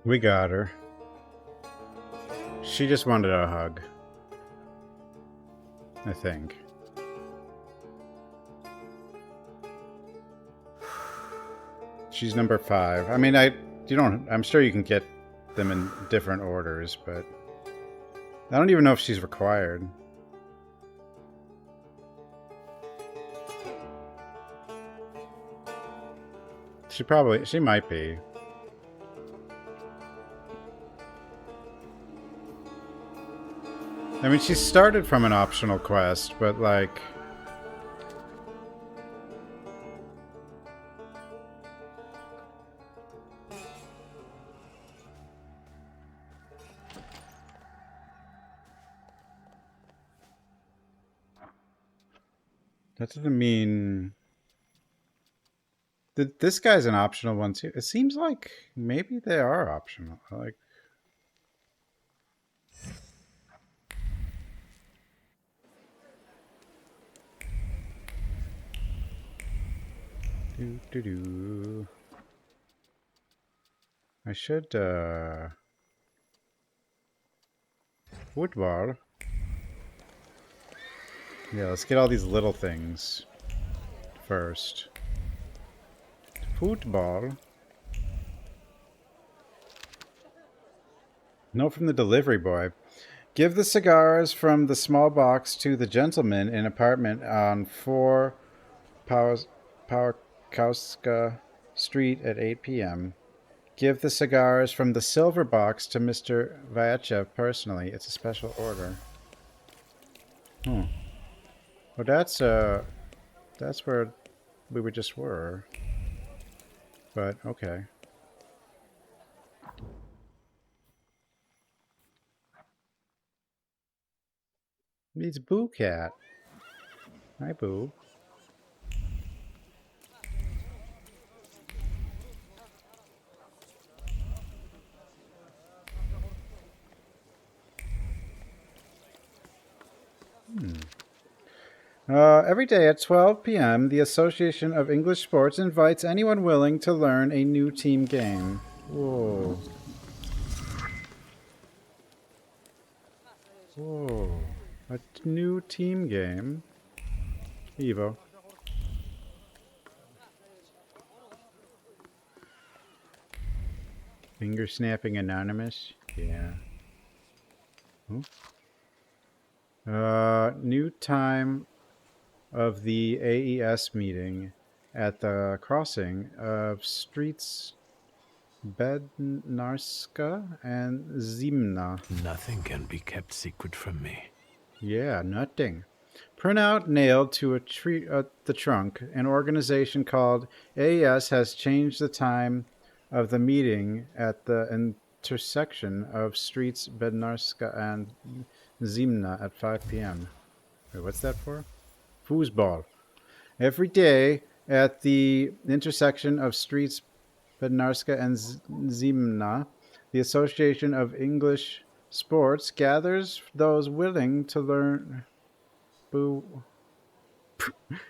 We got her. She just wanted a hug. I think. She's number 5. I mean, I'm sure you can get them in different orders, but I don't even know if she's required. She might be. I mean, she started from an optional quest, but like... That doesn't mean... This guy's an optional one too. It seems like maybe they are optional. Like... Do. I should, Football. Yeah, let's get all these little things first. Football. Note from the delivery boy. Give the cigars from the small box to the gentleman in apartment on 4 Powakowska Street at 8 p.m. Give the cigars from the silver box to Mr. Vyachev personally. It's a special order. Well, that's where we just were. But, okay. It's Boo Cat. Hi, Boo. Every day at 12 p.m., the Association of English Sports invites anyone willing to learn a new team game. Whoa. Whoa. A new team game? Evo. Finger snapping anonymous? Yeah. New time of the AES meeting at the crossing of streets Bednarska and Zimna. Nothing can be kept secret from me. Yeah, nothing. Printout nailed to the trunk. An organization called AES has changed the time of the meeting at the intersection of streets Bednarska and Zimna at 5 p.m. Wait, what's that for? Foosball. Every day at the intersection of streets Bednarska and Zimna, the Association of English Sports gathers those willing to learn. Boo.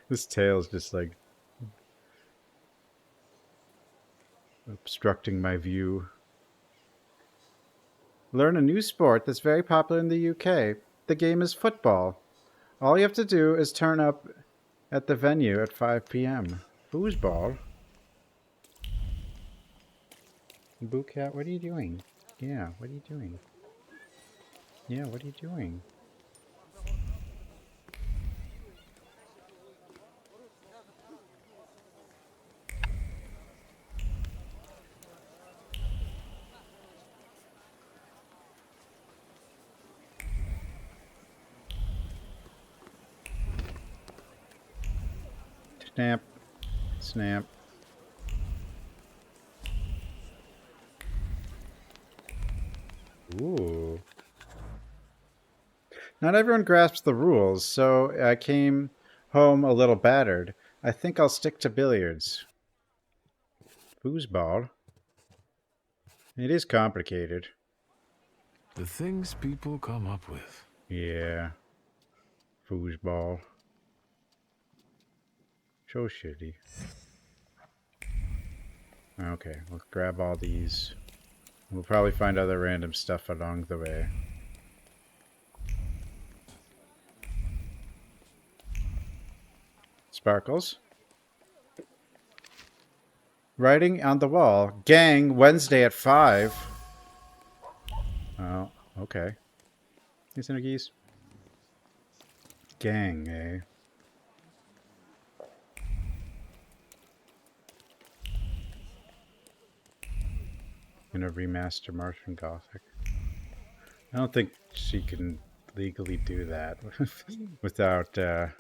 This tail is just like obstructing my view. Learn a new sport that's very popular in the UK. The game is football. All you have to do is turn up at the venue at 5 p.m. Foosball? Boo Cat, what are you doing? Yeah, what are you doing? Yeah, what are you doing? Snap. Snap. Ooh. Not everyone grasps the rules, so I came home a little battered. I think I'll stick to billiards. Foosball? It is complicated. The things people come up with. Yeah. Foosball. So shitty. Okay, let's grab all these We'll probably find other random stuff along the way. Sparkles. Writing on the wall. Gang, Wednesday at 5. Oh, okay. These energies. Gang, eh? Gonna remaster Martian Gothic. I don't think she can legally do that without, I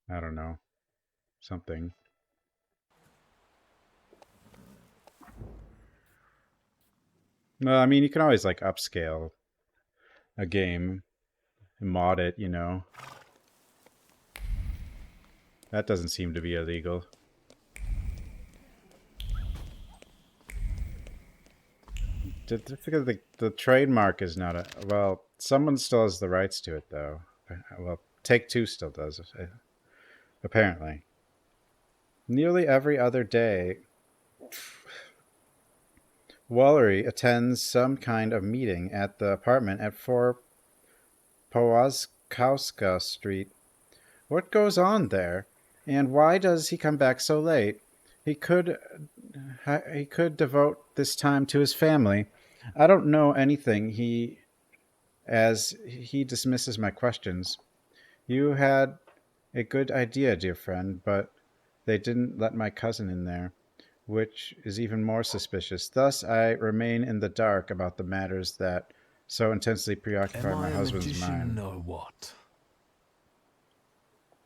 don't know, something. No, I mean, you can always, like, upscale a game and mod it, you know. That doesn't seem to be illegal. The trademark is not a... Well, someone still has the rights to it, though. Well, Take-Two still does, apparently. Nearly every other day, Wallery attends some kind of meeting at the apartment at 4 Powaskowska Street. What goes on there? And why does he come back so late? He could devote this time to his family. I don't know anything. As he dismisses my questions. You had a good idea, dear friend, but they didn't let my cousin in there, which is even more suspicious. Thus, I remain in the dark about the matters that so intensely preoccupy my husband's mind. Or what?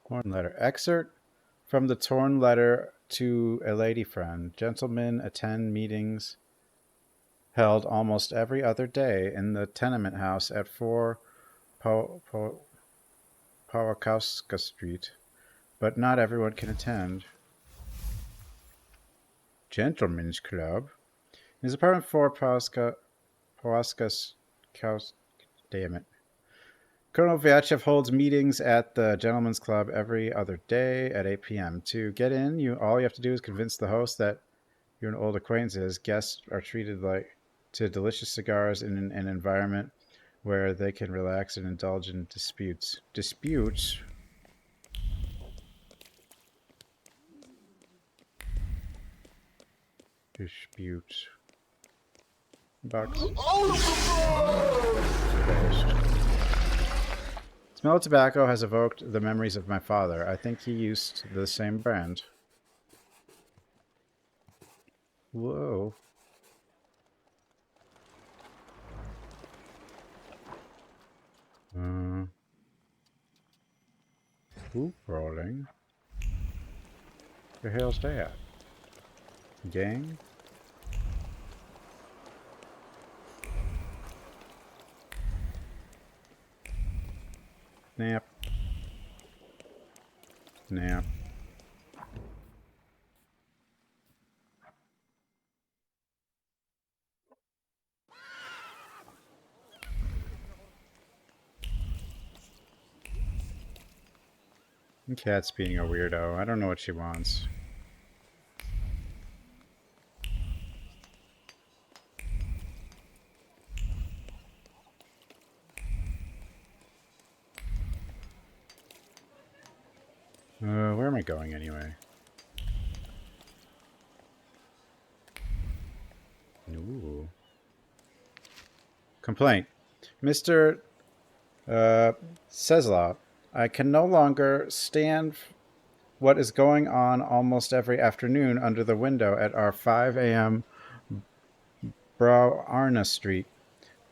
Torn letter. Excerpt from the torn letter to a lady friend. Gentlemen attend meetings held almost every other day in the tenement house at 4 Pawakowska Street, but not everyone can attend. Gentlemen's Club. In his apartment 4 Pawakowska... Damn it. Colonel Vyachev holds meetings at the Gentlemen's Club every other day at 8 p.m. To get in, all you have to do is convince the host that you're an old acquaintance. Guests are treated to delicious cigars in an environment where they can relax and indulge in disputes. Disputes? Disputes. Box. Smell of tobacco has evoked the memories of my father. I think he used the same brand. Whoa. Hoop rolling. The hell's that? Gang? Snap. Snap. Cat's being a weirdo. I don't know what she wants. Where am I going anyway? Ooh. Complaint. Mr. Seslaw, I can no longer stand what is going on almost every afternoon under the window at our 5 a.m. Browarna Street.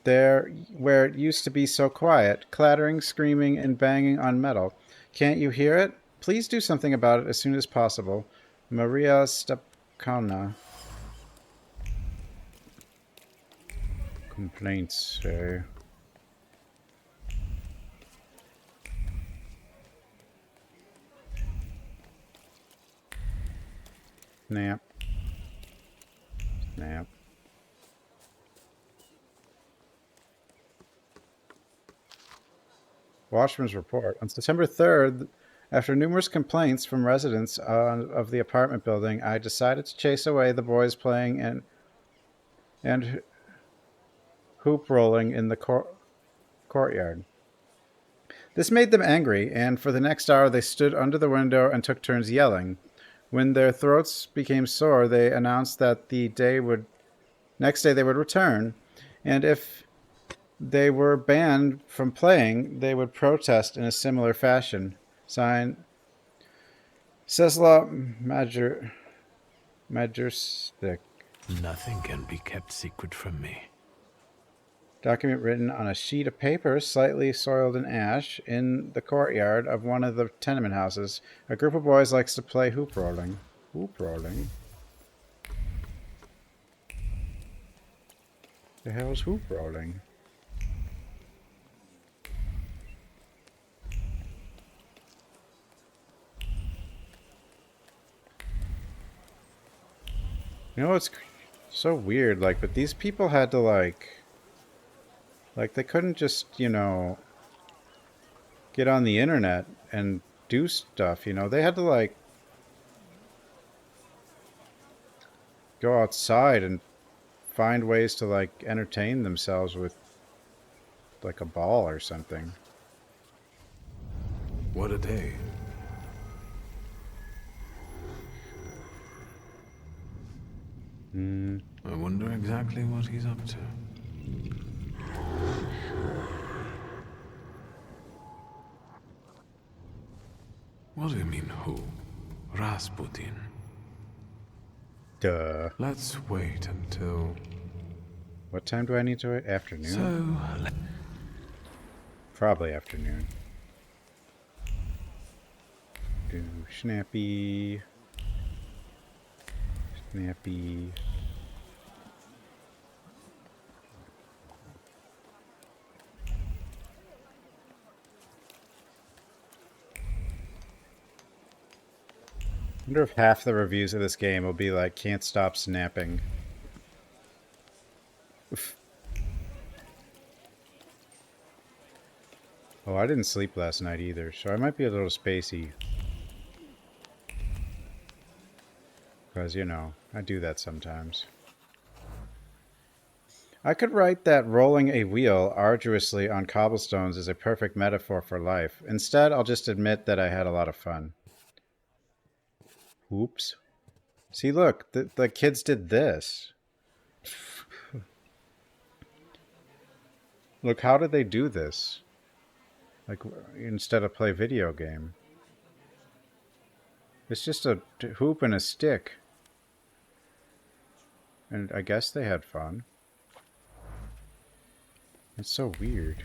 There, where it used to be so quiet, clattering, screaming, and banging on metal. Can't you hear it? Please do something about it as soon as possible. Maria Stepkowna. Complaints, sir. Snap. Snap. Washman's report. On September 3rd, After numerous complaints from residents of the apartment building, I decided to chase away the boys playing and hoop rolling in the courtyard. This made them angry, and for the next hour they stood under the window and took turns yelling. When their throats became sore, they announced that next day they would return, and if they were banned from playing, they would protest in a similar fashion. Signed, Cesla Majerstic. Nothing can be kept secret from me. Document written on a sheet of paper, slightly soiled in ash, in the courtyard of one of the tenement houses. A group of boys likes to play hoop rolling. Hoop rolling? The hell is hoop rolling? You know, it's so weird, like, but these people had to, like, they couldn't just, get on the internet and do stuff, They had to, like, go outside and find ways to, like, entertain themselves with, like, a ball or something. What a day. I wonder exactly what he's up to. What do you mean, who? Rasputin. Duh. Let's wait until... What time do I need to wait? Afternoon? Probably afternoon. Do snappy. Snappy. I wonder if half the reviews of this game will be like, can't stop snapping. Oof. Oh, I didn't sleep last night either, so I might be a little spacey. Because, I do that sometimes. I could write that rolling a wheel arduously on cobblestones is a perfect metaphor for life. Instead, I'll just admit that I had a lot of fun. Oops. See, look, the kids did this. Look, how did they do this? Like, instead of play video game. It's just a hoop and a stick. And I guess they had fun. It's so weird.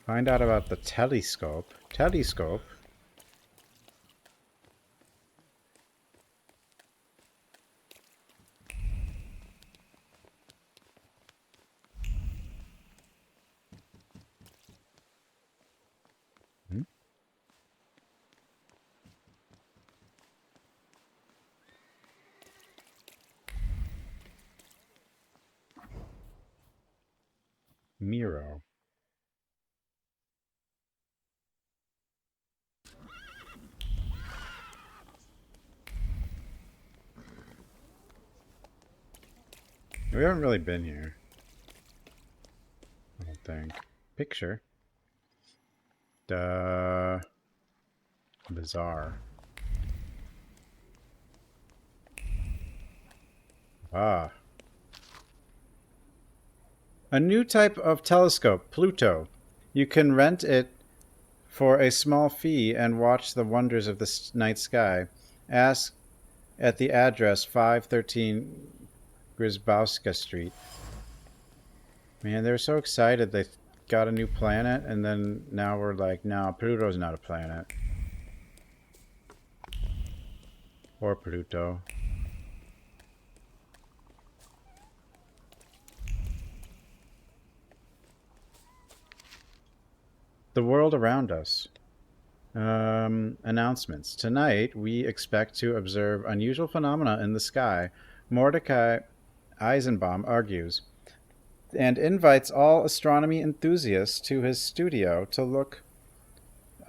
Find out about the telescope. Telescope? Hmm? Miro. We haven't really been here. I don't think. Picture. Duh. Bizarre. Ah. A new type of telescope, Pluto. You can rent it for a small fee and watch the wonders of the night sky. Ask at the address 513 Grzybowska Street. Man, they were so excited they got a new planet, and then now we're like, no, Pluto's not a planet. Or Pluto. The world around us. Announcements. Tonight, we expect to observe unusual phenomena in the sky. Mordecai Eisenbaum argues and invites all astronomy enthusiasts to his studio to look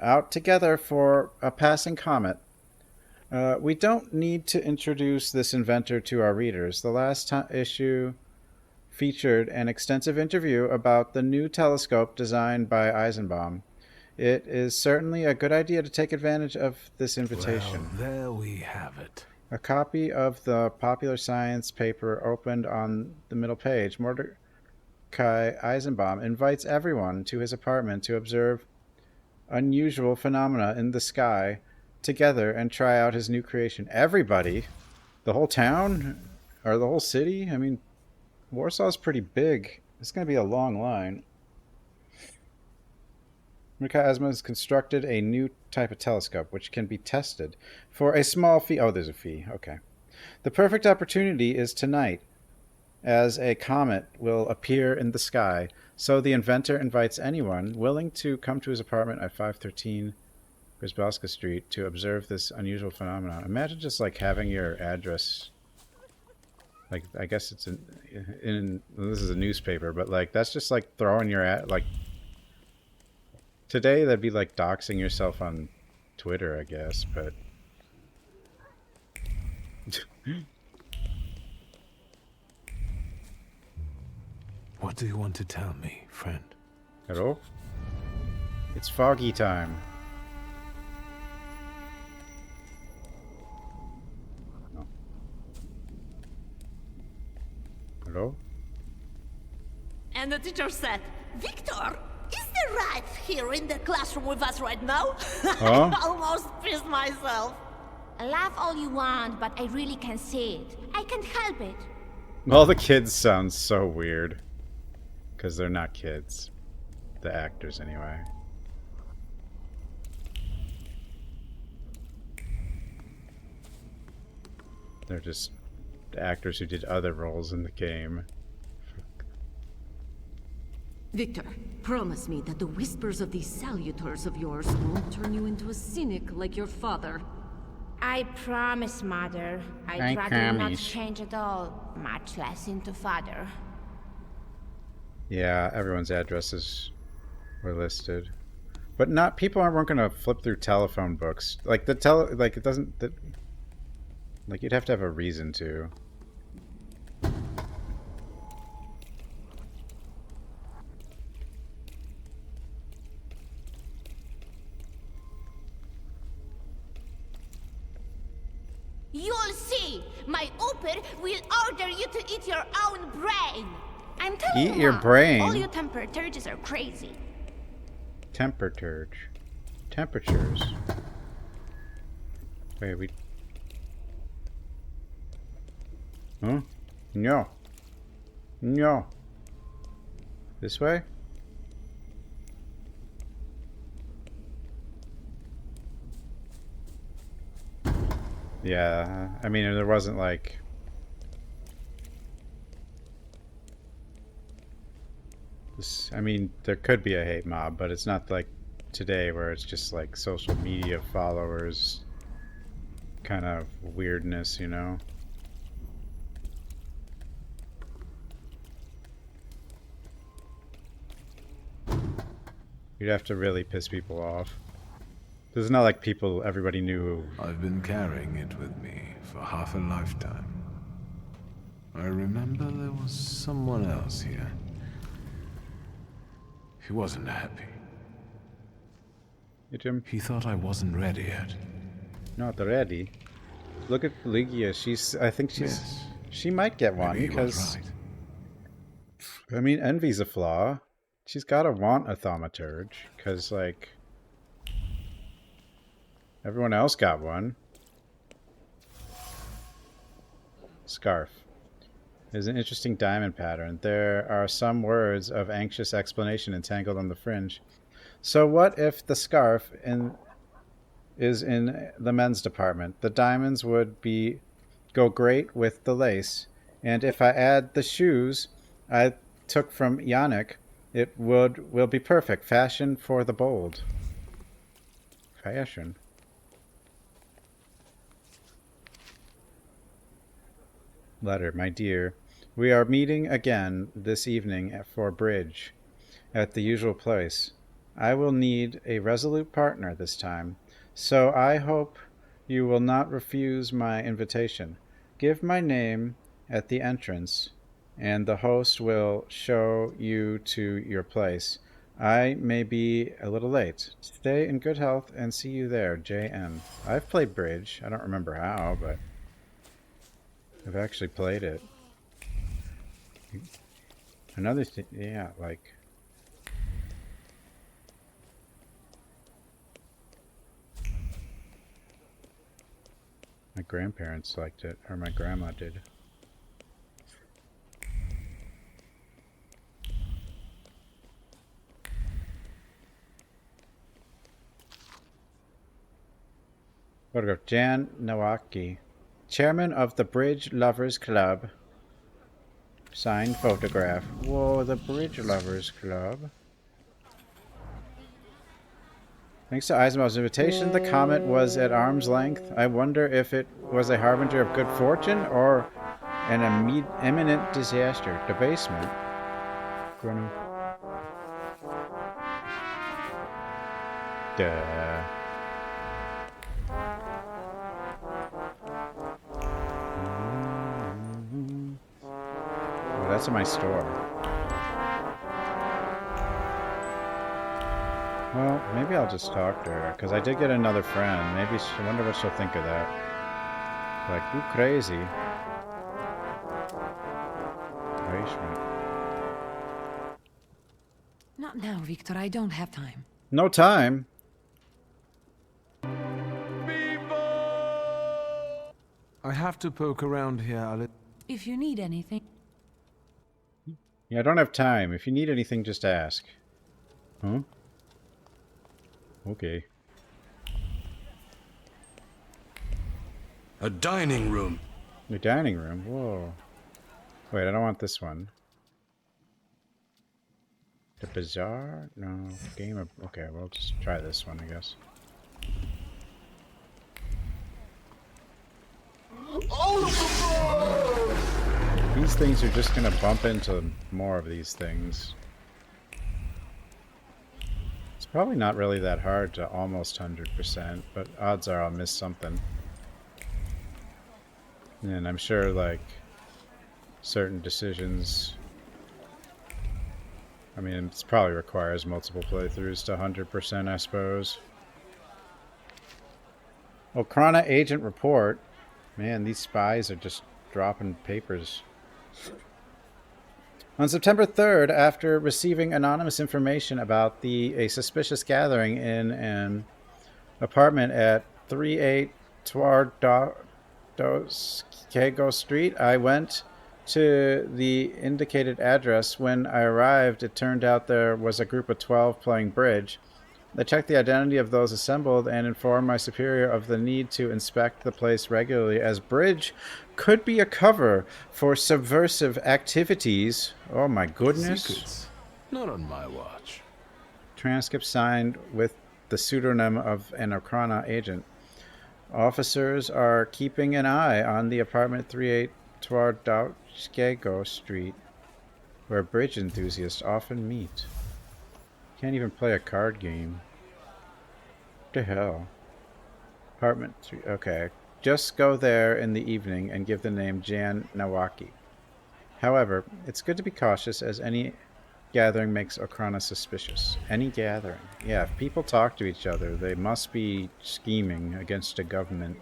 out together for a passing comet. We don't need to introduce this inventor to our readers. The last issue featured an extensive interview about the new telescope designed by Eisenbaum. It is certainly a good idea to take advantage of this invitation. Well, there we have it. A copy of the popular science paper opened on the middle page. Mordecai Eisenbaum invites everyone to his apartment to observe unusual phenomena in the sky together and try out his new creation. Everybody? The whole town? Or the whole city? I mean, Warsaw's pretty big. It's going to be a long line. Mordecai Eisenbaum has constructed a new type of telescope which can be tested for a small fee. Oh, there's a fee. Okay. The perfect opportunity is tonight, as a comet will appear in the sky. So the inventor invites anyone willing to come to his apartment at 513 Grzybowska Street to observe this unusual phenomenon. Imagine just like having your address, like I guess it's in this is a newspaper, but like that's just like throwing your like today that'd be like doxing yourself on Twitter, I guess, but What do you want to tell me, friend? hello? It's foggy time. Oh. Hello? And the teacher said, Victor, is the right here in the classroom with us right now? Huh? I almost pissed myself. Laugh all you want, but I really can't see it. I can't help it. All the kids sound so weird. Because they're not kids. The actors, anyway. They're just the actors who did other roles in the game. Victor, promise me that the whispers of these salutors of yours won't turn you into a cynic like your father. I promise, Mother. I I'd rather not promise. change at all, much less into Father. Yeah, everyone's addresses were listed. But not people aren't going to flip through telephone books. Like like it doesn't like you'd have to have a reason to. You'll see! My Uber will order you to eat your own brain! I'm telling you Eat your now, brain? all you thaumaturges are crazy. Thaumaturge. Temperatures. Wait, we... Huh? No. No. This way? Yeah, I mean, there wasn't like... This, I mean, there could be a hate mob, but it's not like today where it's just like social media followers kind of weirdness, you know? You'd have to really piss people off. This is not like people everybody knew who... I've been carrying it with me for half a lifetime. I remember there was someone else here. He wasn't happy. Hey, Jim, He thought I wasn't ready yet. not ready. Look at Ligia. I think Yes. she might get one Maybe he was because, right. I mean, envy's a flaw. She's gotta want a thaumaturge because, like, everyone else got one. Scarf. There's an interesting diamond pattern. There are some words of anxious explanation entangled on the fringe. So what if the scarf is in the men's department? The diamonds would go great with the lace. And if I add the shoes I took from Yannick, it will be perfect. Fashion for the bold. Fashion. Letter, my dear. We are meeting again this evening for bridge at the usual place. I will need a resolute partner this time, so I hope you will not refuse my invitation. Give my name at the entrance, and the host will show you to your place. I may be a little late. Stay in good health and see you there, JN. I've played bridge. I don't remember how, but I've actually played it. Another thing, yeah, like... My grandparents liked it, or my grandma did. Photograph Jan Nowacki, chairman of the Bridge Lovers Club. Signed photograph. Whoa, the Bridge Lovers Club. Thanks to Asimov's invitation, the comet was at arm's length. I wonder if it was a harbinger of good fortune or an imminent disaster. The basement. Duh. Oh, that's in my store. Well, maybe I'll just talk to her, because I did get another friend. Maybe I wonder what she'll think of that. Like, you crazy. Not now, Victor. I don't have time. No time? I have to poke around here. If you need anything... Yeah, I don't have time. If you need anything, just ask. Huh? Okay. A dining room. The dining room? Whoa. Wait, I don't want this one. The bazaar? No. Game of... Okay, we'll just try this one, I guess. These things are just gonna bump into more of these things. It's probably not really that hard to almost 100%, but odds are I'll miss something. And I'm sure, like, certain decisions... I mean, it probably requires multiple playthroughs to 100%, I suppose. Okrana agent report. Man, these spies are just dropping papers. On September 3rd, after receiving anonymous information about a suspicious gathering in an apartment at 38 Twardowskiego Street, I went to the indicated address. When I arrived, it turned out there was a group of 12 playing bridge. I checked the identity of those assembled and informed my superior of the need to inspect the place regularly, as bridge could be a cover for subversive activities. Oh my goodness. Secrets. Not on my watch. Transcript signed with the pseudonym of an Okrana agent. Officers are keeping an eye on the apartment 38 Twardowskiego Street, where bridge enthusiasts often meet. Can't even play a card game. What the hell? Apartment 3. Okay. Just go there in the evening and give the name Jan Nowacki. However, it's good to be cautious, as any gathering makes Okrana suspicious. Any gathering. Yeah, if people talk to each other, they must be scheming against a government.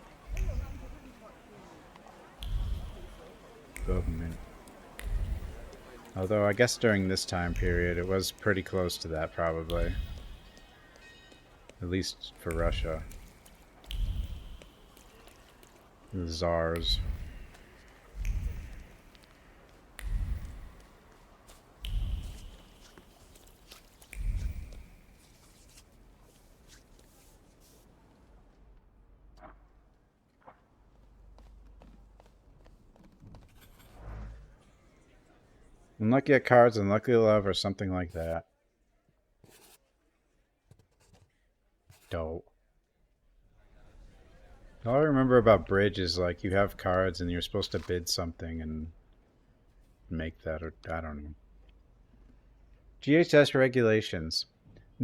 Although I guess during this time period it was pretty close to that, probably. At least for Russia. The czars. Unlucky at cards, unlucky at love, or something like that. Dope. All I remember about bridge is, like, you have cards and you're supposed to bid something, and make that, or I don't know. GHS regulations.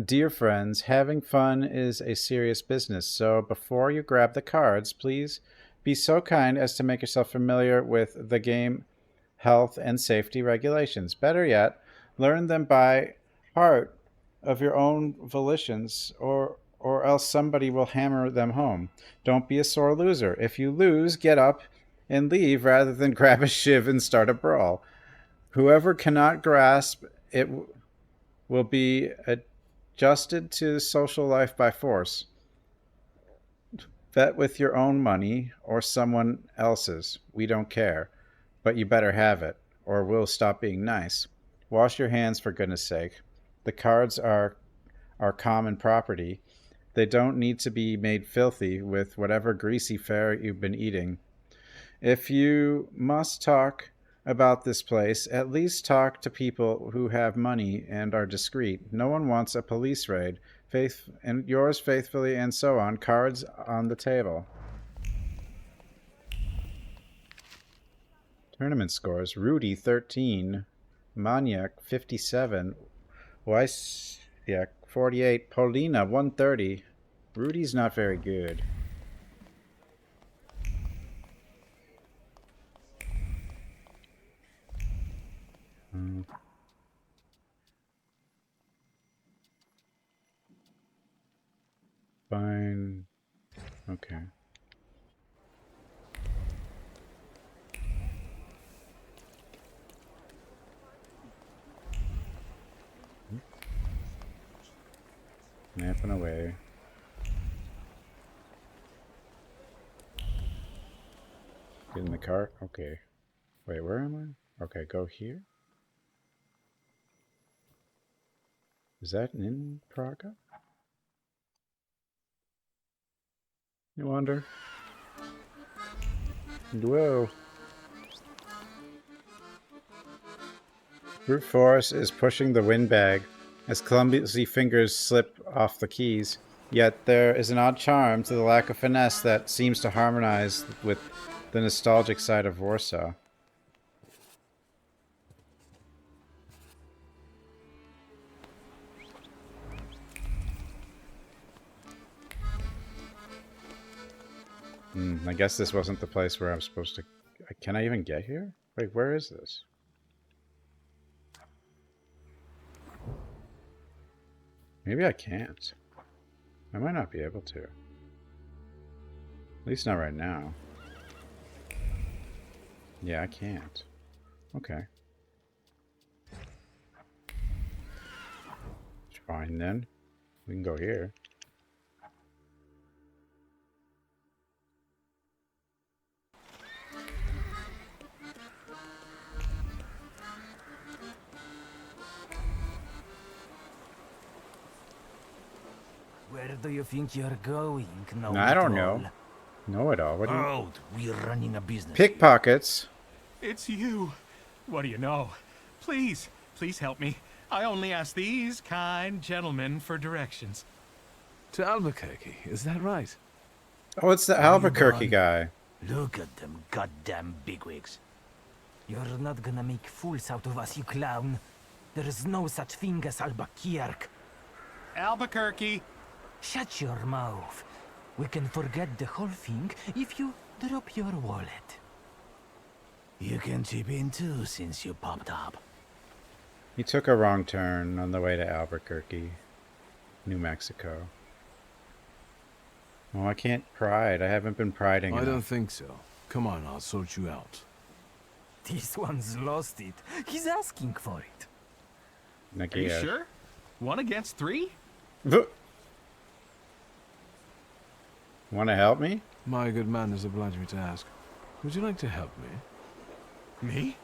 Dear friends, having fun is a serious business, so before you grab the cards, please be so kind as to make yourself familiar with the game health and safety regulations. Better yet, learn them by heart of your own volitions, or else somebody will hammer them home. Don't be a sore loser. If you lose, get up and leave rather than grab a shiv and start a brawl. Whoever cannot grasp it will be adjusted to social life by force. Bet with your own money or someone else's. We don't care. But you better have it, or we'll stop being nice. Wash your hands, for goodness sake. The cards are common property. They don't need to be made filthy with whatever greasy fare you've been eating. If you must talk about this place, at least talk to people who have money and are discreet. No one wants a police raid. Faith and yours faithfully, and so on. Cards on the table. Tournament scores: Rudy 13, Maniac 57, Wysiak 48, Paulina 130. Rudy's not very good. Fine. Okay. Napping away. Get in the car? Okay. Wait, where am I? Okay, go here. Is that in Praga? You wonder? Whoa. Brute force is pushing the windbag as clumsy fingers slip off the keys. Yet there is an odd charm to the lack of finesse that seems to harmonize with the nostalgic side of Warsaw. I guess this wasn't the place where I'm supposed to... Can I even get here? Wait, where is this? Maybe I can't. I might not be able to. At least not right now. Yeah, I can't. Okay. It's fine then. We can go here. Where do you think you're going? No, I don't know. Know it all. What do you... Hold, we're running a business. Pickpockets. It's you. What do you know? Please, please help me. I only ask these kind gentlemen for directions. To Albuquerque, is that right? Oh, it's the Albuquerque guy. Look at them goddamn bigwigs. You're not gonna make fools out of us, you clown. There is no such thing as Albuquerque. Albuquerque. Shut your mouth. We can forget the whole thing if you drop your wallet. You can chip in too since you popped up. He took a wrong turn on the way to Albuquerque, New Mexico. Well, I can't pride. I haven't been priding I enough. don't think so. Come on, I'll sort you out. This one's lost it. He's asking for it. Are you sure? 1 against 3? Want to help me? My good man has obliged me to ask. Would you like to help me? Me?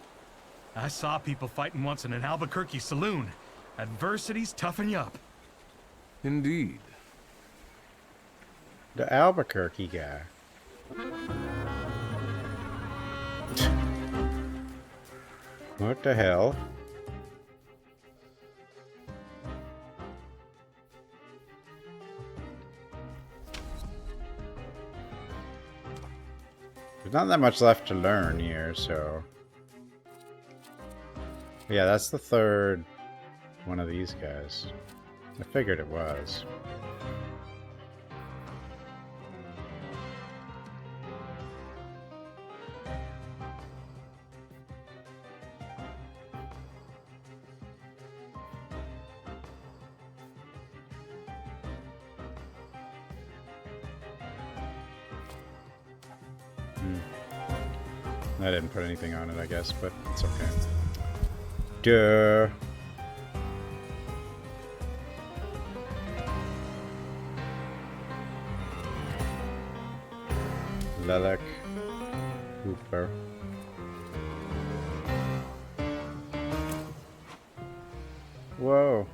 I saw people fighting once in an Albuquerque saloon. Adversities toughen you up. Indeed. The Albuquerque guy. What the hell? There's not that much left to learn here, so... Yeah, that's the third one of these guys. I figured it was. I didn't put anything on it, I guess, but it's okay. Duh. Lelek. Hooper. Whoa.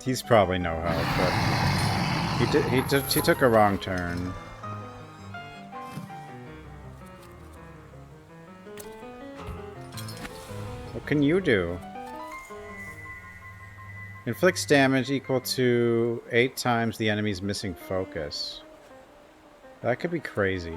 He's probably no help, but he took a wrong turn. What can you do? Inflicts damage equal to 8 times the enemy's missing focus. That could be crazy.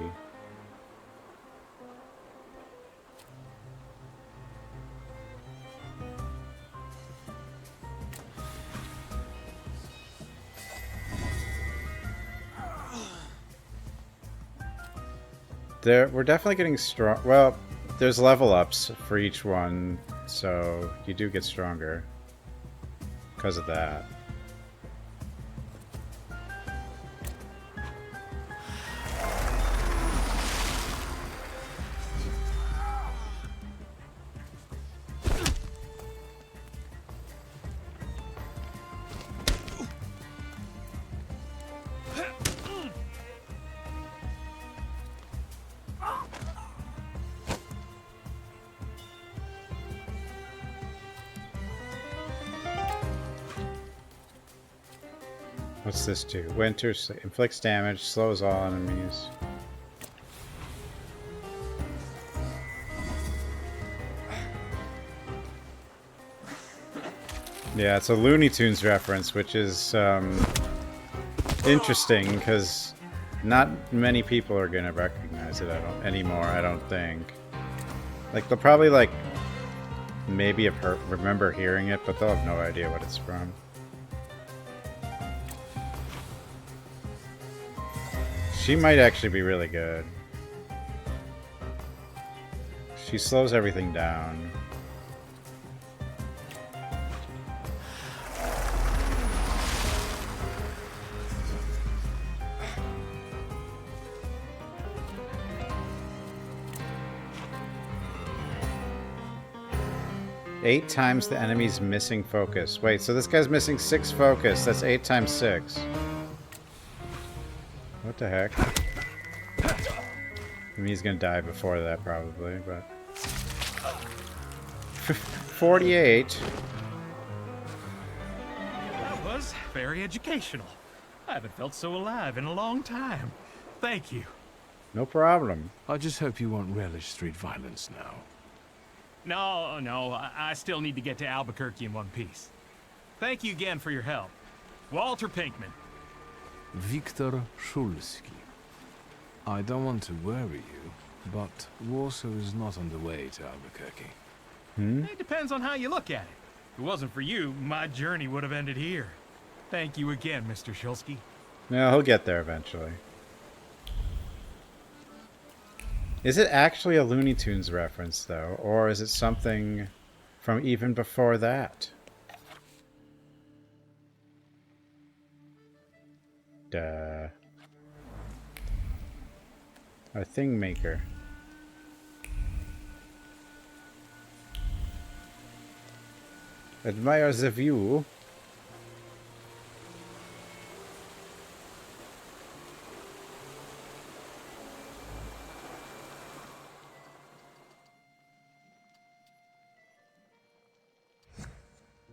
We're definitely getting strong. Well, there's level ups for each one, so you do get stronger because of that. What's this do? Winter inflicts damage, slows all enemies. Yeah, it's a Looney Tunes reference, which is interesting because not many people are gonna recognize it. Anymore. I don't think. Like they'll probably like maybe remember hearing it, but they'll have no idea what it's from. She might actually be really good. She slows everything down. Eight times the enemy's missing focus. Wait, so this guy's missing 6 focus. That's 8 times 6. What the heck? I mean, he's gonna die before that, probably, but... 48. That was very educational. I haven't felt so alive in a long time. Thank you. No problem. I just hope you won't relish street violence now. No, I still need to get to Albuquerque in one piece. Thank you again for your help. Walter Pinkman. Viktor Szulski. I don't want to worry you, but Warsaw is not on the way to Albuquerque. It depends on how you look at it. If it wasn't for you, my journey would have ended here. Thank you again, Mr. Szulski. Yeah, he'll get there eventually. Is it actually a Looney Tunes reference, though? Or is it something from even before that? Duh. A thing maker. Admire the view.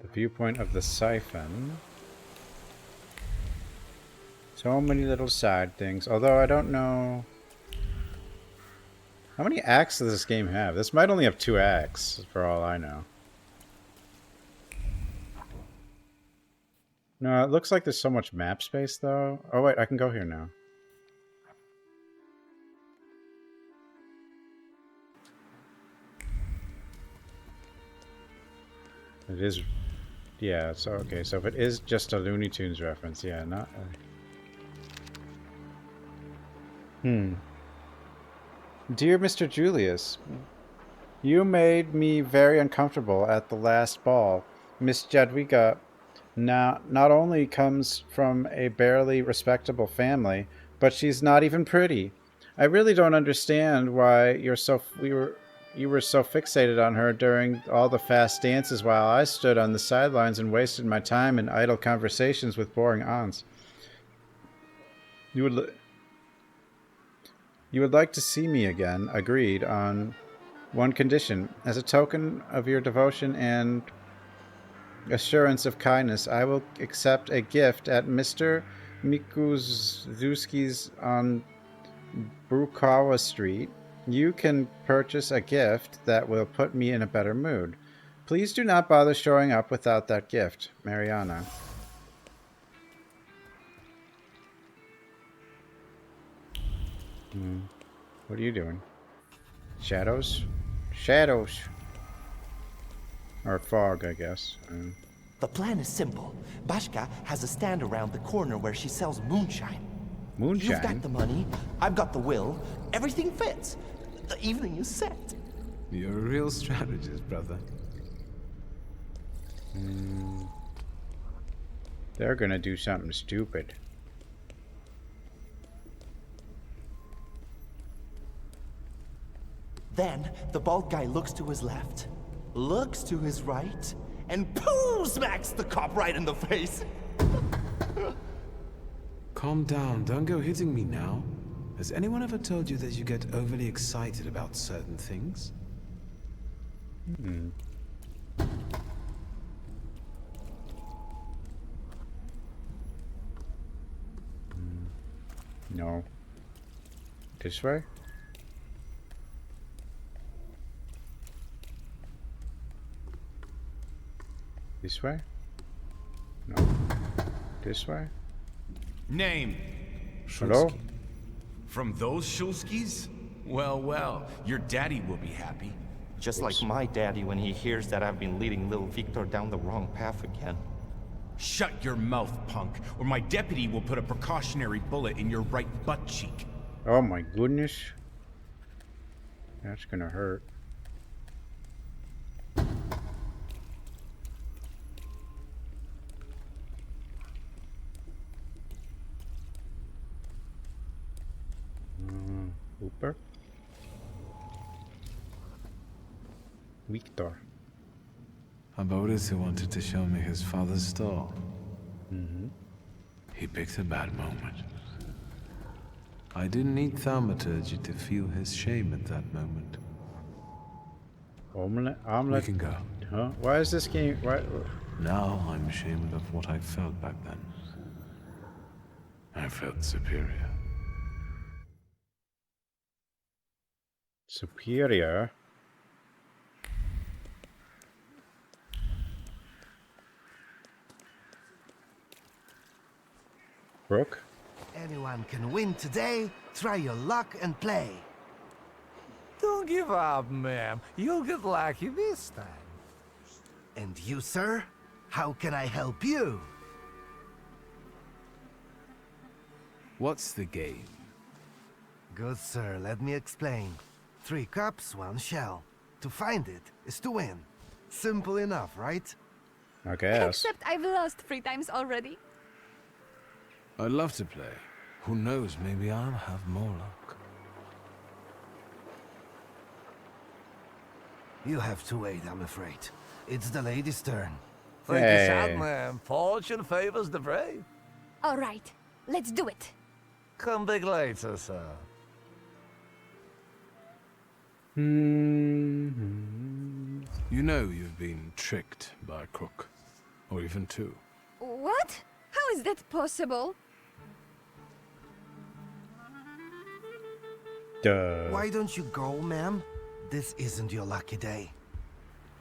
The viewpoint of the siphon. So many little side things. Although I don't know... How many acts does this game have? This might only have 2 acts, for all I know. No, it looks like there's so much map space, though. Oh, wait, I can go here now. It is... Yeah, so, okay, so if it is just a Looney Tunes reference, yeah, not... Dear Mr. Julius, you made me very uncomfortable at the last ball. Miss Jadwiga not only comes from a barely respectable family, but she's not even pretty. I really don't understand why you were so fixated on her during all the fast dances while I stood on the sidelines and wasted my time in idle conversations with boring aunts. You would like to see me again, agreed, on one condition. As a token of your devotion and assurance of kindness, I will accept a gift at Mr. Mikuzuski's on Brukawa Street. You can purchase a gift that will put me in a better mood. Please do not bother showing up without that gift. Mariana. What are you doing? Shadows? Shadows. Or fog, I guess. The plan is simple. Bashka has a stand around the corner where she sells moonshine. Moonshine? You've got the money, I've got the will, everything fits. The evening is set. You're a real strategist, brother. They're gonna do something stupid. Then the bald guy looks to his left, looks to his right, and pooh! Smacks the cop right in the face. Calm down, don't go hitting me now. Has anyone ever told you that you get overly excited about certain things? No. This way? This way? No. This way? Name? Hello? Shulsky. From those Shulskis? Well, well, your daddy will be happy. Just like my daddy when he hears that I've been leading little Victor down the wrong path again. Shut your mouth, punk, or my deputy will put a precautionary bullet in your right butt cheek. Oh my goodness. That's gonna hurt. Hooper. Victor. Aboris wanted to show me his father's stall. He picked a bad moment. I didn't need Thaumaturge to feel his shame at that moment. Omelette. We can go. Huh? Why is this game? Why? Now I'm ashamed of what I felt back then. I felt superior. Superior. Brooke? Anyone can win today. Try your luck and play. Don't give up, ma'am. You'll get lucky this time. And you, sir? How can I help you? What's the game? Good, sir. Let me explain. 3 cups, 1 shell. To find it is to win. Simple enough, right? I guess. Except I've lost 3 times already. I'd love to play. Who knows, maybe I'll have more luck. You have to wait, I'm afraid. It's the lady's turn. Take a Hey. shot, ma'am. Fortune favors the brave. All right, let's do it. Come back later, sir. You know you've been tricked by a crook. Or even 2. What? How is that possible? Duh. Why don't you go, ma'am? This isn't your lucky day.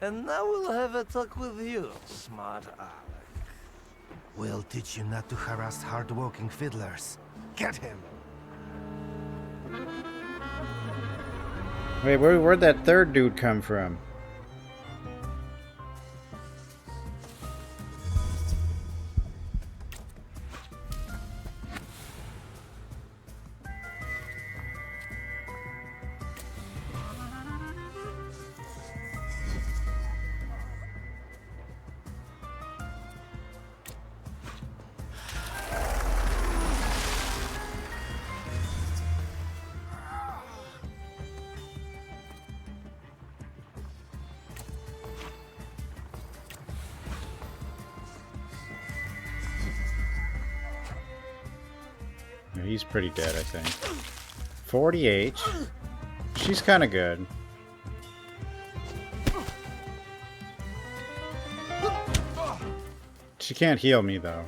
And now we'll have a talk with you, smart Alec. We'll teach you not to harass hard-working fiddlers. Get him! Wait, where'd that third dude come from? He's pretty dead, I think. 48. She's kind of good. She can't heal me, though.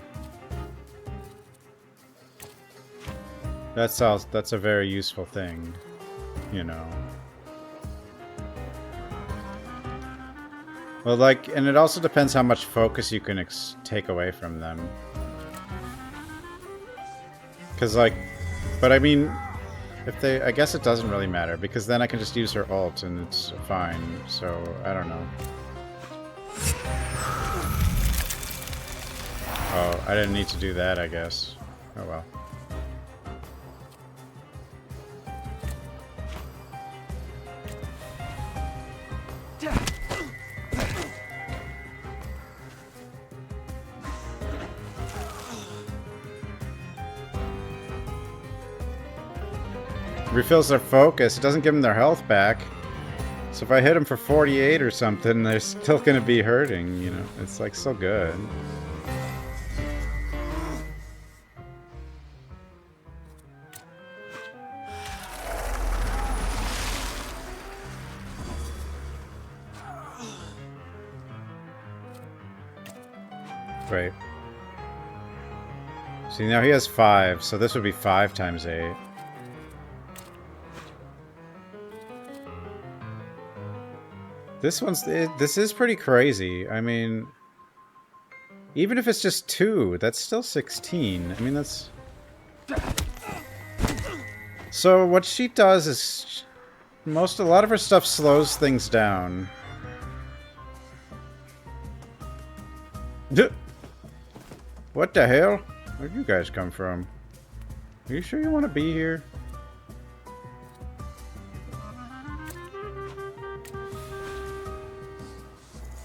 That's a very useful thing, you know. Well, like, and it also depends how much focus you can take away from them. Because, like, but I mean, if they, I guess it doesn't really matter, because then I can just use her ult and it's fine, so, I don't know. Oh, I didn't need to do that, I guess. Oh well. Refills their focus. It doesn't give them their health back. So if I hit them for 48 or something, they're still gonna be hurting, you know? It's like so good. Wait. See, now he has 5, so this would be 5 times 8. This is pretty crazy. I mean, even if it's just 2, that's still 16. I mean, that's... So what she does is a lot of her stuff slows things down. What the hell? Where'd you guys come from? Are you sure you want to be here?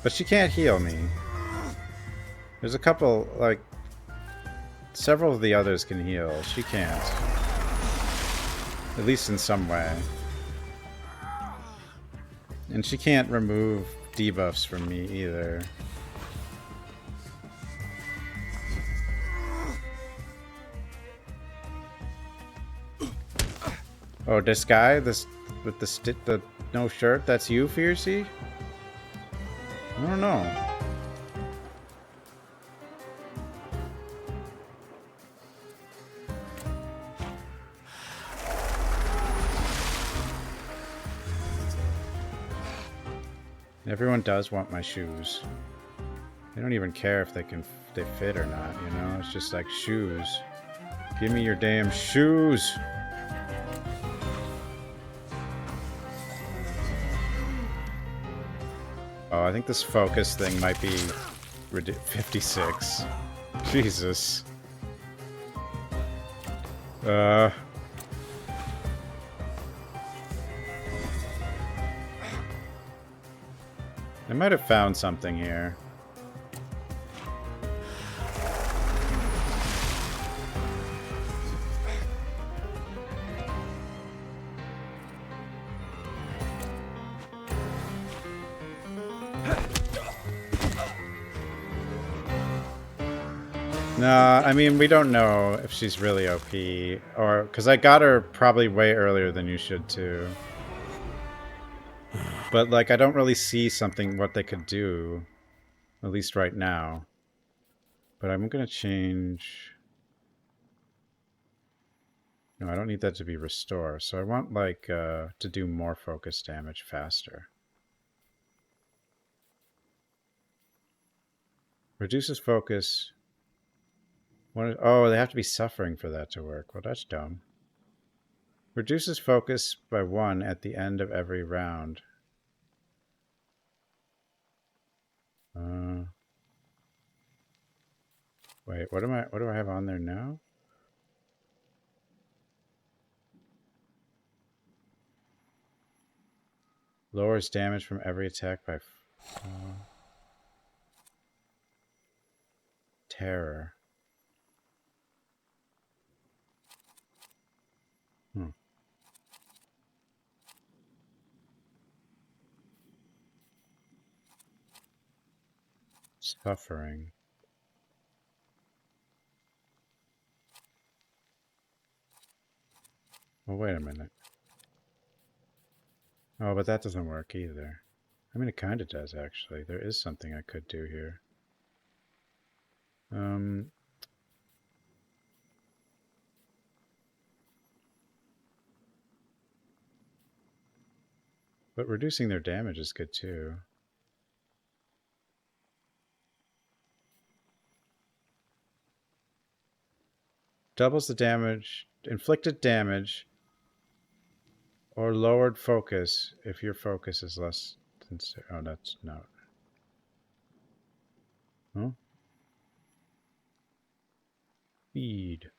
But she can't heal me. There's a couple, like... Several of the others can heal. She can't. At least in some way. And she can't remove debuffs from me either. Oh, this guy? This... with the no shirt? That's you, Fiercey? I don't know. Everyone does want my shoes. They don't even care if they fit or not, you know? It's just like, shoes. Give me your damn shoes! Oh, I think this focus thing might be 56. Jesus. I might have found something here. No, I mean, we don't know if she's really OP, or because I got her probably way earlier than you should too. But like, I don't really see what they could do, at least right now. But I'm gonna change. No, I don't need that to be restore. So I want like to do more focus damage faster. Reduces focus Oh, they have to be suffering for that to work. Well, that's dumb. Reduces focus by 1 at the end of every round. Wait, what do I have on there now? Lowers damage from every attack by terror. Suffering. Well, wait a minute. Oh, but that doesn't work either. I mean, it kind of does, actually. There is something I could do here. But reducing their damage is good, too. Doubles the damage, inflicted damage, or lowered focus if your focus is less than... Oh, that's not... Huh? Feed.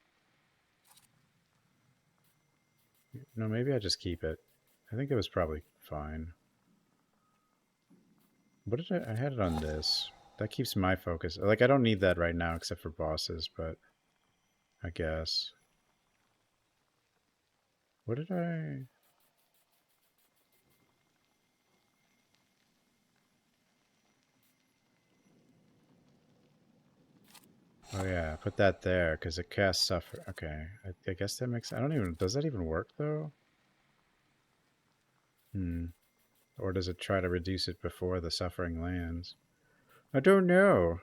No, maybe I just keep it. I think it was probably fine. What did I had it on this. That keeps my focus. Like, I don't need that right now except for bosses, but I guess. What did I... Oh yeah, put that there because it casts suffer. Okay, I guess that makes... I don't even... Does that even work though? Or does it try to reduce it before the suffering lands? I don't know.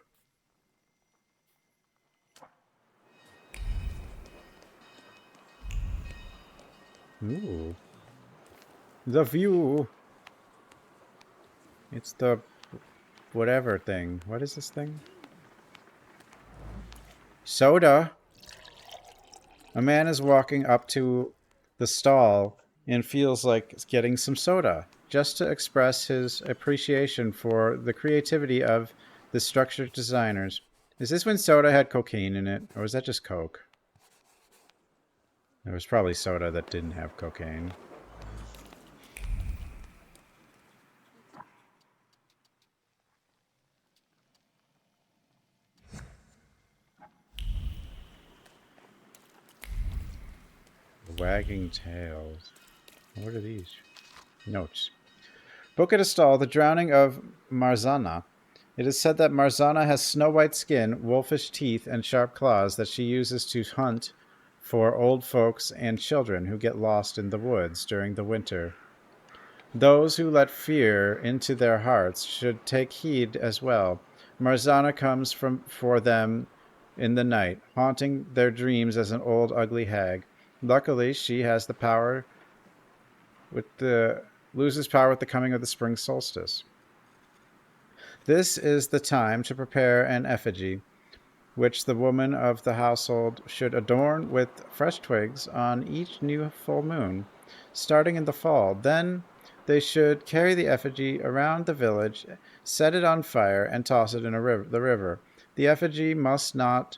Ooh. The view. It's the whatever thing. What is this thing? Soda. A man is walking up to the stall and feels like getting some soda, just to express his appreciation for the creativity of the structured designers. Is this when soda had cocaine in it, or was that just Coke? There was probably soda that didn't have cocaine. Wagging tails. What are these? Notes. Book at a stall, The Drowning of Marzana. It is said that Marzana has snow-white skin, wolfish teeth, and sharp claws that she uses to hunt for old folks and children who get lost in the woods during the winter. Those who let fear into their hearts should take heed as well. Marzana comes for them in the night, haunting their dreams as an old ugly hag. Luckily, she has the power loses power with the coming of the spring solstice. This is the time to prepare an effigy, which the woman of the household should adorn with fresh twigs on each new full moon, starting in the fall. Then they should carry the effigy around the village, set it on fire, and toss it in the river. The effigy must not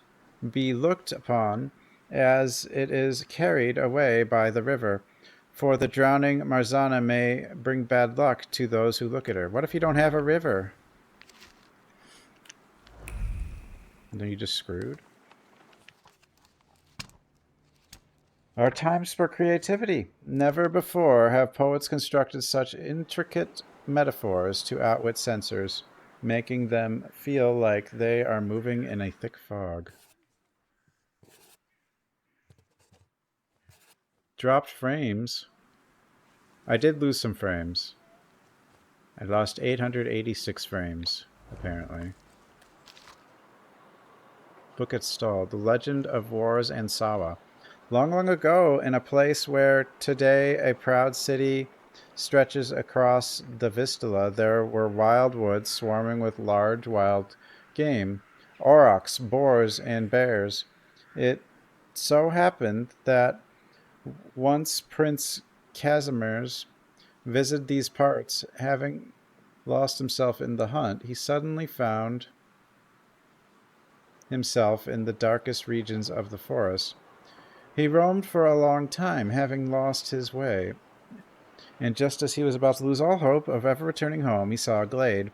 be looked upon as it is carried away by the river, for the drowning Marzana may bring bad luck to those who look at her. What if you don't have a river? Then you just screwed. Our times for creativity. Never before have poets constructed such intricate metaphors to outwit censors, making them feel like they are moving in a thick fog. Dropped frames. I did lose some frames. I lost 886 frames, apparently. Book at stall. The Legend of Wars and Sawa. Long, long ago, in a place where today a proud city stretches across the Vistula, there were wild woods swarming with large wild game, aurochs, boars, and bears. It so happened that once Prince Casimir's visited these parts, having lost himself in the hunt, he suddenly found himself in the darkest regions of the forest. He roamed for a long time, having lost his way, and just as he was about to lose all hope of ever returning home, he saw a glade,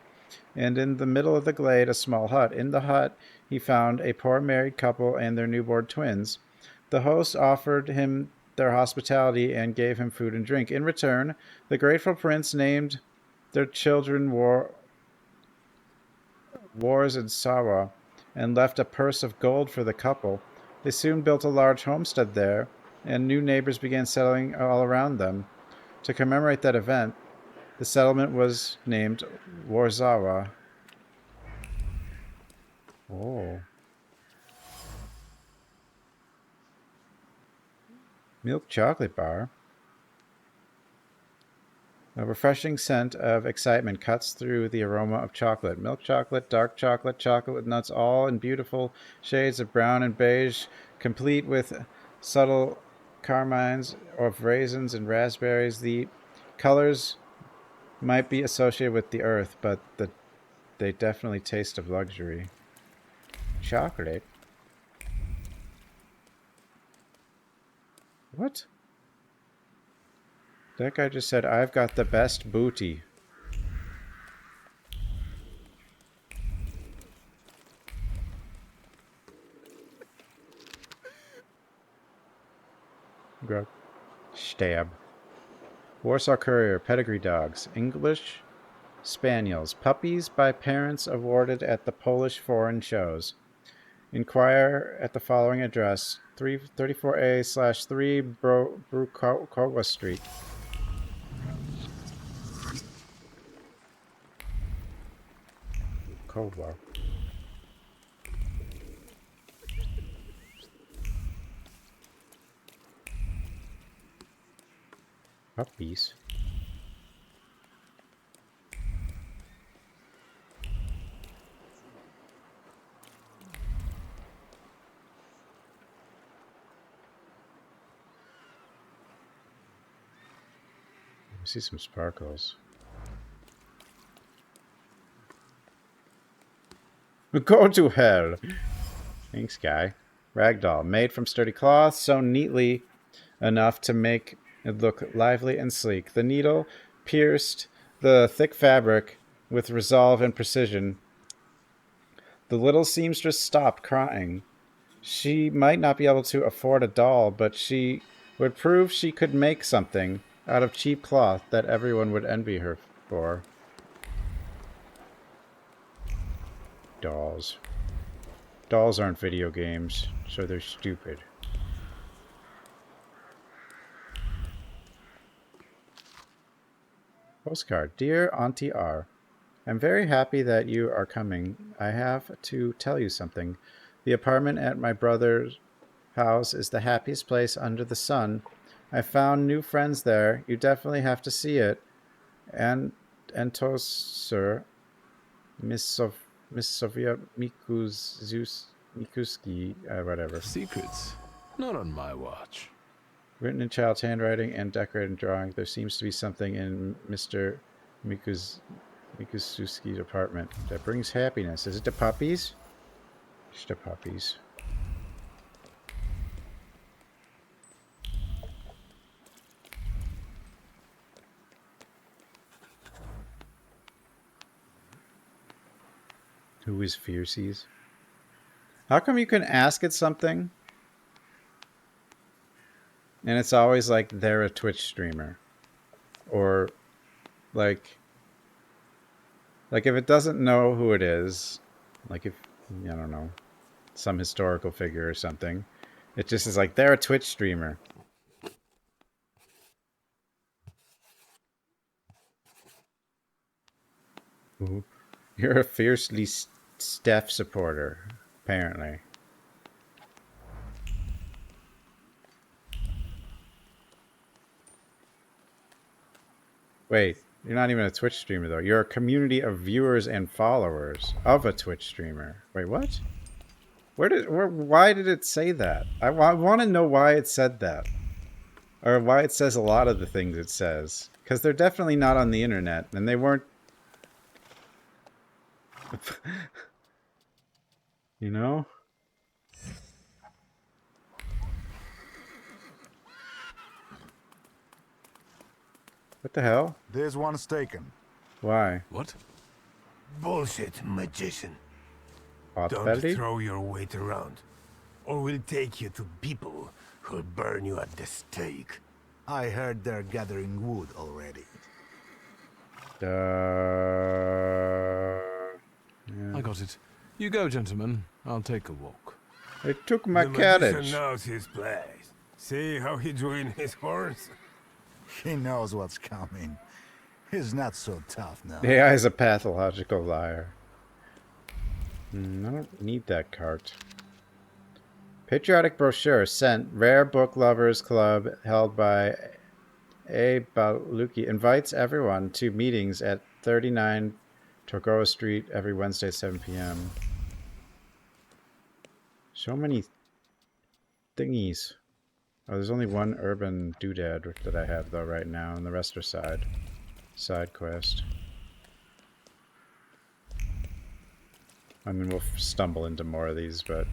and in the middle of the glade a small hut. In the hut he found a poor married couple and their newborn twins. The host offered him their hospitality and gave him food and drink. In return, the grateful prince named their children Wars and Sawa, and left a purse of gold for the couple. They soon built a large homestead there, and new neighbors began settling all around them. To commemorate that event, the settlement was named Warsaw. Oh. Milk chocolate bar. A refreshing scent of excitement cuts through the aroma of chocolate. Milk chocolate, dark chocolate, chocolate with nuts, all in beautiful shades of brown and beige, complete with subtle carmines of raisins and raspberries. The colors might be associated with the earth, but they definitely taste of luxury. Chocolate? What? That guy just said, I've got the best booty. Go. Stab. Warsaw Courier, pedigree dogs. English Spaniels. Puppies by parents awarded at the Polish foreign shows. Inquire at the following address. 334A/3 Brukowa Street. Cold War. Puppies. I see some sparkles. Go to hell! Thanks, guy. Ragdoll, made from sturdy cloth, sewn neatly enough to make it look lively and sleek. The needle pierced the thick fabric with resolve and precision. The little seamstress stopped crying. She might not be able to afford a doll, but she would prove she could make something out of cheap cloth that everyone would envy her for. Dolls. Dolls aren't video games, so they're stupid. Postcard. Dear Auntie R, I'm very happy that you are coming. I have to tell you something. The apartment at my brother's house is the happiest place under the sun. I found new friends there. You definitely have to see it. And Sir, Miss Sofia Mikuski, whatever. Secrets? Not on my watch. Written in child's handwriting and decorated in drawing. There seems to be something in Mr. Mikususki's apartment that brings happiness. Is it the puppies? It's the puppies. Who is Fiercies? How come you can ask it something and it's always like they're a Twitch streamer? Or like if it doesn't know who it is, like if, I don't know, some historical figure or something, it just is like they're a Twitch streamer. Ooh. You're a fiercely Steph supporter, apparently. Wait, you're not even a Twitch streamer, though. You're a community of viewers and followers of a Twitch streamer. Wait, what? Why did it say that? I want to know why it said that. Or why it says a lot of the things it says. Because they're definitely not on the internet, and they weren't... You know? What the hell? There's one taken. Why? What? Bullshit, magician. Pot Don't belly? throw your weight around, or we'll take you to people who'll burn you at the stake. I heard they're gathering wood already. Yeah. I got it. You go, gentlemen. I'll take a walk. They took my The carriage. magician knows his place. See how he drew in his horse? He knows what's coming. He's not so tough now. The AI is a pathological liar. I don't need that cart. Patriotic brochure sent. Rare Book Lovers Club held by A. Baluki invites everyone to meetings at 39 Torgoa Street every Wednesday at 7 p.m. So many thingies. Oh, there's only one urban doodad that I have though right now, and the rest are side quest. I mean, we'll stumble into more of these, but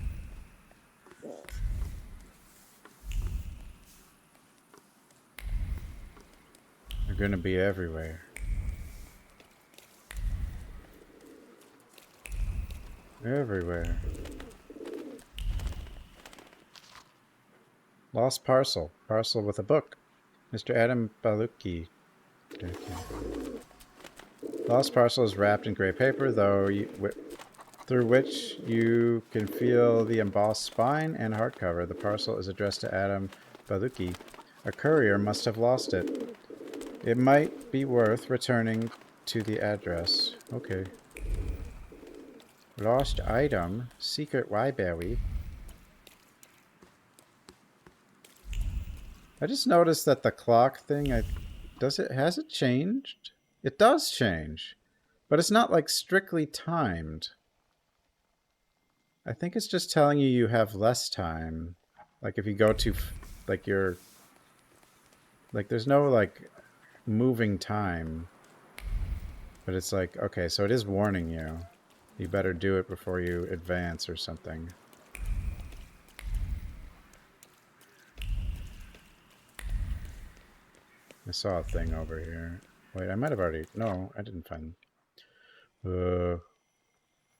they're gonna be everywhere. Everywhere. Lost parcel. Parcel with a book. Mr. Adam Baluki. Okay. Lost parcel is wrapped in gray paper, through which you can feel the embossed spine and hardcover. The parcel is addressed to Adam Baluki. A courier must have lost it. It might be worth returning to the address. Okay. Lost item. Secret Wyberry. I just noticed that the clock thing, has it changed? It does change. But it's not like strictly timed. I think it's just telling you have less time. Like if you go to, like there's no like moving time. But it's like, okay, so it is warning you. You better do it before you advance or something. I saw a thing over here. Wait, I might have already... No, I didn't find... a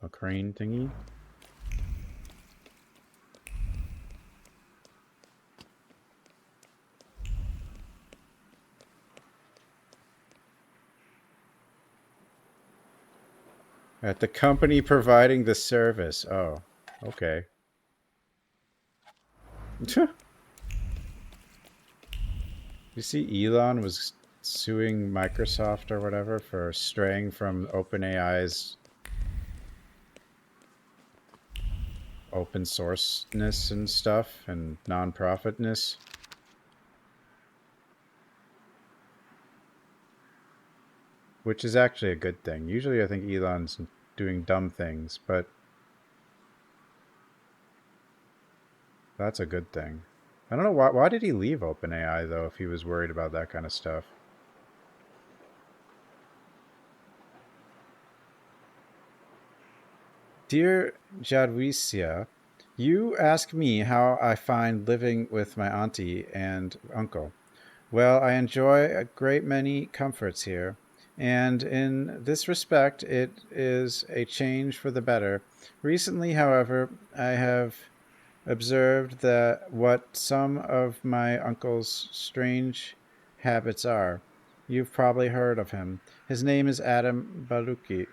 crane thingy? At the company providing the service. Oh, okay. You see Elon was suing Microsoft or whatever for straying from OpenAI's open sourceness and stuff and non-profitness. Which is actually a good thing. Usually I think Elon's doing dumb things, but that's a good thing. I don't know why did he leave OpenAI though if he was worried about that kind of stuff. Dear Jadwisia, you ask me how I find living with my auntie and uncle. Well, I enjoy a great many comforts here, and in this respect it is a change for the better. Recently, however, I have observed that what some of my uncle's strange habits are. You've probably heard of him. His name is Adam Baluki.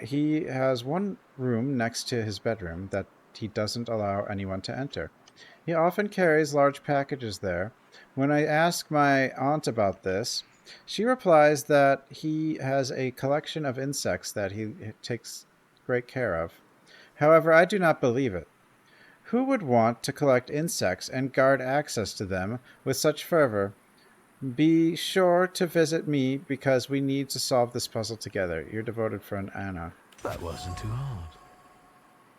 He has one room next to his bedroom that he doesn't allow anyone to enter. He often carries large packages there. When I ask my aunt about this, she replies that he has a collection of insects that he takes great care of. However, I do not believe it. Who would want to collect insects and guard access to them with such fervor? Be sure to visit me because we need to solve this puzzle together. Your devoted friend, Anna. That wasn't too hard.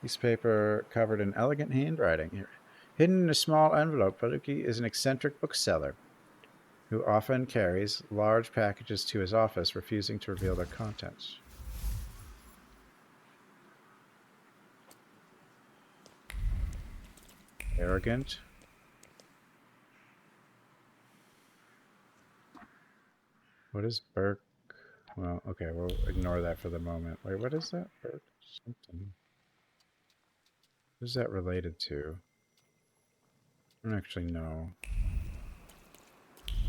Piece of paper covered in elegant handwriting. Here. Hidden in a small envelope, Paluki is an eccentric bookseller who often carries large packages to his office, refusing to reveal their contents. Arrogant. What is Burke? Well, okay, we'll ignore that for the moment. Wait, what is that? Burke something. What is that related to? I don't actually know.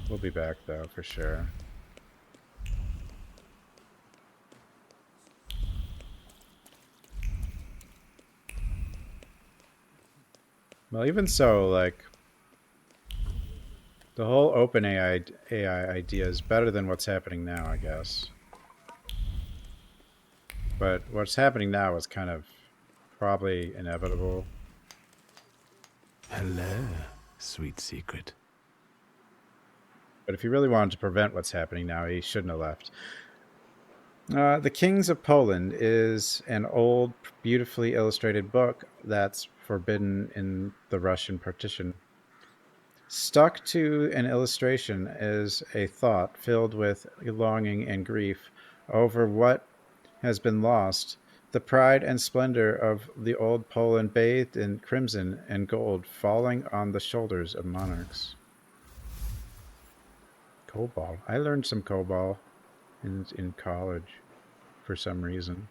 We'll be back, though, for sure. Well, even so, like, the whole open AI idea is better than what's happening now, I guess. But what's happening now is kind of probably inevitable. Hello, sweet secret. But if he really wanted to prevent what's happening now, he shouldn't have left. The Kings of Poland is an old, beautifully illustrated book that's forbidden in the Russian partition. Stuck to an illustration is a thought filled with longing and grief over what has been lost, the pride and splendor of the old Poland bathed in crimson and gold falling on the shoulders of monarchs. Cobalt. I learned some Cobalt in college for some reason.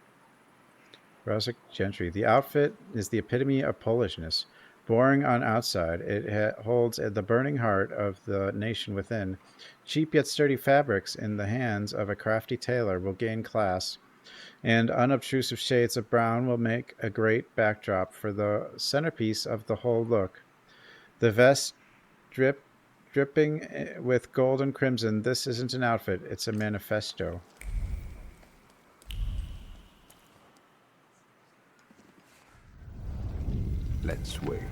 Rustic gentry. The outfit is the epitome of Polishness. Boring on outside, it holds the burning heart of the nation within. Cheap yet sturdy fabrics in the hands of a crafty tailor will gain class, and unobtrusive shades of brown will make a great backdrop for the centerpiece of the whole look. The vest dripping with gold and crimson. This isn't an outfit, it's a manifesto. Let's wait.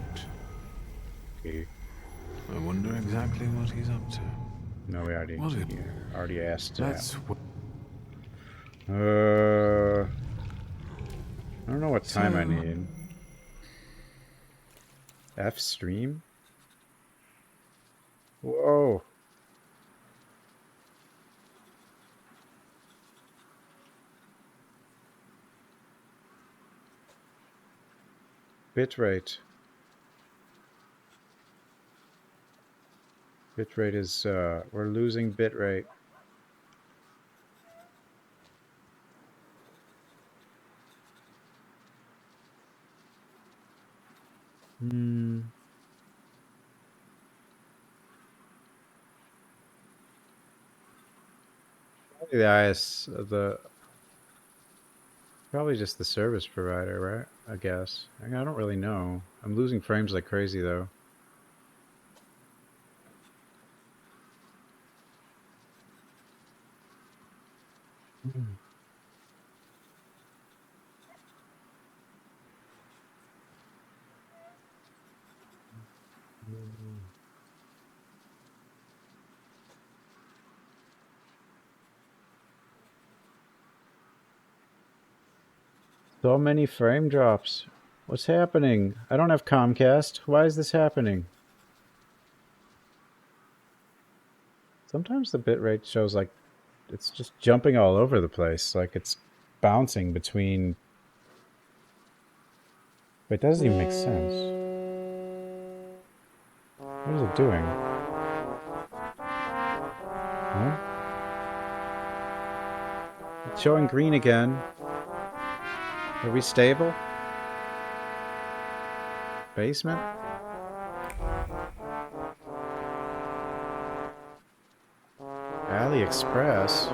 Okay. I wonder exactly what he's up to. No, we already asked. Let's I don't know what time I need. F stream? Whoa. Bitrate. Bitrate is, we're losing bitrate. Probably just the service provider, right? I guess. I don't really know. I'm losing frames like crazy though. So many frame drops. What's happening? I don't have Comcast. Why is this happening? Sometimes the bitrate shows like it's just jumping all over the place. Like it's bouncing between. Wait, that doesn't even make sense. What is it doing? Huh? It's showing green again. Are we stable? Basement? AliExpress?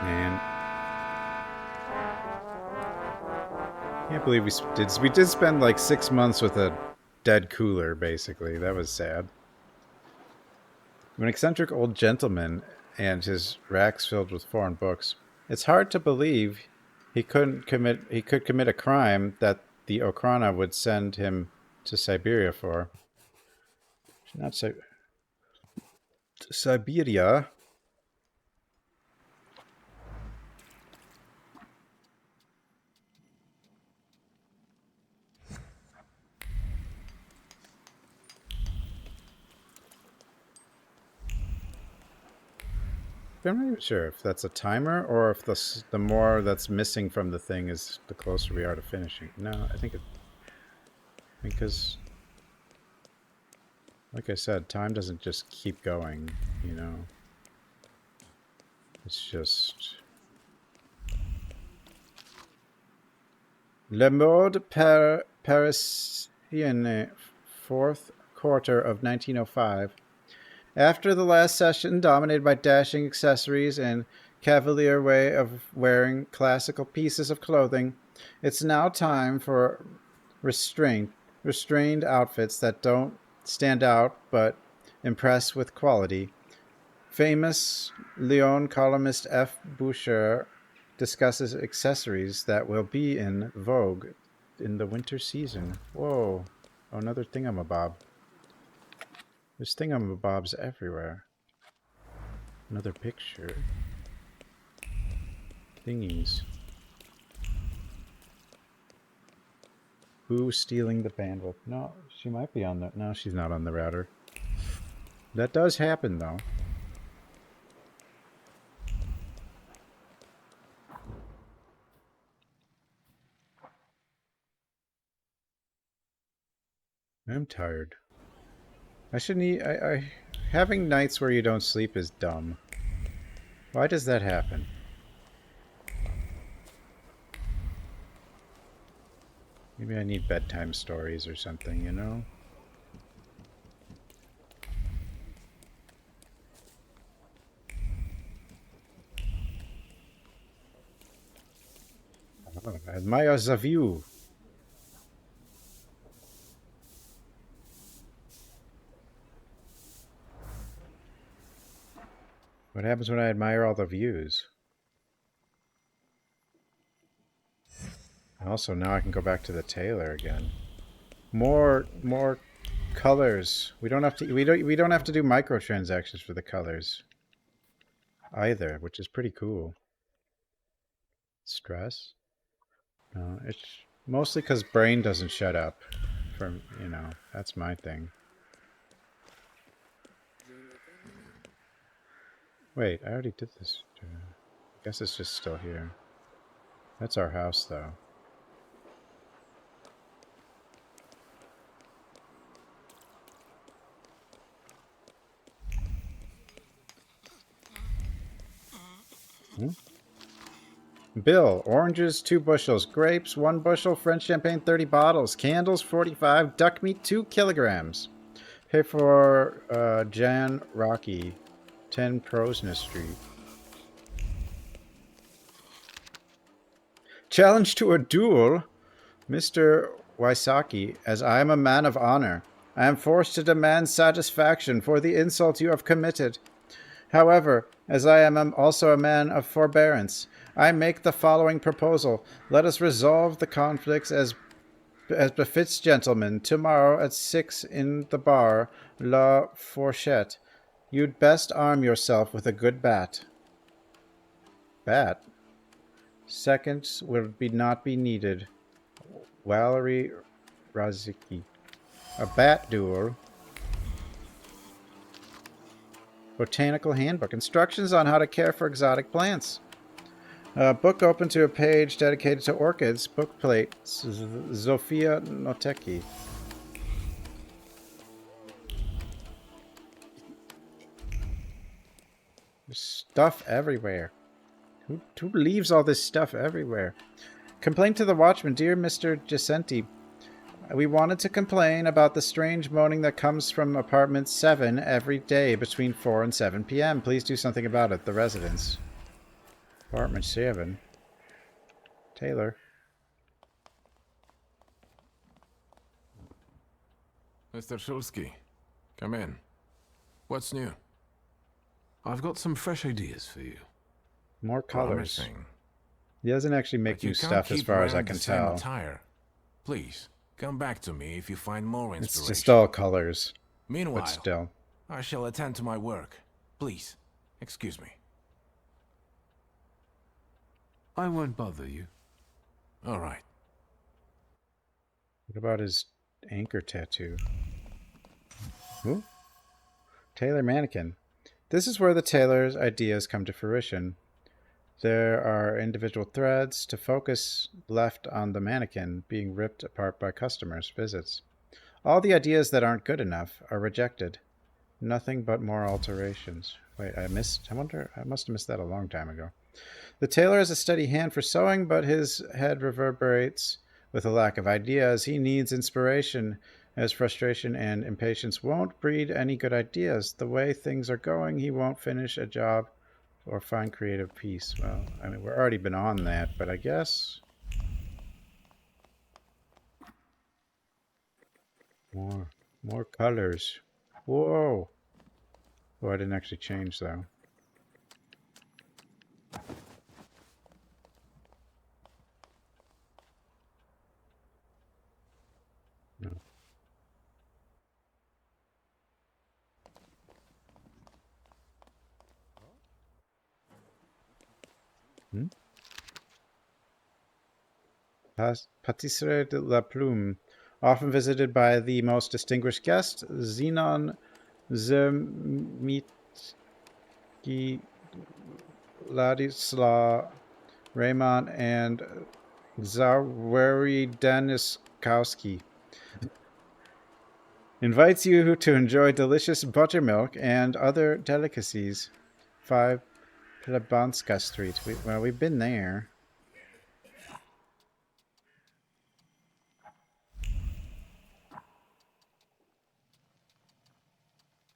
Man. Can't believe we did spend like 6 months with a dead cooler, basically. That was sad. An eccentric old gentleman and his racks filled with foreign books. It's hard to believe he could commit a crime that the Okhrana would send him to Siberia for. Not so. Siberia. I'm not even sure if that's a timer or if the more that's missing from the thing is the closer we are to finishing. No, I think it... Because, like I said, time doesn't just keep going, you know? It's just... Le mode parisien, fourth quarter of 1905. After the last session, dominated by dashing accessories and cavalier way of wearing classical pieces of clothing, it's now time for restrained outfits that don't stand out but impress with quality. Famous Lyon columnist F. Boucher discusses accessories that will be in vogue in the winter season. Whoa. Oh, another thingamabob. There's thingamabobs everywhere. Another picture. Thingies. Who's stealing the bandwidth? No, she might be on the... No, she's not on the router. That does happen, though. I'm tired. I shouldn't eat... having nights where you don't sleep is dumb. Why does that happen? Maybe I need bedtime stories or something, you know? Oh, I admire the view. What happens when I admire all the views? Also, now I can go back to the tailor again. More colors. We don't have to do microtransactions for the colors either, which is pretty cool. Stress? No, it's mostly because brain doesn't shut up. From, you know, that's my thing. Wait, I already did this. I guess it's just still here. That's our house, though. Bill, oranges 2 bushels, grapes 1 bushel, French champagne 30 bottles, candles 45, duck meat 2 kilograms. Pay for Jan Rocky, 10 Prosna Street. Challenge to a duel, Mr. Waisaki, as I am a man of honor. I am forced to demand satisfaction for the insult you have committed. However, as I am also a man of forbearance, I make the following proposal. Let us resolve the conflicts as befits gentlemen, tomorrow at 6 in the bar, La Fourchette. You'd best arm yourself with a good bat. Bat? Seconds will not be needed. Valery Razicki. A bat duel. Botanical Handbook. Instructions on how to care for exotic plants. Book open to a page dedicated to orchids. Book plate. Zofia Noteki. There's stuff everywhere. Who leaves all this stuff everywhere? Complaint to the watchman. Dear Mr. Giacenti, we wanted to complain about the strange moaning that comes from apartment 7 every day between 4 and 7 p.m. Please do something about it. The residents. Apartment 7. Taylor. Mr. Shulsky, come in. What's new? I've got some fresh ideas for you. More colors. Promising. He doesn't actually make new stuff as far as I can tell. Attire. Please, come back to me if you find more inspiration. It's just all colors. Meanwhile, but still. I shall attend to my work. Please, excuse me. I won't bother you. All right. What about his anchor tattoo? Ooh. Tailor mannequin. This is where the tailor's ideas come to fruition. There are individual threads to focus left on the mannequin being ripped apart by customers' visits. All the ideas that aren't good enough are rejected. Nothing but more alterations. Wait, I wonder, I must have missed that a long time ago. The tailor has a steady hand for sewing, but his head reverberates with a lack of ideas. He needs inspiration, as frustration and impatience won't breed any good ideas. The way things are going, he won't finish a job or find creative peace. Well, I mean, we've already been on that, but I guess... More colors. Whoa! Oh, I didn't actually change, though. No. Patisserie de la Plume, often visited by the most distinguished guest, Zenon Zemitsky Ladislaw Raymond and Zaweri Deniskowski. Invites you to enjoy delicious buttermilk and other delicacies. 5 Plebanska Street. We've been there.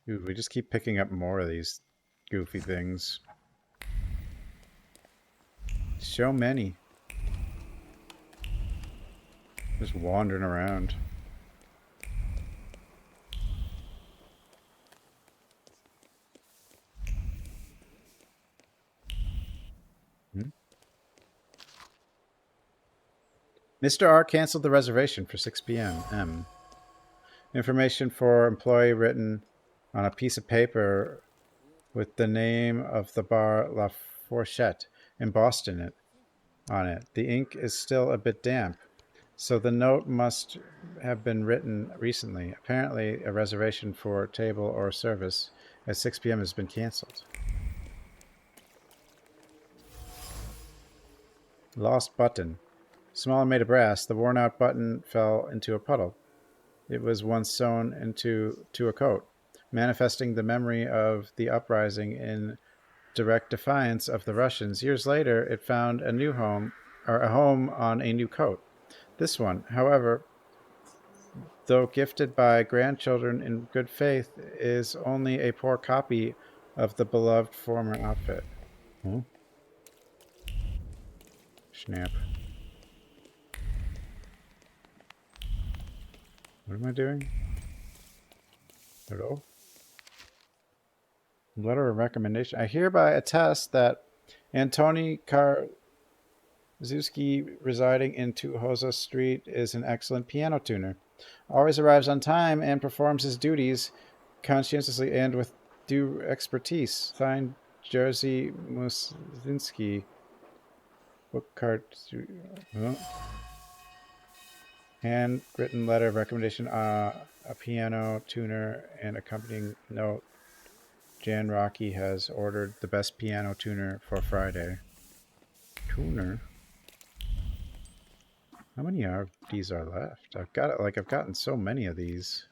Dude, we just keep picking up more of these goofy things. So many. Just wandering around. Mr. R canceled the reservation for 6 p.m. Information for employee written on a piece of paper with the name of the bar La Fourchette embossed on it. The ink is still a bit damp, so the note must have been written recently. Apparently, a reservation for table or service at 6 p.m. has been canceled. Lost button. Small and made of brass, the worn-out button fell into a puddle. It was once sewn into a coat, manifesting the memory of the uprising in direct defiance of the Russians. Years later, it found a home on a new coat. This one, however, though gifted by grandchildren in good faith, is only a poor copy of the beloved former outfit. Snap. What am I doing? Hello? Letter of recommendation. I hereby attest that Antoni Karczewski, residing in Tuchoza Street, is an excellent piano tuner. Always arrives on time and performs his duties conscientiously and with due expertise. Signed, Jerzy Musinski. Book card. Handwritten letter of recommendation, a piano tuner and accompanying note. Jan Rocky has ordered the best piano tuner for Friday. Tuner? How many of these are left? I've gotten so many of these.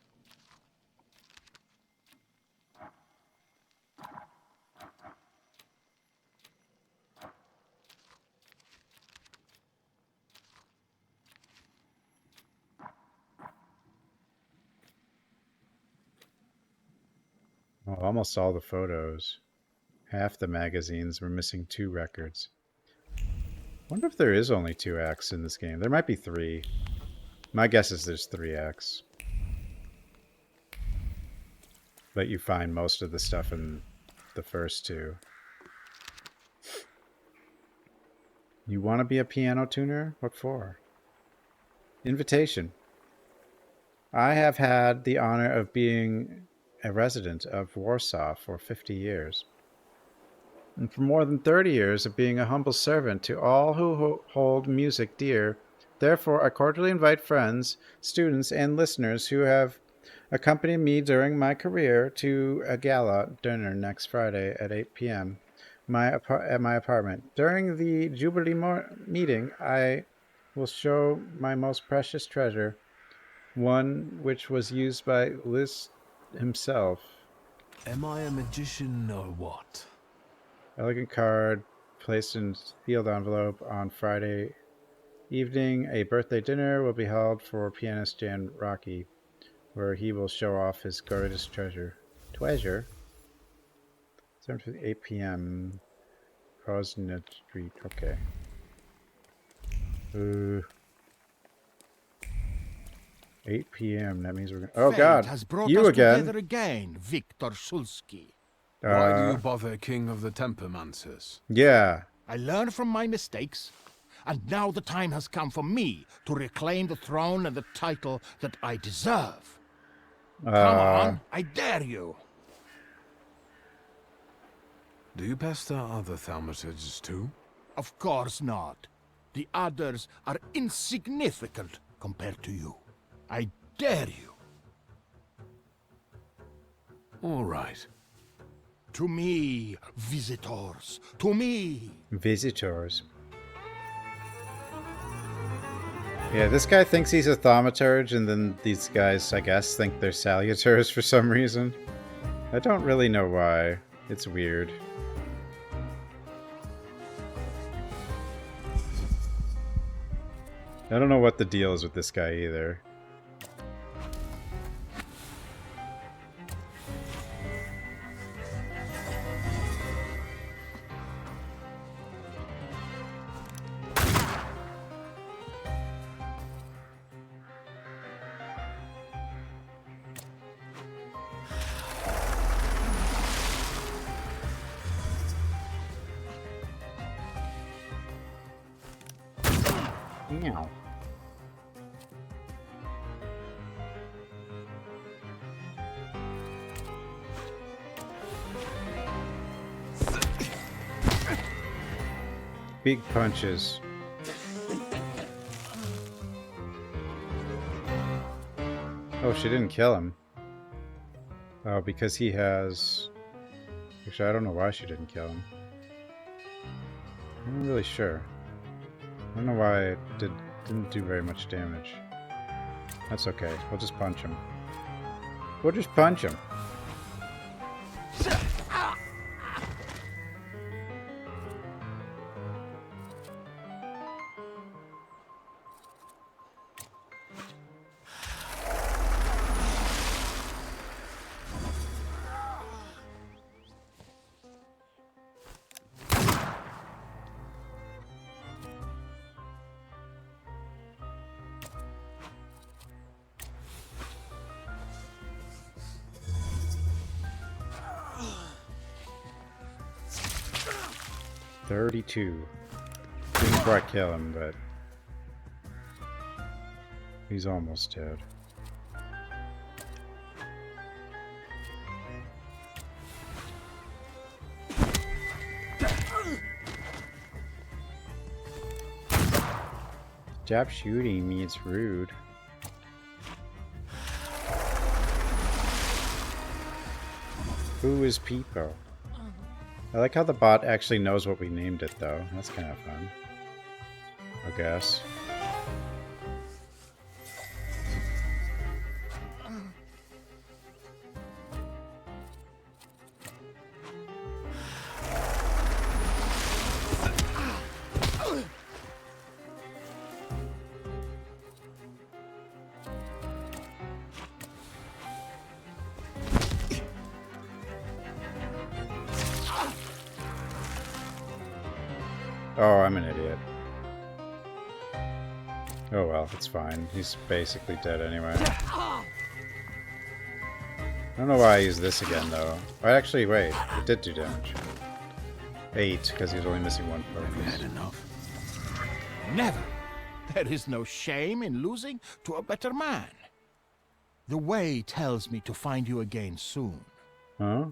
Oh, almost all the photos. Half the magazines. We're missing 2 records. Wonder if there is only 2 acts in this game. There might be 3. My guess is there's 3 acts. But you find most of the stuff in the first 2. You want to be a piano tuner? What for? Invitation. I have had the honor of being a resident of Warsaw for 50 years. And for more than 30 years of being a humble servant to all who hold music dear. Therefore, I cordially invite friends, students, and listeners who have accompanied me during my career to a gala dinner next Friday at 8 p.m. At my apartment. During the Jubilee meeting, I will show my most precious treasure, one which was used by Liszt himself. Am I a magician or what? Elegant card placed in sealed envelope on Friday evening. A birthday dinner will be held for pianist Jan Rocky, where he will show off his greatest treasure. 7:58 p.m. Krosnet Street. Okay. 8 p.m. That means we're going. Oh God! Has brought You us again? together again, Victor Szulski. Why do you bother, King of the Tempermancers? Yeah. I learned from my mistakes, and now the time has come for me to reclaim the throne and the title that I deserve. Come on, I dare you. Do you pester other thaumaturges too? Of course not. The others are insignificant compared to you. I dare you. All right. To me, visitors. To me. Visitors. Yeah, this guy thinks he's a thaumaturge, and then these guys, I guess, think they're salutors for some reason. I don't really know why. It's weird. I don't know what the deal is with this guy either. Meow. Big punches. Oh, she didn't kill him. Oh, because he has... Actually, I don't know why she didn't kill him. I'm not really sure. I don't know why it didn't do very much damage. That's okay. We'll just punch him. We'll just punch him. $32. Didn't quite kill him, but he's almost dead. Stop shooting me, it's rude. Who is Peepo? I like how the bot actually knows what we named it, though. That's kind of fun. I guess. Oh, I'm an idiot. Oh well, it's fine. He's basically dead anyway. I don't know why I used this again, though. Actually, wait. It did do damage. 8, because he was only missing one focus. Have you had enough? Never. There is no shame in losing to a better man. The way tells me to find you again soon. Huh?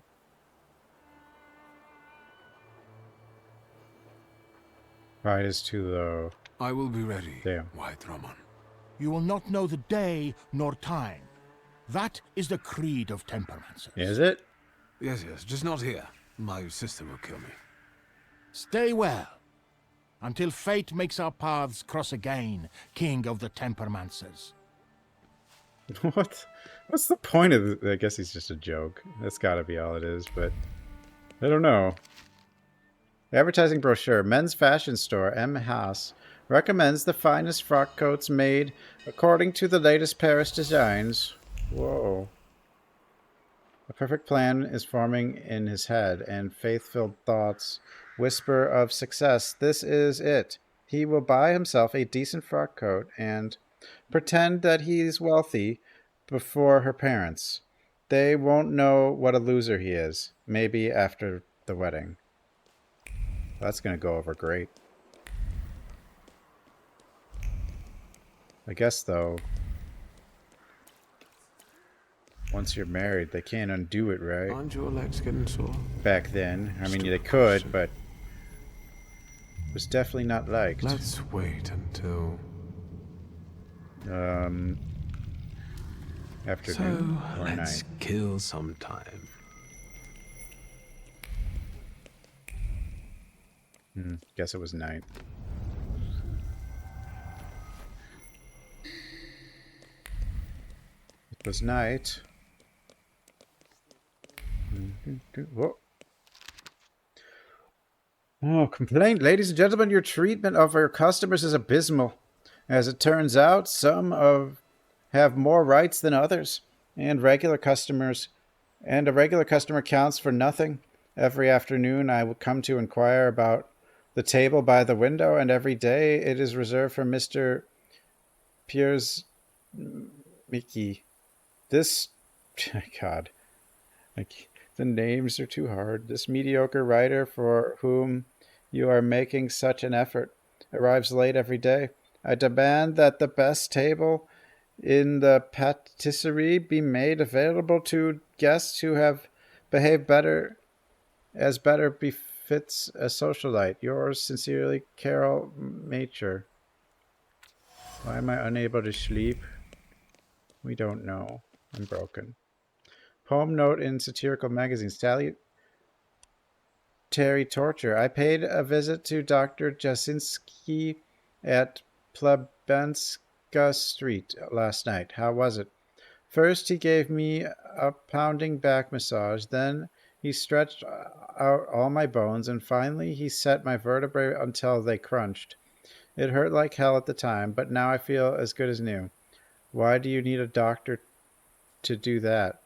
Pride is too low. I will be ready, Damn. White Roman. You will not know the day nor time. That is the creed of Tempermancers. Is it? Yes, just not here. My sister will kill me. Stay well, until fate makes our paths cross again, King of the Tempermancers. What? What's the point of this? I guess he's just a joke. That's gotta be all it is, but I don't know. Advertising brochure. Men's fashion store, M. Haas, recommends the finest frock coats made according to the latest Paris designs. Whoa. A perfect plan is forming in his head, and faith-filled thoughts whisper of success. This is it. He will buy himself a decent frock coat and pretend that he's wealthy before her parents. They won't know what a loser he is. Maybe after the wedding. That's going to go over great. I guess, though, once you're married, they can't undo it, right? Aren't your legs getting sore? Back then. I mean, they could, but it was definitely not liked. Let's wait until... afternoon so, or let's night. kill some time. Guess it was night. It was night. Whoa. Oh, complaint. Ladies and gentlemen, your treatment of your customers is abysmal. As it turns out, some have more rights than others, and a regular customer counts for nothing. Every afternoon I would come to inquire about the table by the window, and every day it is reserved for Mr. Piers Mickey. This... God. The names are too hard. This mediocre writer for whom you are making such an effort arrives late every day. I demand that the best table in the patisserie be made available to guests who have behaved better befits a socialite. Yours sincerely, Carol Macher. Why am I unable to sleep? We don't know. I'm broken. Poem note in satirical magazine. Salutary torture. I paid a visit to Dr. Jasinski at Plebenska Street last night. How was it? First, he gave me a pounding back massage. Then he stretched out all my bones. And finally, he set my vertebrae until they crunched. It hurt like hell at the time, but now I feel as good as new. Why do you need a doctor to do that?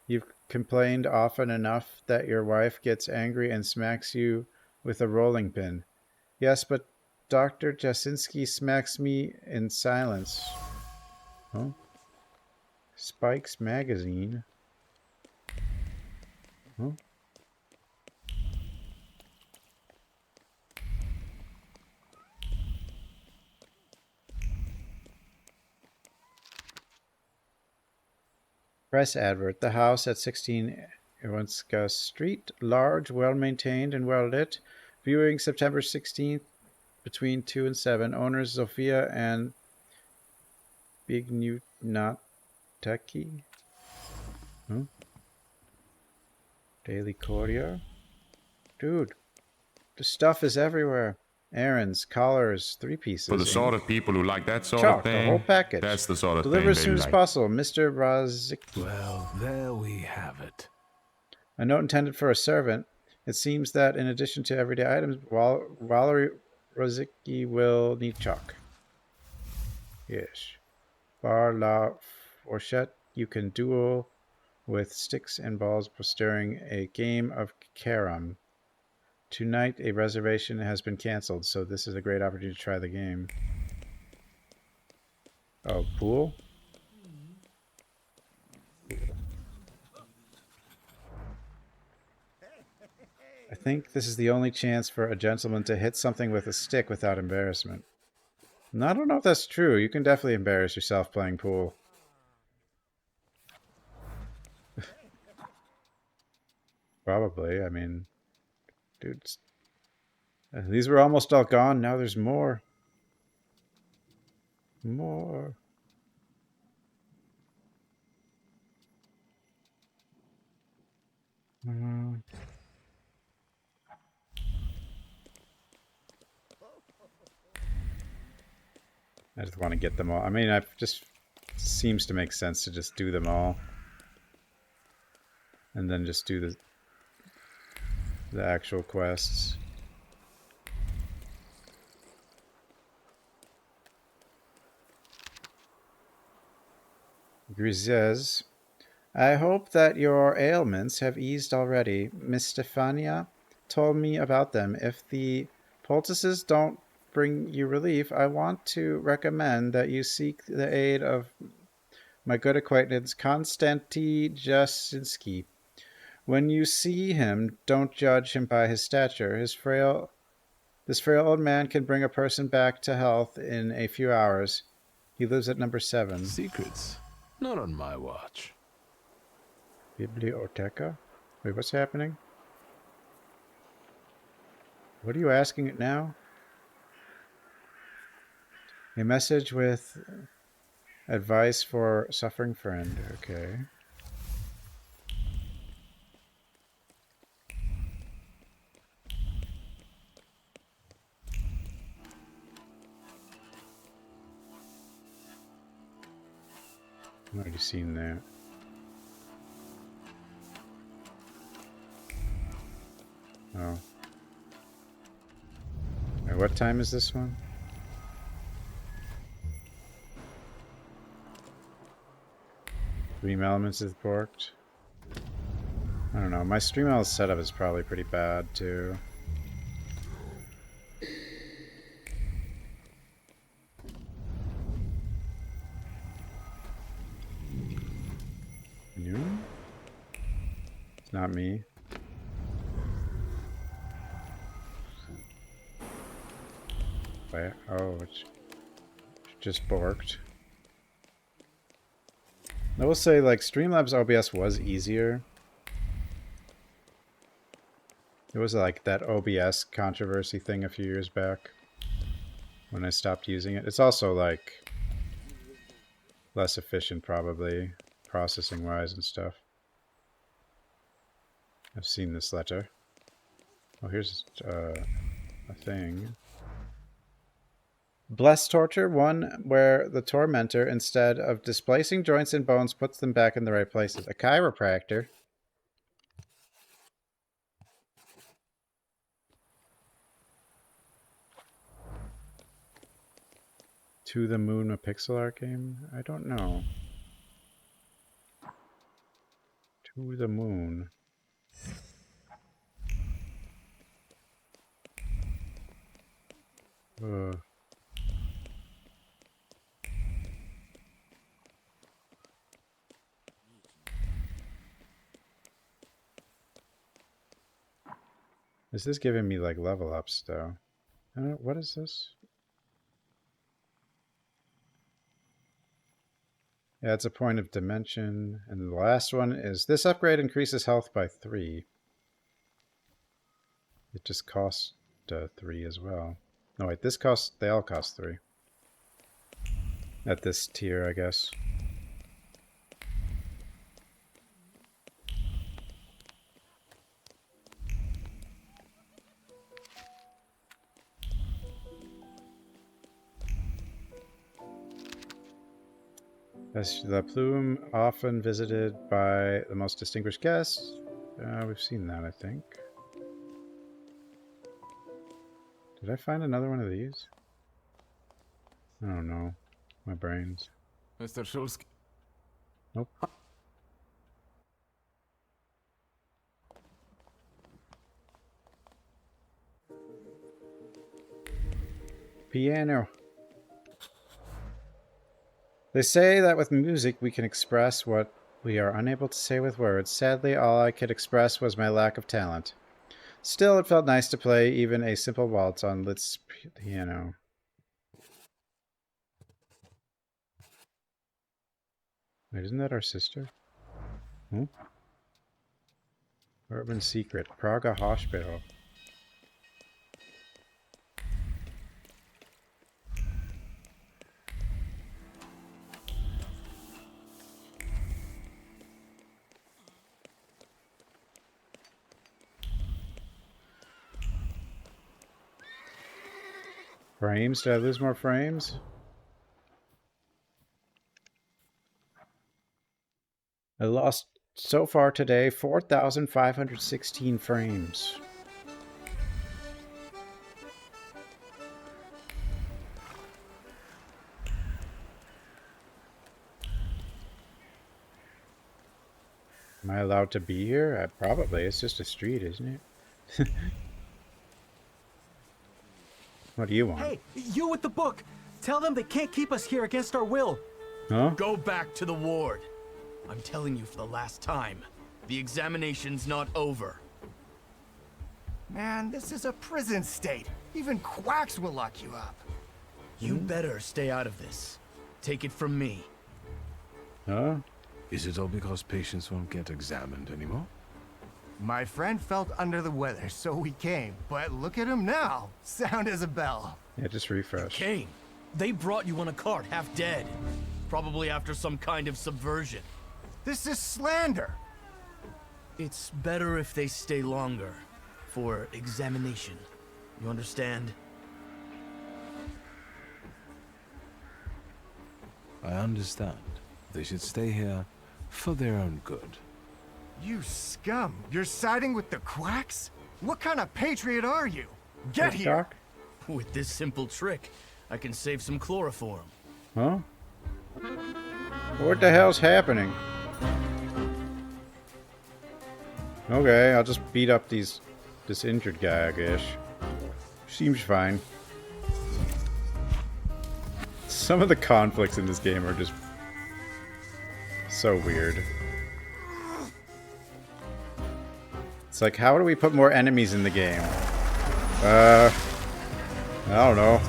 You've complained often enough that your wife gets angry and smacks you with a rolling pin. Yes, but Dr. Jasinski smacks me in silence. Huh? Spike's magazine. Huh? Press advert. The house at 16 Irwinska Street. Large, well-maintained, and well-lit. Viewing September 16th between 2 and 7. Owners Zofia and Bignutnateki. Huh? Daily Courier. Dude, the stuff is everywhere. Errands, collars, 3 pieces. For the sort of people who like that sort Chalk, of thing, the whole package. that's the sort of Deliver thing as they soon as like. possible. Mr. Rozicki. Well, there we have it. A note intended for a servant. It seems that in addition to everyday items, Valerie Rozicki will need chalk. Yes. Bar la fourchette. You can duel with sticks and balls for stirring a game of carom. Tonight, a reservation has been canceled, so this is a great opportunity to try the game. Oh, pool? I think this is the only chance for a gentleman to hit something with a stick without embarrassment. And I don't know if that's true. You can definitely embarrass yourself playing pool. Probably. I mean, dudes. These were almost all gone. Now there's more. More. I just want to get them all. I mean, it just seems to make sense to just do them all. And then just do the actual quests. Grisez. I hope that your ailments have eased already. Miss Stefania told me about them. If the poultices don't bring you relief, I want to recommend that you seek the aid of my good acquaintance Konstanty Jasinski. When you see him, don't judge him by his stature. This frail old man can bring a person back to health in a few hours. He lives at number 7. Secrets? Not on my watch. Biblioteca? Wait, what's happening? What are you asking it now? A message with advice for suffering friend. Okay. I've already seen that. Oh. Right, what time is this one? Stream elements is borked. I don't know. My stream elements setup is probably pretty bad too. Noon? It's not me. Wait, oh, it's just borked. I will say, like, Streamlabs OBS was easier. It was like that OBS controversy thing a few years back when I stopped using it. It's also, like, less efficient, probably, processing-wise and stuff. I've seen this letter. Oh, here's a thing. Blessed torture, one where the tormentor, instead of displacing joints and bones, puts them back in the right places. A chiropractor. To the Moon, a pixel art game? I don't know. To the Moon. Ugh. Is this giving me, like, level ups, though? What is this? Yeah, it's a point of dimension. And the last one is, this upgrade increases health by 3. It just costs 3 as well. No, wait, this costs, they all cost 3. At this tier, I guess. As the plume often visited by the most distinguished guests. We've seen that, I think. Did I find another one of these? I don't know. My brains. Mr. Shulsky. Nope. Piano. They say that with music we can express what we are unable to say with words. Sadly, all I could express was my lack of talent. Still, it felt nice to play even a simple waltz on Liszt's piano. Wait, isn't that our sister? Hmm? Urban secret. Praga Hospital. Frames? Did I lose more frames? I lost, so far today, 4,516 frames. Am I allowed to be here? Probably. It's just a street, isn't it? What do you want? Hey, you with the book! Tell them they can't keep us here against our will! Huh? Go back to the ward. I'm telling you for the last time. The examination's not over. Man, this is a prison state. Even quacks will lock you up. You better stay out of this. Take it from me. Huh? Is it all because patients won't get examined anymore? My friend felt under the weather, so we came. But look at him now. Sound as a bell. Yeah, just refresh. Kane, they brought you on a cart, half dead. Probably after some kind of subversion. This is slander. It's better if they stay longer. For examination. You understand? I understand. They should stay here for their own good. You scum. You're siding with the quacks? What kind of patriot are you? Get here! With this simple trick, I can save some chloroform. Huh? What the hell's happening? Okay, I'll just beat up this injured guy, I guess. Seems fine. Some of the conflicts in this game are just so weird. It's like, how do we put more enemies in the game? I don't know.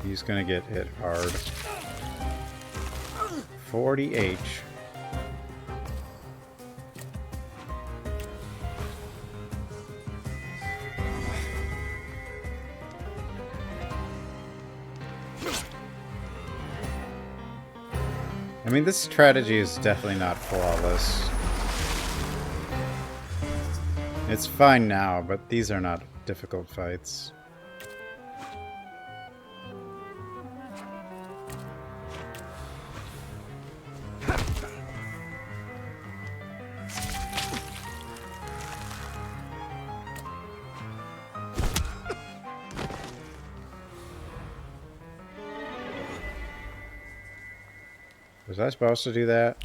He's gonna get hit hard. 40H. I mean, this strategy is definitely not flawless. It's fine now, but these are not difficult fights. Was I supposed to do that?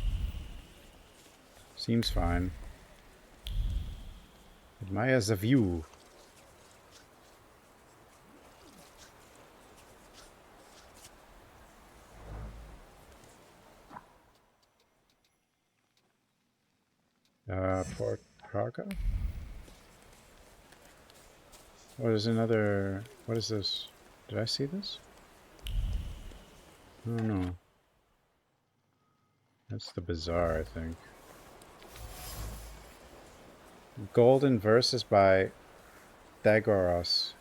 Seems fine. Admire the view. Port Praga? What is another... What is this? Did I see this? I don't know. That's the bazaar, I think. Golden Verses by Dagoros.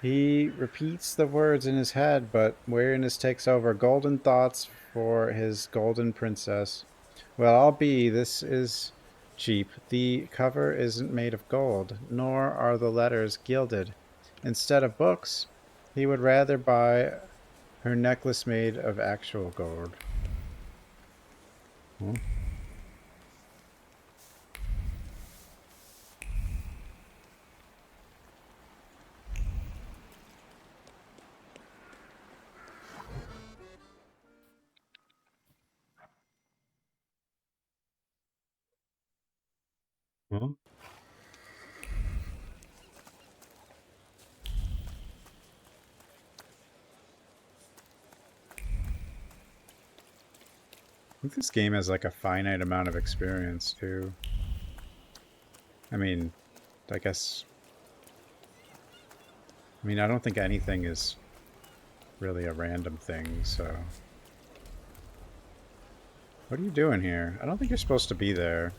He repeats the words in his head, but weariness takes over. Golden thoughts for his golden princess. Well, I'll be. This is cheap. The cover isn't made of gold, nor are the letters gilded. Instead of books, he would rather buy her necklace made of actual gold. Huh? Huh? I think this game has like a finite amount of experience too. I mean, I guess... I mean, I don't think anything is really a random thing, so... What are you doing here? I don't think you're supposed to be there.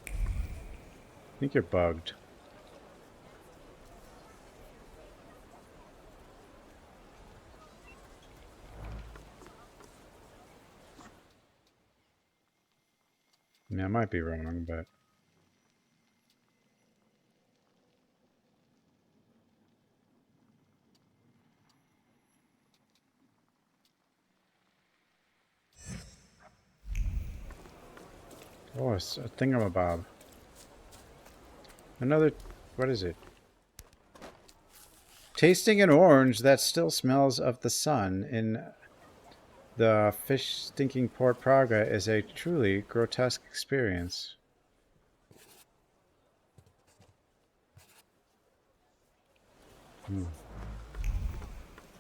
I think you're bugged. I mean, I might be wrong, but... Oh, it's a thingamabob. Another... What is it? Tasting an orange that still smells of the sun in the fish-stinking Port Praga is a truly grotesque experience.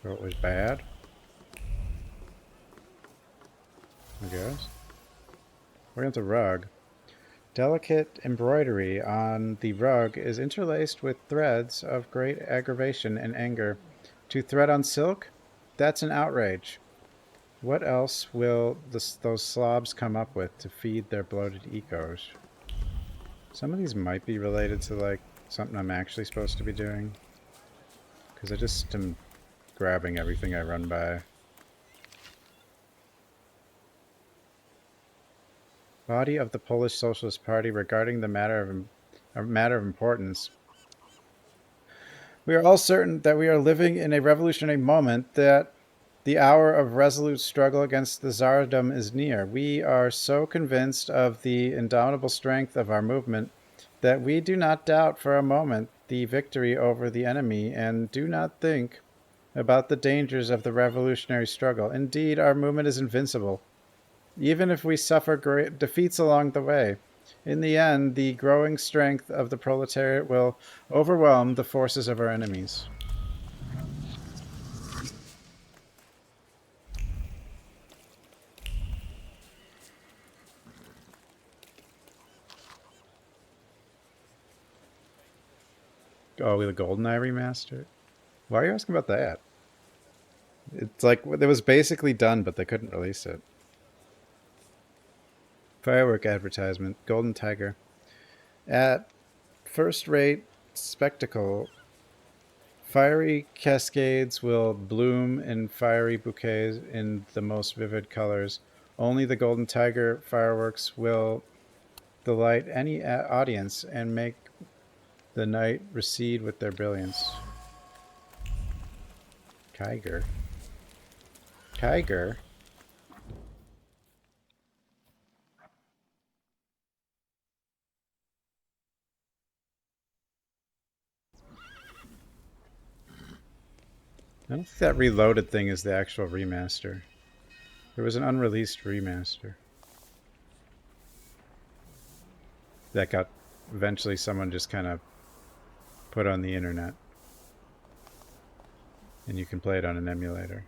So it was bad? I guess. We're into rug. Delicate embroidery on the rug is interlaced with threads of great aggravation and anger. To thread on silk? That's an outrage. What else will those slobs come up with to feed their bloated egos? Some of these might be related to, like, something I'm actually supposed to be doing. Because I just am grabbing everything I run by. Body of the Polish Socialist Party regarding the matter of importance. We are all certain that we are living in a revolutionary moment, that the hour of resolute struggle against the Tsardom is near. We are so convinced of the indomitable strength of our movement that we do not doubt for a moment the victory over the enemy and do not think about the dangers of the revolutionary struggle. Indeed, our movement is invincible, even if we suffer great defeats along the way. In the end, the growing strength of the proletariat will overwhelm the forces of our enemies. Oh, the GoldenEye remaster? Why are you asking about that? It's like, it was basically done, but they couldn't release it. Firework advertisement. Golden Tiger. At first-rate spectacle, fiery cascades will bloom in fiery bouquets in the most vivid colors. Only the Golden Tiger fireworks will delight any audience and make the night recede with their brilliance. Tiger. Tiger? I don't think that reloaded thing is the actual remaster. There was an unreleased remaster that got eventually someone just kind of put on the internet, and you can play it on an emulator.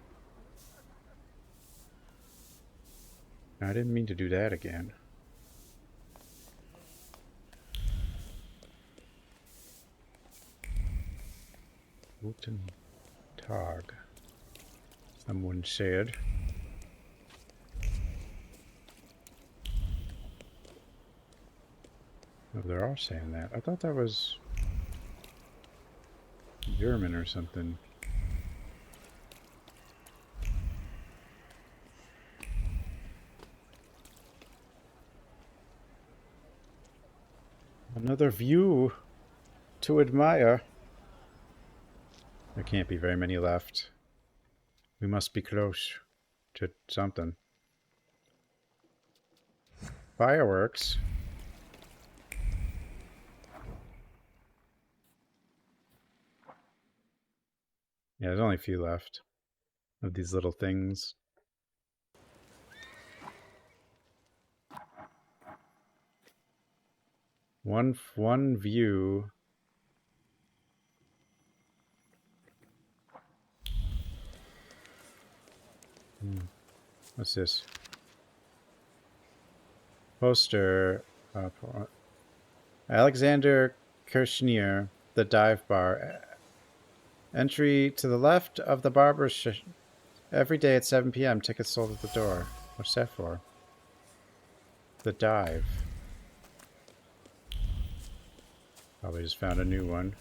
I didn't mean to do that again. Guten Tag, someone said. Oh, they're all saying that. I thought that was German or something. Another view to admire. There can't be very many left. We must be close to something. Fireworks. Yeah, there's only a few left of these little things. One view. What's this? Poster. Alexander Kirchner, the dive bar. Entry to the left of the barber's every day at 7 p.m. Tickets sold at the door. What's that for? The dive. Probably just found a new one.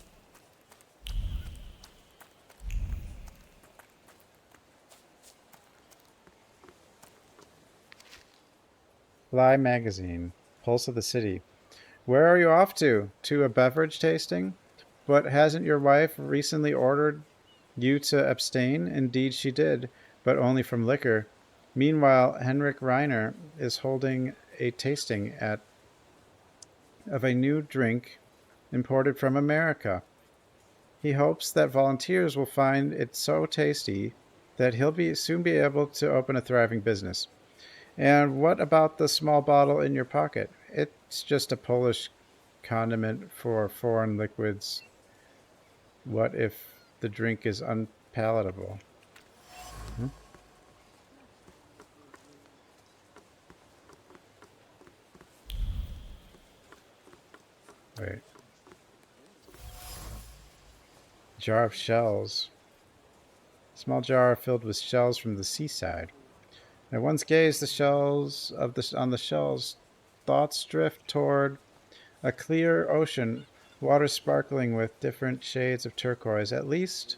Fly Magazine. Pulse of the City. Where are you off to? To a beverage tasting? But hasn't your wife recently ordered you to abstain? Indeed she did, but only from liquor. Meanwhile, Henrik Reiner is holding a tasting of a new drink imported from America. He hopes that volunteers will find it so tasty that he'll soon be able to open a thriving business. And what about the small bottle in your pocket? It's just a Polish condiment for foreign liquids. What if the drink is unpalatable? Wait. Jar of shells. Small jar filled with shells from the seaside. At one's gaze, the shells on the shells, thoughts drift toward a clear ocean, water sparkling with different shades of turquoise. At least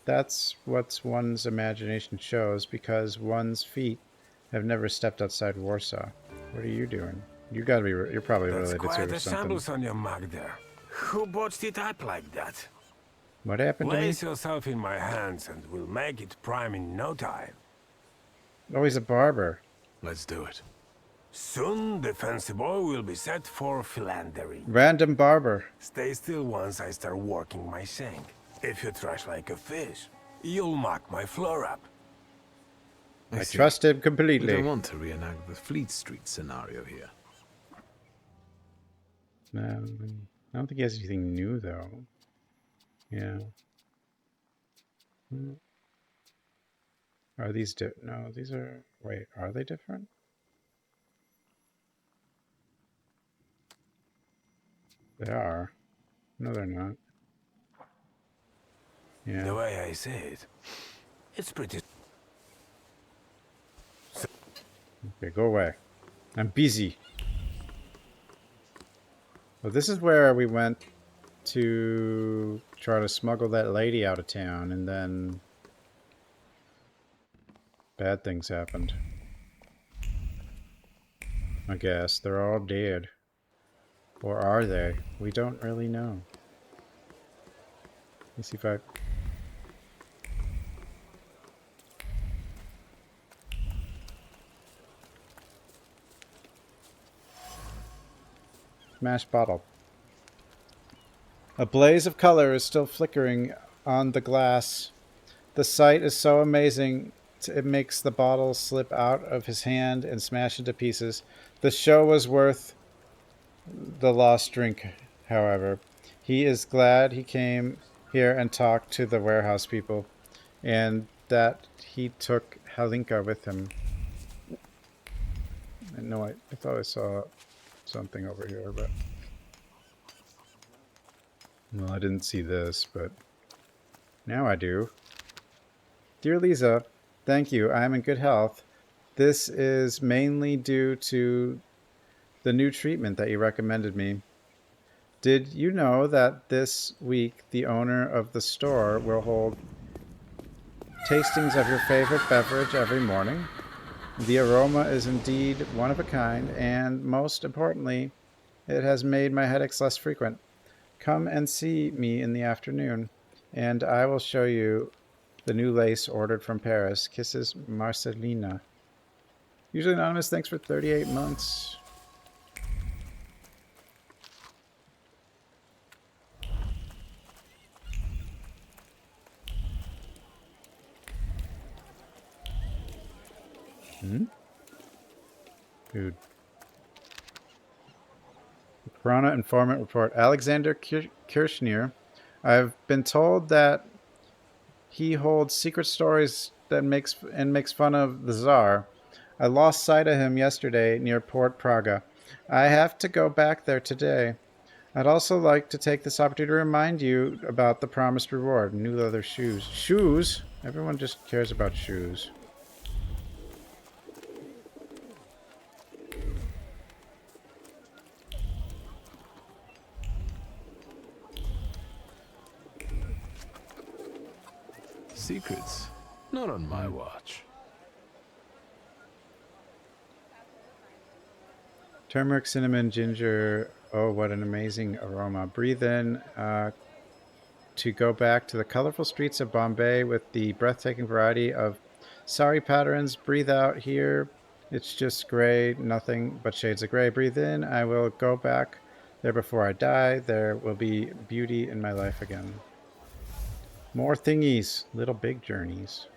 that's what one's imagination shows, because one's feet have never stepped outside Warsaw. What are you doing? You gotta be. You're probably That's related to quite or a something. shambles on your mug there. Who botched it up like that? What happened to me? Place yourself in my hands and we'll make it prime in no time. Oh, he's a barber. Let's do it. Soon the fancy boy will be set for philandering. Random barber. Stay still once I start working my shank. If you trash like a fish, you'll mock my floor up. I trust him completely. We don't want to reenact the Fleet Street scenario here. No, I don't think he has anything new, though. Yeah. Are these no, these are... Wait, are they different? They are. No, they're not. Yeah. The way I say it, it's pretty... Okay, go away. I'm busy. Well, this is where we went to try to smuggle that lady out of town, and then bad things happened. I guess they're all dead. Or are they? We don't really know. Let's see if I... Smash bottle. A blaze of color is still flickering on the glass. The sight is so amazing, it makes the bottle slip out of his hand and smash into pieces. The show was worth the lost drink, however. He is glad he came here and talked to the warehouse people, and that he took Halinka with him. No, I thought I saw something over here, but... Well, I didn't see this, but now I do. Dear Lisa, thank you. I am in good health. This is mainly due to the new treatment that you recommended me. Did you know that this week the owner of the store will hold tastings of your favorite beverage every morning? The aroma is indeed one of a kind, and most importantly, it has made my headaches less frequent. Come and see me in the afternoon, and I will show you the new lace ordered from Paris. Kisses, Marcelina. Usually anonymous, thanks for 38 months. Dude. Piranha informant report. Alexander Kirchner. I've been told that he holds secret stories that makes fun of the Tsar. I lost sight of him yesterday near Port Praga. I have to go back there today. I'd also like to take this opportunity to remind you about the promised reward, new leather shoes. Shoes? Everyone just cares about shoes. Secrets? Not on my watch. Turmeric, cinnamon, ginger. Oh, what an amazing aroma. Breathe in to go back to the colorful streets of Bombay with the breathtaking variety of sari patterns. Breathe out here. It's just gray, nothing but shades of gray. Breathe in. I will go back there before I die. There will be beauty in my life again. More thingies. Little big journeys.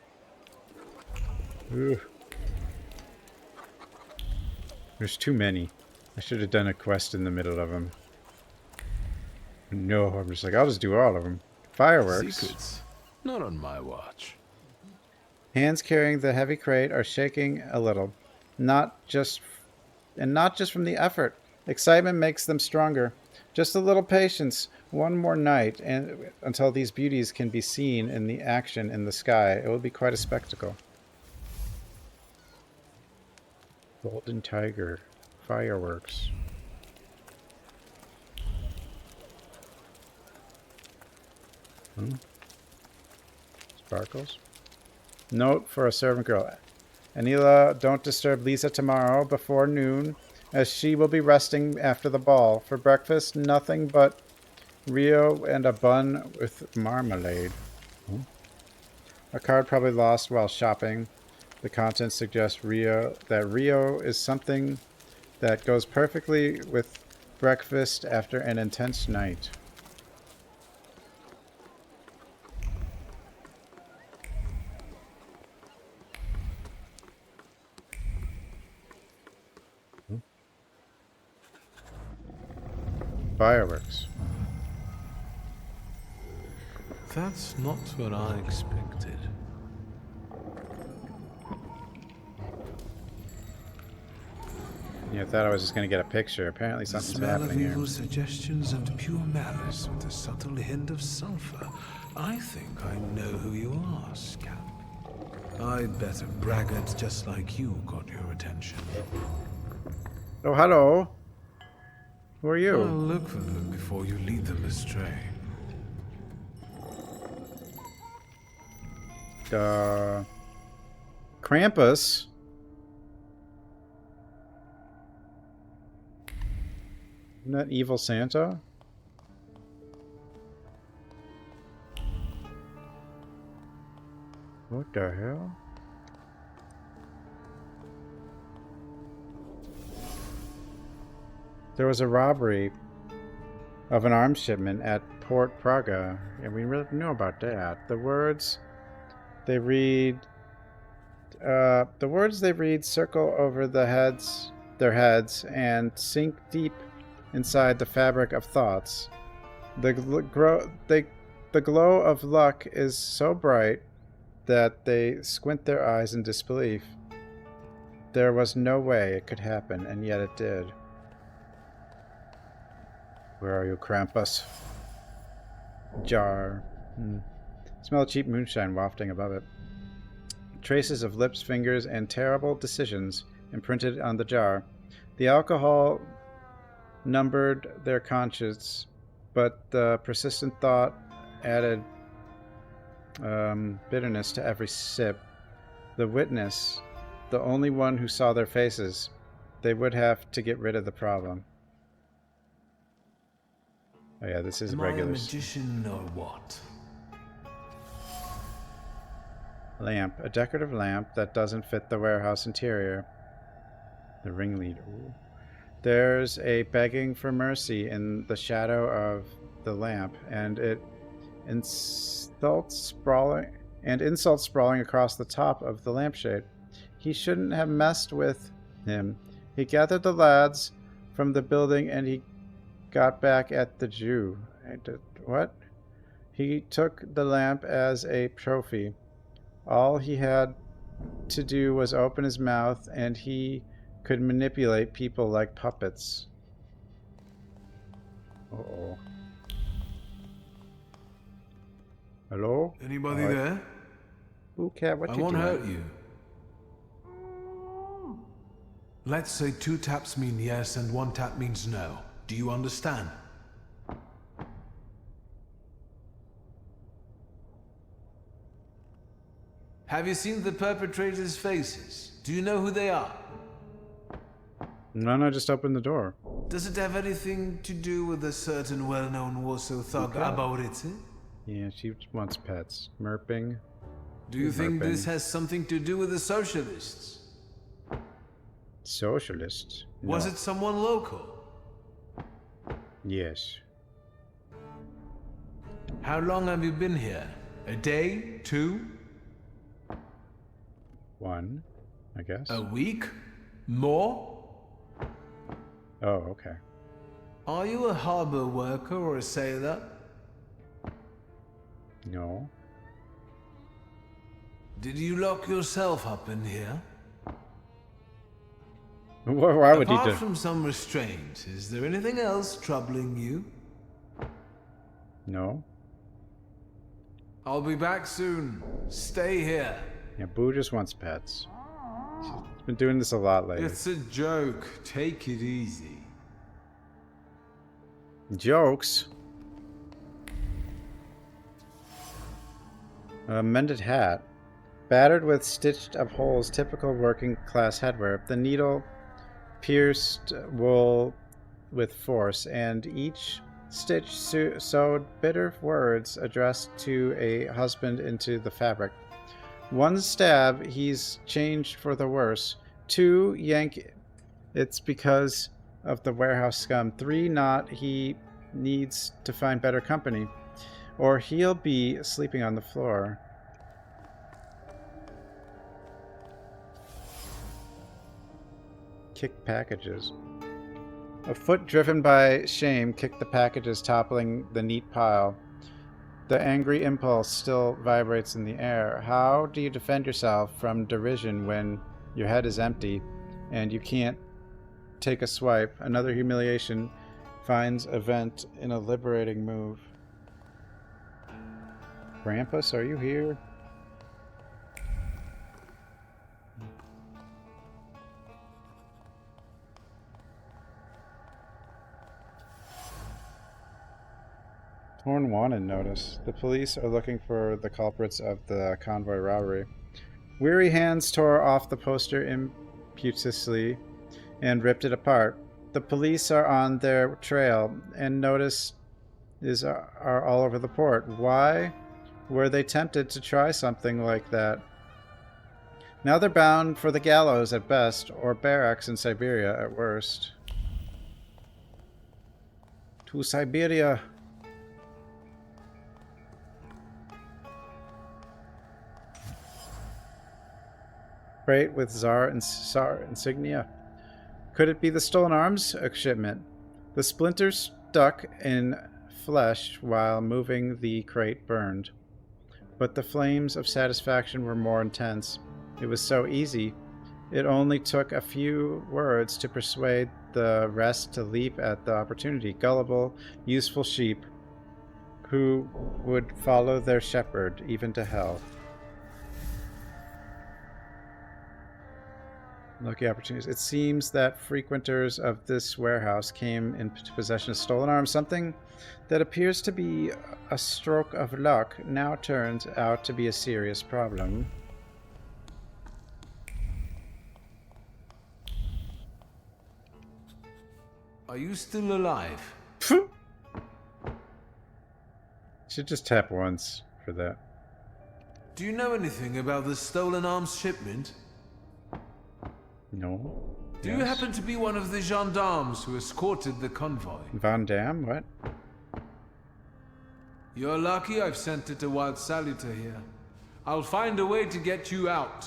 Ooh. There's too many. I should have done a quest in the middle of them. No, I'm just like, I'll just do all of them. Fireworks. Secrets? Not on my watch. Hands carrying the heavy crate are shaking a little. Not just from the effort. Excitement makes them stronger. Just a little patience. One more night and until these beauties can be seen in the action in the sky. It will be quite a spectacle. Golden Tiger. Fireworks. Sparkles. Note for a servant girl. Anila, don't disturb Lisa tomorrow before noon, as she will be resting after the ball. For breakfast, nothing but Rio and a bun with marmalade. A card probably lost while shopping. The contents suggest that Rio is something that goes perfectly with breakfast after an intense night. Fireworks. That's not what I expected. Yeah, I thought I was just going to get a picture. Apparently something's happening here. The smell of evil suggestions and pure malice with a subtle hint of sulfur. I think I know who you are, Scamp. I'd bet a braggart just like you got your attention. Oh, hello. Who are you? I'll look for them before you lead them astray. Krampus. Isn't that evil Santa? What the hell? There was a robbery of an arms shipment at Port Praga, and we really knew about that. The words they read circle over their heads, and sink deep inside the fabric of thoughts. The glow of luck is so bright that they squint their eyes in disbelief. There was no way it could happen, and yet it did. Where are you, Krampus? Jar. Smell cheap moonshine wafting above it. Traces of lips, fingers, and terrible decisions imprinted on the jar. The alcohol numbered their conscience, but the persistent thought added bitterness to every sip. The witness, the only one who saw their faces, they would have to get rid of the problem. Oh yeah, this is Am regular. I a magician or what? Lamp, a decorative lamp that doesn't fit the warehouse interior. The ringleader. Ooh. There's a begging for mercy in the shadow of the lamp, and it insults sprawling across the top of the lampshade. He shouldn't have messed with him. He gathered the lads from the building, and he got back at the Jew. What? He took the lamp as a trophy. All he had to do was open his mouth, and he could manipulate people like puppets. Uh-oh. Hello? Anybody Alright. there? Ooh, cat, what I you won't doing? hurt you. Let's say 2 taps mean yes and 1 tap means no. Do you understand? Have you seen the perpetrators' faces? Do you know who they are? No, just open the door. Does it have anything to do with a certain well-known Warsaw thug, Okay. Aboritze? Yeah, she wants pets. Merping. Do you think Merping. this has something to do with the socialists? Socialists? Was No. it someone local? Yes. How long have you been here? A day? 2? 1, I guess. A week? More? Oh, okay. Are you a harbor worker or a sailor? No. Did you lock yourself up in here? Why would he Apart do? from some restraint, is there anything else troubling you? No. I'll be back soon. Stay here. Yeah, Boo just wants pets. She's been doing this a lot lately. It's a joke. Take it easy. Jokes. A mended hat. Battered with stitched up holes, typical working class headwear. The needle pierced wool with force, and each stitch sewed bitter words addressed to a husband into the fabric. 1 stab, he's changed for the worse. 2, yank, it's because of the warehouse scum. 3, not, he needs to find better company, or he'll be sleeping on the floor. Kick packages. A foot driven by shame kicked the packages, toppling the neat pile. The angry impulse still vibrates in the air. How do you defend yourself from derision when your head is empty and you can't take a swipe? Another humiliation finds a vent in a liberating move. Krampus, are you here? Torn wanted notice. The police are looking for the culprits of the convoy robbery. Weary hands tore off the poster impetuously and ripped it apart. The police are on their trail, and notice are all over the port. Why were they tempted to try something like that? Now they're bound for the gallows at best, or barracks in Siberia at worst. To Siberia! Crate with Tsar insignia. Could it be the stolen arms shipment? The splinters stuck in flesh while moving the crate burned. But the flames of satisfaction were more intense. It was so easy. It only took a few words to persuade the rest to leap at the opportunity. Gullible, useful sheep who would follow their shepherd even to hell. Lucky opportunities. It seems that frequenters of this warehouse came into possession of stolen arms. Something that appears to be a stroke of luck now turns out to be a serious problem. Are you still alive? Should just tap once for that. Do you know anything about the stolen arms shipment? No. Do you happen to be one of the gendarmes who escorted the convoy? Van Damme? What? You're lucky I've sent it a wild salutor here. I'll find a way to get you out.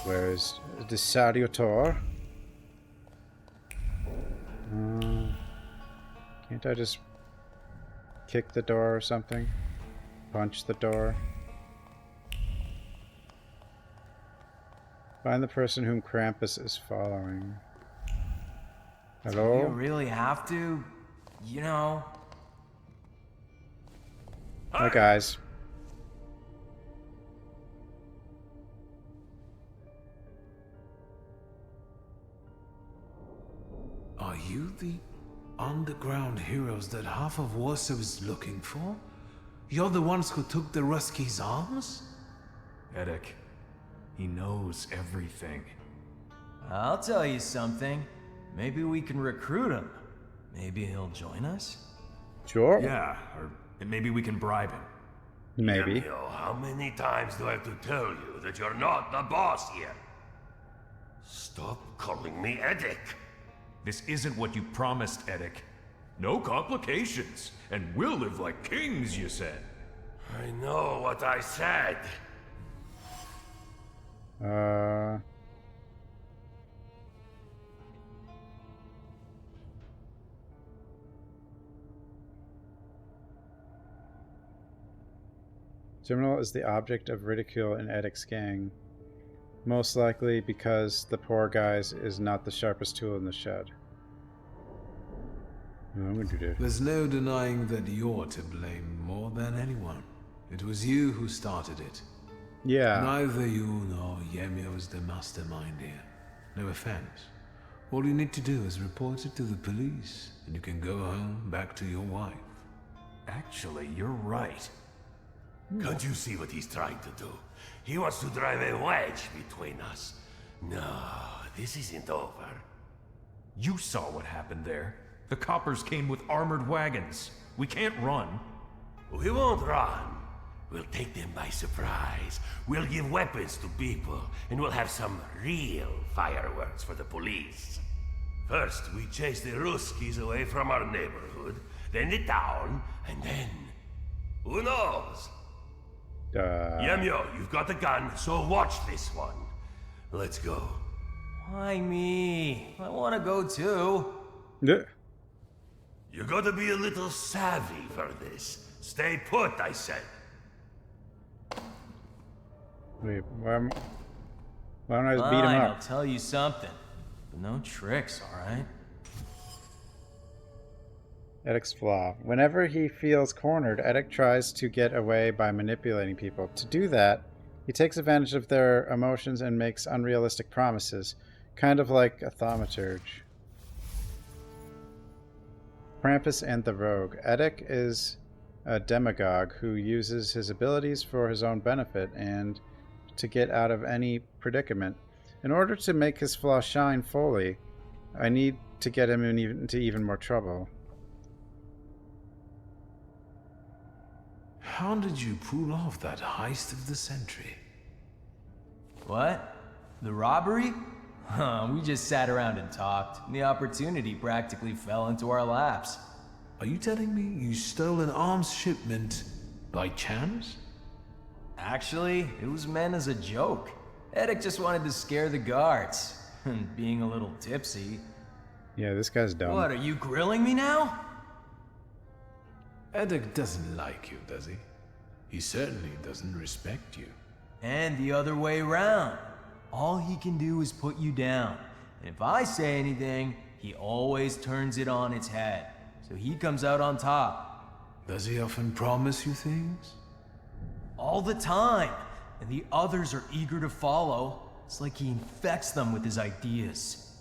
Where is the salutor? Can't I just kick the door or something? Punch the door? Find the person whom Krampus is following. Hello? Do you really have to? You know. Hi, guys. Are you the underground heroes that half of Warsaw is looking for? You're the ones who took the Ruski's arms? Edek, he knows everything. I'll tell you something. Maybe we can recruit him. Maybe he'll join us? Sure. Yeah, or maybe we can bribe him. Maybe. How many times do I have to tell you that you're not the boss here? Stop calling me Edek. This isn't what you promised, Edek. No complications, and we'll live like kings, you said. I know what I said. General is the object of ridicule in Edic's gang. Most likely because the poor guy's is not the sharpest tool in the shed. I'm gonna do this. There's no denying that you're to blame more than anyone. It was you who started it. Yeah. Neither you nor Yemio is the mastermind here. No offense. All you need to do is report it to the police, and you can go home back to your wife. Actually, you're right. Can't you see what he's trying to do? He wants to drive a wedge between us. No, this isn't over. You saw what happened there. The coppers came with armored wagons. We can't run. We won't run. We'll take them by surprise. We'll give weapons to people, and we'll have some real fireworks for the police. First, we chase the Ruskies away from our neighborhood, then the town, and then... who knows? Yemio, you've got the gun, so watch this one. Let's go. Why me? I want to go too. Yeah. You gotta be a little savvy for this. Stay put, I said. Wait, why don't I just Fine, beat him I'll up? tell you something. But no tricks, alright? Edic's flaw. Whenever he feels cornered, Edic tries to get away by manipulating people. To do that, he takes advantage of their emotions and makes unrealistic promises, kind of like a thaumaturge. Krampus and the Rogue. Edic is a demagogue who uses his abilities for his own benefit and to get out of any predicament. In order to make his flaw shine fully, I need to get him into even more trouble. How did you pull off that heist of the century? What? The robbery? We just sat around and talked, and the opportunity practically fell into our laps. Are you telling me you stole an arms shipment by chance? Actually, it was meant as a joke. Edic just wanted to scare the guards. And being a little tipsy. Yeah, this guy's dumb. What, are you grilling me now? Edic doesn't like you, does he? He certainly doesn't respect you. And the other way round. All he can do is put you down. And if I say anything, he always turns it on its head. So he comes out on top. Does he often promise you things? All the time. And the others are eager to follow. It's like he infects them with his ideas.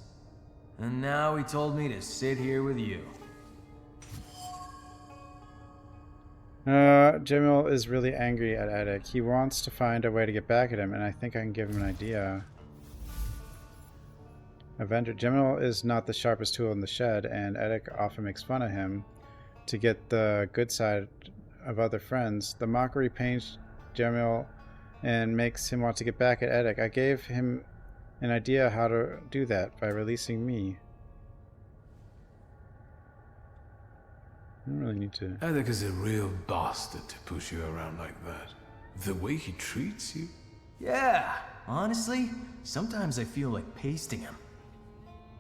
And now he told me to sit here with you. Jamil is really angry at Edic. He wants to find a way to get back at him, and I think I can give him an idea. Avenger. Jamil is not the sharpest tool in the shed, and Edic often makes fun of him to get the good side of other friends. The mockery pains Jamil and makes him want to get back at Edic. I gave him an idea how to do that by releasing me. I don't really need to. Edic is a real bastard to push you around like that. The way he treats you. Yeah, honestly, sometimes I feel like pasting him.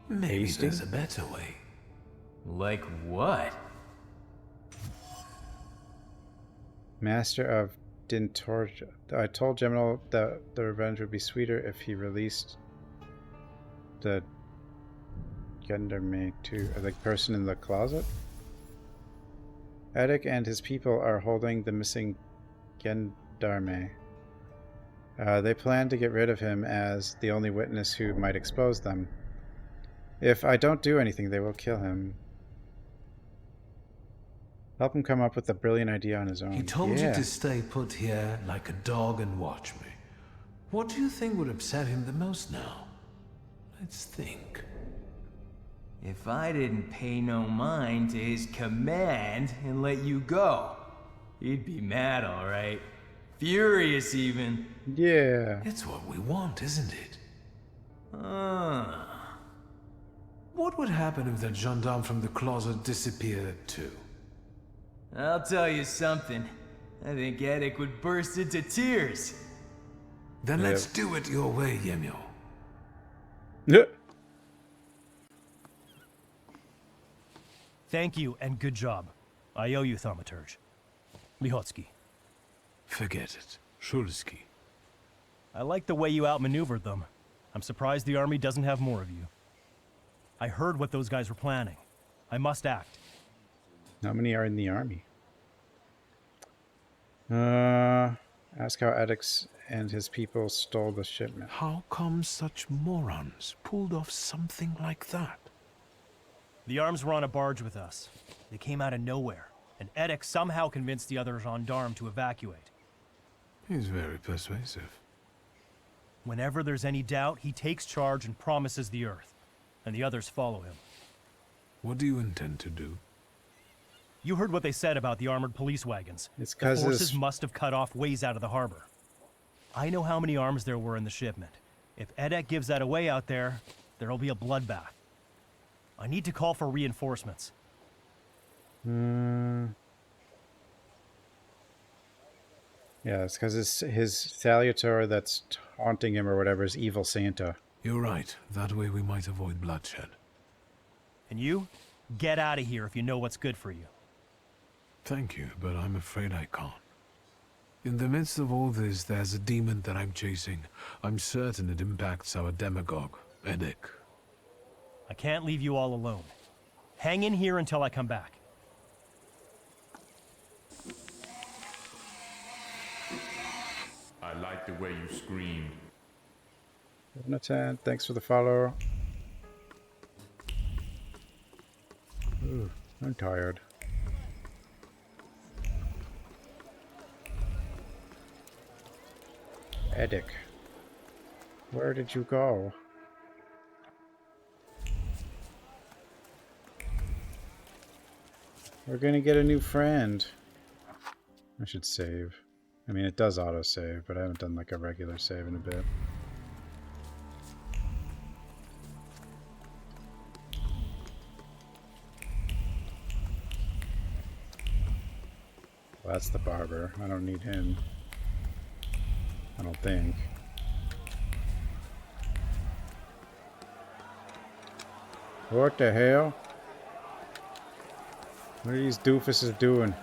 Maybe there's a better way. Like what? Master of Thaumaturge. I told General that the revenge would be sweeter if he released the gendarme to the person in the closet. Eddic and his people are holding the missing gendarme. They plan to get rid of him as the only witness who might expose them. If I don't do anything, they will kill him. Help him come up with a brilliant idea on his own. He told you to stay put here like a dog and watch me. What do you think would upset him the most now? Let's think. If I didn't pay no mind to his command and let you go, he'd be mad, all right. Furious, even. Yeah. It's what we want, isn't it? What would happen if that gendarme from the closet disappeared too? I'll tell you something. I think Eddic would burst into tears. Then let's do it your way, Yemyo. Yeah. Thank you and good job. I owe you, Thaumaturge. Lihotsky. Forget it. Shulsky. I like the way you outmaneuvered them. I'm surprised the army doesn't have more of you. I heard what those guys were planning. I must act. How many are in the army? Ask how Edix and his people stole the shipment. How come such morons pulled off something like that? The arms were on a barge with us. They came out of nowhere, and Edix somehow convinced the other gendarme to evacuate. He's very persuasive. Whenever there's any doubt, he takes charge and promises the Earth, and the others follow him. What do you intend to do? You heard what they said about the armored police wagons. It's the forces must have cut off ways out of the harbor. I know how many arms there were in the shipment. If Edek gives that away out there, there'll be a bloodbath. I need to call for reinforcements. Yeah, it's because his salutor that's taunting him or whatever is evil Santa. You're right. That way we might avoid bloodshed. And you? Get out of here if you know what's good for you. Thank you, but I'm afraid I can't. In the midst of all this, there's a demon that I'm chasing. I'm certain it impacts our demagogue, Eddic. I can't leave you all alone. Hang in here until I come back. I like the way you screamed. Jonathan, thanks for the follow. Ooh, I'm tired. Eddic, where did you go? We're gonna get a new friend. I should save. I mean, it does auto-save, but I haven't done like a regular save in a bit. Well, that's the barber. I don't need him. I don't think. What the hell? What are these doofuses doing?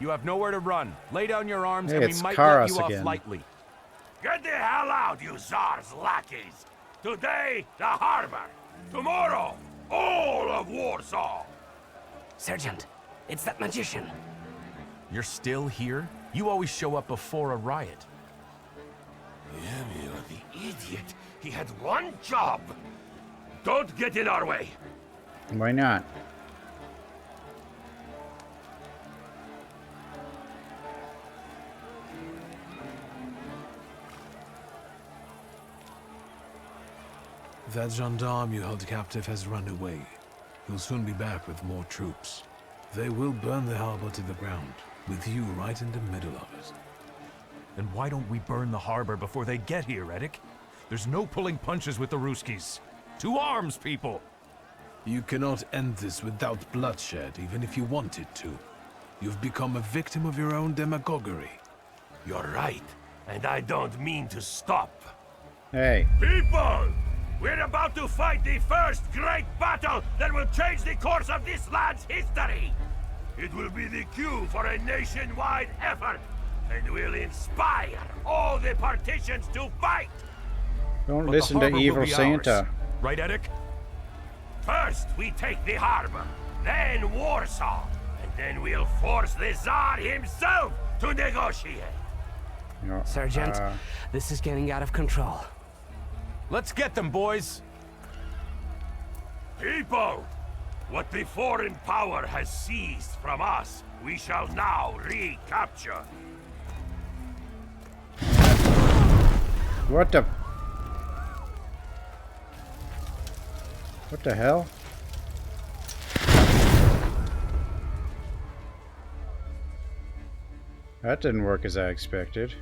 You have nowhere to run. Lay down your arms Hey, and we might let you off lightly. Get the hell out, you Tsar's lackeys! Today, the harbor. Tomorrow, all of Warsaw! Sergeant, it's that magician. You're still here? You always show up before a riot. Yemio, the idiot. He had one job. Don't get in our way. Why not? That gendarme you held captive has run away. He'll soon be back with more troops. They will burn the harbor to the ground, with you right in the middle of it. Then why don't we burn the harbor before they get here, Eddic? There's no pulling punches with the Ruskies. To arms, people! You cannot end this without bloodshed, even if you wanted to. You've become a victim of your own demagoguery. You're right, and I don't mean to stop. Hey. People! We're about to fight the first great battle that will change the course of this land's history! It will be the cue for a nationwide effort and we'll inspire all the partitions to fight! Don't But listen the to harbor evil will be Santa. ours. Right, Eddick? First, we take the harbor, then Warsaw, and then we'll force the Tsar himself to negotiate. No, Sergeant, this is getting out of control. Let's get them, boys! People! What the foreign power has seized from us, we shall now recapture. What the? What the hell? That didn't work as I expected.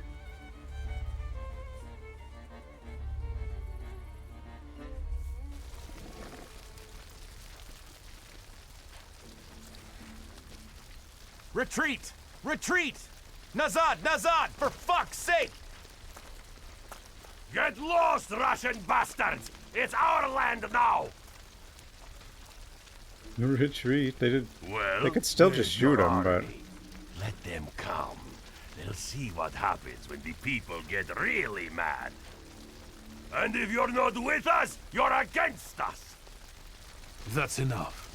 Retreat! Retreat! Nazad! Nazad! For fuck's sake! Get lost, Russian bastards! It's our land now! Retreat. They did. Well, They could still just shoot them, but let them come. They'll see what happens when the people get really mad. And if you're not with us, you're against us! That's enough.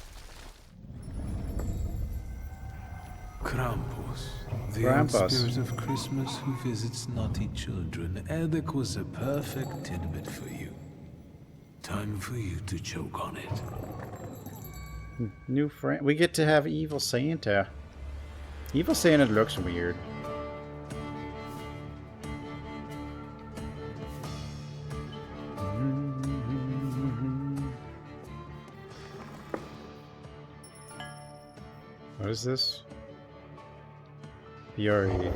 Krampus, the old Krampus. spirit of Christmas who visits naughty children. Eddick was a perfect tidbit for you. Time for you to choke on it. new friend. We get to have evil Santa. Evil Santa looks weird. What is this? Fury.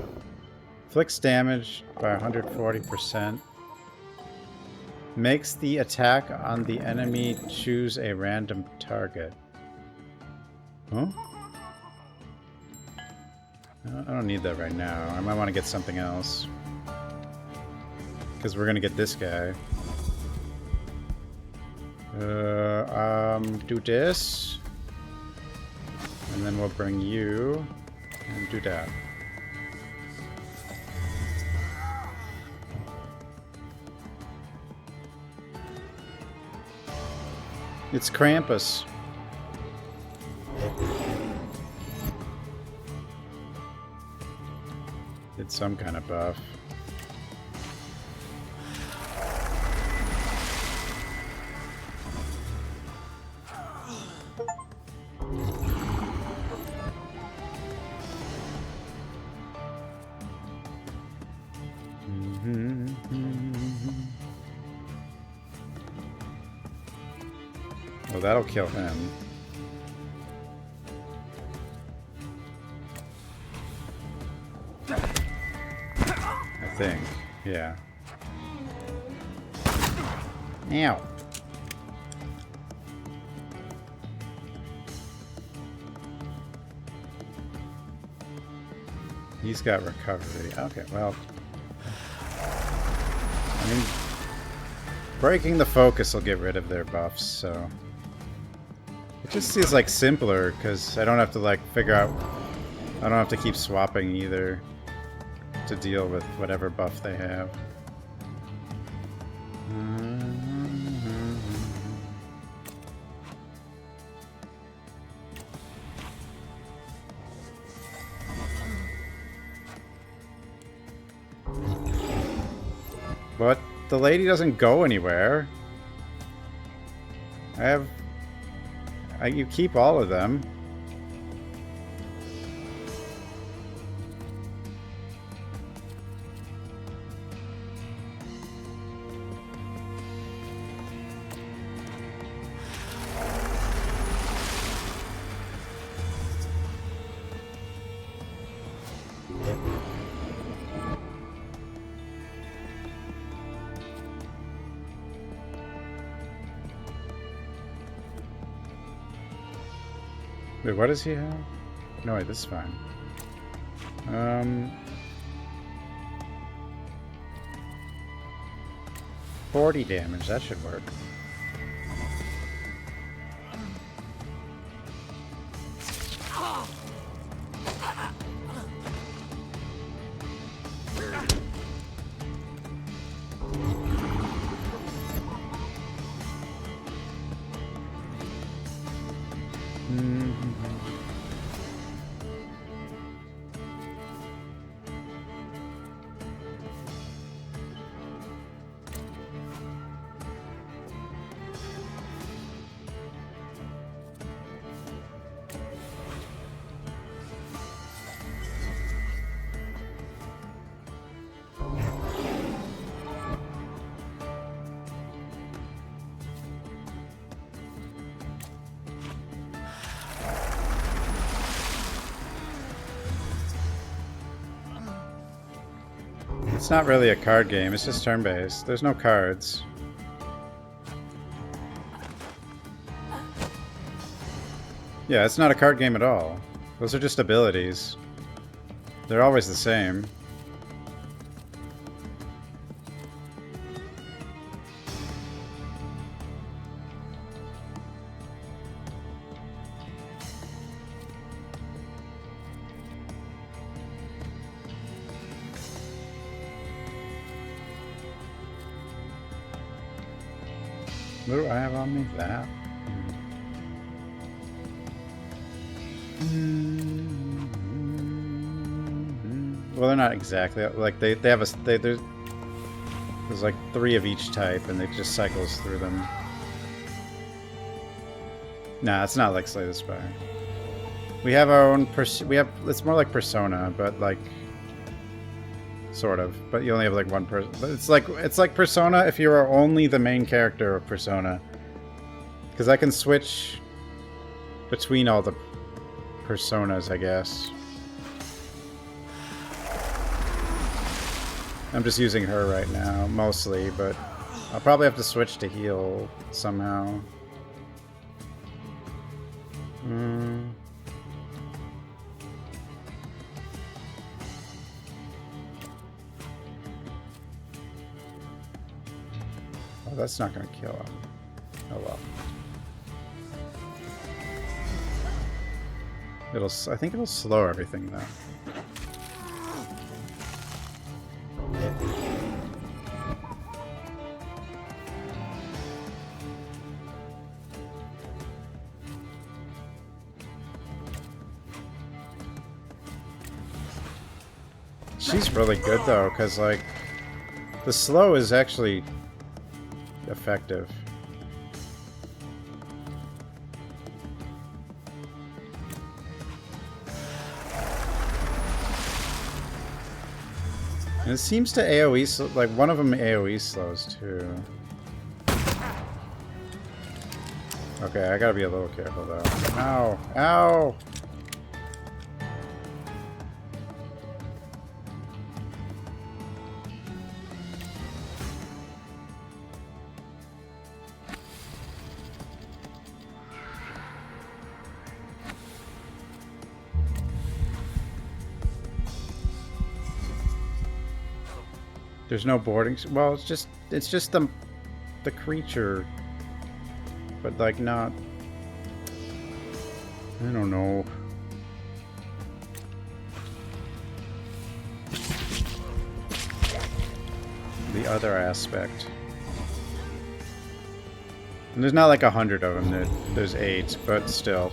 Inflicts damage by 140%. Makes the attack on the enemy choose a random target. Huh? I don't need that right now. I might want to get something else. Because we're going to get this guy. Do this. And then we'll bring you. And do that. It's Krampus. Did some kind of buff. Well, that'll kill him. I think. Yeah. Ow. He's got recovery. Okay, well. I mean, breaking the focus will get rid of their buffs, so. It just seems like simpler, because I don't have to like figure out. I don't have to keep swapping either to deal with whatever buff they have. But the lady doesn't go anywhere. You keep all of them. Wait, what does he have? No, wait, this is fine. 40 damage, that should work. It's not really a card game, it's just turn-based. There's no cards. Yeah, it's not a card game at all. Those are just abilities. They're always the same. What do I have on me? That? Well, they're not exactly like they have there's like 3 of each type, and it just cycles through them. Nah, it's not like Slay the Spire. We have our own it's more like Persona, but like sort of. But you only have like one person. But it's like Persona if you are only the main character of Persona, because I can switch between all the personas, I guess. I'm just using her right now, mostly, but I'll probably have to switch to heal somehow. Oh, that's not gonna kill him. Oh well. I think it'll slow everything though. She's really good though, because like the slow is actually effective. And it seems to AoE, like one of them AoE slows too. Okay, I gotta be a little careful though. Ow! Ow! There's no boarding. Well, it's just the creature, but like not. I don't know. The other aspect. And there's not like 100 of them. There's 8, but still.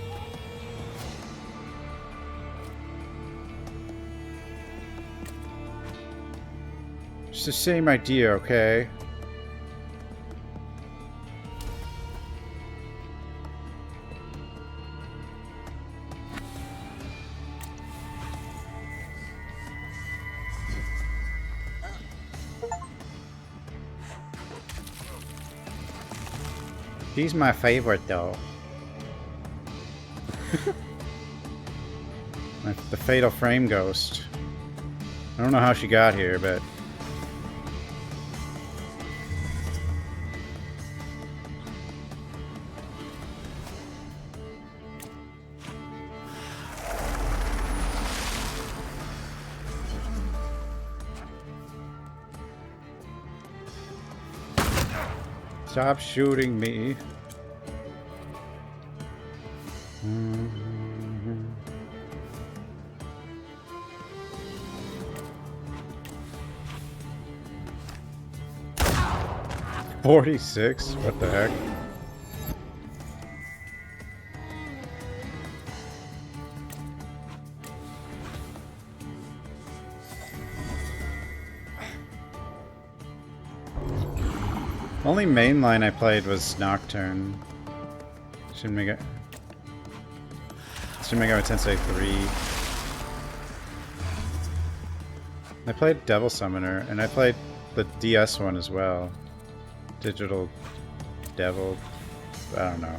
It's the same idea, okay? He's my favorite, though. The Fatal Frame Ghost. I don't know how she got here, but... Stop shooting me. Mm-hmm. 46? What the heck? Only mainline I played was Nocturne. Shin Megami Tensei 3. I played Devil Summoner, and I played the DS one as well. Digital Devil... I don't know.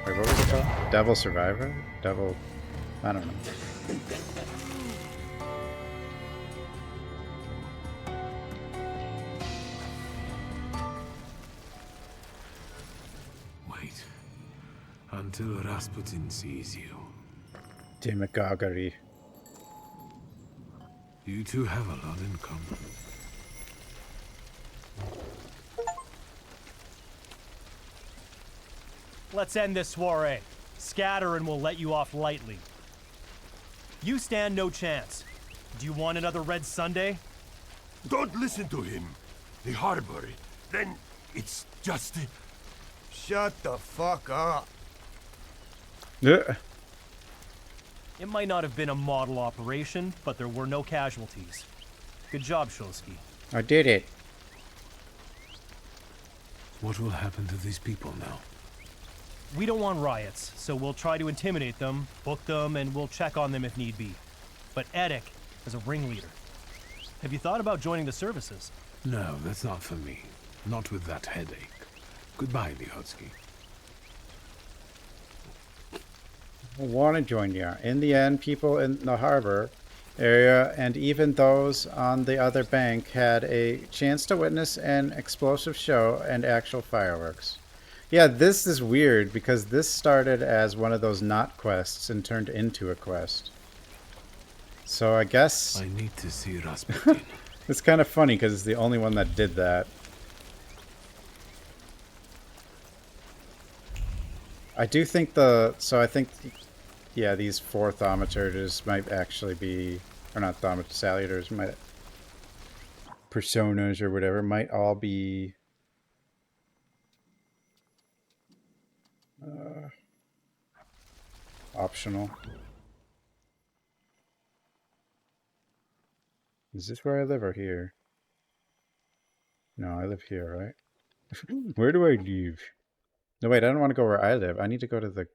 Wait, what was it called? Devil Survivor? Devil... I don't know. Wait. Until Rasputin sees you. Demagoguery. You two have a lot in common. Let's end this soiree. Scatter and we'll let you off lightly. You stand no chance. Do you want another Red Sunday? Don't listen to him. The harbor. Then it's just... Shut the fuck up. Yeah. It might not have been a model operation, but there were no casualties. Good job, Shulsky. I did it. What will happen to these people now? We don't want riots, so we'll try to intimidate them, book them, and we'll check on them if need be. But Eddick is a ringleader. Have you thought about joining the services? No, that's not for me. Not with that headache. Goodbye, Lihotsky. I want to join you. In the end, people in the harbor area and even those on the other bank had a chance to witness an explosive show and actual fireworks. Yeah, this is weird because this started as one of those not quests and turned into a quest. So I guess... I need to see Rasputin. It's kind of funny because it's the only one that did that. I do think yeah, these 4 thaumaturges might actually be, or not salutors, might personas or whatever, might all be optional. Is this where I live or here? No, I live here, right? Where do I live? No, wait, I don't want to go where I live. I need to go to the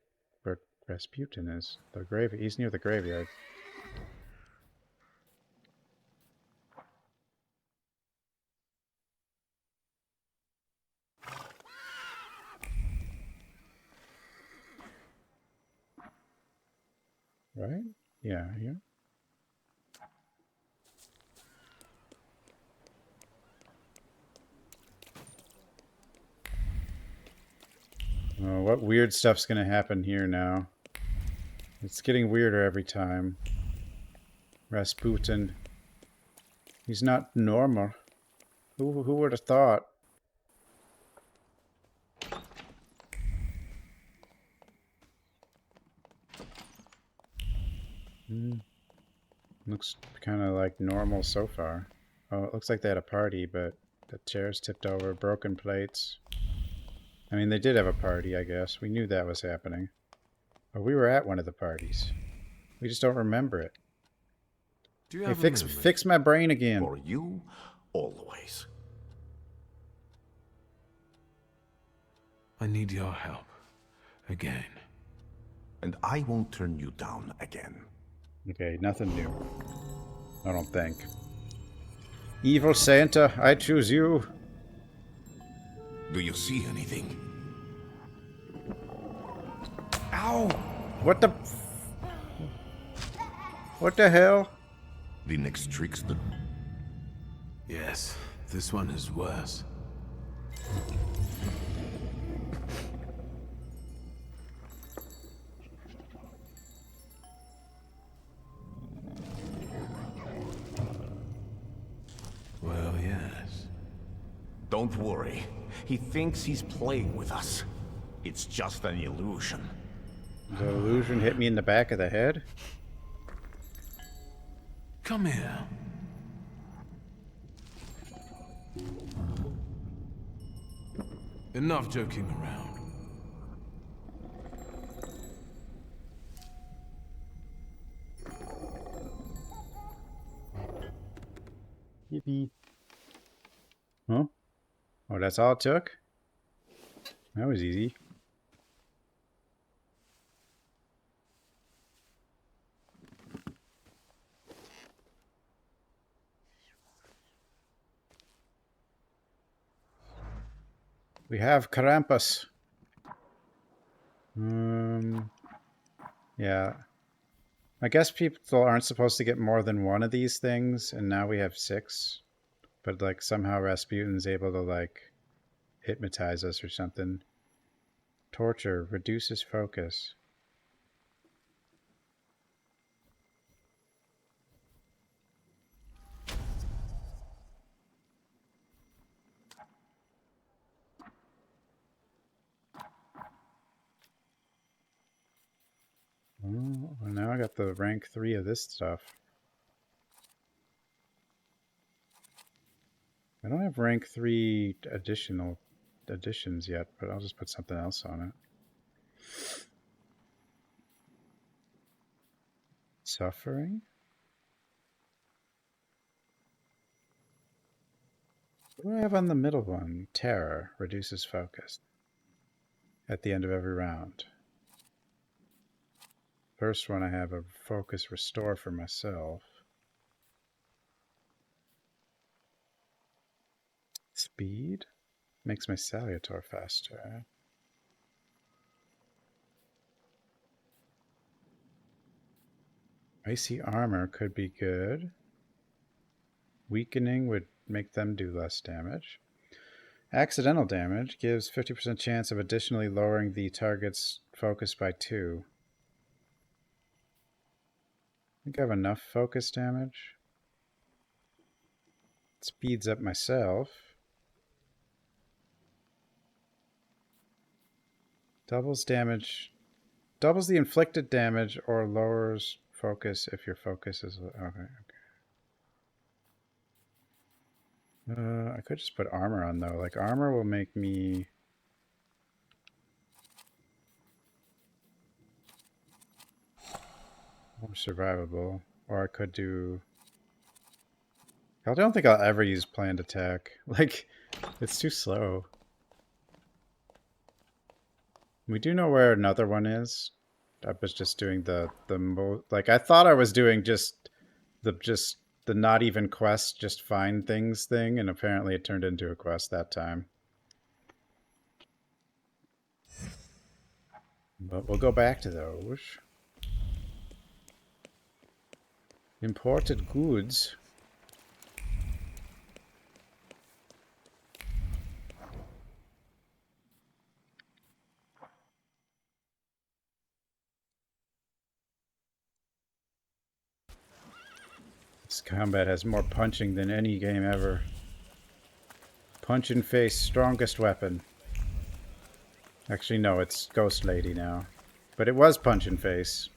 where Rasputin is. The grave. He's near the graveyard. Right? Yeah, here. Oh, what weird stuff's gonna happen here now? It's getting weirder every time. Rasputin. He's not normal. Who would have thought? Looks kind of like normal so far. Oh, it looks like they had a party, but the chairs tipped over, broken plates. I mean, they did have a party, I guess. We knew that was happening. Or we were at one of the parties. We just don't remember it. Do you Hey, have fix my brain again. For you, always. I need your help. Again. And I won't turn you down again. Okay, nothing new. I don't think. Evil Santa, I choose you. Do you see anything? Ow! What the... What the hell? The next trickster? Yes, this one is worse. Well, yes. Don't worry. He thinks he's playing with us. It's just an illusion. The illusion hit me in the back of the head? Come here. Enough joking around. Yippee. Huh? Oh, that's all it took? That was easy. We have Krampus. Yeah. I guess people aren't supposed to get more than one of these things, and now we have 6. But, like, somehow Rasputin's able to, like, hypnotize us or something. Torture reduces focus. Oh, well, now I got the rank 3 of this stuff. I don't have rank 3 additions yet, but I'll just put something else on it. Suffering? What do I have on the middle one? Terror reduces focus at the end of every round. First one I have a focus restore for myself. Speed makes my salutor faster. Icy armor could be good. Weakening would make them do less damage. Accidental damage gives 50% chance of additionally lowering the target's focus by 2. I think I have enough focus damage. It speeds up myself. Doubles damage. Doubles the inflicted damage or lowers focus if your focus is... Okay. I could just put armor on, though. Like, armor will make me... more survivable. Or I could do... I don't think I'll ever use planned attack. Like, it's too slow. We do know where another one is. I was just doing like, I thought I was doing just the not even quest, just find things thing, and apparently it turned into a quest that time. But we'll go back to those. Imported goods. This combat has more punching than any game ever. Punch in face, strongest weapon. Actually, no, it's Ghost Lady now. But it was punch in face.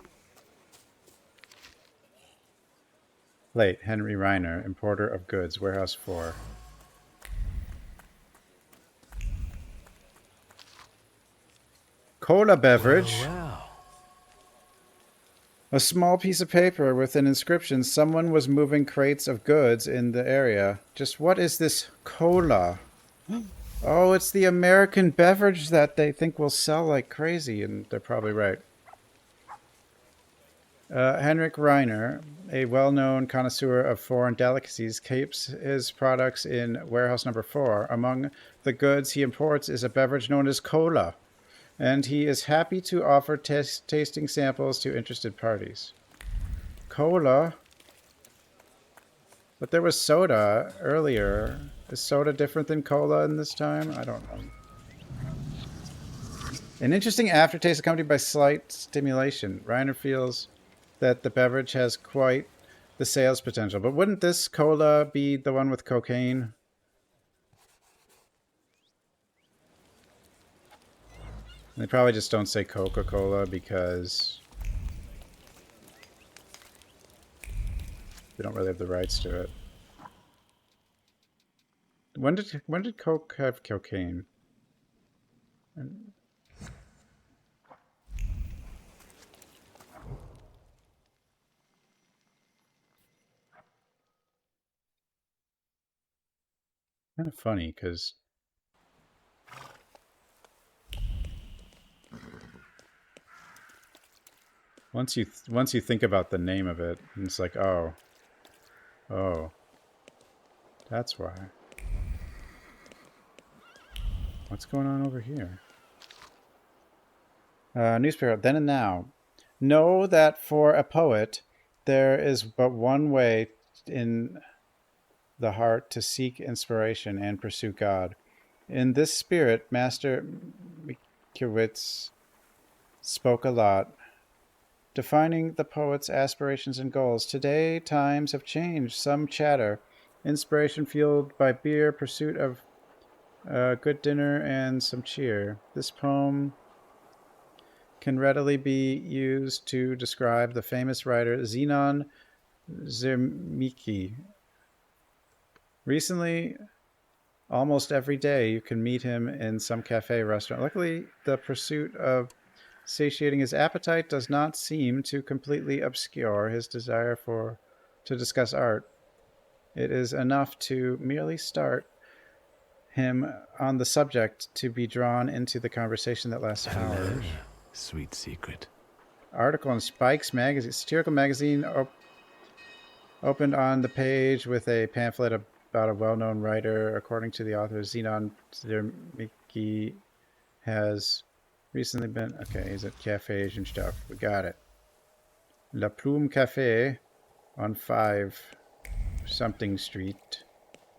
Late, Henry Reiner, importer of goods, warehouse 4. Cola beverage. Wow. A small piece of paper with an inscription. Someone was moving crates of goods in the area. Just what is this cola? Oh, it's the American beverage that they think will sell like crazy, and they're probably right. Henrik Reiner, a well-known connoisseur of foreign delicacies, keeps his products in warehouse number 4. Among the goods he imports is a beverage known as cola, and he is happy to offer tasting samples to interested parties. Cola? But there was soda earlier. Is soda different than cola in this time? I don't know. An interesting aftertaste accompanied by slight stimulation. Reiner feels that the beverage has quite the sales potential. But wouldn't this cola be the one with cocaine? They probably just don't say Coca-Cola because they don't really have the rights to it. When did Coke have cocaine? Kind of funny because Once you think about the name of it, it's like, oh, that's why. What's going on over here? Newspaper. Then and now, know that for a poet, there is but one way in the heart to seek inspiration and pursue God. In this spirit, Master Mikiewicz spoke a lot, defining the poet's aspirations and goals. Today, times have changed. Some chatter, inspiration fueled by beer, pursuit of a good dinner, and some cheer. This poem can readily be used to describe the famous writer Zenon Zermiki. Recently, almost every day, you can meet him in some cafe restaurant. Luckily, the pursuit of satiating his appetite does not seem to completely obscure his desire to discuss art. It is enough to merely start him on the subject to be drawn into the conversation that lasts hours. Sweet secret. Article in Spike's magazine, satirical magazine, opened on the page with a pamphlet about a well-known writer. According to the author, Zenon Zermiki has recently been... Okay, he's at cafes and stuff. We got it. La Plume Cafe on 5 something street.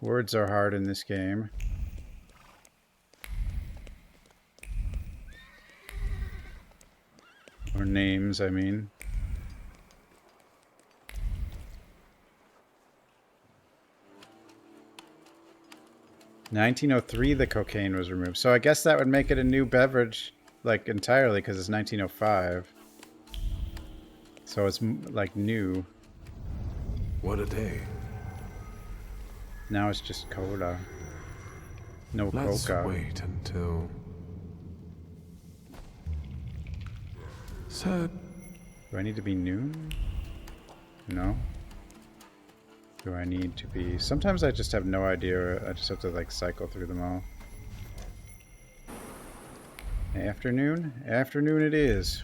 Words are hard in this game. Or names, I mean. (1903) the cocaine was removed. So I guess that would make it a new beverage, like, entirely, because it's 1905. So it's, like, new. What a day. Now it's just cola. No Let's coca. wait until... So... Do I need to be noon? No. Do I need to be... Sometimes I just have no idea. I just have to, like, cycle through them all. Afternoon? Afternoon it is.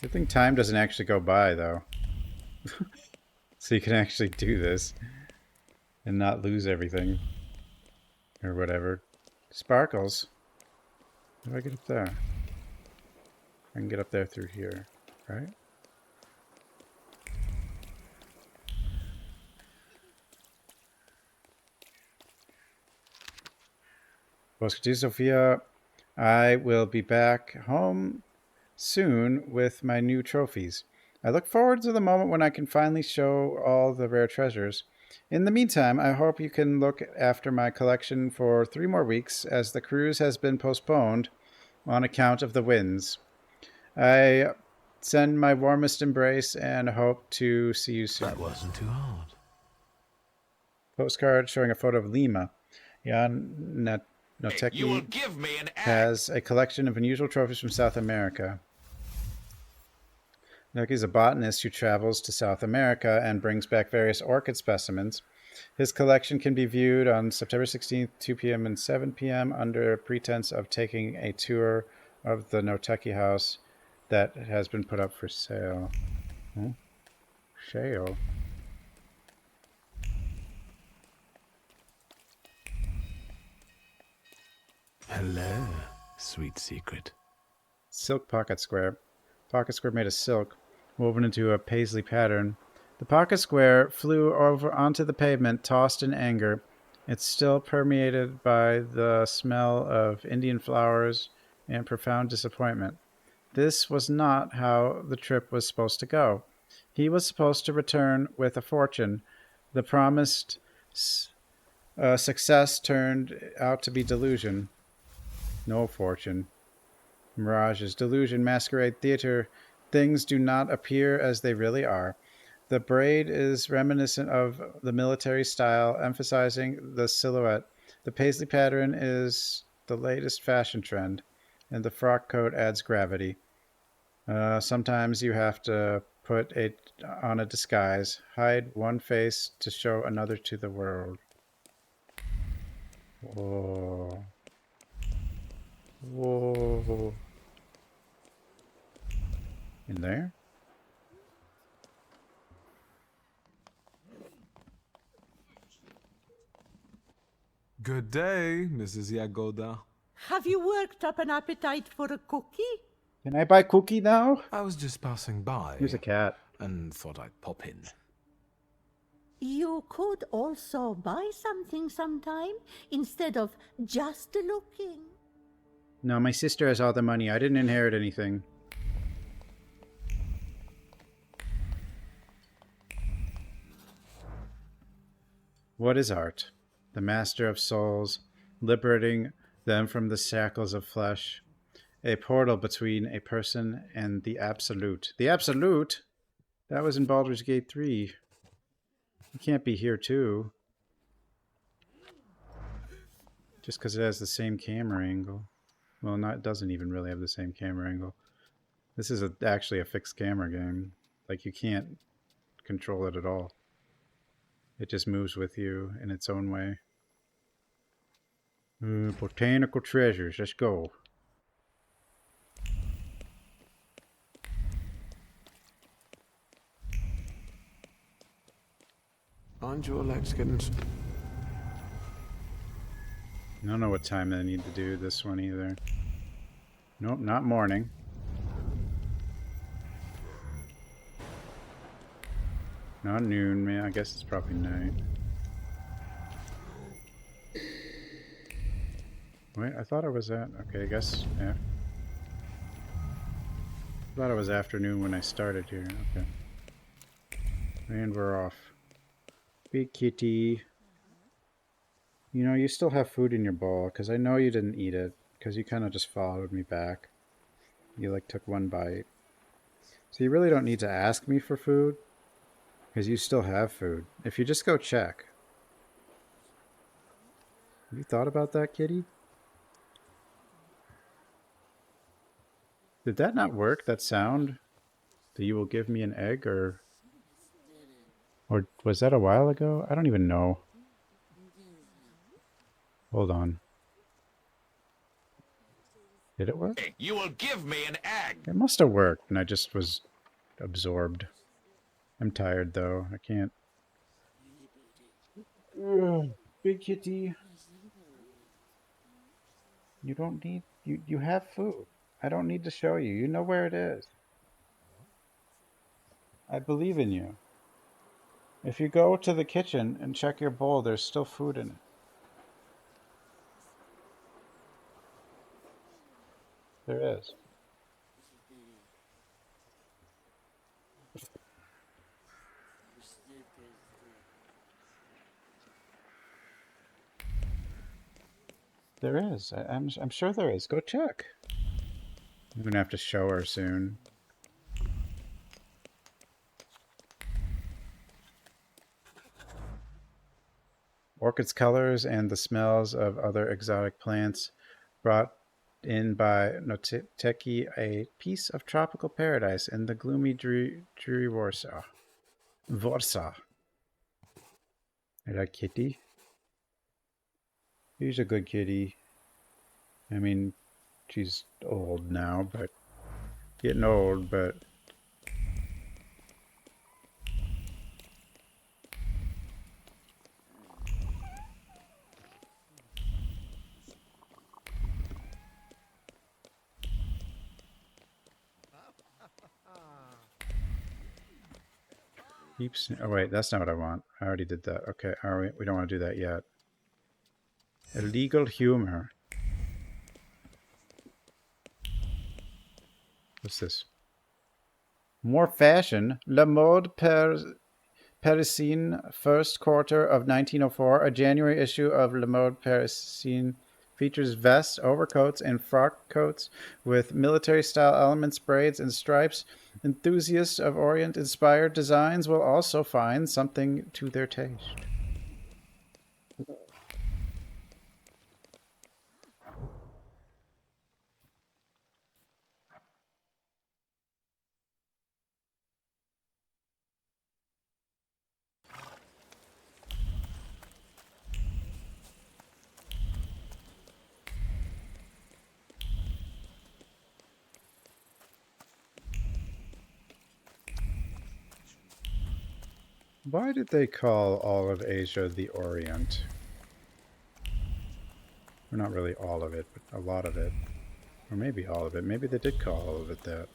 Good thing time doesn't actually go by, though. So you can actually do this. And not lose everything. Or whatever. Sparkles. How do I get up there? I can get up there through here, right? Bosco Sophia, I will be back home soon with my new trophies. I look forward to the moment when I can finally show all the rare treasures. In the meantime, I hope you can look after my collection for 3 more weeks, as the cruise has been postponed on account of the winds. I send my warmest embrace and hope to see you soon. That wasn't too hard. Postcard showing a photo of Lima. Jan Noteki has a collection of unusual trophies from South America. Noki is a botanist who travels to South America and brings back various orchid specimens. His collection can be viewed on September 16th, 2 p.m. and 7 p.m. under pretense of taking a tour of the Noteki house that has been put up for sale. Sale? Hello, sweet secret. Silk pocket square. Pocket square made of silk, woven into a paisley pattern. The pocket square flew over onto the pavement, tossed in anger. It's still permeated by the smell of Indian flowers and profound disappointment. This was not how the trip was supposed to go. He was supposed to return with a fortune. The promised success turned out to be delusion. No fortune. Mirages, delusion, masquerade, theater. Things do not appear as they really are. The braid is reminiscent of the military style, emphasizing the silhouette. The paisley pattern is the latest fashion trend, and the frock coat adds gravity. Sometimes you have to put on a disguise, hide one face to show another to the world. Whoa. Whoa. In there? Good day, Mrs. Yagoda. Have you worked up an appetite for a cookie? Can I buy cookie now? I was just passing by. Here's a cat. And thought I'd pop in. You could also buy something sometime instead of just looking. No, my sister has all the money. I didn't inherit anything. What is art? The master of souls, liberating them from the shackles of flesh. A portal between a person and the absolute. The absolute? That was in Baldur's Gate 3. You can't be here too. Just because it has the same camera angle. Well, it doesn't even really have the same camera angle. This is actually a fixed camera game. Like, you can't control it at all. It just moves with you in its own way. Botanical treasures. Let's go. Aren't your legs getting... I don't know what time I need to do this one either. Nope, not morning. Not noon, man. I guess it's probably night. Wait, I thought I was at... Okay, I guess... Yeah. I thought it was afternoon when I started here. Okay. And we're off. Big kitty. You know, you still have food in your bowl, because I know you didn't eat it, because you kind of just followed me back. You, like, took one bite. So you really don't need to ask me for food, because you still have food. If you just go check. Have you thought about that, kitty? Did that not work, that sound? That you will give me an egg, or was that a while ago? I don't even know. Hold on. Did it work? You will give me an egg! It must have worked, and I just was absorbed. I'm tired, though. I can't. Ugh, big kitty. You don't need... You have food. I don't need to show you. You know where it is. I believe in you. If you go to the kitchen and check your bowl, there's still food in it. There is. There is. I'm sure there is. Go check. I'm gonna have to show her soon. Orchids' colors and the smells of other exotic plants brought in by Noteki, a piece of tropical paradise in the gloomy, dreary Warsaw. Warsaw. I like kitty. She's a good kitty. I mean, she's old now, but getting old, but keeps. Oh wait, that's not what I want. I already did that. Okay, we don't want to do that yet. Illegal humor. What's this? More fashion. Le mode parisien, first quarter of 1904. A January issue of Le Mode Parisien features vests, overcoats, and frock coats with military-style elements, braids, and stripes. Enthusiasts of Orient-inspired designs will also find something to their taste. Why did they call all of Asia the Orient? Or not really all of it, but a lot of it. Or maybe all of it. Maybe they did call all of it that.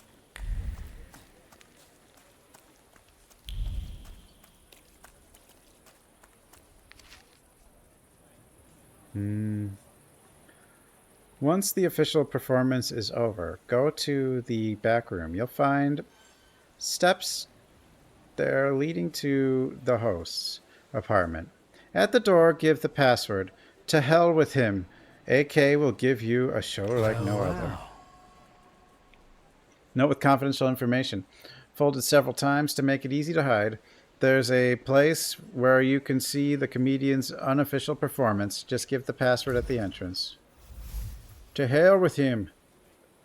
Once the official performance is over, go to the back room. You'll find steps there leading to the host's apartment. At the door, give the password. To hell with him. AK will give you a show like no other. Note with confidential information. Folded several times to make it easy to hide. There's a place where you can see the comedian's unofficial performance. Just give the password at the entrance. To hell with him.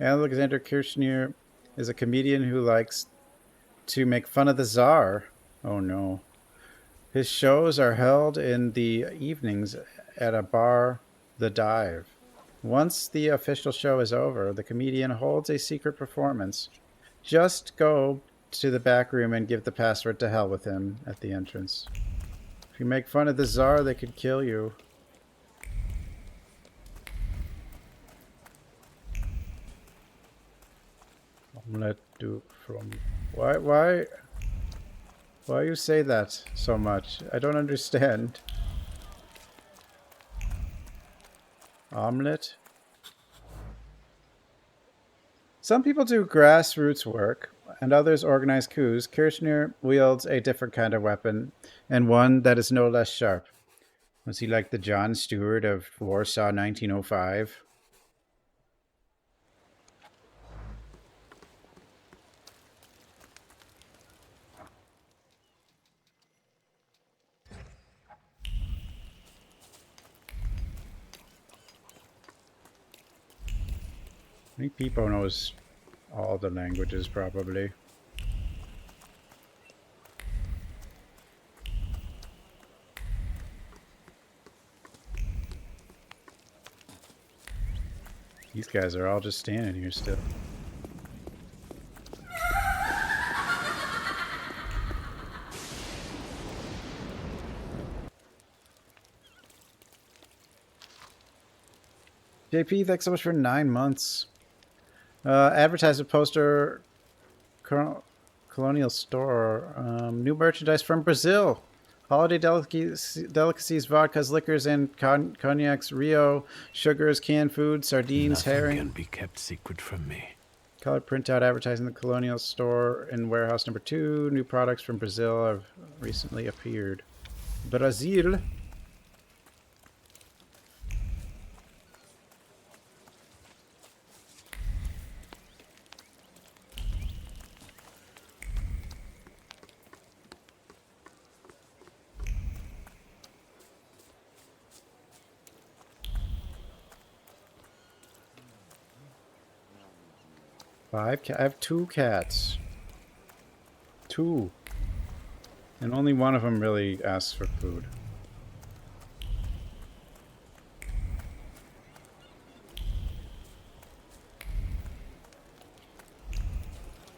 Alexander Kirchner is a comedian who likes to make fun of the Tsar. Oh no. His shows are held in the evenings at a bar, The Dive. Once the official show is over, the comedian holds a secret performance. Just go to the back room and give the password to hell with him at the entrance. If you make fun of the Tsar, they could kill you. Omelette do from... Why you say that so much? I don't understand. Omelette? Some people do grassroots work, and others organize coups. Kirchner wields a different kind of weapon, and one that is no less sharp. Was he like the John Stewart of Warsaw 1905? I think Peepo knows all the languages, probably. These guys are all just standing here still. JP, thanks so much for 9 months. Advertisement poster, Colonial Store, new merchandise from Brazil. Holiday delicacies, vodkas, liquors, and cognacs, Rio, sugars, canned food, sardines, herring. Nothing can be kept secret from me. Color printout advertising the Colonial Store in warehouse number 2. New products from Brazil have recently appeared. Brazil. I have 2 cats. 2. And only one of them really asks for food.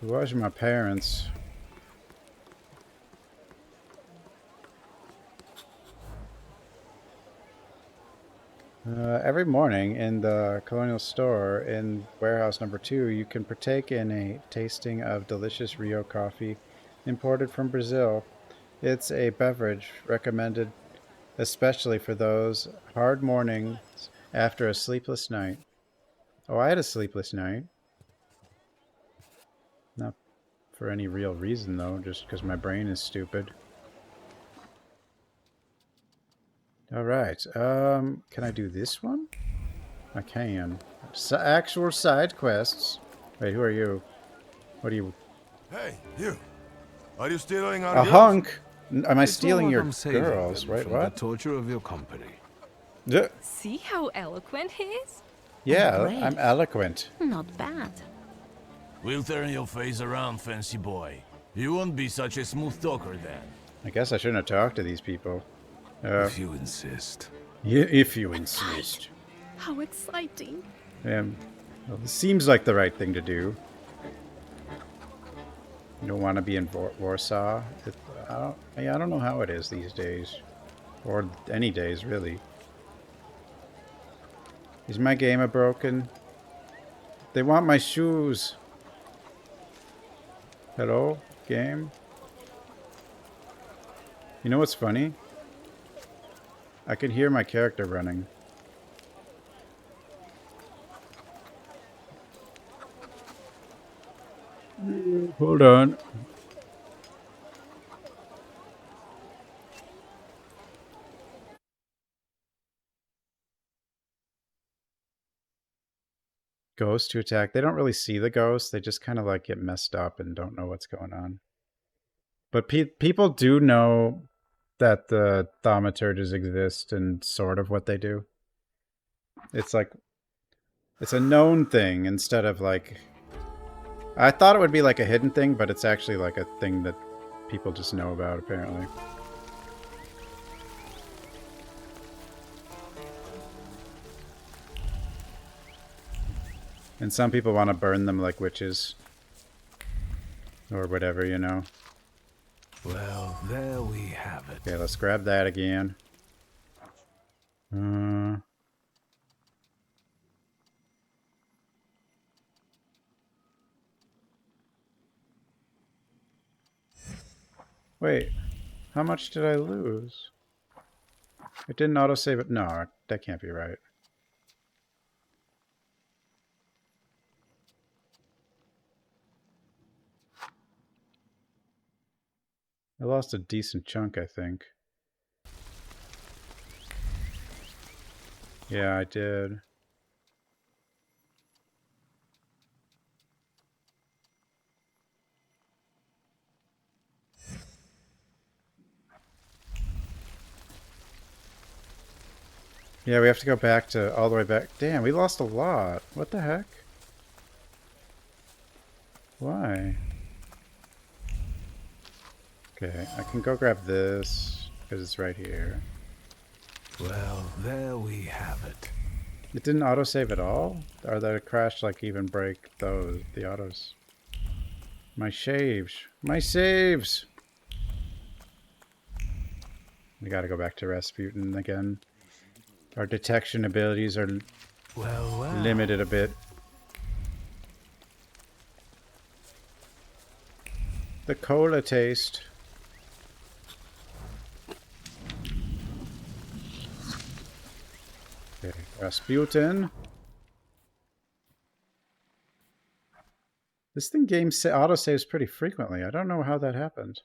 Who are my parents? Every morning in the Colonial Store in warehouse number 2, you can partake in a tasting of delicious Rio coffee imported from Brazil. It's a beverage recommended especially for those hard mornings after a sleepless night. Oh, I had a sleepless night. Not for any real reason, though, just because my brain is stupid. Alright, can I do this one? I can. Actual side quests. Wait, who are you? What are you? Hey, you. Are you stealing our A girls? hunk? Am I It's stealing all your I'm saving girls? them Wait, from what? The torture of your company. Yeah, See how eloquent he is? I'm eloquent. Not bad. We'll turn your face around, fancy boy. You won't be such a smooth talker then. I guess I shouldn't have talked to these people. If you insist. Yeah, if you insist. How exciting. Well, this seems like the right thing to do. You don't want to be in Warsaw. I don't know how it is these days. Or any days, really. Is my gamer broken? They want my shoes. Hello, game? You know what's funny? I could hear my character running. Hold on. Ghosts to attack. They don't really see the ghosts. They just kind of like get messed up and don't know what's going on. But people do know that the thaumaturges exist and sort of what they do. It's like, it's a known thing instead of like, I thought it would be like a hidden thing, but it's actually like a thing that people just know about apparently. And some people want to burn them like witches. Or whatever, you know. Well, there we have it. Okay, let's grab that again. Wait, how much did I lose? It didn't autosave it. No, that can't be right. I lost a decent chunk, I think. Yeah, I did. Yeah, we have to go back to all the way back. Damn, we lost a lot. What the heck? Why? Okay, I can go grab this because it's right here. Well, there we have it. It didn't autosave at all? Or did it crash like even break those, the autos? My saves! My saves! We gotta go back to Rasputin again. Our detection abilities are limited a bit. The cola taste. Okay, Rasputin. This thing autosaves pretty frequently. I don't know how that happened.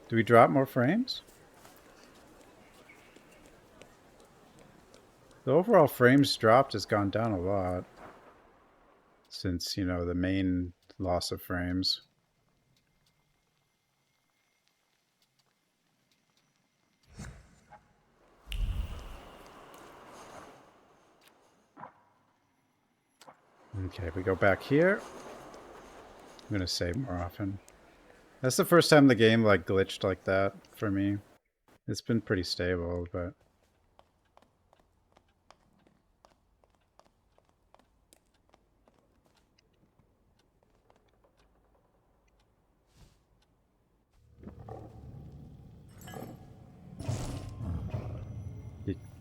Do we drop more frames? The overall frames dropped has gone down a lot since, you know, the main loss of frames. Okay, we go back here. I'm gonna save more often. That's the first time the game like glitched like that for me. It's been pretty stable, but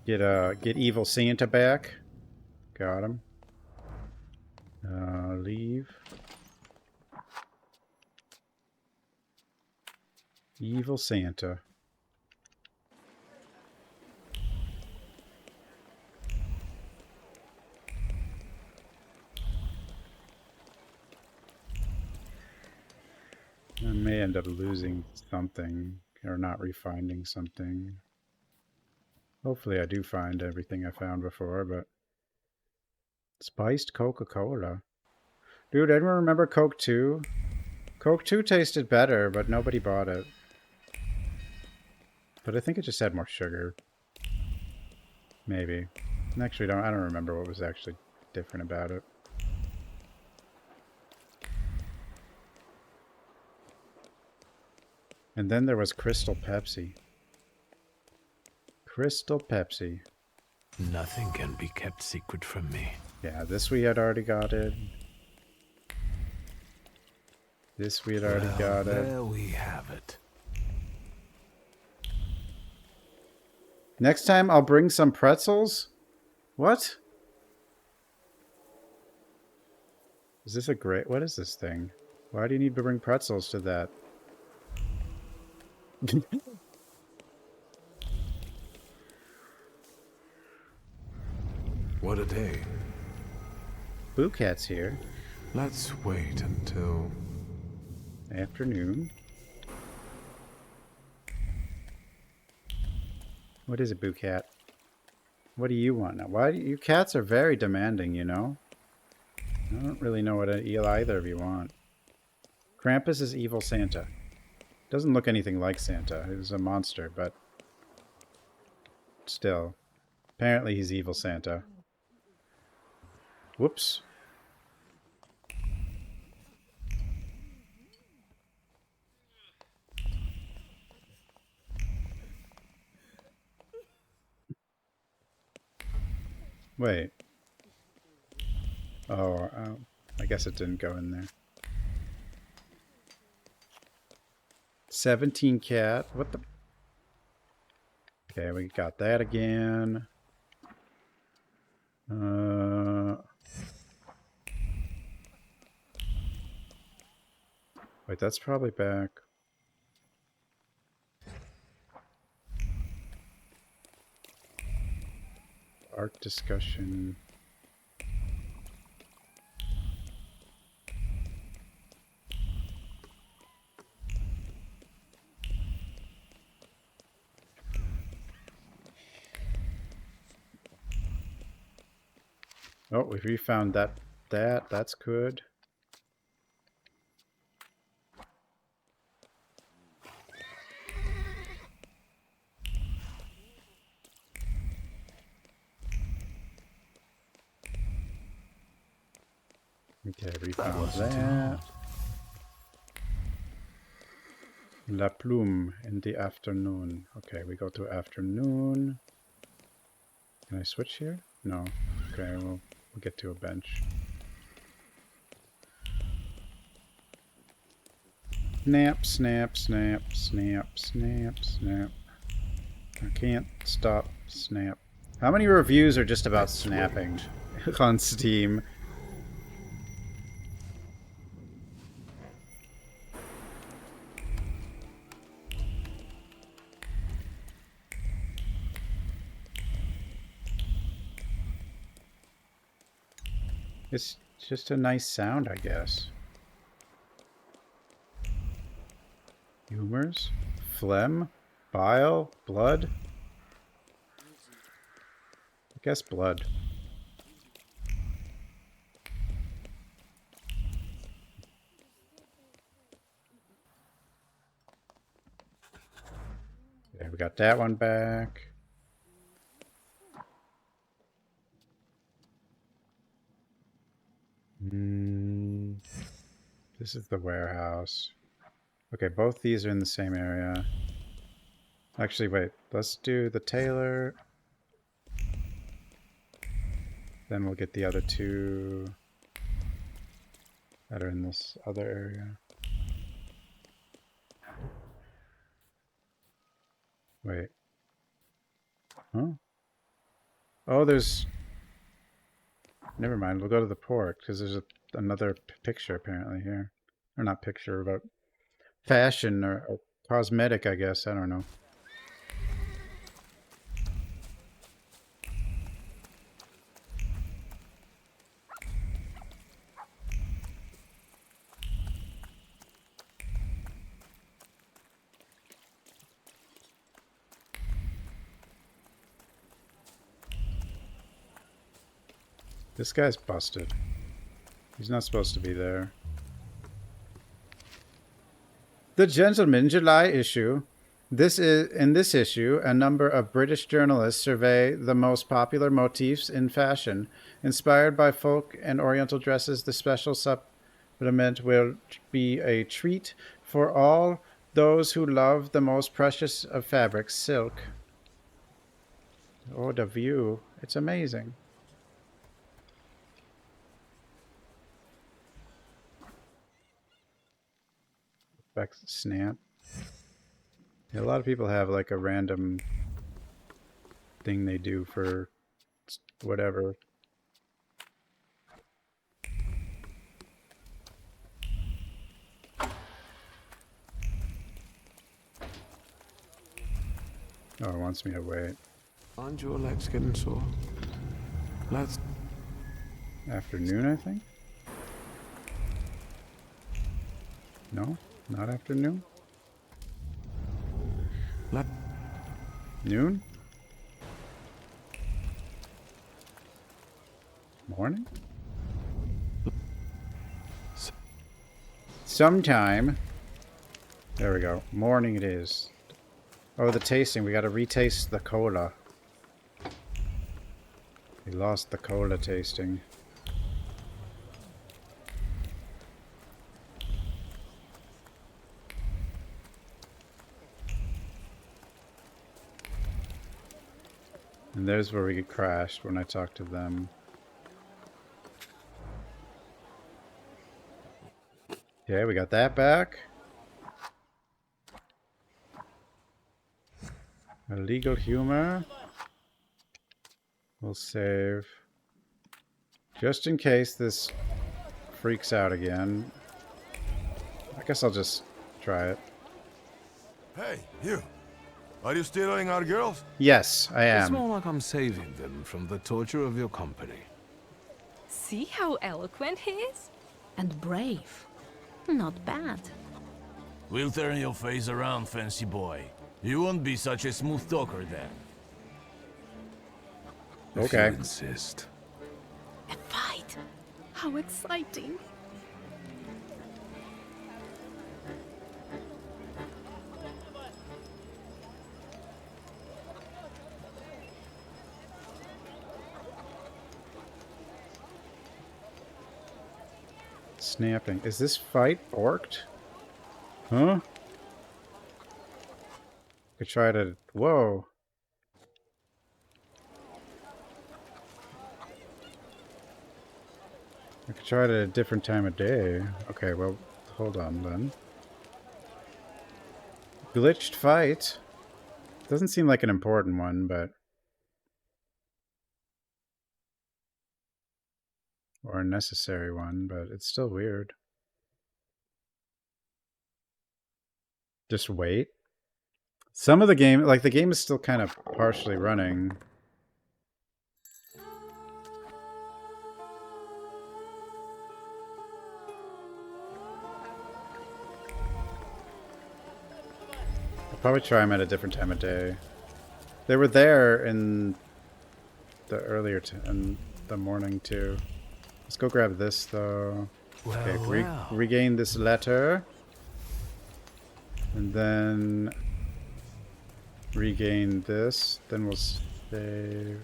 get evil Santa back. Got him. Leave. Evil Santa. I may end up losing something or not refinding something. Hopefully I do find everything I found before, but spiced Coca-Cola. Dude, anyone remember Coke 2? Coke 2 tasted better, but nobody bought it. But I think it just had more sugar. Maybe. Actually, I don't remember what was actually different about it. And then there was Crystal Pepsi. Crystal Pepsi. Nothing can be kept secret from me. Yeah, this we had already got it. This we'd already got it. There we have it. Next time I'll bring some pretzels? What? Is this a great... What is this thing? Why do you need to bring pretzels to that? What a day. Boo Cat's here. Let's wait until... afternoon. What is it, Boo Cat? What do you want now? Why do you cats are very demanding, you know? I don't really know what either of you want. Krampus is evil Santa. Doesn't look anything like Santa. He's a monster, but still. Apparently he's evil Santa. Whoops. Wait. Oh, I guess it didn't go in there. 17 cat. What the? Okay, we got that again. Wait, that's probably back. Art discussion. Oh, we found that. That's good. Okay, we found that. La Plume in the afternoon. Okay, we go to afternoon. Can I switch here? No. Okay, we'll get to a bench. Snap, snap, snap, snap, snap, snap. I can't stop snap. How many reviews are just about snapping on Steam? It's just a nice sound, I guess. Humors? Phlegm? Bile? Blood? I guess blood. Okay, we got that one back. This is the warehouse. Okay, both these are in the same area. Actually, wait. Let's do the tailor. Then we'll get the other two that are in this other area. Wait. Huh? Oh, there's... Never mind. We'll go to the port because there's another picture apparently here. Or not picture, but fashion or cosmetic, I guess. I don't know. This guy's busted. He's not supposed to be there. The Gentleman July issue. In this issue, a number of British journalists survey the most popular motifs in fashion. Inspired by folk and oriental dresses, the special supplement will be a treat for all those who love the most precious of fabrics, silk. Oh, the view. It's amazing. Back snap. Yeah, a lot of people have like a random thing they do for whatever. Oh, it wants me to wait. Aren't your legs getting sore? Let's... Afternoon, I think? No? Not afternoon? Noon? Morning? Sometime. There we go. Morning it is. Oh, the tasting. We gotta retaste the cola. We lost the cola tasting. And there's where we get crashed when I talked to them. Okay, we got that back. Illegal humor. We'll save. Just in case this freaks out again. I guess I'll just try it. Hey, you. Are you stealing our girls? Yes, I am. It's more like I'm saving them from the torture of your company. See how eloquent he is? And brave. Not bad. We'll turn your face around, fancy boy. You won't be such a smooth talker then. Okay. If you insist. A fight. How exciting. Snapping. Is this fight orked? Huh? Could try to... Whoa. I could try it at a different time of day. Okay, well, hold on then. Glitched fight. Doesn't seem like an important one, but... Or a necessary one, but it's still weird. Just wait. Some of the game, like the game is still kind of partially running. I'll probably try them at a different time of day. They were there in the earlier, in the morning too. Let's go grab this though. Well, okay, well. regain this letter. And then regain this. Then we'll save.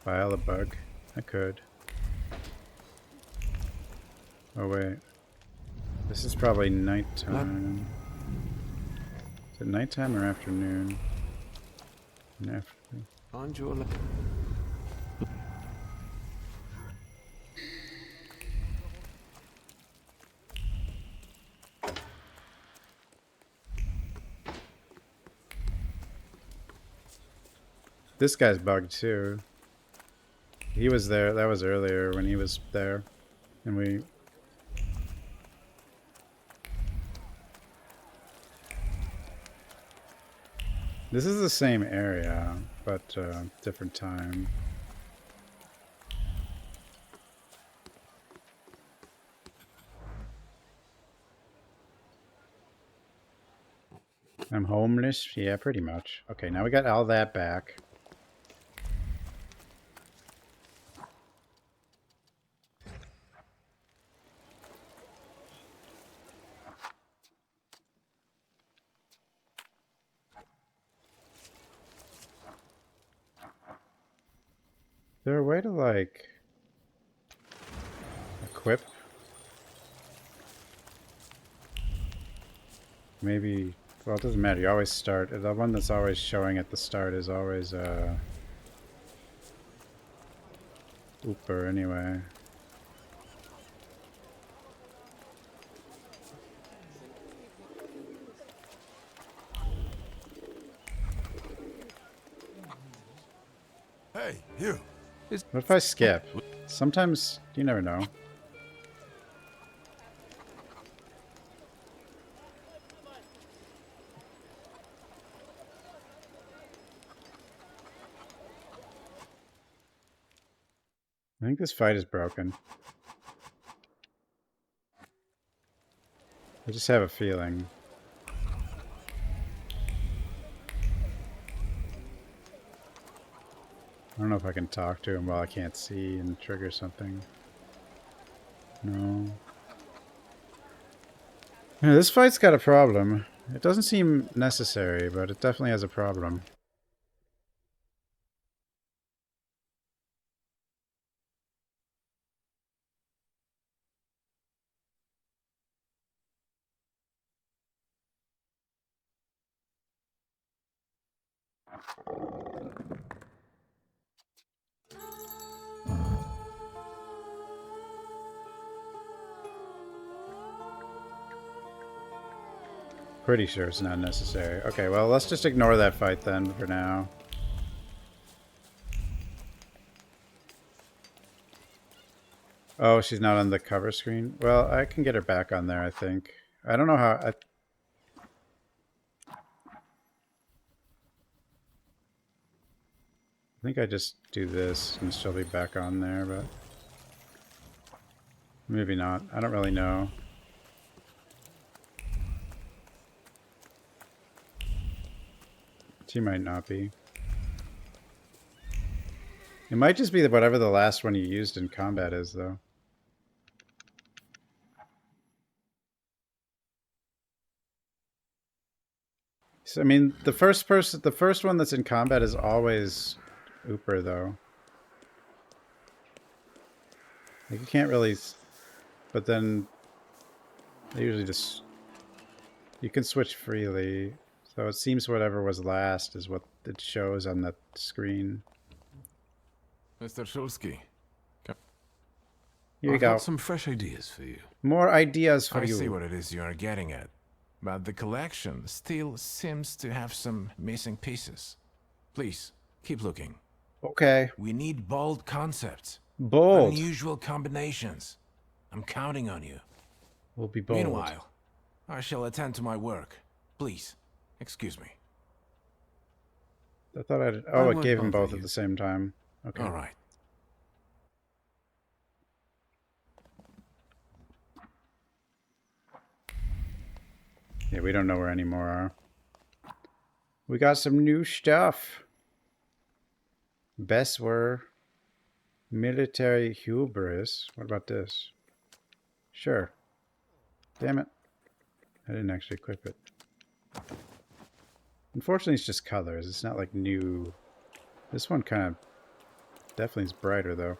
File a bug. I could. Oh wait. This is probably nighttime. Is it nighttime or afternoon? Afternoon. Aren't your This guy's bugged too. He was there. That was earlier when he was there. And we... This is the same area, but different time. I'm homeless? Yeah, pretty much. Okay, now we got all that back. Is there a way to, like, equip? Maybe, well, it doesn't matter. You always start. The one that's always showing at the start is always, Ooper anyway. Hey, you. What if I skip? Sometimes you never know. I think this fight is broken. I just have a feeling. I don't know if I can talk to him while I can't see and trigger something. No. Yeah, this fight's got a problem. It doesn't seem necessary, but it definitely has a problem. Pretty sure it's not necessary. Okay, well, let's just ignore that fight then for now. Oh, she's not on the cover screen? Well, I can get her back on there, I think. I don't know how... I think I just do this and she'll be back on there, but... maybe not. I don't really know. She might not be. It might just be whatever the last one you used in combat is, though. So, I mean, the first one that's in combat is always Ooper, though. Like, you can't really... but then they usually just... you can switch freely. So it seems whatever was last is what it shows on the screen. Mr. Shulsky. Here you I've go. got some fresh ideas for you. More ideas for you. I see what it is you are getting at. But the collection still seems to have some missing pieces. Please, keep looking. Okay. We need bold concepts. Bold. Unusual combinations. I'm counting on you. We'll be bold. Meanwhile, I shall attend to my work. Please, excuse me. I thought I'd... oh, it gave them both at the same time. Okay. All right. Yeah, we don't know where any more are. We got some new stuff. Best were military hubris. What about this? Sure. Damn it. I didn't actually equip it. Unfortunately, it's just colors. It's not like new. This one kind of definitely is brighter, though.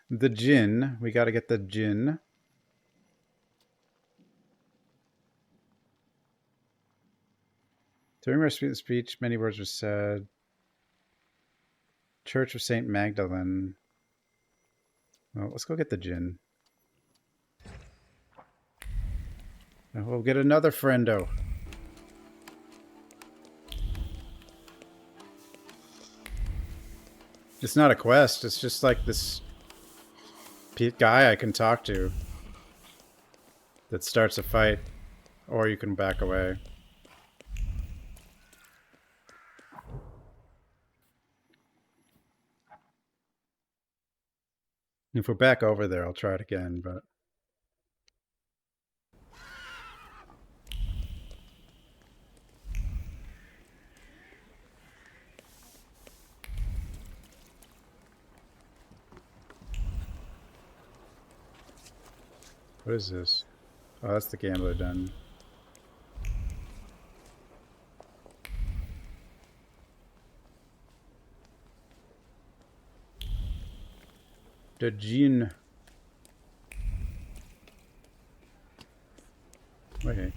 The gin. We got to get the gin. During our speech, many words were said. Church of St. Magdalene. Well, let's go get the gin. And we'll get another friendo. It's not a quest. It's just like this guy I can talk to that starts a fight, or you can back away. If we're back over there, I'll try it again, but... what is this? Oh, that's the gambler den. The gin. Wait.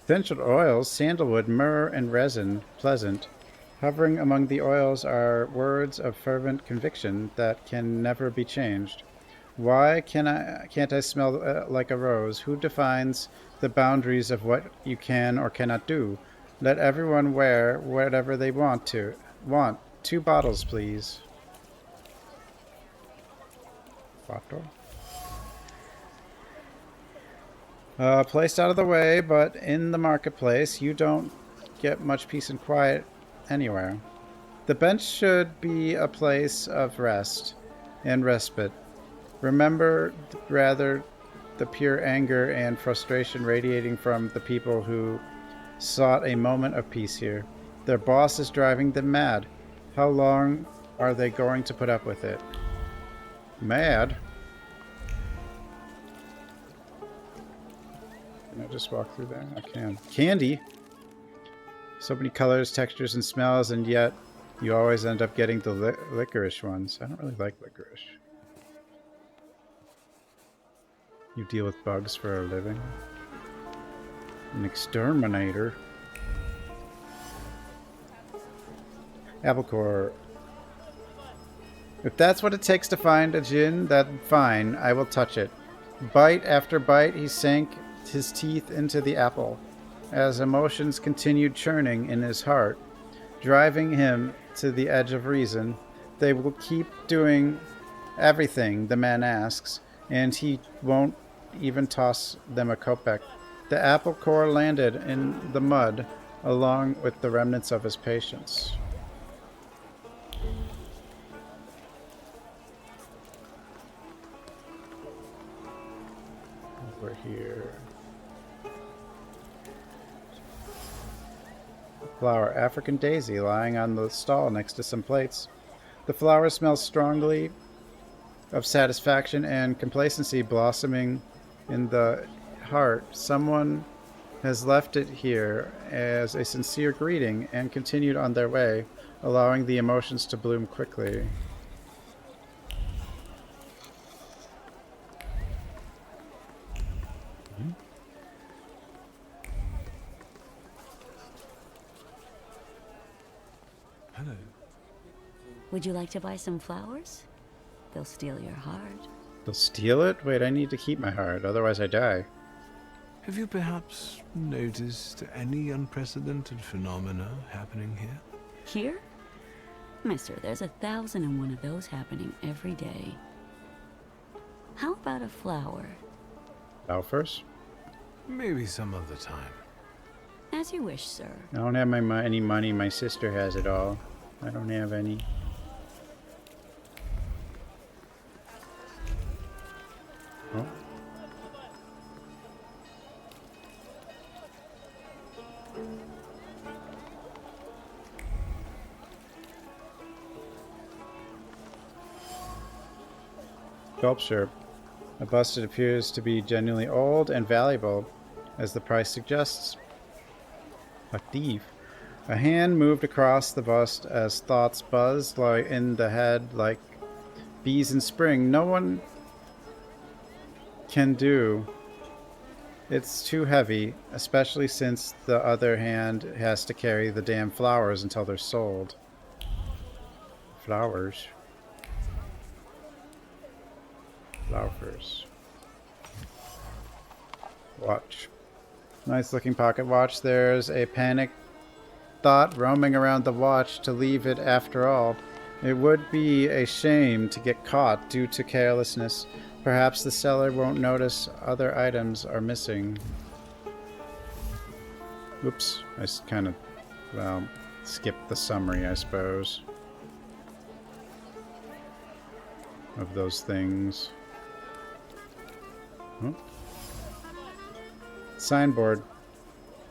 Essential oils, sandalwood, myrrh, and resin, pleasant. Hovering among the oils are words of fervent conviction that can never be changed. Why can't I smell like a rose? Who defines the boundaries of what you can or cannot do? Let everyone wear whatever they want to. Want 2 bottles, please. Bottle. Placed out of the way, but in the marketplace, you don't get much peace and quiet anywhere. The bench should be a place of rest and respite. Remember rather the pure anger and frustration radiating from the people who sought a moment of peace here. Their boss is driving them mad. How long are they going to put up with it? Mad? Can I just walk through there? I can. Candy! So many colors, textures, and smells, and yet you always end up getting the licorice ones. I don't really like licorice. You deal with bugs for a living? An exterminator? Apple core. If that's what it takes to find a djinn, then fine, I will touch it. Bite after bite, he sank his teeth into the apple, as emotions continued churning in his heart, driving him to the edge of reason. They will keep doing everything the man asks, and he won't even toss them a kopeck. The apple core landed in the mud, along with the remnants of his patience. Over here. Flower, African daisy, lying on the stall next to some plates. The flower smells strongly of satisfaction and complacency blossoming in the heart. Someone has left it here as a sincere greeting and continued on their way, allowing the emotions to bloom quickly. Hello. Would you like to buy some flowers? They'll steal your heart. They'll steal it? Wait, I need to keep my heart, otherwise I die. Have you perhaps noticed any unprecedented phenomena happening here? Here? Mister, there's 1,001 of those happening every day. How about a flower? Flowers? Maybe some other time. As you wish, sir. I don't have any money. My sister has it all. I don't have any. Oh. Sculpture. A bust that appears to be genuinely old and valuable, as the price suggests. A thief. A hand moved across the bust as thoughts buzzed in the head like bees in spring. No one can do. It's too heavy, especially since the other hand has to carry the damn flowers until they're sold. Flowers. Flowers. Watch. Nice looking pocket watch. There's a panic thought roaming around the watch to leave it after all. It would be a shame to get caught due to carelessness. Perhaps the seller won't notice other items are missing. Oops, I kind of, well, skipped the summary, I suppose, of those things. Oh. Signboard.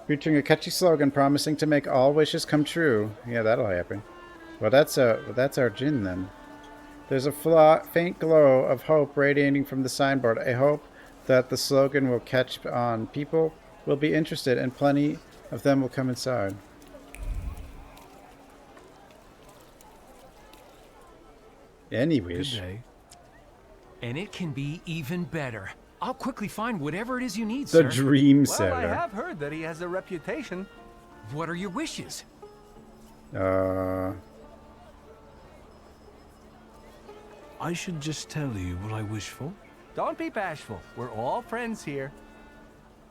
Featuring a catchy slogan promising to make all wishes come true. Yeah, that'll happen. Well, that's our djinn then. There's a faint glow of hope radiating from the signboard. I hope that the slogan will catch on. People will be interested and plenty of them will come inside. Anyways. Good day. And it can be even better. I'll quickly find whatever it is you need, The sir. dream Well, setter. I have heard that he has a reputation. What are your wishes? I should just tell you what I wish for. Don't be bashful. We're all friends here.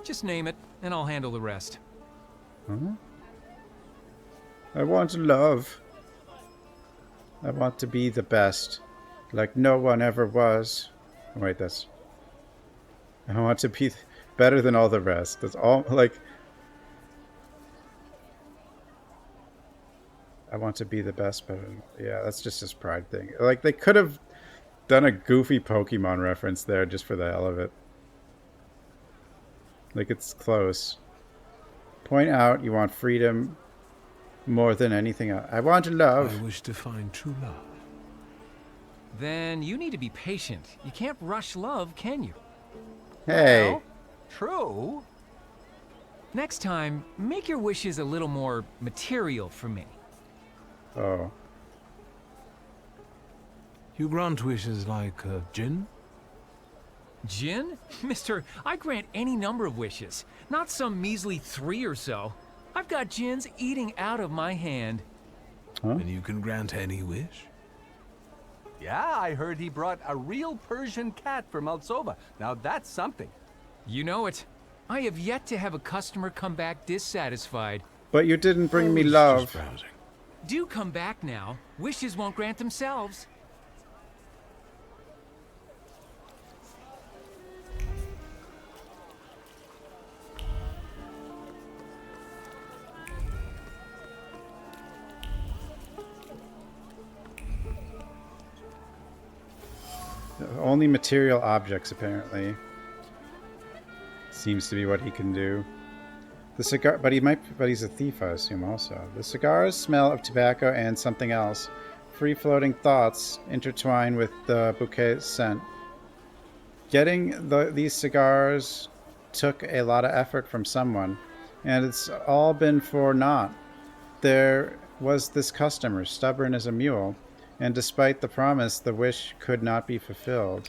Just name it, and I'll handle the rest. Huh? I want love. I want to be the best, like no one ever was. Oh, wait, that's... I want to be better than all the rest. That's all, like... I want to be the best, but... Yeah, that's just his pride thing. Like, they could have done a goofy Pokemon reference there just for the hell of it. Like, it's close. Point out you want freedom more than anything else. I want love. I wish to find true love. Then you need to be patient. You can't rush love, can you? Hey. Well, true. Next time, make your wishes a little more material for me. Oh. You grant wishes like gin? Jin? Mister, I grant any number of wishes. Not some measly 3 or so. I've got Jin's eating out of my hand. Huh? And you can grant any wish? Yeah, I heard he brought a real Persian cat from Moldova. Now that's something. You know it. I have yet to have a customer come back dissatisfied. But you didn't bring me love. Do come back now. Wishes won't grant themselves. Only material objects, apparently. Seems to be what he can do. The cigar, but he's a thief, I assume, also. The cigars smell of tobacco and something else. Free-floating thoughts intertwine with the bouquet scent. Getting these cigars took a lot of effort from someone, and it's all been for naught. There was this customer, stubborn as a mule, and despite the promise, the wish could not be fulfilled.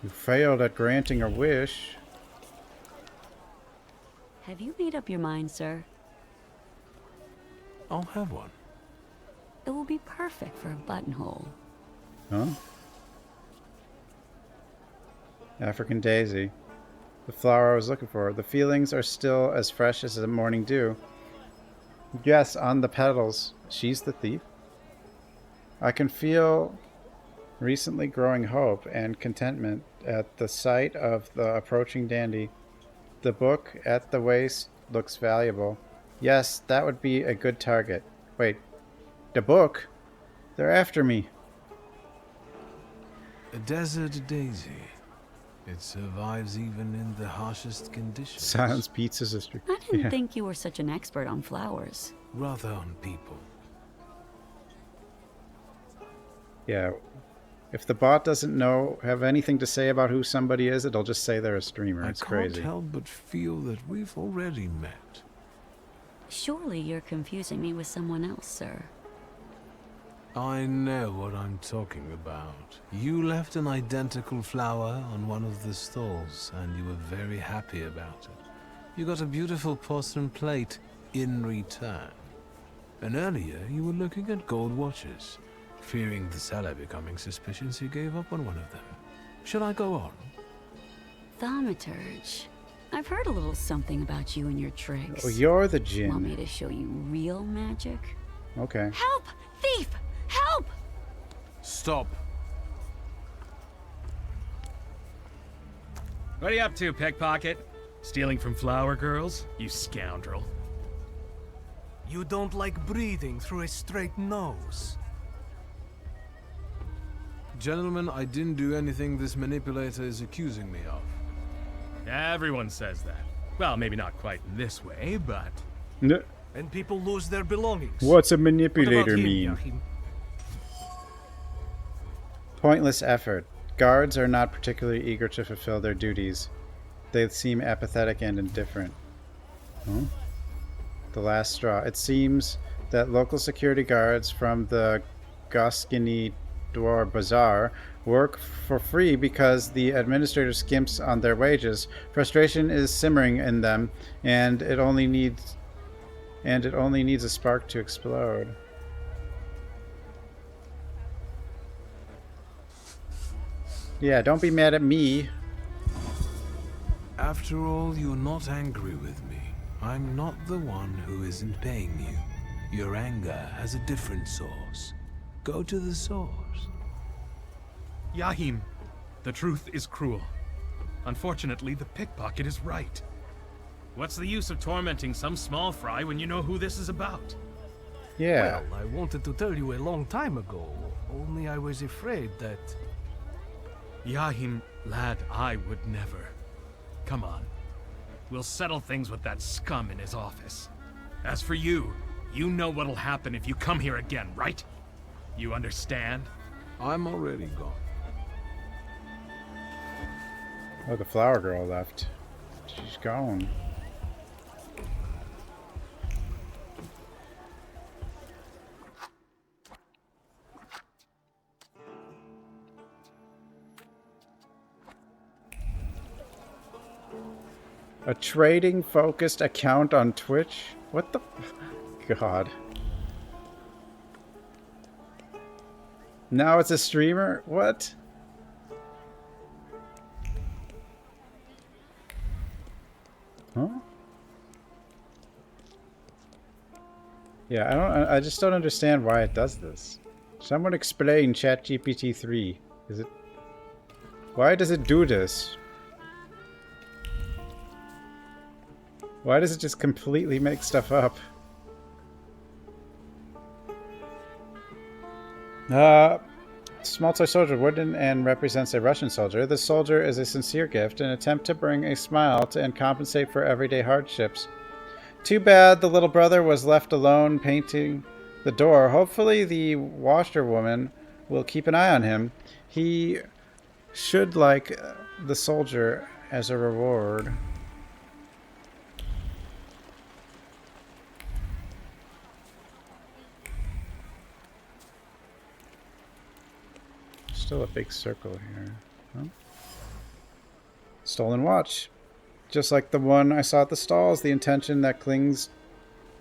You failed at granting a wish. Have you made up your mind, sir? I'll have one. It will be perfect for a buttonhole. Huh? African daisy. The flower I was looking for. The feelings are still as fresh as the morning dew. Yes, on the petals. She's the thief. I can feel recently growing hope and contentment at the sight of the approaching dandy. The book at the waist looks valuable. Yes, that would be a good target. Wait, the book? They're after me. A desert daisy. It survives even in the harshest conditions. Silence Pizza Sister. I didn't think you were such an expert on flowers. Rather on people. Yeah. If the bot doesn't have anything to say about who somebody is, it'll just say they're a streamer. It's crazy. I can't help but feel that we've already met. Surely you're confusing me with someone else, sir. I know what I'm talking about. You left an identical flower on one of the stalls, and you were very happy about it. You got a beautiful porcelain plate in return. And earlier, you were looking at gold watches. Fearing the seller becoming suspicious, you gave up on one of them. Shall I go on? Thaumaturge. I've heard a little something about you and your tricks. Oh, you're the djinn. Want me to show you real magic? Okay. Help! Thief! Help! Stop. What are you up to, pickpocket? Stealing from flower girls? You scoundrel. You don't like breathing through a straight nose. Gentlemen, I didn't do anything this manipulator is accusing me of. Everyone says that. Well, maybe not quite this way, but... And people lose their belongings. What's a manipulator What mean? Yachim? Pointless effort. Guards are not particularly eager to fulfill their duties. They seem apathetic and indifferent. Huh? The last straw. It seems that local security guards from the Goskini Dwar Bazaar work for free because the administrator skimps on their wages. Frustration is simmering in them, and it only needs a spark to explode. Yeah, don't be mad at me. After all, you're not angry with me. I'm not the one who isn't paying you. Your anger has a different source. Go to the source. Yahim, the truth is cruel. Unfortunately, the pickpocket is right. What's the use of tormenting some small fry when you know who this is about? Yeah. Well, I wanted to tell you a long time ago, only I was afraid that... Yahim, lad, I would never. Come on. We'll settle things with that scum in his office. As for you, you know what'll happen if you come here again, right? You understand? I'm already gone. Oh, the flower girl left. She's gone. A trading-focused account on Twitch? What the... God. Now it's a streamer? What? Huh? Yeah, I just don't understand why it does this. Someone explain ChatGPT 3. Is it... Why does it do this? Why does it just completely make stuff up? Small toy soldier, wooden and represents a Russian soldier. This soldier is a sincere gift, an attempt to bring a smile to and compensate for everyday hardships. Too bad the little brother was left alone painting the door. Hopefully the washerwoman will keep an eye on him. He should like the soldier as a reward. Still a big circle here. Huh? Stolen watch. Just like the one I saw at the stalls, the intention that clings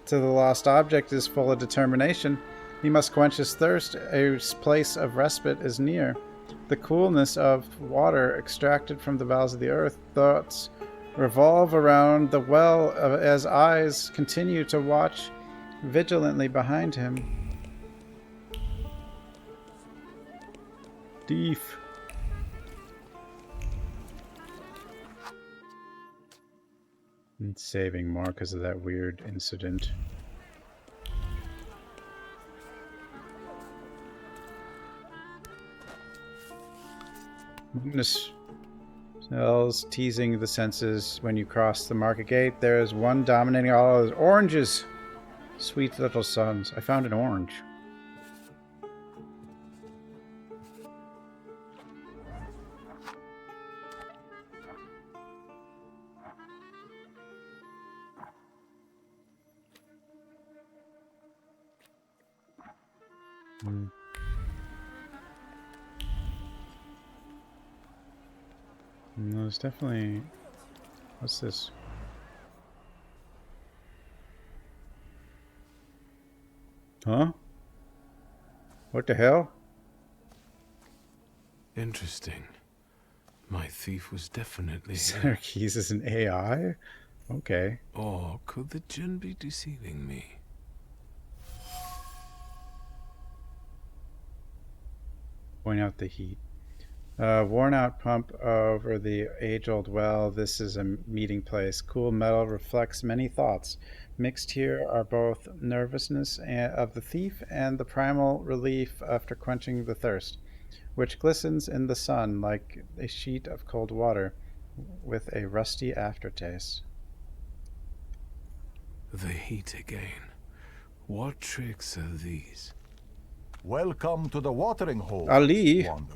to the lost object is full of determination. He must quench his thirst. A place of respite is near. The coolness of water extracted from the bowels of the earth. Thoughts revolve around the well as eyes continue to watch vigilantly behind him. Thief. And saving more because of that weird incident. Luminous smells teasing the senses when you cross the market gate. There is one dominating all others. Oranges! Sweet little sons. I found an orange. No, it's definitely... What's this? Huh? What the hell? Interesting. My thief was definitely... Sarkis is an AI? Okay. Or could the djinn be deceiving me? Point out the heat. Worn out pump over the age-old well. This is a meeting place. Cool metal reflects many thoughts. Mixed here are both nervousness of the thief and the primal relief after quenching the thirst, which glistens in the sun like a sheet of cold water with a rusty aftertaste. The heat again. What tricks are these? Welcome to the watering hole, Ali. Wanderer.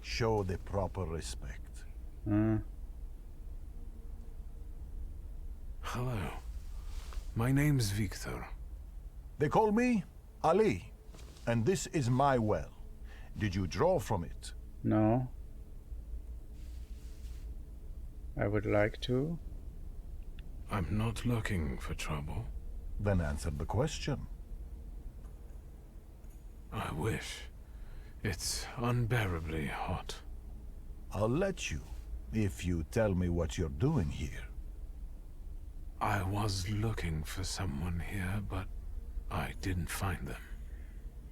Show the proper respect. Hello. My name's Victor. They call me Ali, and this is my well. Did you draw from it? No. I would like to. I'm not looking for trouble. Then answer the question. I wish. It's unbearably hot. I'll let you, if you tell me what you're doing here. I was looking for someone here, but I didn't find them.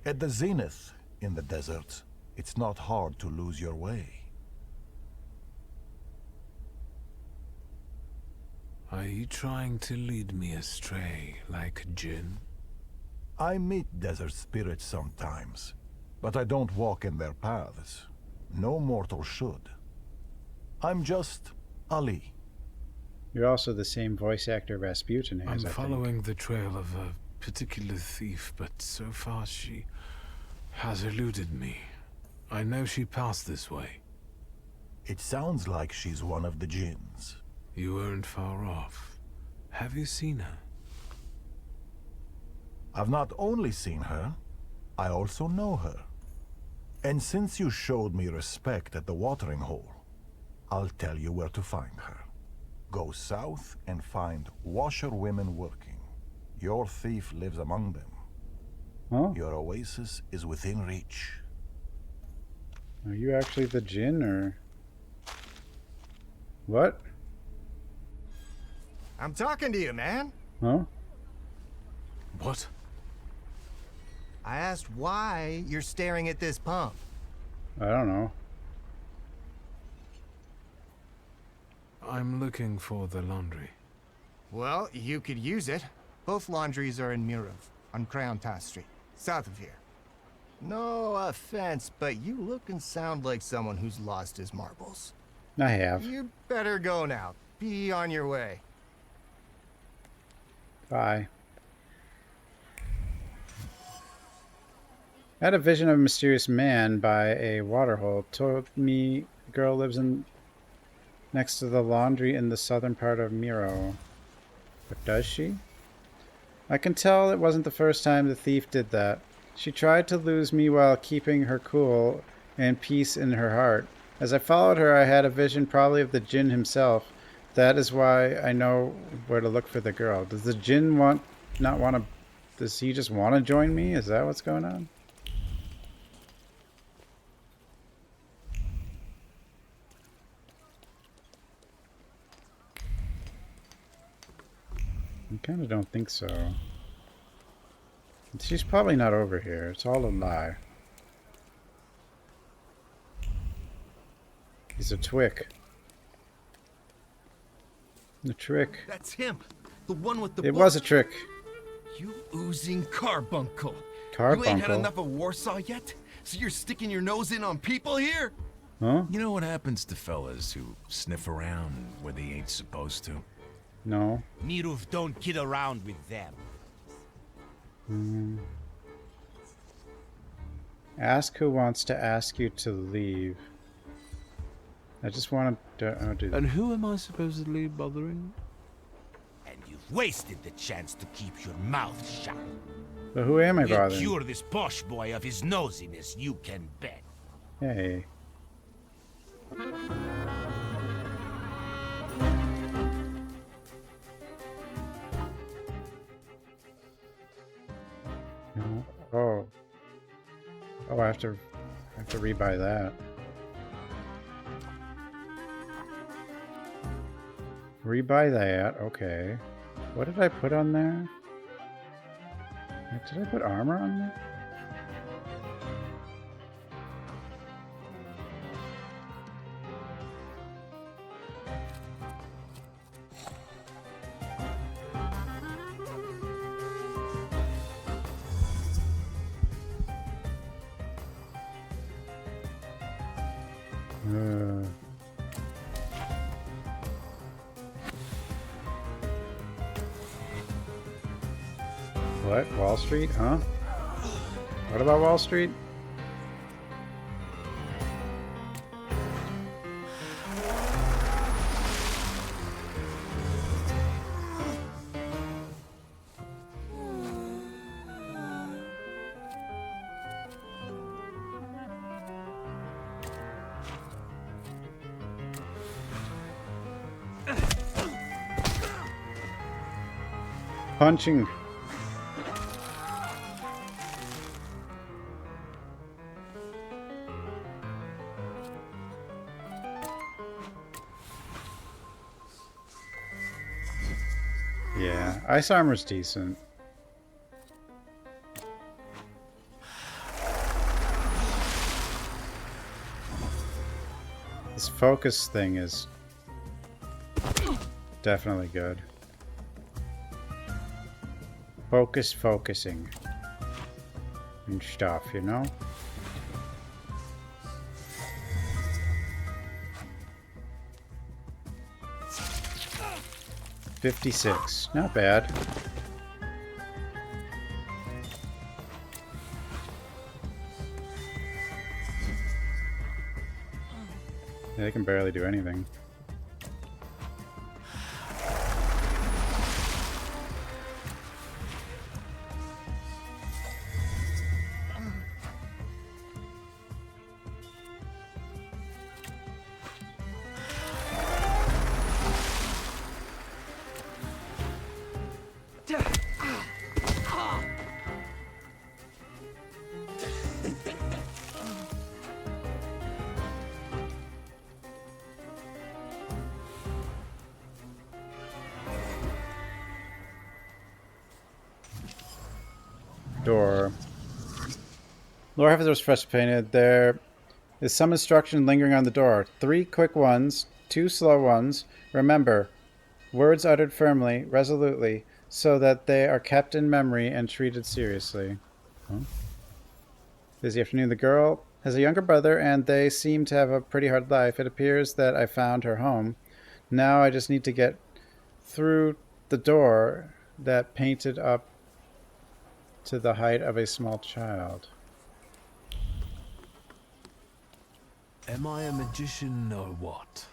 At the zenith, in the desert, it's not hard to lose your way. Are you trying to lead me astray like a djinn? I meet desert spirits sometimes, but I don't walk in their paths. No mortal should. I'm just Ali. You're also the same voice actor Rasputin has, I'm I following think. the trail of a particular thief, but so far she has eluded me. I know she passed this way. It sounds like she's one of the jinns. You weren't far off. Have you seen her? I've not only seen her, I also know her. And since you showed me respect at the watering hole, I'll tell you where to find her. Go south and find washerwomen working. Your thief lives among them. Huh? Your oasis is within reach. Are you actually the djinn, or... What? I'm talking to you, man. Huh? What? I asked why you're staring at this pump. I don't know. I'm looking for the laundry. Well, you could use it. Both laundries are in Mirov, on Crown Task Street, south of here. No offense, but you look and sound like someone who's lost his marbles. I have. You better go now. Be on your way. Bye. I had a vision of a mysterious man by a waterhole. Told me the girl lives in next to the laundry in the southern part of Miro. But does she? I can tell it wasn't the first time the thief did that. She tried to lose me while keeping her cool and peace in her heart. As I followed her, I had a vision probably of the djinn himself. That is why I know where to look for the girl. Does the djinn not want to... Does he just want to join me? Is that what's going on? I kind of don't think so. She's probably not over here. It's all a lie. He's a twick. A trick. That's him. The one with the It was a trick. You oozing carbuncle. Carbuncle? You ain't had enough of Warsaw yet? So you're sticking your nose in on people here? Huh? You know what happens to fellas who sniff around where they ain't supposed to? No. Mirov don't kid around with them. Ask who wants to ask you to leave. I just want to do that. And who am I supposedly bothering? And you've wasted the chance to keep your mouth shut. But who am I We'll bothering? cure this posh boy of his nosiness, you can bet. Hey. No. Oh. Oh, I have to rebuy that. Rebuy that, okay. What did I put on there? Did I put armor on there? What? Wall Street? Huh? What about Wall Street? punching. Yeah, ice armor's decent. This focus thing is definitely good. Focusing and stuff, you know? $56, not bad. Yeah, they can barely do anything. Door. Lower half of the door is fresh painted. There is some instruction lingering on the door. 3 quick ones, 2 slow ones. Remember, words uttered firmly, resolutely, so that they are kept in memory and treated seriously. Huh? Busy afternoon. The girl has a younger brother, and they seem to have a pretty hard life. It appears that I found her home. Now I just need to get through the door that painted up to the height of a small child. Am I a magician or what?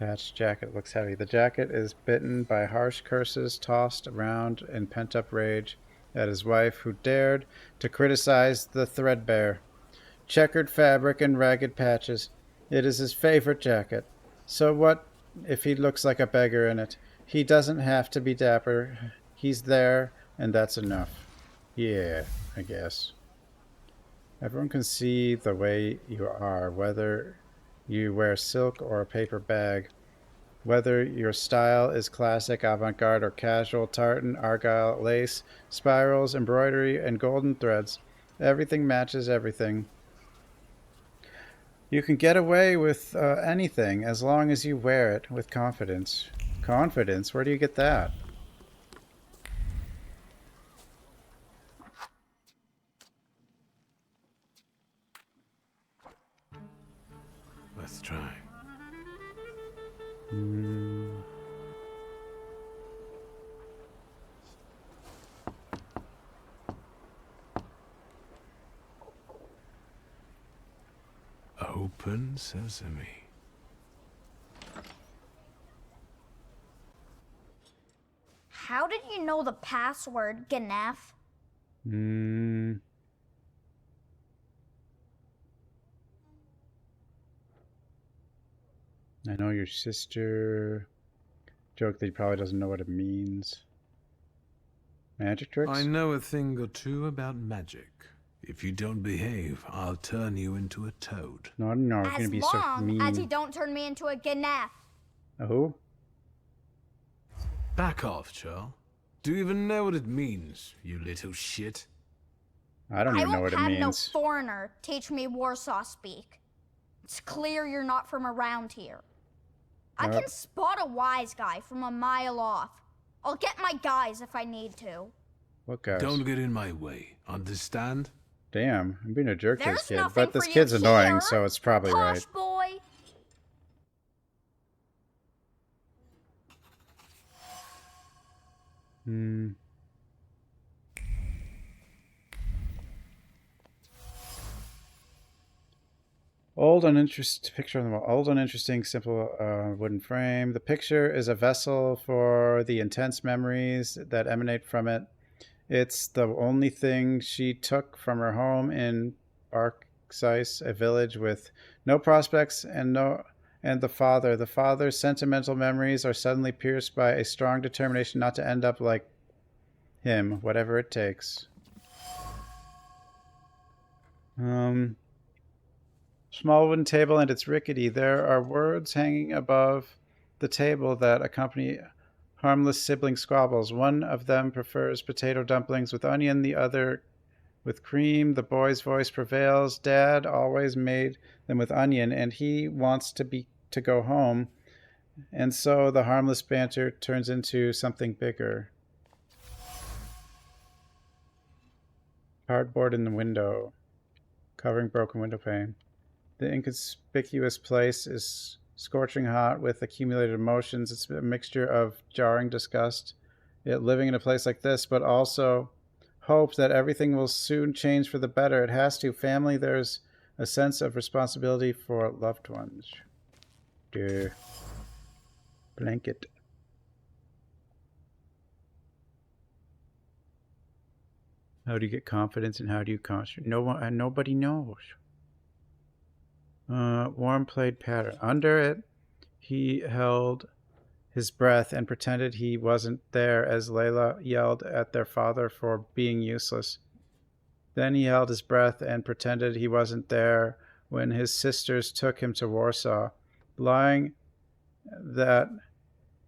Patched jacket looks heavy. The jacket is bitten by harsh curses tossed around in pent-up rage at his wife, who dared to criticize the threadbare, checkered fabric and ragged patches. It is his favorite jacket. So what if he looks like a beggar in it? He doesn't have to be dapper. He's there, and that's enough. Yeah, I guess. Everyone can see the way you are, whether you wear silk or a paper bag, whether your style is classic, avant-garde, or casual, tartan, argyle, lace, spirals, embroidery, and golden threads. Everything matches everything. You can get away with anything as long as you wear it with confidence. Confidence? Where do you get that? Let's try. Open sesame. How did you know the password, Ganef? I know your sister. Joke that he probably doesn't know what it means. Magic tricks? I know a thing or two about magic. If you don't behave, I'll turn you into a toad. No, you're gonna be so mean. As you don't turn me into a Ganef. Oh? Back off, Charles. Do you even know what it means, you little shit? I don't even know what it means. I won't have no foreigner teach me Warsaw speak. It's clear you're not from around here. I can spot a wise guy from a mile off. I'll get my guys if I need to. What guys? Don't get in my way, understand? Damn, I'm being a jerk to this kid. There's But this nothing for kid's you annoying, here, so it's probably posh right. boy. Old uninteresting picture on the wall. Old uninteresting, simple wooden frame. The picture is a vessel for the intense memories that emanate from it. It's the only thing she took from her home in Barksice, a village with no prospects and and the father. The father's sentimental memories are suddenly pierced by a strong determination not to end up like him, whatever it takes. Small wooden table, and it's rickety. There are words hanging above the table that accompany harmless sibling squabbles. One of them prefers potato dumplings with onion, the other with cream. The boy's voice prevails. Dad always made them with onion, and he wants to go home. And so the harmless banter turns into something bigger. Cardboard in the window, covering broken window pane. The inconspicuous place is scorching hot with accumulated emotions. It's a mixture of jarring disgust at living in a place like this, but also hope that everything will soon change for the better. It has to. Family, there's a sense of responsibility for loved ones. Dear. Blanket. How do you get confidence and how do you concentrate? Nobody knows. Warm played pattern. Under it, he held his breath and pretended he wasn't there as Layla yelled at their father for being useless. Then he held his breath and pretended he wasn't there when his sisters took him to Warsaw, lying that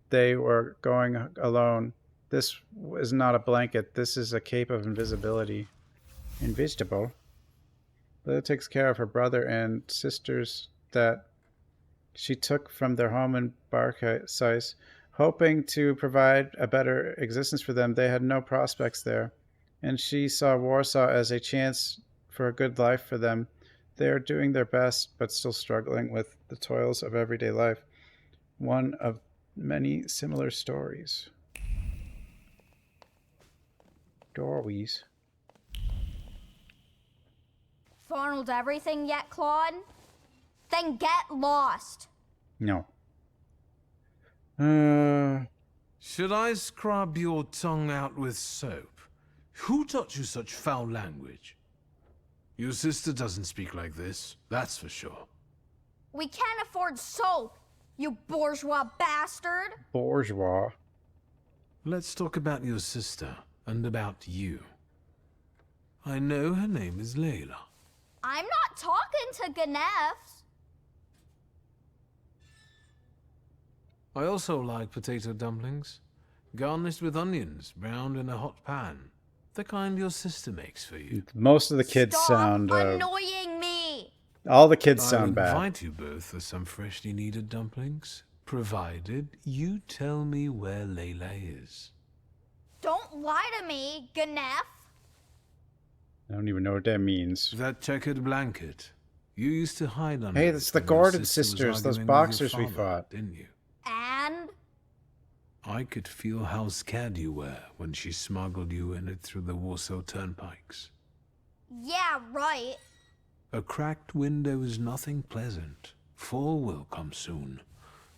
they were going alone. This is not a blanket. This is a cape of invisibility. Invisible? Layla takes care of her brother and sisters that she took from their home in Barkais, hoping to provide a better existence for them. They had no prospects there, and she saw Warsaw as a chance for a good life for them. They are doing their best, but still struggling with the toils of everyday life. One of many similar stories. Doorways. Farnelled everything yet, Claude? Then get lost. No. Should I scrub your tongue out with soap? Who taught you such foul language? Your sister doesn't speak like this, that's for sure. We can't afford soap, you bourgeois bastard. Bourgeois? Let's talk about your sister and about you. I know her name is Layla. I'm not talking to Ganefs. I also like potato dumplings, garnished with onions, browned in a hot pan. The kind your sister makes for you. Most of the kids sound... annoying me! All the kids sound bad. I'll invite you both for some freshly kneaded dumplings, provided you tell me where Layla is. Don't lie to me, Ganef. I don't even know what that means. That checkered blanket. You used to hide under. Hey, it's the Gordon sisters, those boxers we fought. Didn't you? And? I could feel how scared you were when she smuggled you in it through the Warsaw turnpikes. Yeah, right. A cracked window is nothing pleasant. Fall will come soon.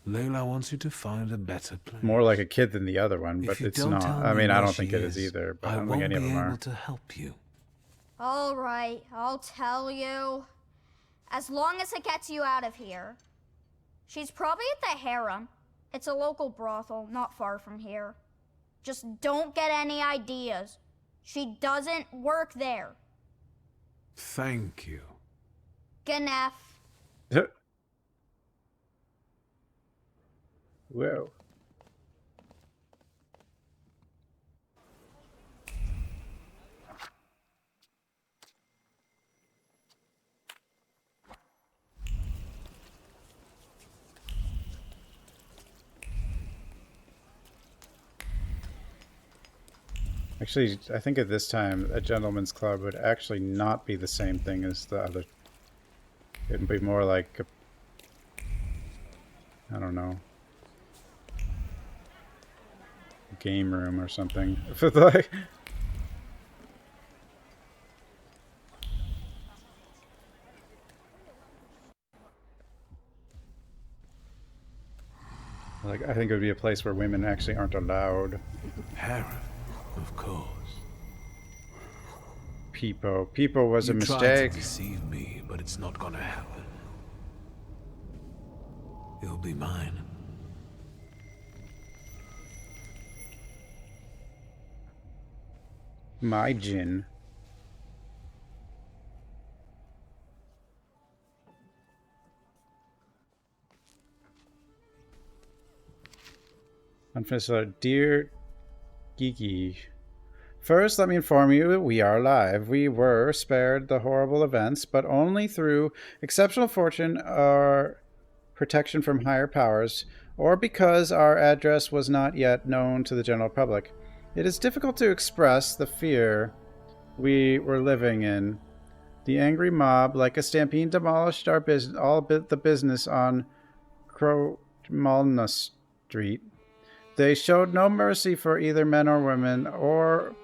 Layla wants you to find a better place. More like a kid than the other one, but it's not. I mean, I don't think it is either, but I don't think any of them are. I won't be able to help you. All right, I'll tell you. As long as it gets you out of here. She's probably at the harem. It's a local brothel, not far from here. Just don't get any ideas. She doesn't work there. Thank you. Ganef. Whoa. Actually, I think at this time, a gentleman's club would actually not be the same thing as the other. It'd be more like, I don't know, game room or something. Like, I think it would be a place where women actually aren't allowed. Harem, of course. Peepo was a mistake. You tried to deceive me, but it's not gonna happen. You'll be mine. My Jin. Unfinished letter. Dear Gigi, first let me inform you we are alive. We were spared the horrible events, but only through exceptional fortune or protection from higher powers, or because our address was not yet known to the general public. It is difficult to express the fear we were living in. The angry mob, like a stampede, demolished our the business on Kromalna Street. They showed no mercy for either men or women, or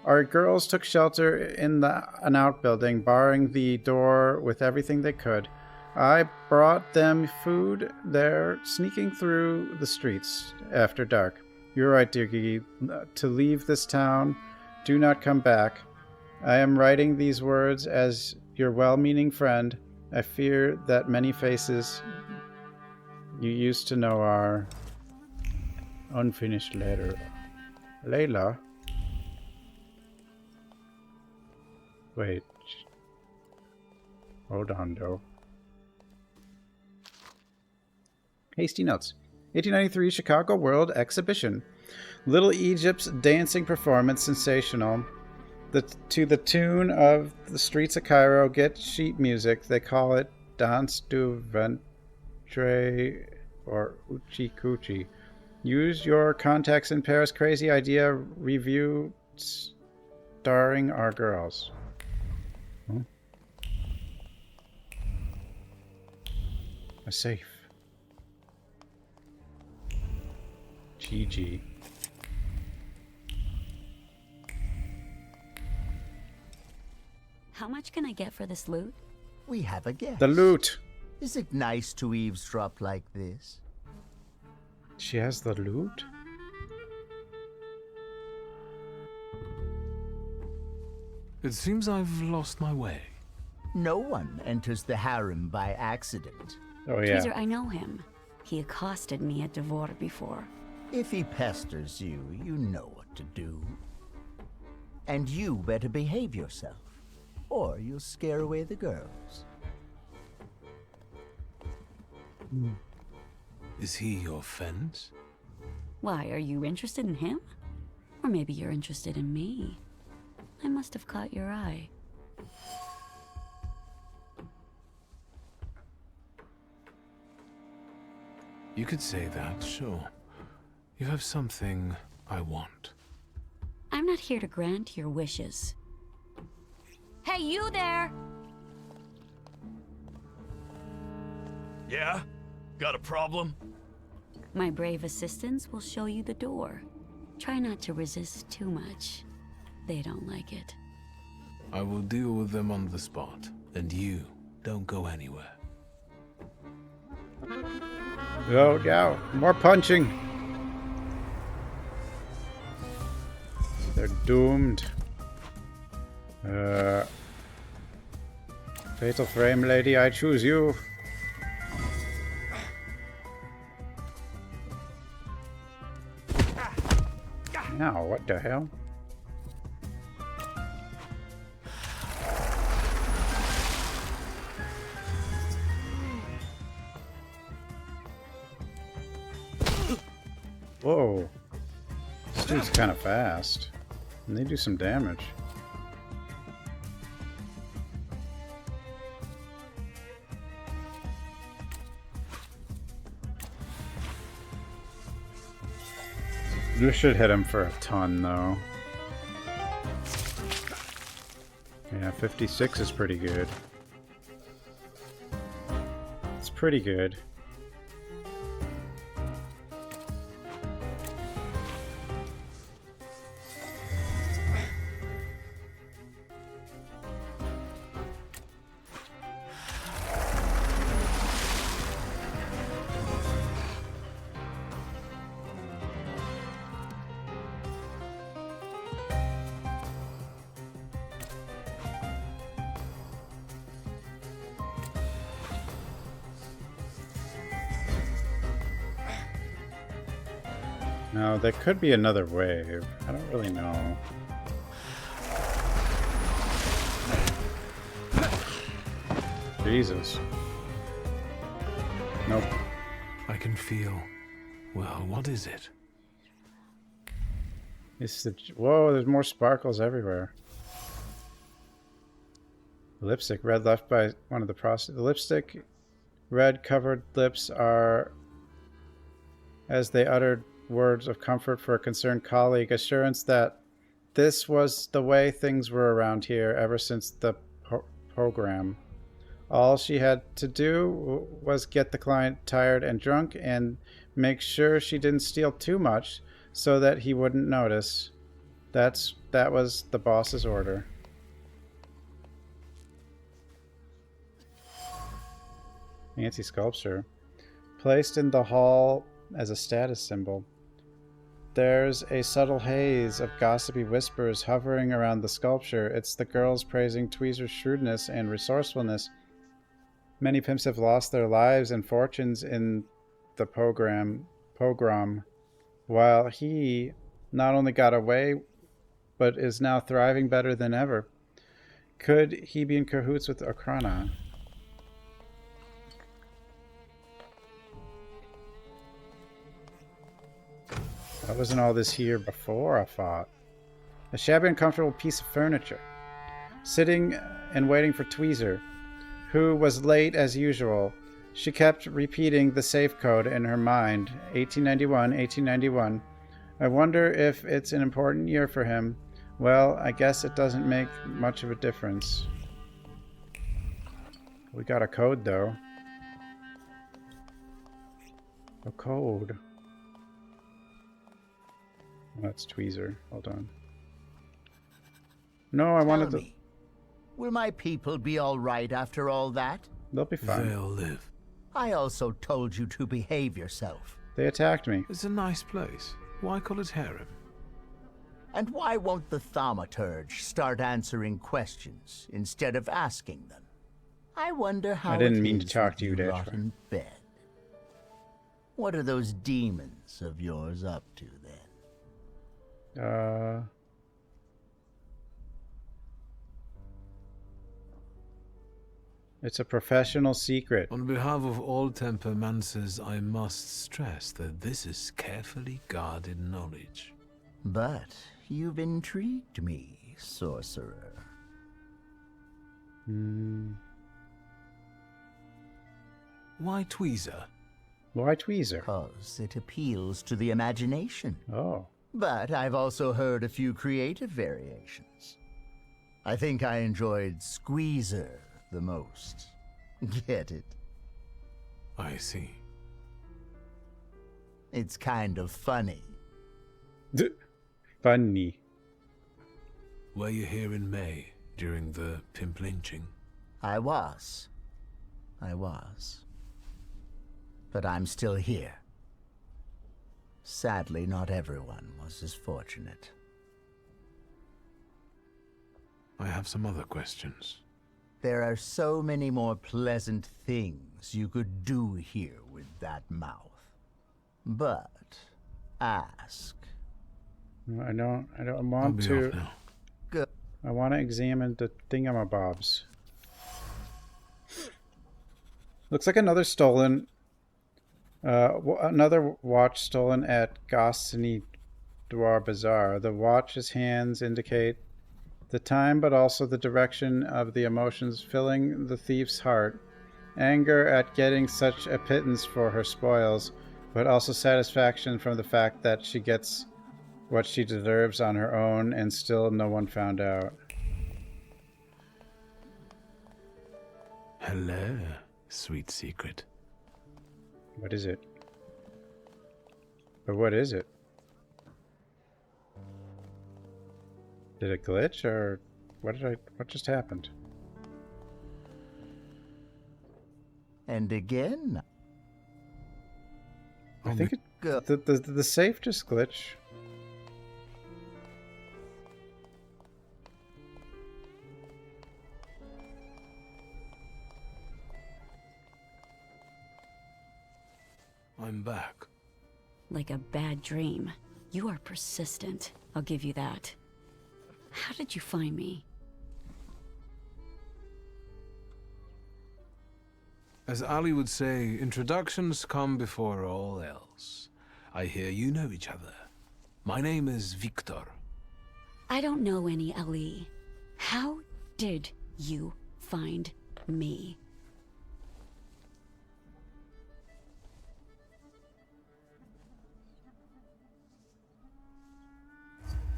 our girls took shelter in an outbuilding, barring the door with everything they could. I brought them food there, sneaking through the streets after dark. You're right, dear Gigi. To leave this town, do not come back. I am writing these words as your well-meaning friend. I fear that many faces you used to know are... Unfinished letter. Layla? Wait. Hold on, though. Hasty notes. 1893 Chicago World Exhibition. Little Egypt's dancing performance sensational. To the tune of the streets of Cairo, get sheet music. They call it Danse du Ventre or Uchi Kuchi. Use your contacts in Paris. Crazy idea review starring our girls. Huh? A safe. GG. How much can I get for this loot? We have a guest. The loot. Is it nice to eavesdrop like this? She has the loot? It seems I've lost my way. No one enters the harem by accident. Oh, yeah. Tweezer, I know him. He accosted me at Devore before. If he pesters you, you know what to do. And you better behave yourself, or you'll scare away the girls. Is he your fence? Why, are you interested in him? Or maybe you're interested in me. I must have caught your eye. You could say that, sure. You have something I want. I'm not here to grant your wishes. Hey, you there! Yeah? Got a problem? My brave assistants will show you the door. Try not to resist too much. They don't like it. I will deal with them on the spot, and you don't go anywhere. Oh, yeah. More punching. They're doomed. Fatal frame lady, I choose you. Now, what the hell? Whoa. This dude's kind of fast. And they do some damage. This should hit him for a ton, though. Yeah, 56 is pretty good. It's pretty good. Now, there could be another wave. I don't really know. Jesus. Nope. I can feel... Well, what is it? It's the... Whoa, there's more sparkles everywhere. Lipstick red left by one of the prostitutes. The lipstick red covered lips are, as they uttered words of comfort for a concerned colleague, assurance that this was the way things were around here ever since the program. All she had to do was get the client tired and drunk and make sure she didn't steal too much so that he wouldn't notice. That was the boss's order. Fancy sculpture. Placed in the hall as a status symbol. There's a subtle haze of gossipy whispers hovering around the sculpture. It's the girls praising Tweezer's shrewdness and resourcefulness. Many pimps have lost their lives and fortunes in the pogrom, while he not only got away, but is now thriving better than ever. Could he be in cahoots with Okrana? Why wasn't all this here before, I thought? A shabby, uncomfortable piece of furniture. Sitting and waiting for Tweezer, who was late as usual. She kept repeating the safe code in her mind. 1891, 1891. I wonder if it's an important year for him. Well, I guess it doesn't make much of a difference. We got a code, though. A code. That's Tweezer. Hold on. No, I wanted to... Will my people be all right after all that? They'll be fine. They'll live. I also told you to behave yourself. They attacked me. It's a nice place. Why call it harem? And why won't the Thaumaturge start answering questions instead of asking them? I wonder how I didn't mean to talk to you, Dash. In bed. What are those demons of yours up to then? It's a professional secret. On behalf of all temperamancers, I must stress that this is carefully guarded knowledge. But you've intrigued me, sorcerer. Why Tweezer? Why Tweezer? Because it appeals to the imagination. Oh. But I've also heard a few creative variations. I think I enjoyed Squeezer the most. Get it? I see. It's kind of funny. Funny. Were you here in May during the pimp lynching? I was. But I'm still here. Sadly, not everyone was as fortunate. I have some other questions. There are so many more pleasant things you could do here with that mouth. But ask. I don't want to. Go. I want to examine the thingamabobs. Looks like another stolen. Another watch stolen at Goscinny Dwar Bazaar. The watch's hands indicate the time, but also the direction of the emotions filling the thief's heart. Anger at getting such a pittance for her spoils, but also satisfaction from the fact that she gets what she deserves on her own and still no one found out. Hello, sweet secret. What is it? But what is it? Did it glitch or what just happened? And again? I think the safe just glitched. I'm back. Like a bad dream. You are persistent, I'll give you that. How did you find me? As Ali would say, introductions come before all else. I hear you know each other. My name is Victor. I don't know any Ali. How did you find me?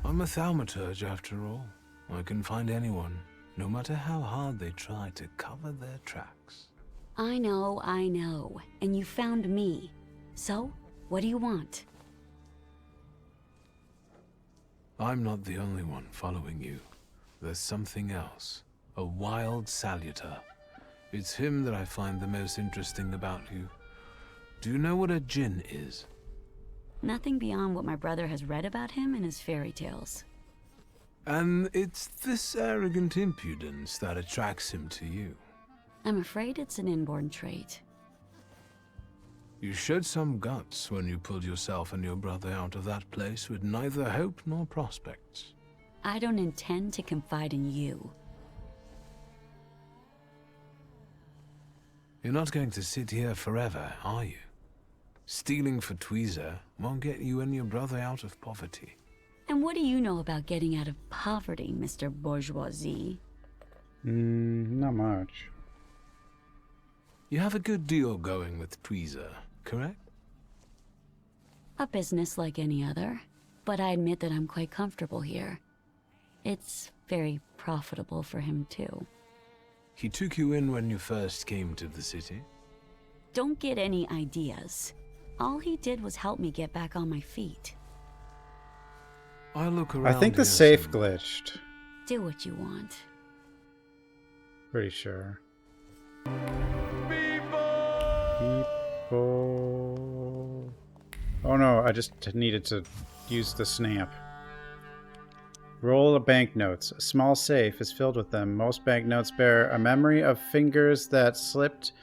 I'm a thaumaturge after all. I can find anyone, no matter how hard they try to cover their tracks. I know, and you found me. So, what do you want? I'm not the only one following you. There's something else. A wild salutor. It's him that I find the most interesting about you. Do you know what a djinn is? Nothing beyond what my brother has read about him in his fairy tales. And it's this arrogant impudence that attracts him to you. I'm afraid it's an inborn trait. You showed some guts when you pulled yourself and your brother out of that place with neither hope nor prospects. I don't intend to confide in you. You're not going to sit here forever, are you? Stealing for tweezer won't get you and your brother out of poverty. And what do you know about getting out of poverty, Mr. Bourgeoisie? Not much. You have a good deal going with tweezer, correct? A business like any other, but I admit that I'm quite comfortable here. It's very profitable for him, too. He took you in when you first came to the city? Don't get any ideas. All he did was help me get back on my feet. I look around. I think the here safe somewhere. glitched. Do what you want. Pretty sure. People. Oh no, I just needed to use the snap. Roll of banknotes. A small safe is filled with them. Most banknotes bear a memory of fingers that slipped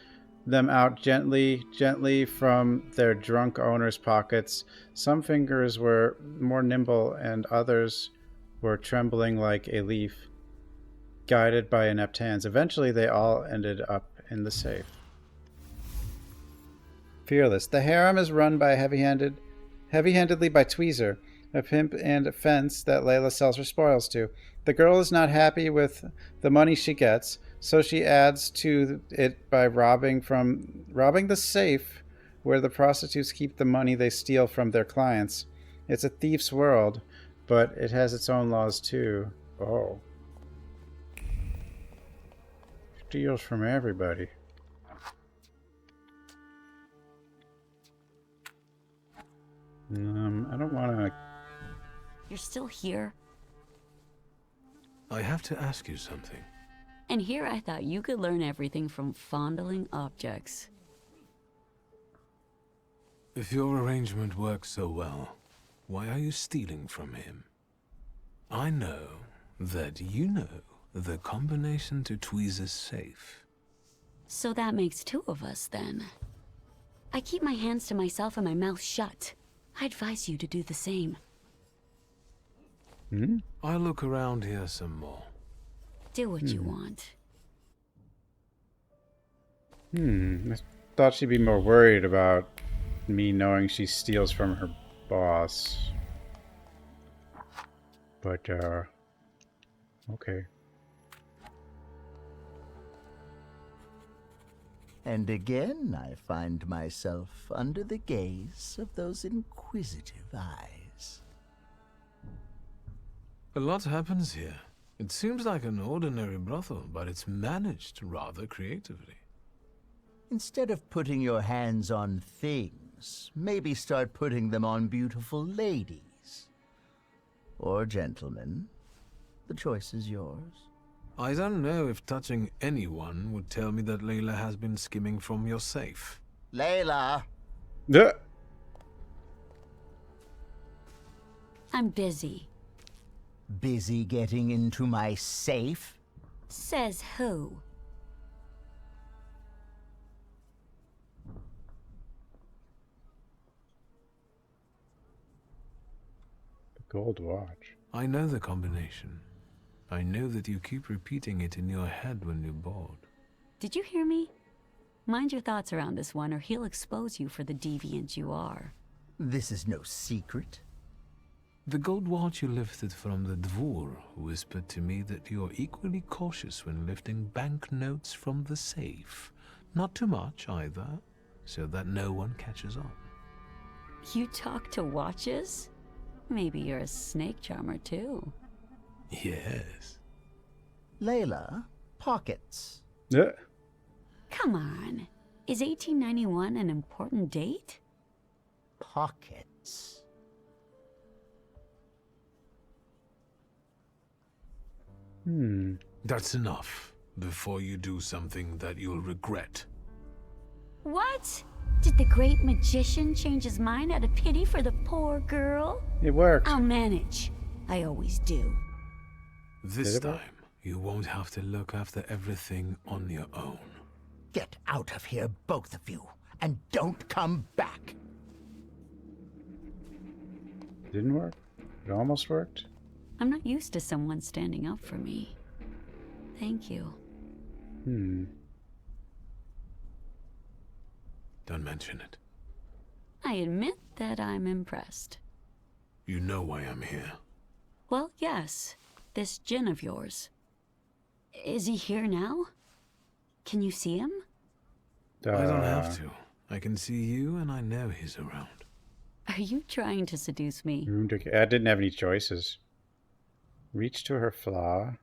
them out gently from their drunk owner's pockets. Some fingers were more nimble and others were trembling like a leaf, guided by inept hands. Eventually, they all ended up in the safe. Fearless. The harem is run by heavy-handedly by Tweezer, a pimp and a fence that Layla sells her spoils to. The girl is not happy with the money she gets, so she adds to it by robbing the safe where the prostitutes keep the money they steal from their clients. It's a thief's world, but it has its own laws too. Oh. Steals from everybody. I don't want to... You're still here? I have to ask you something. And here I thought you could learn everything from fondling objects. If your arrangement works so well, why are you stealing from him? I know that you know the combination to Tweezer's safe. So that makes two of us, then. I keep my hands to myself and my mouth shut. I advise you to do the same. I'll look around here some more. Do what you want. I thought she'd be more worried about me knowing she steals from her boss. But, okay. And again I find myself under the gaze of those inquisitive eyes. A lot happens here. It seems like an ordinary brothel, but it's managed rather creatively. Instead of putting your hands on things, maybe start putting them on beautiful ladies. Or gentlemen. The choice is yours. I don't know if touching anyone would tell me that Layla has been skimming from your safe. Layla! I'm busy. Busy getting into my safe? Says who? Gold watch. I know the combination. I know that you keep repeating it in your head when you're bored. Did you hear me? Mind your thoughts around this one, or he'll expose you for the deviant you are. This is no secret. The gold watch you lifted from the Dvor whispered to me that you're equally cautious when lifting banknotes from the safe. Not too much, either, so that no one catches on. You talk to watches? Maybe you're a snake charmer, too. Yes. Layla, pockets. Yeah. Come on. Is 1891 an important date? Pockets. That's enough, before you do something that you'll regret. What? Did the great magician change his mind out of pity for the poor girl? It worked. I'll manage. I always do. This time, you won't have to look after everything on your own. Get out of here, both of you, and don't come back. Didn't work? It almost worked? I'm not used to someone standing up for me. Thank you. Don't mention it. I admit that I'm impressed. You know why I'm here. Well, yes. This djinn of yours. Is he here now? Can you see him? I don't have to. I can see you, and I know he's around. Are you trying to seduce me? I didn't have any choices. Reach to her flaw.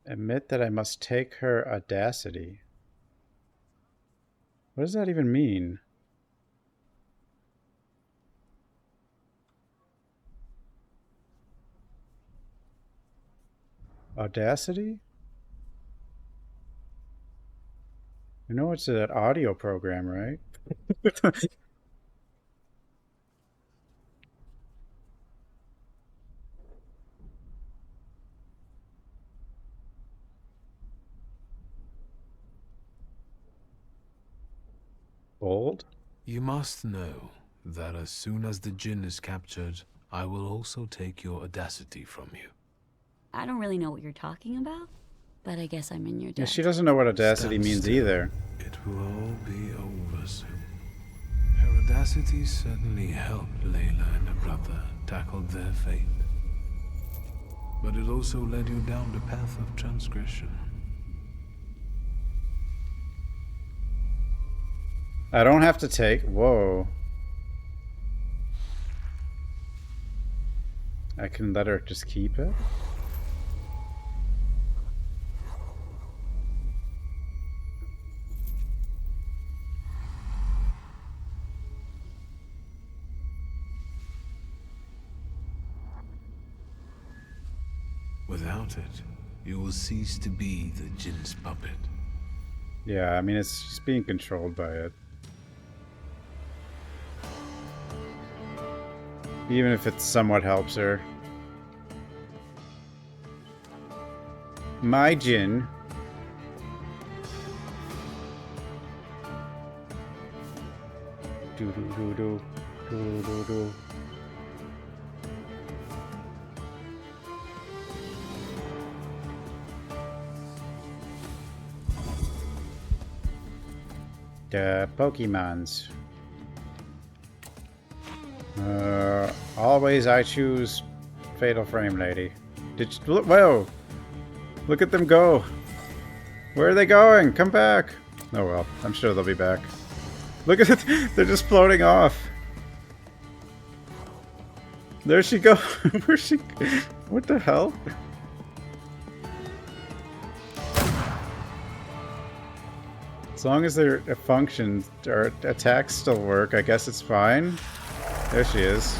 Admit that I must take her audacity. What does that even mean? Audacity? You know it's an audio program, right? Bold? You must know that as soon as the djinn is captured, I will also take your audacity from you. I don't really know what you're talking about, but I guess I'm in your debt. Yeah, she doesn't know what audacity Stand means still. either. It will all be over soon. Her audacity certainly helped Layla and her brother tackle their fate. But it also led you down the path of transgression. I don't have to take... Whoa. I can let her just keep it? Without it, you will cease to be the djinn's puppet. Yeah, I mean, it's just being controlled by it. Even if it somewhat helps her. My djinn. Do do do do do do do. The Pokemons. Always I choose Fatal Frame Lady. Did you, look, whoa! Look at them go! Where are they going? Come back! Oh well, I'm sure they'll be back. Look at it! They're just floating off! There she goes! Where's she? What the hell? As long as their functions or attacks still work, I guess it's fine. There she is.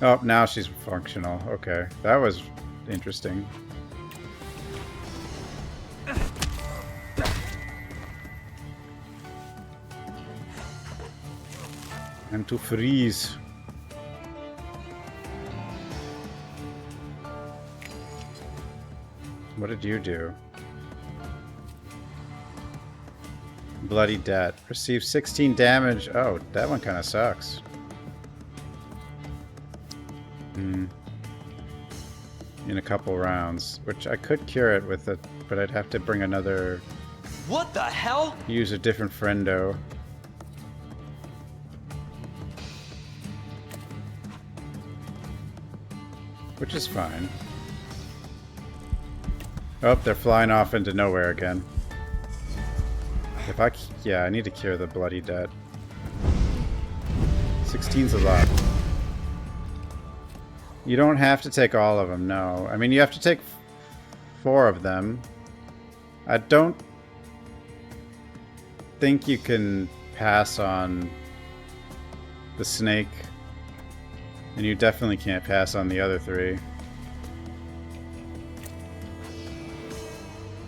Oh, now she's functional. Okay, that was interesting. I'm to freeze. What did you do? Bloody Debt. Receive 16 damage. Oh, that one kind of sucks. In a couple rounds, which I could cure it with it, but I'd have to bring another. What the hell? Use a different friendo. Which is fine. Oh, they're flying off into nowhere again. Yeah, I need to cure the Bloody Debt. 16's a lot. You don't have to take all of them, no. I mean, you have to take 4 of them. I don't think you can pass on the snake. And you definitely can't pass on the other 3.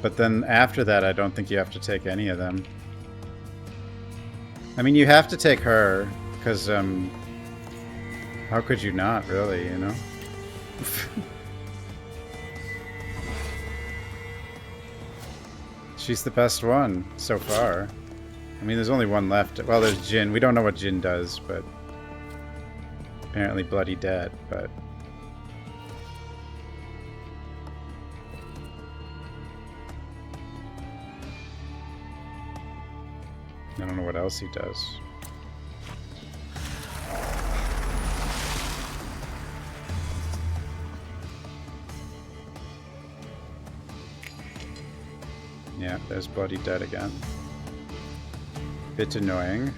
But then after that, I don't think you have to take any of them. I mean, you have to take her, because, how could you not, really, you know? She's the best one, so far. I mean, there's only one left. Well, there's Jin. We don't know what Jin does, but... apparently Bloody Dead, but... I don't know what else he does. Yeah, there's Bloody Dead again. Bit annoying.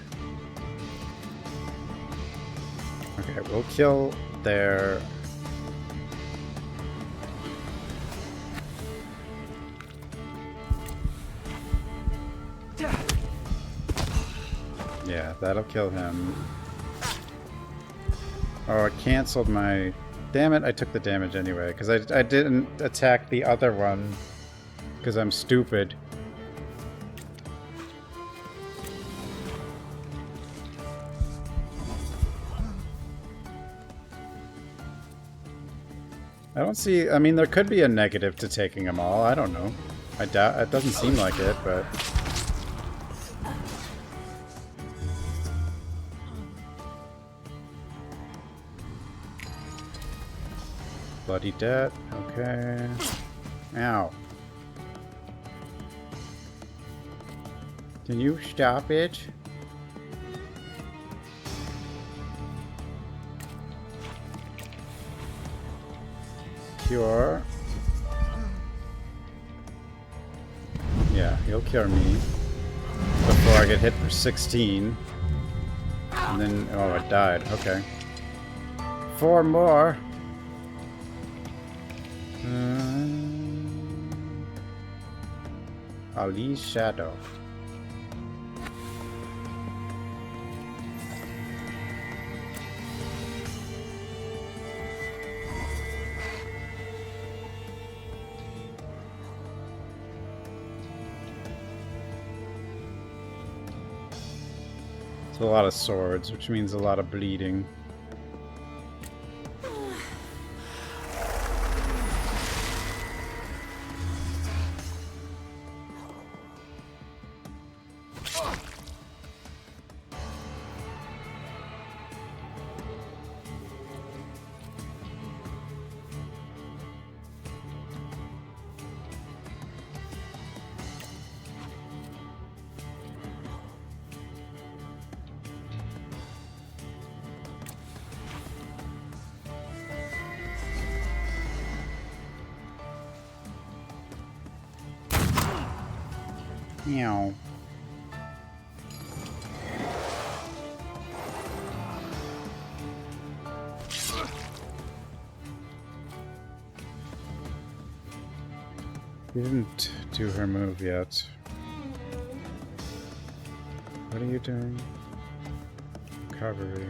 Okay, we'll kill their... Yeah, that'll kill him. Oh, it canceled my... Damn it, I took the damage anyway, because I didn't attack the other one, because I'm stupid. I don't see... I mean, there could be a negative to taking them all. I don't know. I doubt... It doesn't seem like it, but... Bloody Debt. Okay. Ow. Can you stop it? Cure. Yeah, he'll cure me before I get hit for 16. And then, oh, it died. Okay. 4 more. Ali's Shadow. It's a lot of swords, which means a lot of bleeding. Meow. You didn't do her move yet. What are you doing? Recovery.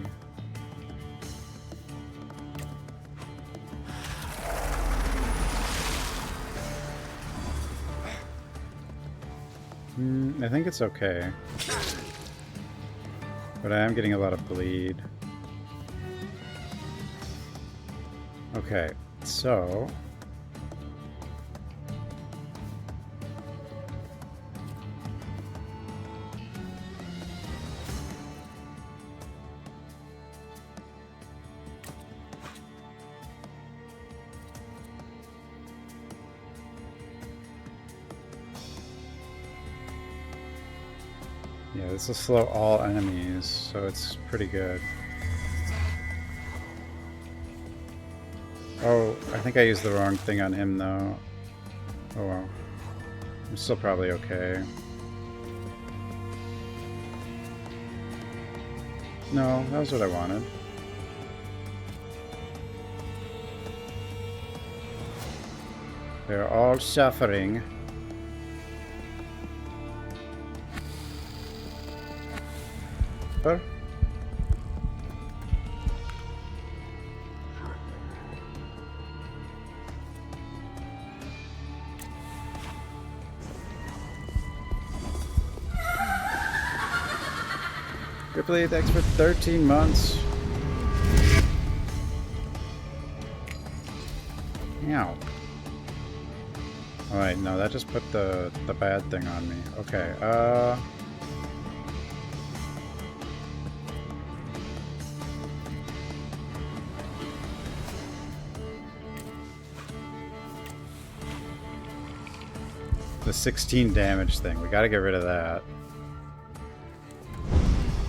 I think it's okay. But I am getting a lot of bleed. Okay, so... Yeah, this will slow all enemies, so it's pretty good. Oh, I think I used the wrong thing on him, though. Oh well. I'm still probably okay. No, that was what I wanted. They're all suffering. But Ripley, thanks for 13 months. Ow. Alright, no, that just put the bad thing on me. Okay, the 16 damage thing. We gotta get rid of that.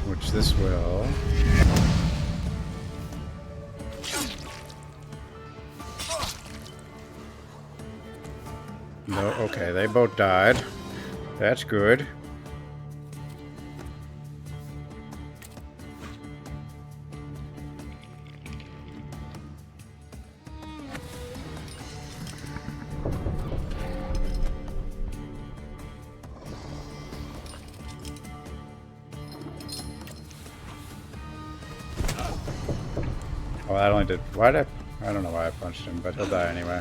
Which this will. No, okay, they both died. That's good. Oh, that only did. Why did I don't know why I punched him, but he'll die anyway.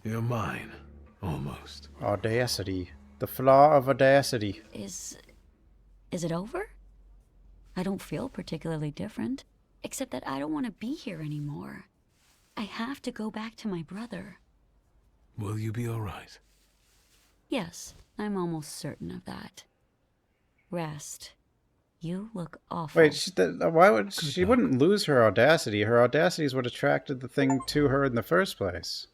You're mine. Almost. Audacity. The flaw of audacity. Is it over? I don't feel particularly different, except that I don't want to be here anymore. I have to go back to my brother. Will you be alright? Yes, I'm almost certain of that. Rest. You look awful. Wait, why would she wouldn't lose her audacity? Her audacity is what attracted the thing to her in the first place.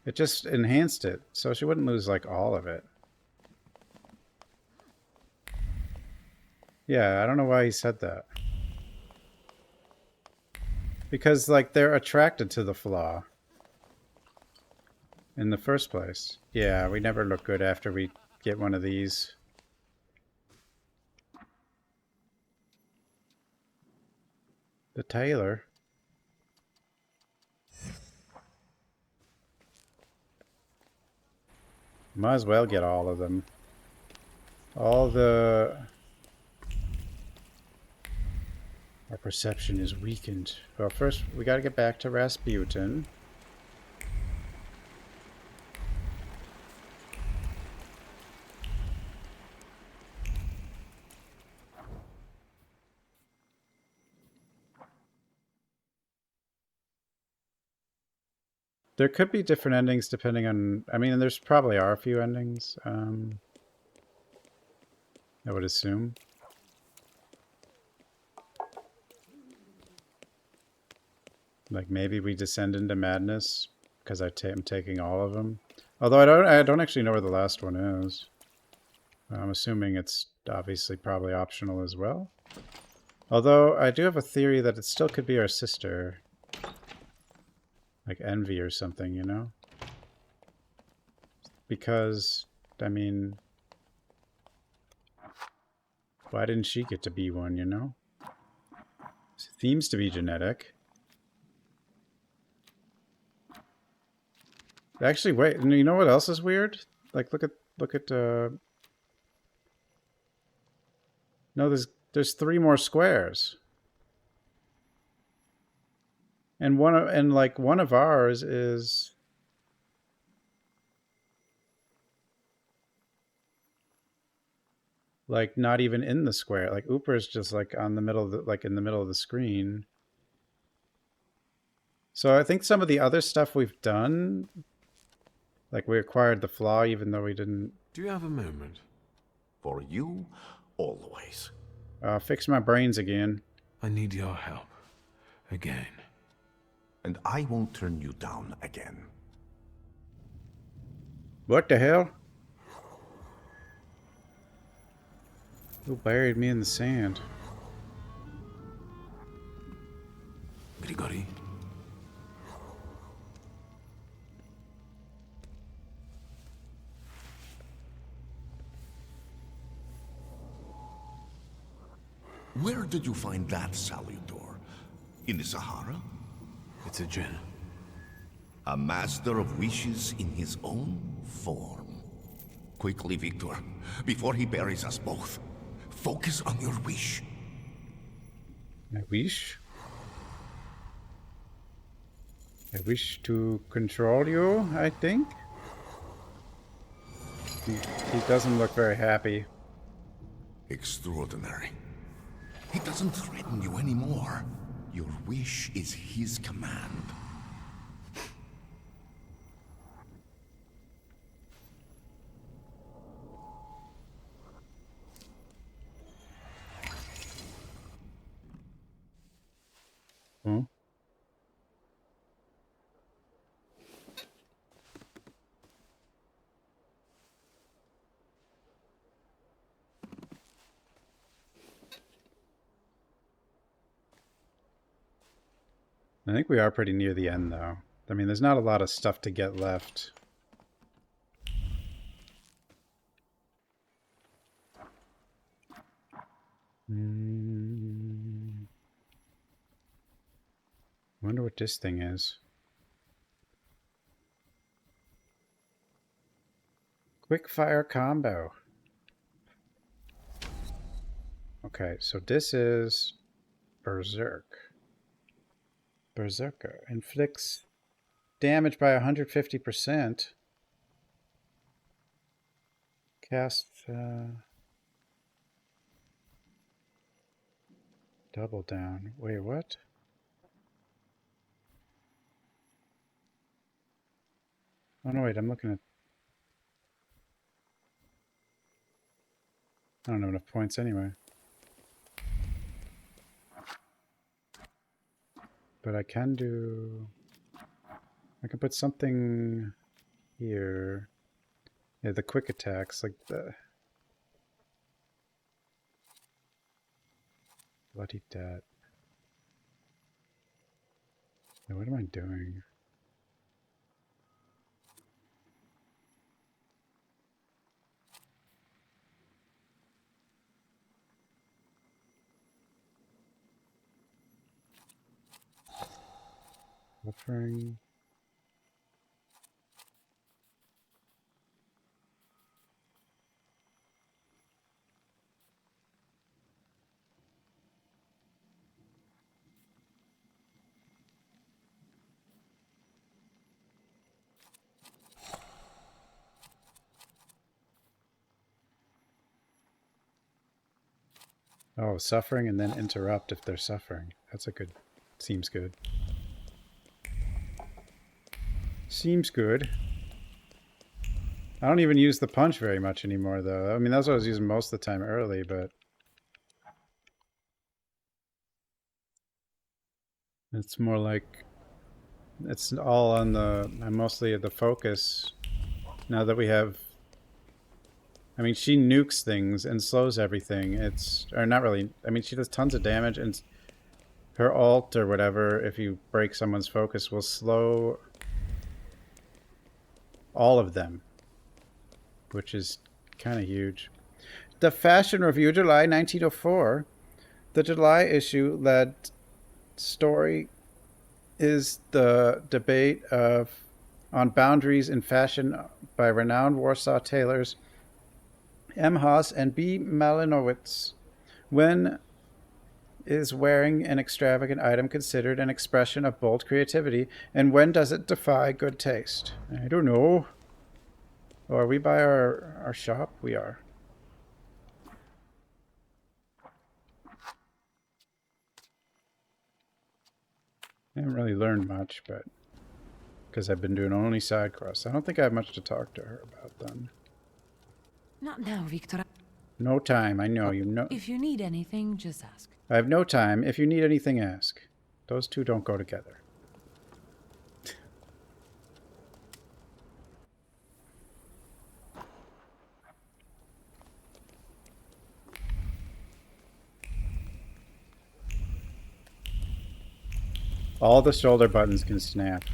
It just enhanced it, so she wouldn't lose like all of it. Yeah, I don't know why he said that. Because like they're attracted to the flaw in the first place. Yeah, we never look good after we get one of these. The tailor. Might as well get all of them. All the... Our perception is weakened. Well, first we gotta get back to Rasputin. There could be different endings depending on... I mean, there's probably are a few endings. I would assume. Like maybe we descend into madness because I'm taking all of them. Although I don't actually know where the last one is. I'm assuming it's obviously probably optional as well. Although I do have a theory that it still could be our sister. Like Envy or something, you know? Because, I mean... Why didn't she get to be one, you know? It seems to be genetic. Actually, wait, you know what else is weird? Like, look at, No, there's 3 more squares. And one of ours is... Like, not even in the square. Like, Ooper's just, like, on the middle of the, like, in the middle of the screen. So I think some of the other stuff we've done... Like, we acquired the flaw even though we didn't... Do you have a moment? For you, always. Fix my brains again. I need your help. Again. And I won't turn you down again. What the hell? Who buried me in the sand? Grigori? Where did you find that salutor? In the Sahara? It's a djinn. A master of wishes in his own form. Quickly, Victor, before he buries us both. Focus on your wish. My wish? I wish to control you, I think? He doesn't look very happy. Extraordinary. He doesn't threaten you anymore. Your wish is his command. Hmm? I think we are pretty near the end, though. I mean, there's not a lot of stuff to get left. Wonder what this thing is. Quick fire combo. Okay, so this is Berserk. Berserker inflicts damage by 150%. Cast double down. Wait, what? Oh no, wait, I'm looking at... I don't have enough points anyway. But I can do... I can put something here. Yeah, the quick attacks, like the... Bloody dead. Yeah, what am I doing? Suffering. Oh, suffering and then interrupt if they're suffering. That's a good... Seems good. Seems good. I don't even use the punch very much anymore, though. I mean, that's what I was using most of the time early, but... It's more like... It's all on the... mostly at the focus. Now that we have... I mean, she nukes things and slows everything. It's... Or not really. I mean, she does tons of damage, and her ult or whatever, if you break someone's focus, will slow all of them, which is kind of huge. The Fashion Review, July 1904. The July issue led story is the debate on boundaries in fashion by renowned Warsaw tailors M. Haas and B. Malinowitz. When is wearing an extravagant item considered an expression of bold creativity, and when does it defy good taste? I don't know. Oh, are we by our shop? We are. I haven't really learned much, but because I've been doing only side quests. I don't think I have much to talk to her about then. Not now, Victor. No time, I know. You know. If you need anything, just ask. I have no time. If you need anything, ask. Those two don't go together. All the shoulder buttons can snap.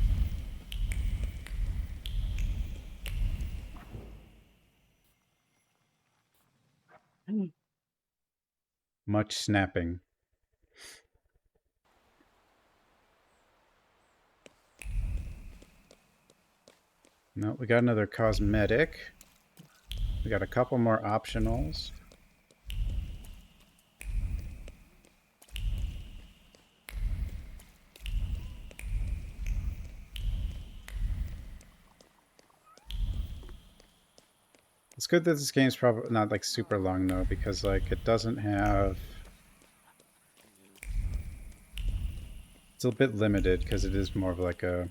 Much snapping. No, we got another cosmetic. We got a couple more optionals. It's good that this game's probably not like super long though, because like it doesn't have... It's a bit limited because it is more of like a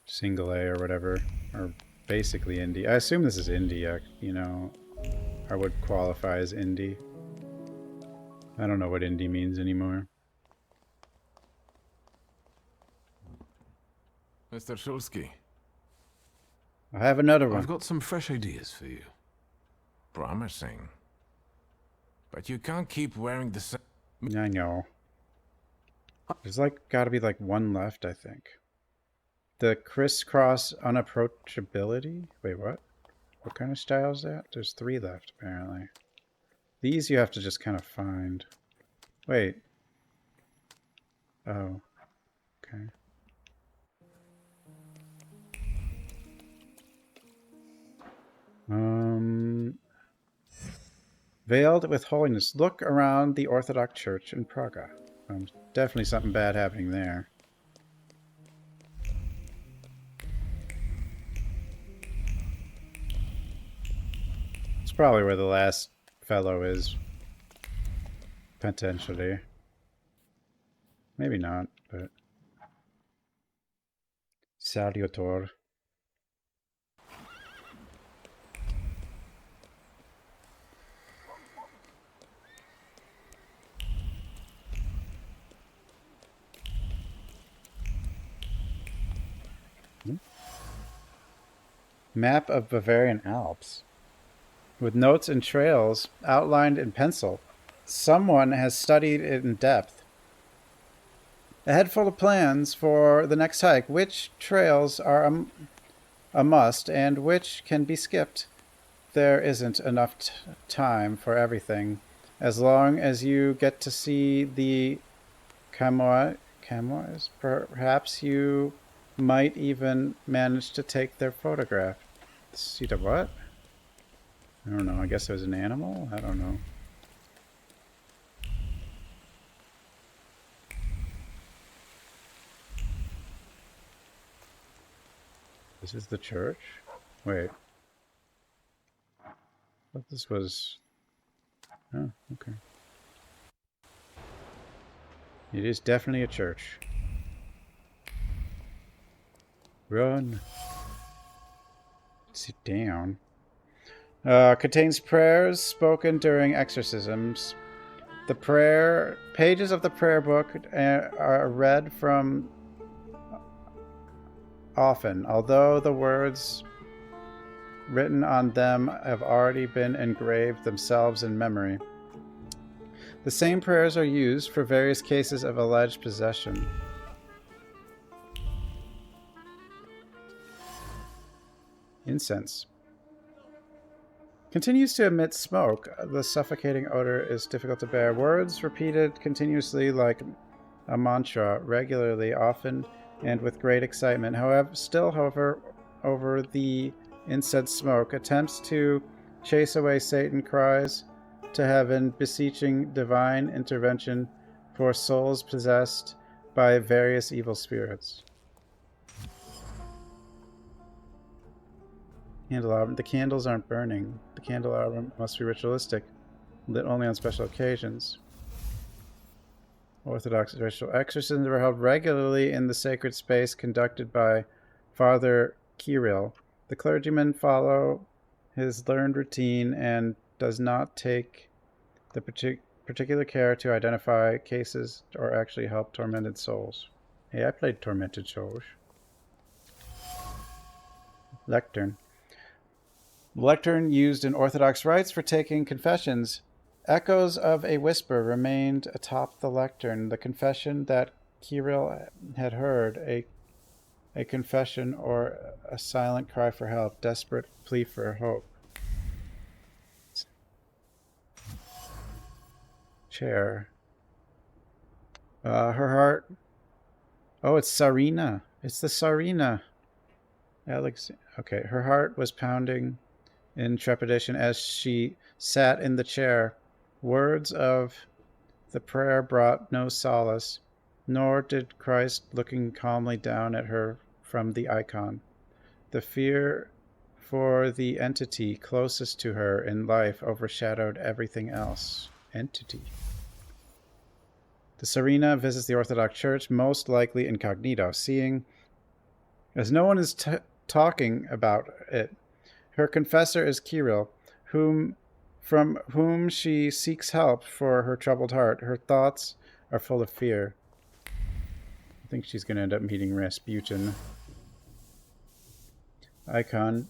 single A or whatever, or basically indie. I assume this is indie, you know, or would qualify as indie. I don't know what indie means anymore. Mr. Shulsky. I have another one. I've got some fresh ideas for you. Promising. But you can't keep wearing the same... I know. There's like gotta be like one left, I think. The crisscross unapproachability? Wait, what? What kind of style is that? There's 3 left, apparently. These you have to just kind of find. Wait. Oh. Okay. Veiled with holiness. Look around the Orthodox Church in Praga. Definitely something bad happening there. It's probably where the last fellow is. Potentially. Maybe not, but... Salutor. Map of Bavarian Alps. With notes and trails outlined in pencil. Someone has studied it in depth. A head full of plans for the next hike. Which trails are a must and which can be skipped? There isn't enough time for everything. As long as you get to see the chamois, perhaps you might even manage to take their photograph. See the what? I don't know. I guess it was an animal? I don't know. This is the church? Wait. I thought this was... Oh, okay. It is definitely a church. Run. Sit down. Contains prayers spoken during exorcisms. The pages of the prayer book are read from often, although the words written on them have already been engraved themselves in memory. The same prayers are used for various cases of alleged possession. Incense. Continues to emit smoke. The suffocating odor is difficult to bear. Words repeated continuously like a mantra, regularly, often, and with great excitement. However, over the incense smoke, attempts to chase away Satan, cries to heaven, beseeching divine intervention for souls possessed by various evil spirits. Candelabrum. The candles aren't burning. The candelabrum must be ritualistic, lit only on special occasions. Orthodox ritual exorcisms were held regularly in the sacred space conducted by Father Kirill. The clergyman follows his learned routine and does not take the particular care to identify cases or actually help tormented souls. Hey, I played Tormented Souls. Lectern. Lectern used in Orthodox rites for taking confessions. Echoes of a whisper remained atop the lectern, the confession that Kirill had heard, a confession or a silent cry for help, desperate plea for hope. Chair. Her heart. Oh, it's Sarina. It's the Sarina. Alex. Okay, her heart was pounding in trepidation as she sat in the chair. Words of the prayer brought no solace, nor did Christ looking calmly down at her from the icon. The fear for the entity closest to her in life overshadowed everything else. Entity. The Serena visits the Orthodox Church, most likely incognito, seeing as no one is talking about it. Her confessor is Kirill, from whom she seeks help for her troubled heart. Her thoughts are full of fear. I think she's going to end up meeting Rasputin. Icon.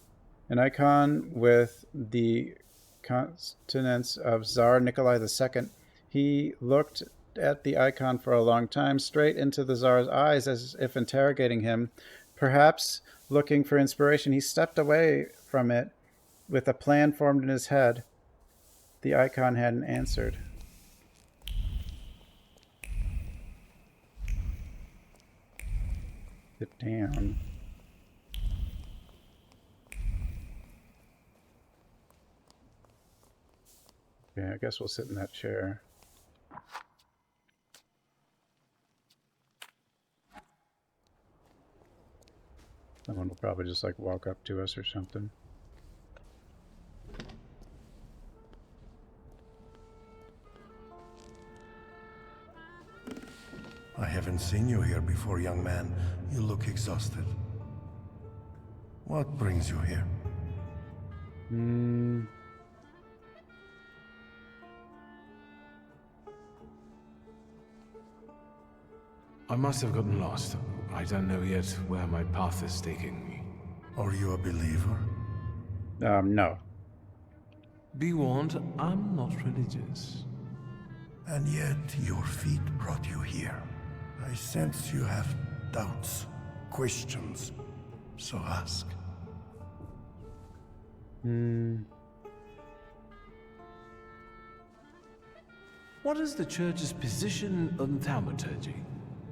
An icon with the consonants of Tsar Nikolai II. He looked at the icon for a long time, straight into the Tsar's eyes as if interrogating him. Perhaps looking for inspiration, he stepped away from it with a plan formed in his head. The icon hadn't answered. Sit down. Yeah, I guess we'll sit in that chair. Someone will probably just like walk up to us or something. I haven't seen you here before, young man. You look exhausted. What brings you here? I must have gotten lost. I don't know yet where my path is taking me. Are you a believer? No. Be warned, I'm not religious. And yet, your feet brought you here. I sense you have doubts, questions. So ask. What is the church's position on thaumaturge?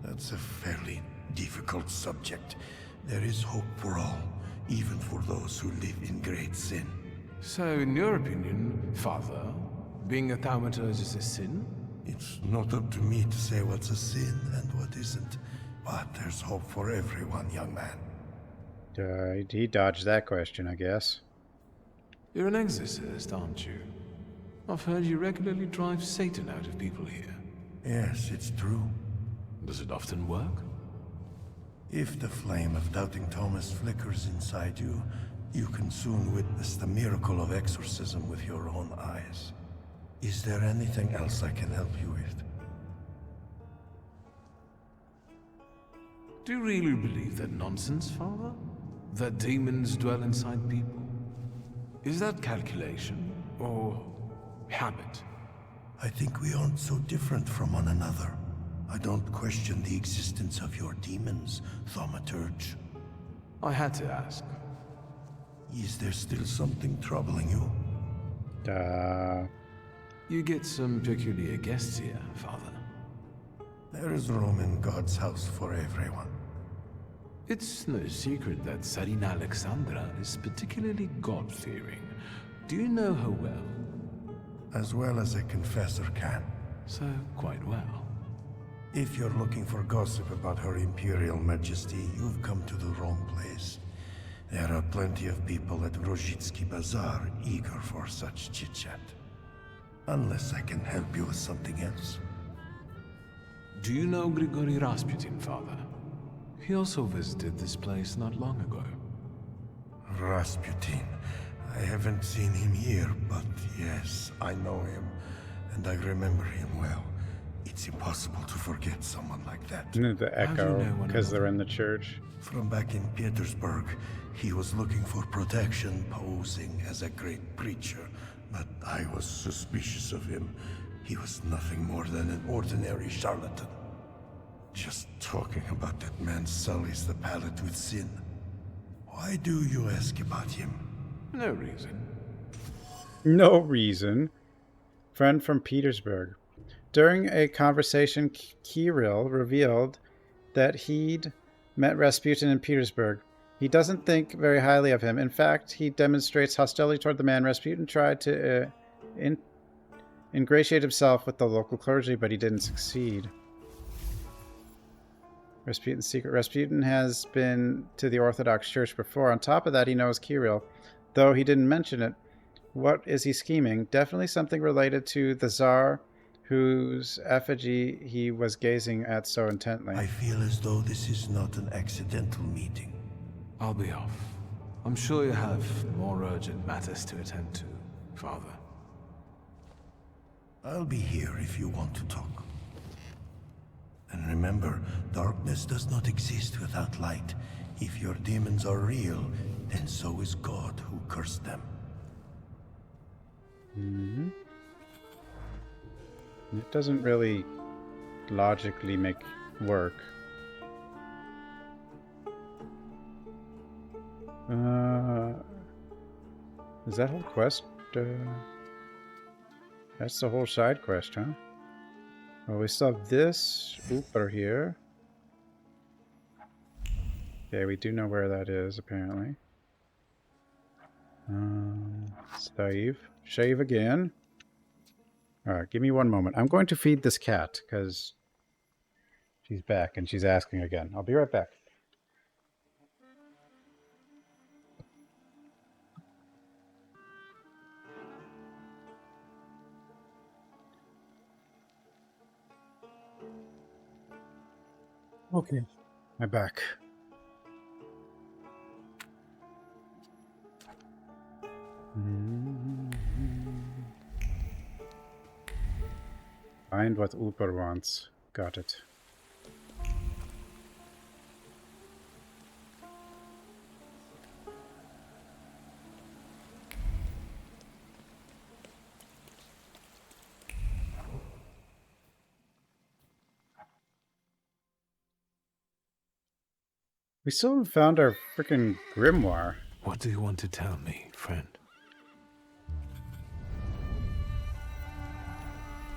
That's a fairly difficult subject. There is hope for all, even for those who live in great sin. So, in your opinion, Father, being a thaumaturge is a sin? It's not up to me to say what's a sin and what isn't. But there's hope for everyone, young man. He dodged that question, I guess. You're an exorcist, aren't you? I've heard you regularly drive Satan out of people here. Yes, it's true. Does it often work? If the flame of doubting Thomas flickers inside you, you can soon witness the miracle of exorcism with your own eyes. Is there anything else I can help you with? Do you really believe that nonsense, Father? That demons dwell inside people? Is that calculation or habit? I think we aren't so different from one another. I don't question the existence of your demons, Thaumaturge. I had to ask. Is there still something troubling you? You get some peculiar guests here, Father. There is room in God's house for everyone. It's no secret that Tsarina Alexandra is particularly God-fearing. Do you know her well? As well as a confessor can. So, quite well. If you're looking for gossip about her Imperial Majesty, you've come to the wrong place. There are plenty of people at Rozhitsky Bazaar eager for such chit-chat. Unless I can help you with something else. Do you know Grigory Rasputin, Father? He also visited this place not long ago. Rasputin. I haven't seen him here, but yes, I know him, and I remember him well. It's impossible to forget someone like that. The echo, because they're in the church. From back in Petersburg, he was looking for protection, posing as a great preacher, but I was suspicious of him. He was nothing more than an ordinary charlatan. Just talking about that man sullies the palate with sin. Why do you ask about him? No reason. No reason. Friend from Petersburg. During a conversation, Kirill revealed that he'd met Rasputin in Petersburg. He doesn't think very highly of him. In fact, he demonstrates hostility toward the man. Rasputin tried to ingratiate himself with the local clergy, but he didn't succeed. Rasputin's secret. Rasputin has been to the Orthodox Church before. On top of that, he knows Kirill, though he didn't mention it. What is he scheming? Definitely something related to the Tsar, whose effigy he was gazing at so intently. I feel as though this is not an accidental meeting. I'll be off. I'm sure you have more urgent matters to attend to, Father. I'll be here if you want to talk. And remember, darkness does not exist without light. If your demons are real, then so is God who cursed them. Mm-hmm. It doesn't really logically make work. Is that whole quest? That's the whole side quest, huh? Well, we still have this Ooper here. Okay, we do know where that is, apparently. Save. Shave again. Alright, give me one moment. I'm going to feed this cat, because she's back and she's asking again. I'll be right back. Okay, I'm back. Find what Ooper wants. Got it. We still haven't found our freaking grimoire. What do you want to tell me, friend?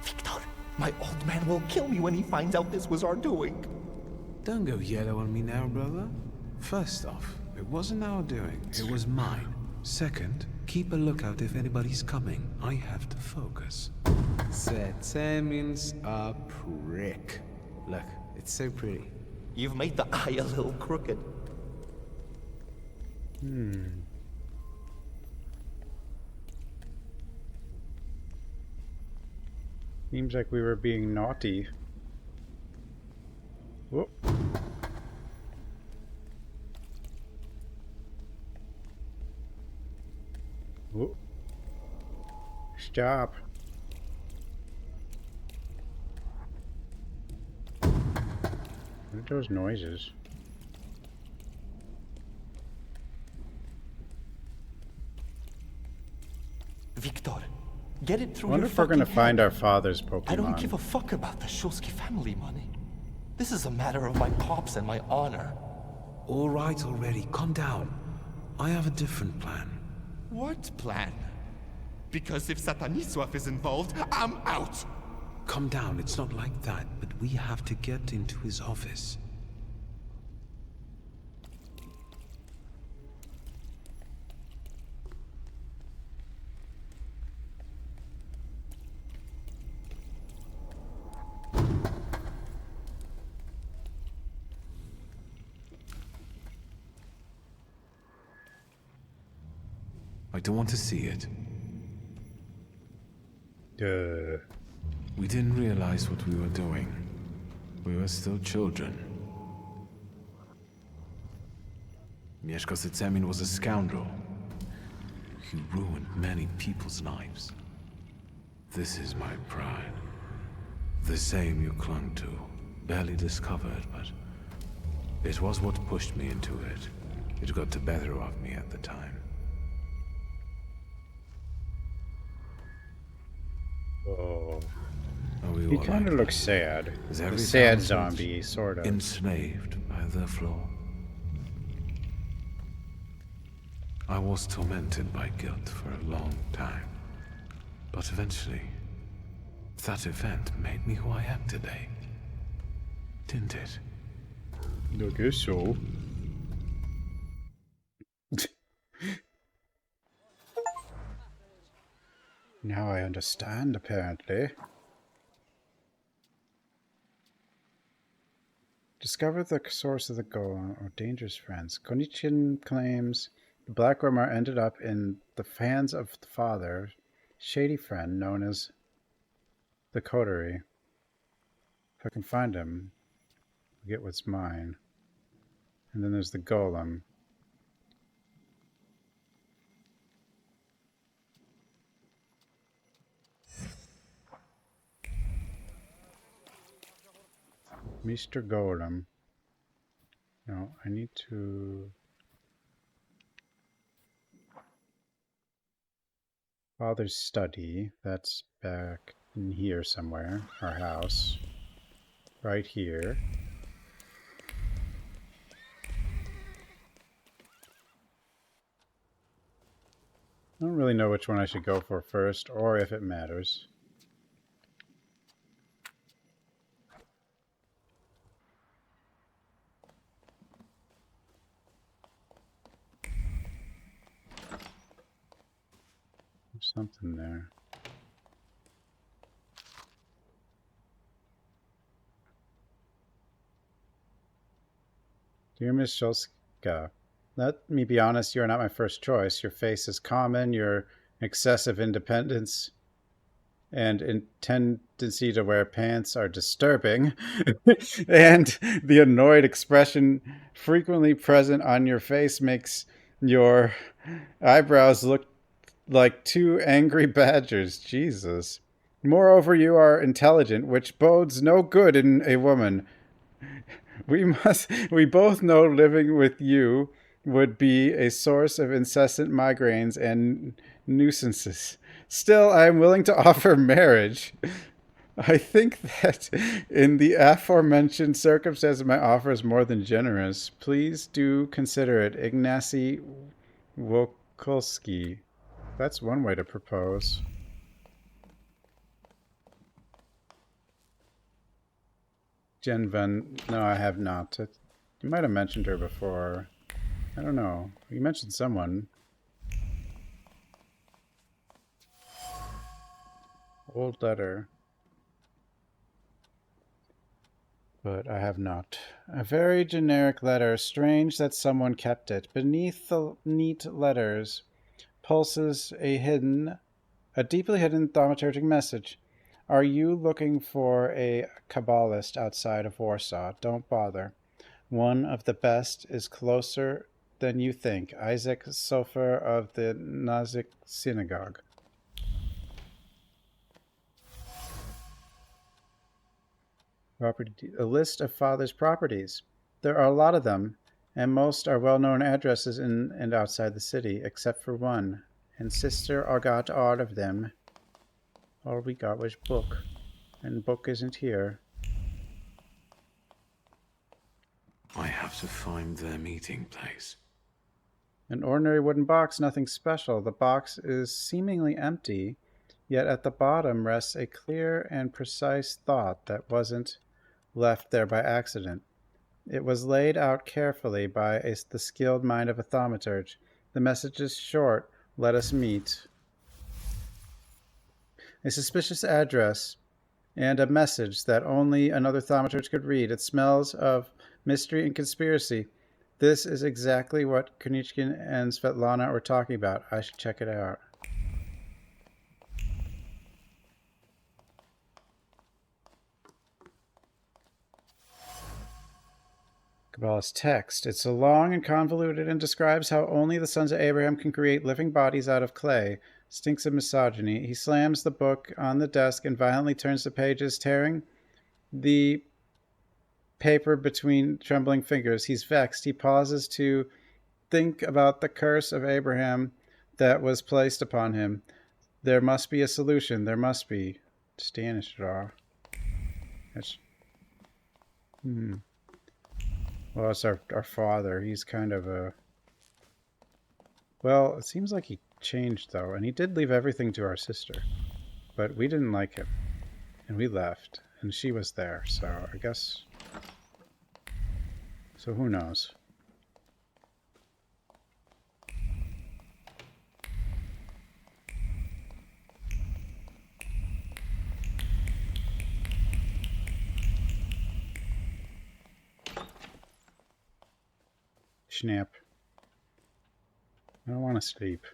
Victor, my old man will kill me when he finds out this was our doing. Don't go yellow on me now, brother. First off, it wasn't our doing. It was mine. Second, keep a lookout if anybody's coming. I have to focus. Seme's a prick. Look, it's so pretty. You've made the eye a little crooked. Seems like we were being naughty. Whoop. Whoop. Stop. What are those noises? Victor, get it through I wonder your if we're gonna fucking find head. our father's Pokemon. I don't give a fuck about the Shulsky family money. This is a matter of my pops and my honor. All right already, calm down. I have a different plan. What plan? Because if Sataniswaf is involved, I'm out! Calm down, it's not like that, but we have to get into his office. I don't want to see it. We didn't realize what we were doing. We were still children. Mieszko Semin was a scoundrel. He ruined many people's lives. This is my pride. The same you clung to. Barely discovered, but it was what pushed me into it. It got the better of me at the time. Oh. Are we He all kind of like looks sad. Is A every sad Thaumaturge zombie, sort of. enslaved by their flaw? I was tormented by guilt for a long time. But eventually, that event made me who I am today. Didn't it? I guess so. Now I understand, apparently. Discover the source of the golem or dangerous friends. Konichin claims the Black Grimoire ended up in the hands of the father, shady friend known as the Coterie. If I can find him, I'll get what's mine. And then there's the golem. Mr. Golem. No, I need to... Father's study. That's back in here somewhere. Our house. Right here. I don't really know which one I should go for first, or if it matters. There's something there. Dear Miss Shulska, let me be honest, you are not my first choice. Your face is common, your excessive independence and tendency to wear pants are disturbing, and the annoyed expression frequently present on your face makes your eyebrows look like two angry badgers. Jesus. Moreover, you are intelligent, which bodes no good in a woman. We both know living with you would be a source of incessant migraines and nuisances. Still, I am willing to offer marriage. I think that in the aforementioned circumstances, my offer is more than generous. Please do consider it. Ignacy Wokulski. That's one way to propose. Jen Van... No, I have not. You might have mentioned her before. I don't know. You mentioned someone. Old letter. But I have not. A very generic letter. Strange that someone kept it. Beneath the neat letters pulses a deeply hidden thaumaturgic message. Are you looking for a Kabbalist outside of Warsaw? Don't bother. One of the best is closer than you think. Isaac Sofer of the Nazik Synagogue. A list of father's properties. There are a lot of them, and most are well-known addresses in and outside the city, except for one. And sister got all of them. All we got was book, and book isn't here. I have to find their meeting place. An ordinary wooden box, nothing special. The box is seemingly empty, yet at the bottom rests a clear and precise thought that wasn't left there by accident. It was laid out carefully by the skilled mind of a thaumaturge. The message is short. Let us meet. A suspicious address and a message that only another thaumaturge could read. It smells of mystery and conspiracy. This is exactly what Konichkin and Svetlana were talking about. I should check it out. Kabbalist text. It's a long and convoluted and describes how only the sons of Abraham can create living bodies out of clay. Stinks of misogyny. He slams the book on the desk and violently turns the pages, tearing the paper between trembling fingers. He's vexed. He pauses to think about the curse of Abraham that was placed upon him. There must be a solution. There must be. Stanislaw. That's... Well, it's our father. He's kind of a... Well, it seems like he changed, though. And he did leave everything to our sister. But we didn't like him. And we left. And she was there, so I guess... So who knows? Snap. I don't want to sleep.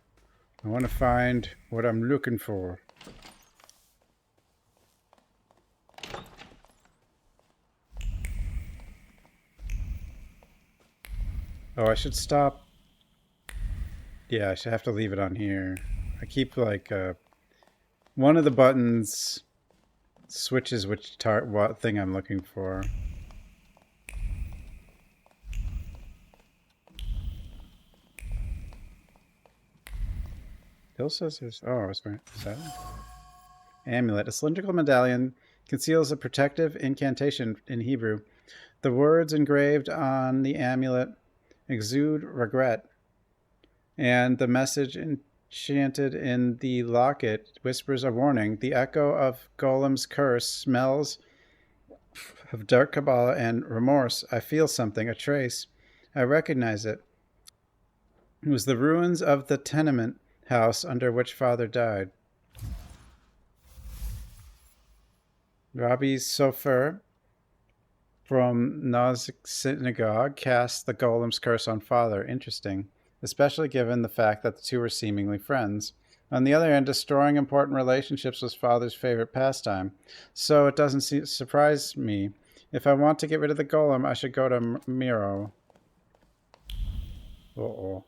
I want to find what I'm looking for. Oh, I should stop. Yeah, I should have to leave it on here. I keep like one of the buttons switches which what thing I'm looking for. Bill says there's... Oh, is that it? Amulet. A cylindrical medallion conceals a protective incantation in Hebrew. The words engraved on the amulet exude regret, and the message enchanted in the locket whispers a warning. The echo of Golem's curse smells of dark Kabbalah and remorse. I feel something, a trace. I recognize it. It was the ruins of the tenement house under which Father died. Rabbi Sofer from Nozick Synagogue cast the Golem's curse on Father. Interesting, especially given the fact that the two were seemingly friends. On the other hand, destroying important relationships was Father's favorite pastime, so it doesn't surprise me. If I want to get rid of the Golem, I should go to Miro. Uh-oh.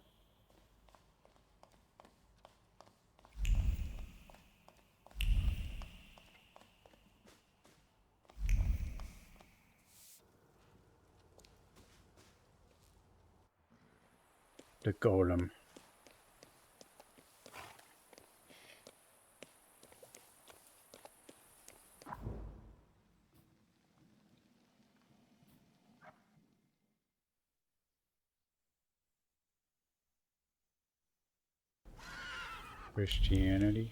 The Golem. Christianity.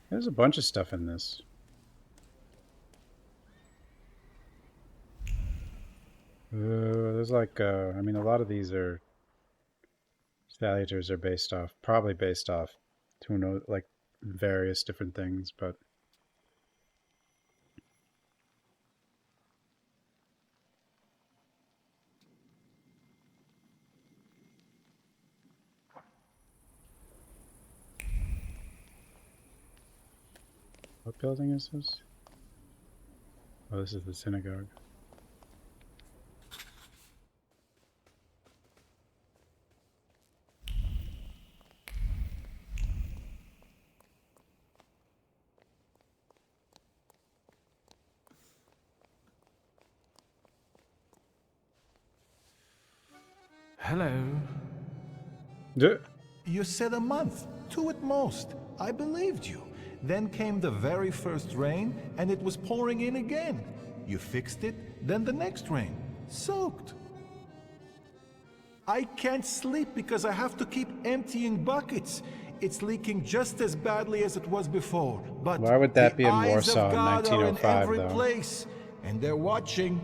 There's a bunch of stuff in this. There's like, I mean, a lot of these are salutors are probably based off, who knows, like various different things, but what building is this? Oh, this is the synagogue. Hello. You said a month, 2 at most. I believed you. Then came the very first rain, and it was pouring in again. You fixed it, then the next rain. Soaked. I can't sleep because I have to keep emptying buckets. It's leaking just as badly as it was before. But why would that be in eyes Warsaw of in God are in 1905, every though? place, and they're watching.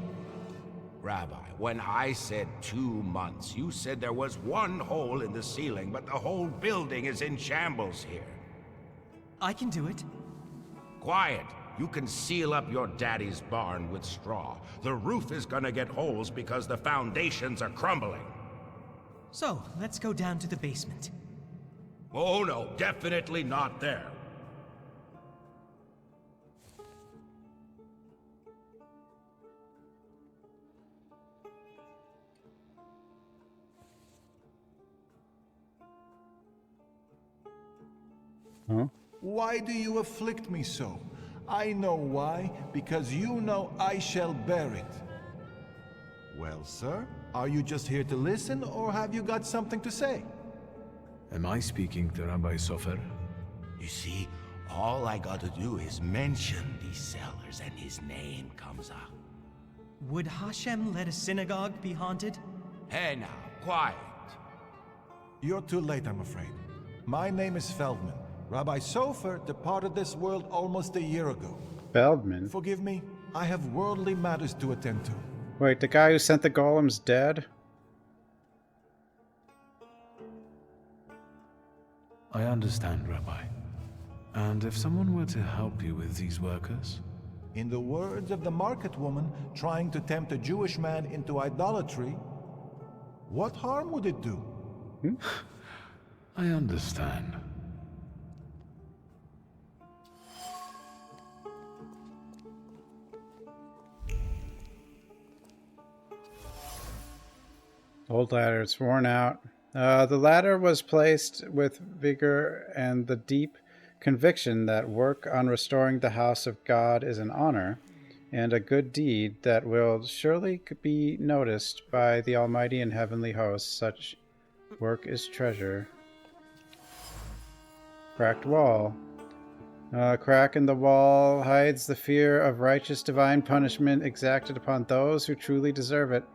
Rabbi, when I said 2 months, you said there was one hole in the ceiling, but the whole building is in shambles here. I can do it. Quiet. You can seal up your daddy's barn with straw. The roof is gonna get holes because the foundations are crumbling. So, let's go down to the basement. Oh no, definitely not there. Huh? Why do you afflict me so? I know why, because you know I shall bear it. Well, sir, are you just here to listen, or have you got something to say? Am I speaking to Rabbi Sofer? You see, all I gotta do is mention these cellars and his name comes up. Would Hashem let a synagogue be haunted? Hey now, quiet. You're too late, I'm afraid. My name is Feldman. Rabbi Sofer departed this world almost a year ago. Feldman? Forgive me, I have worldly matters to attend to. Wait, the guy who sent the golem's dead? I understand, Rabbi. And if someone were to help you with these workers? In the words of the market woman trying to tempt a Jewish man into idolatry, what harm would it do? I understand. Old ladder, it's worn out. The ladder was placed with vigor and the deep conviction that work on restoring the house of God is an honor and a good deed that will surely be noticed by the Almighty and heavenly hosts. Such work is treasure. Cracked wall. A crack in the wall hides the fear of righteous divine punishment exacted upon those who truly deserve it.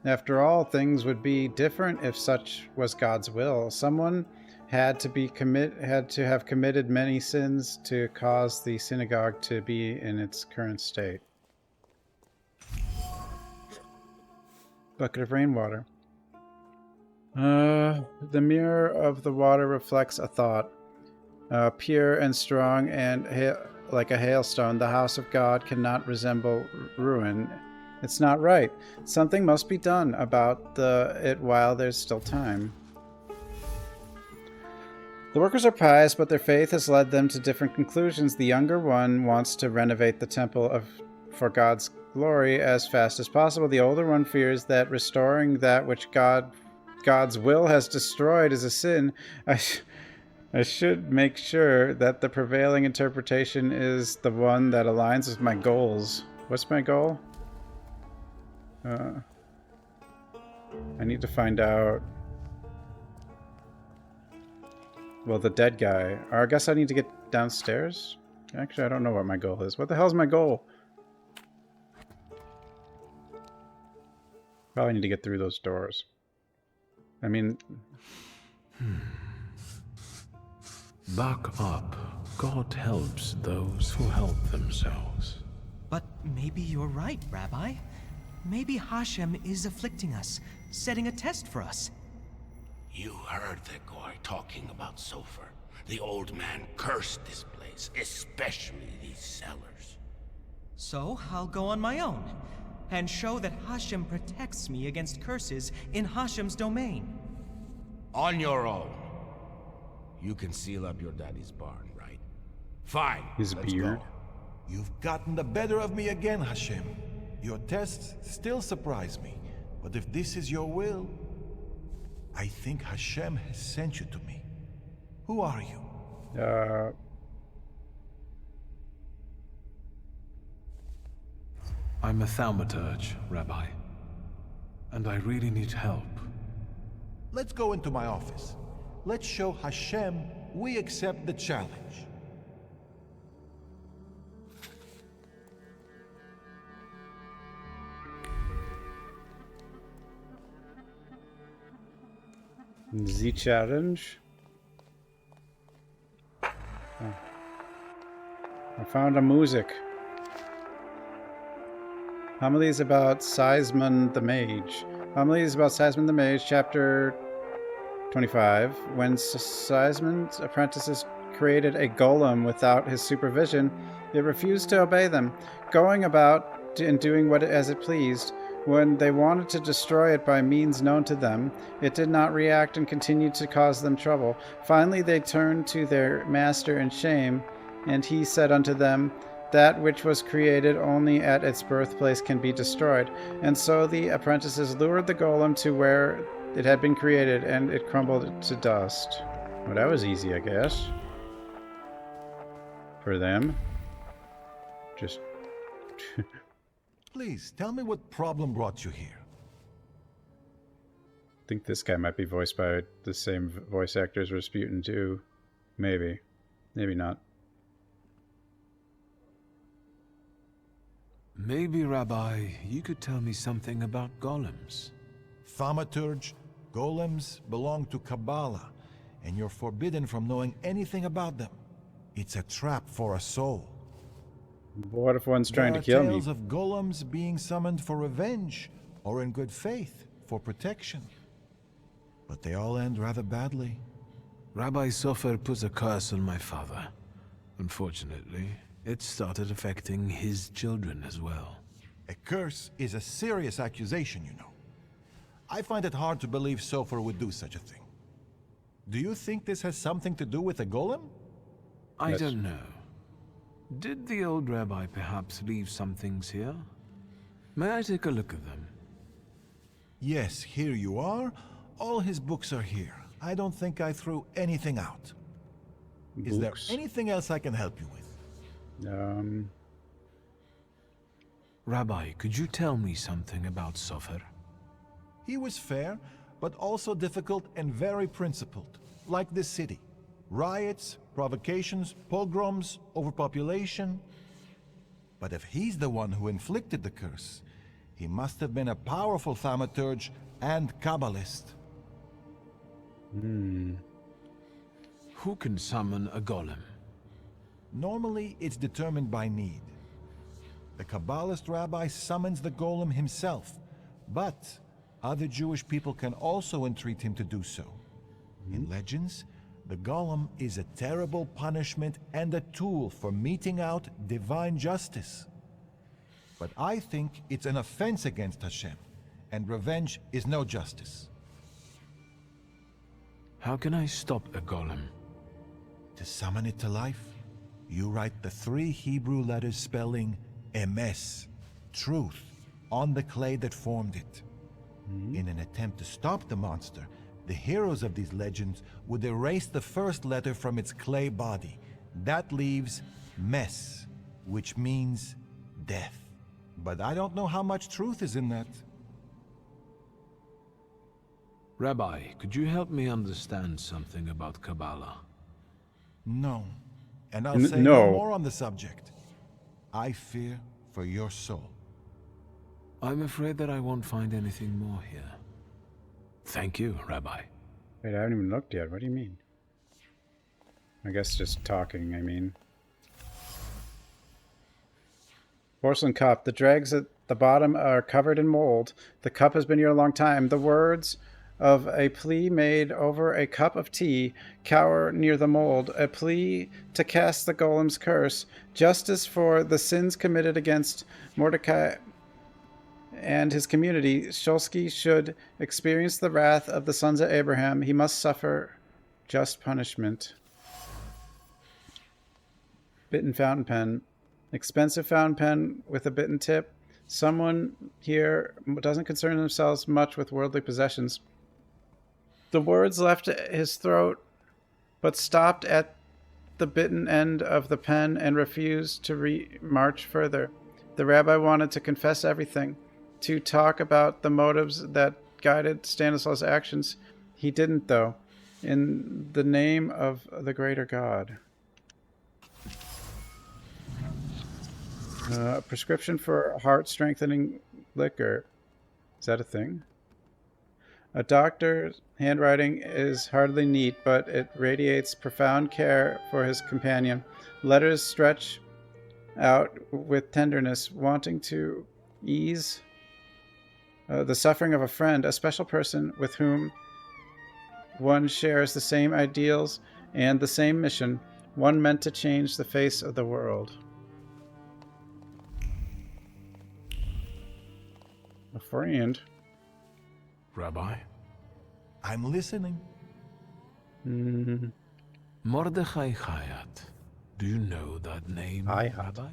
After all, things would be different if such was God's will. Someone had to have committed many sins to cause the synagogue to be in its current state. Bucket of rainwater. The mirror of the water reflects a thought. Pure and strong and like a hailstone, the house of God cannot resemble ruin. It's not right. Something must be done about it while there's still time. The workers are pious, but their faith has led them to different conclusions. The younger one wants to renovate the temple for God's glory as fast as possible. The older one fears that restoring that which God's will has destroyed is a sin. I should make sure that the prevailing interpretation is the one that aligns with my goals. What's my goal? I need to find out. Well, the dead guy. Or I guess I need to get downstairs? Actually, I don't know what my goal is. What the hell's my goal? Probably need to get through those doors. I mean... Back up. God helps those who help themselves. But maybe you're right, Rabbi. Maybe Hashem is afflicting us, setting a test for us. You heard the guy talking about Sofer. The old man cursed this place, especially these cellars. So I'll go on my own, and show that Hashem protects me against curses in Hashem's domain. On your own. You can seal up your daddy's barn, right? Fine. His beard. Go. You've gotten the better of me again, Hashem. Your tests still surprise me, but if this is your will, I think Hashem has sent you to me. Who are you? I'm a thaumaturge, Rabbi. And I really need help. Let's go into my office. Let's show Hashem we accept the challenge. The challenge? Oh. I found a music. Homilies about Seismon the Mage. Homilies about Seismon the Mage, chapter 25. When Seismon's apprentices created a golem without his supervision, it refused to obey them, going about and doing as it pleased. When they wanted to destroy it by means known to them, it did not react and continued to cause them trouble. Finally they turned to their master in shame, and he said unto them, "That which was created only at its birthplace can be destroyed." And so the apprentices lured the golem to where it had been created, and it crumbled to dust. Well, that was easy, I guess. For them. Just... Please, tell me what problem brought you here. I think this guy might be voiced by the same voice actor as Rasputin too. Maybe. Maybe not. Maybe, Rabbi, you could tell me something about golems. Thaumaturge, golems belong to Kabbalah, and you're forbidden from knowing anything about them. It's a trap for a soul. What if one's trying to kill me? There are tales of golems being summoned for revenge, or in good faith, for protection. But they all end rather badly. Rabbi Sofer put a curse on my father. Unfortunately, it started affecting his children as well. A curse is a serious accusation, you know. I find it hard to believe Sofer would do such a thing. Do you think this has something to do with a golem? I don't know. Did the old rabbi perhaps leave some things here? May I take a look at them? Yes, here you are. All his books are here. I don't think I threw anything out. Is there anything else I can help you with? Rabbi, could you tell me something about Sofer? He was fair, but also difficult and very principled, like this city. Riots, provocations, pogroms, overpopulation. But if he's the one who inflicted the curse, he must have been a powerful thaumaturge and Kabbalist. Who can summon a golem? Normally, it's determined by need. The Kabbalist rabbi summons the golem himself, but other Jewish people can also entreat him to do so. In legends, the golem is a terrible punishment and a tool for meting out divine justice. But I think it's an offense against Hashem, and revenge is no justice. How can I stop a golem? To summon it to life, you write the 3 Hebrew letters spelling emes, truth, on the clay that formed it. In an attempt to stop the monster, the heroes of these legends would erase the first letter from its clay body. That leaves mes, which means death. But I don't know how much truth is in that. Rabbi, could you help me understand something about Kabbalah? No. And I'll say no no more on the subject. I fear for your soul. I'm afraid that I won't find anything more here. Thank you, Rabbi. Wait, I haven't even looked yet. What do you mean? I guess just talking, I mean. Porcelain cup. The dregs at the bottom are covered in mold. The cup has been here a long time. The words of a plea made over a cup of tea cower near the mold. A plea to cast the golem's curse. Justice for the sins committed against Mordecai and his community. Shulsky should experience the wrath of the sons of Abraham. He must suffer just punishment. Bitten fountain pen. Expensive fountain pen with a bitten tip. Someone here doesn't concern themselves much with worldly possessions. The words left his throat, but stopped at the bitten end of the pen and refused to march further. The rabbi wanted to confess everything, to talk about the motives that guided Stanislaus' actions. He didn't, though, in the name of the greater God. A prescription for heart-strengthening liquor. Is that a thing? A doctor's handwriting is hardly neat, but it radiates profound care for his companion. Letters stretch out with tenderness, wanting to ease the suffering of a friend, a special person with whom one shares the same ideals and the same mission, one meant to change the face of the world. A friend. Rabbi? I'm listening. Mordechai Chayat. Do you know that name, Rabbi?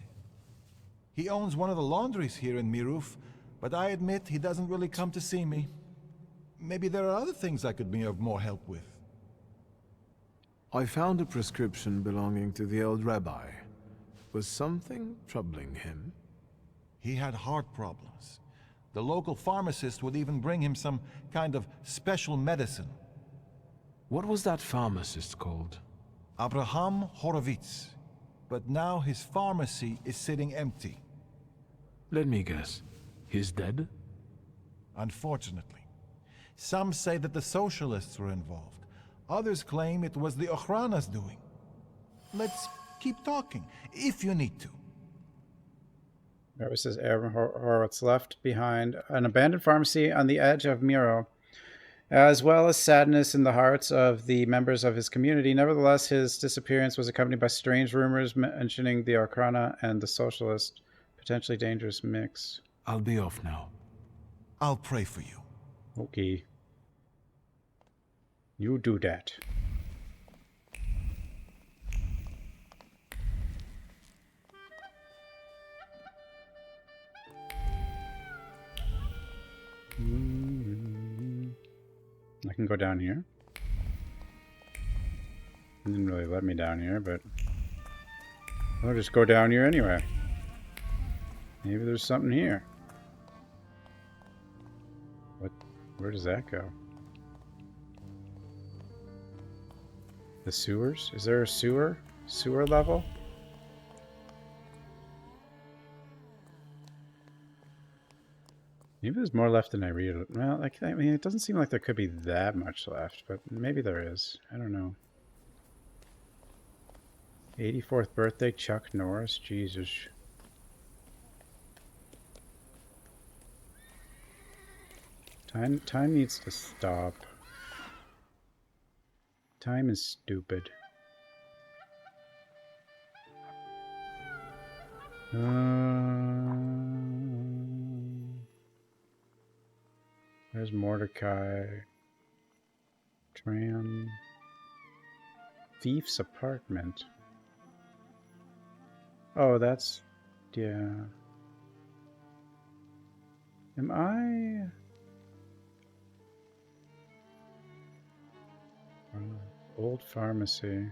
He owns one of the laundries here in Miruf, but I admit he doesn't really come to see me. Maybe there are other things I could be of more help with. I found a prescription belonging to the old rabbi. Was something troubling him? He had heart problems. The local pharmacist would even bring him some kind of special medicine. What was that pharmacist called? Abraham Horowitz. But now his pharmacy is sitting empty. Let me guess. He's dead? Unfortunately. Some say that the socialists were involved. Others claim it was the Ochrana's doing. Let's keep talking, if you need to. It says Aaron Horowitz left behind an abandoned pharmacy on the edge of Miro, as well as sadness in the hearts of the members of his community. Nevertheless, his disappearance was accompanied by strange rumors mentioning the Ochrana and the socialist, potentially dangerous mix. I'll be off now. I'll pray for you. Okay. You do that. I can go down here. It didn't really let me down here, but I'll just go down here anyway. Maybe there's something here. What? Where does that go? The sewers? Is there a sewer? Sewer level? Maybe there's more left than I read. Well, like, I mean, it doesn't seem like there could be that much left, but maybe there is. I don't know. 84th birthday, Chuck Norris. Jesus. Time needs to stop. Time is stupid. There's Mordecai. Tram. Thief's apartment. Oh, that's... yeah. Am I... old pharmacy.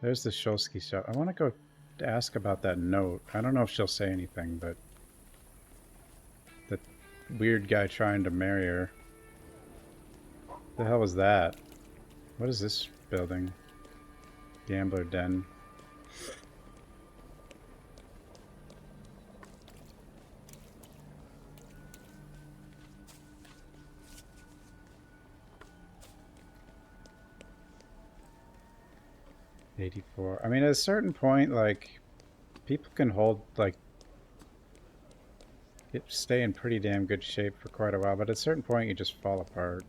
There's the Shulsky shop. I want to go ask about that note. I don't know if she'll say anything, but... the weird guy trying to marry her. The hell was that? What is this building? Gambler den. '84. I mean, at a certain point, like, people can hold, like, stay in pretty damn good shape for quite a while, but at a certain point, you just fall apart.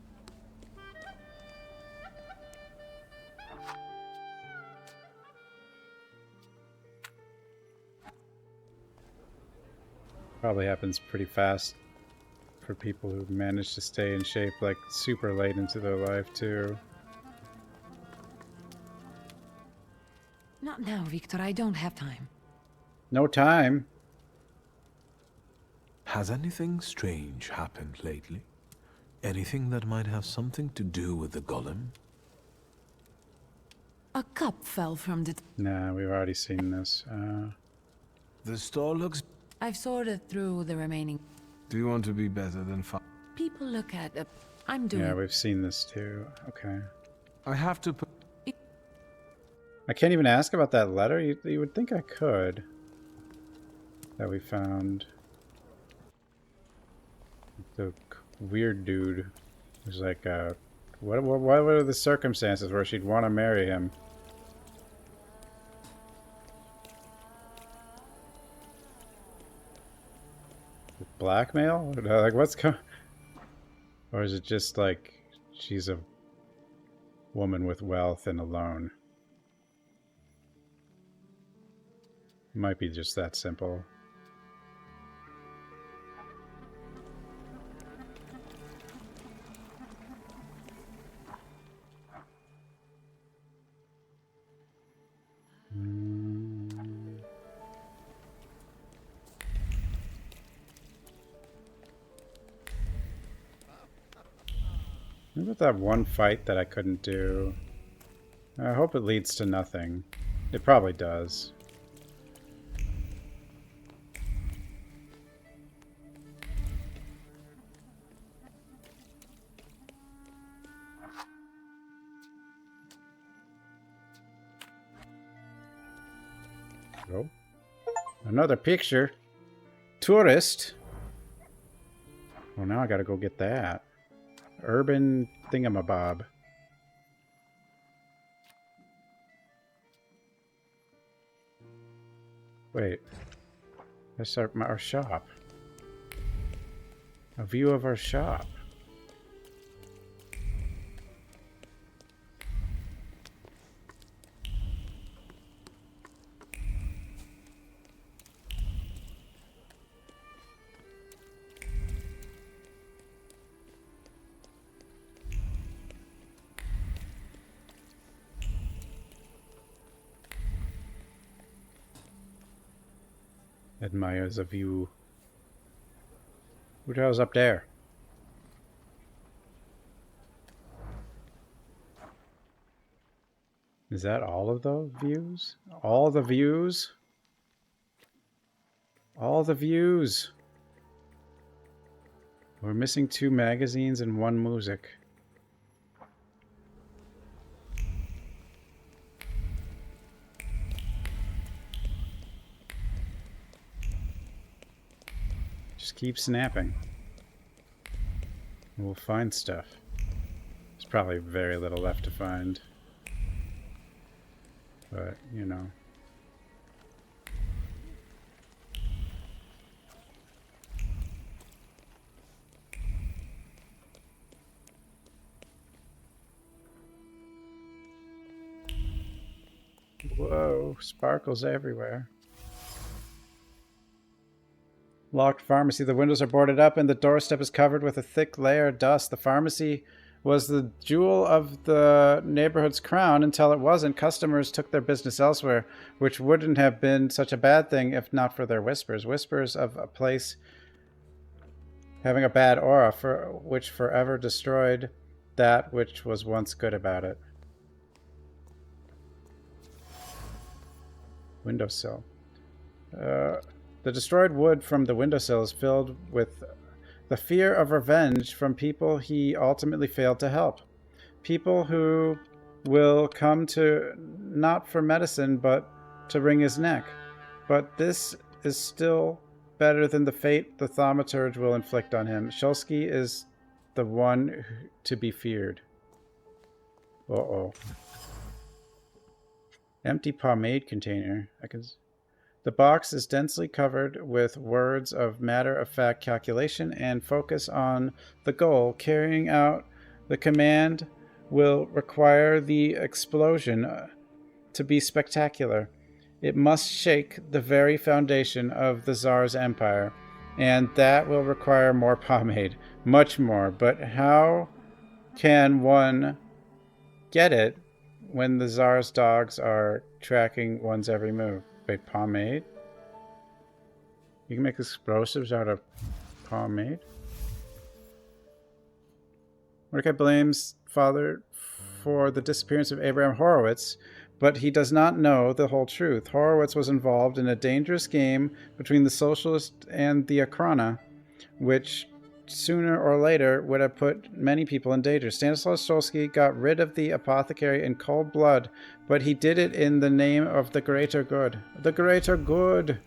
Probably happens pretty fast for people who manage to stay in shape, like, super late into their life, too. Not now, Victor. I don't have time. No time. Has anything strange happened lately? Anything that might have something to do with the golem? A cup fell from the... Nah, we've already seen this. The store looks... I've sorted through the remaining... Do you want to be better than People look at... I'm doing... Yeah, we've seen this too. Okay. I have to put... I can't even ask about that letter? You would think I could. That we found. The weird dude who's like, what are the circumstances where she'd want to marry him? Blackmail? Like, what's going... Or is it just like she's a woman with wealth and alone? Might be just that simple. What about that one fight that I couldn't do? I hope it leads to nothing. It probably does. Oh. Another picture. Tourist. Well, now I gotta go get that. Urban thingamabob. Wait. That's our shop. A view of our shop. Admires a view. Who the hell's up there? Is that all of the views? All the views? All the views! We're missing 2 magazines and 1 music. Just keep snapping. We'll find stuff. There's probably very little left to find. But, you know. Whoa, sparkles everywhere. Locked pharmacy. The windows are boarded up and the doorstep is covered with a thick layer of dust. The pharmacy was the jewel of the neighborhood's crown until it wasn't. Customers took their business elsewhere, which wouldn't have been such a bad thing if not for their whispers. Whispers of a place having a bad aura which forever destroyed that which was once good about it. Windowsill. The destroyed wood from the windowsill is filled with the fear of revenge from people he ultimately failed to help. People who will come to not for medicine but to wring his neck. But this is still better than the fate the thaumaturge will inflict on him. Shulsky is the one to be feared. Uh-oh. Empty pomade container. The box is densely covered with words of matter-of-fact calculation and focus on the goal. Carrying out the command will require the explosion to be spectacular. It must shake the very foundation of the Tsar's empire, and that will require more pomade. Much more. But how can one get it when the Tsar's dogs are tracking one's every move? Wait, pomade? You can make explosives out of pomade? Mordecai blames father for the disappearance of Abraham Horowitz, but he does not know the whole truth. Horowitz was involved in a dangerous game between the Socialists and the Akrana, which sooner or later would have put many people in danger. Stanislaw Shulsky got rid of the apothecary in cold blood, but he did it in the name of the greater good. The greater good!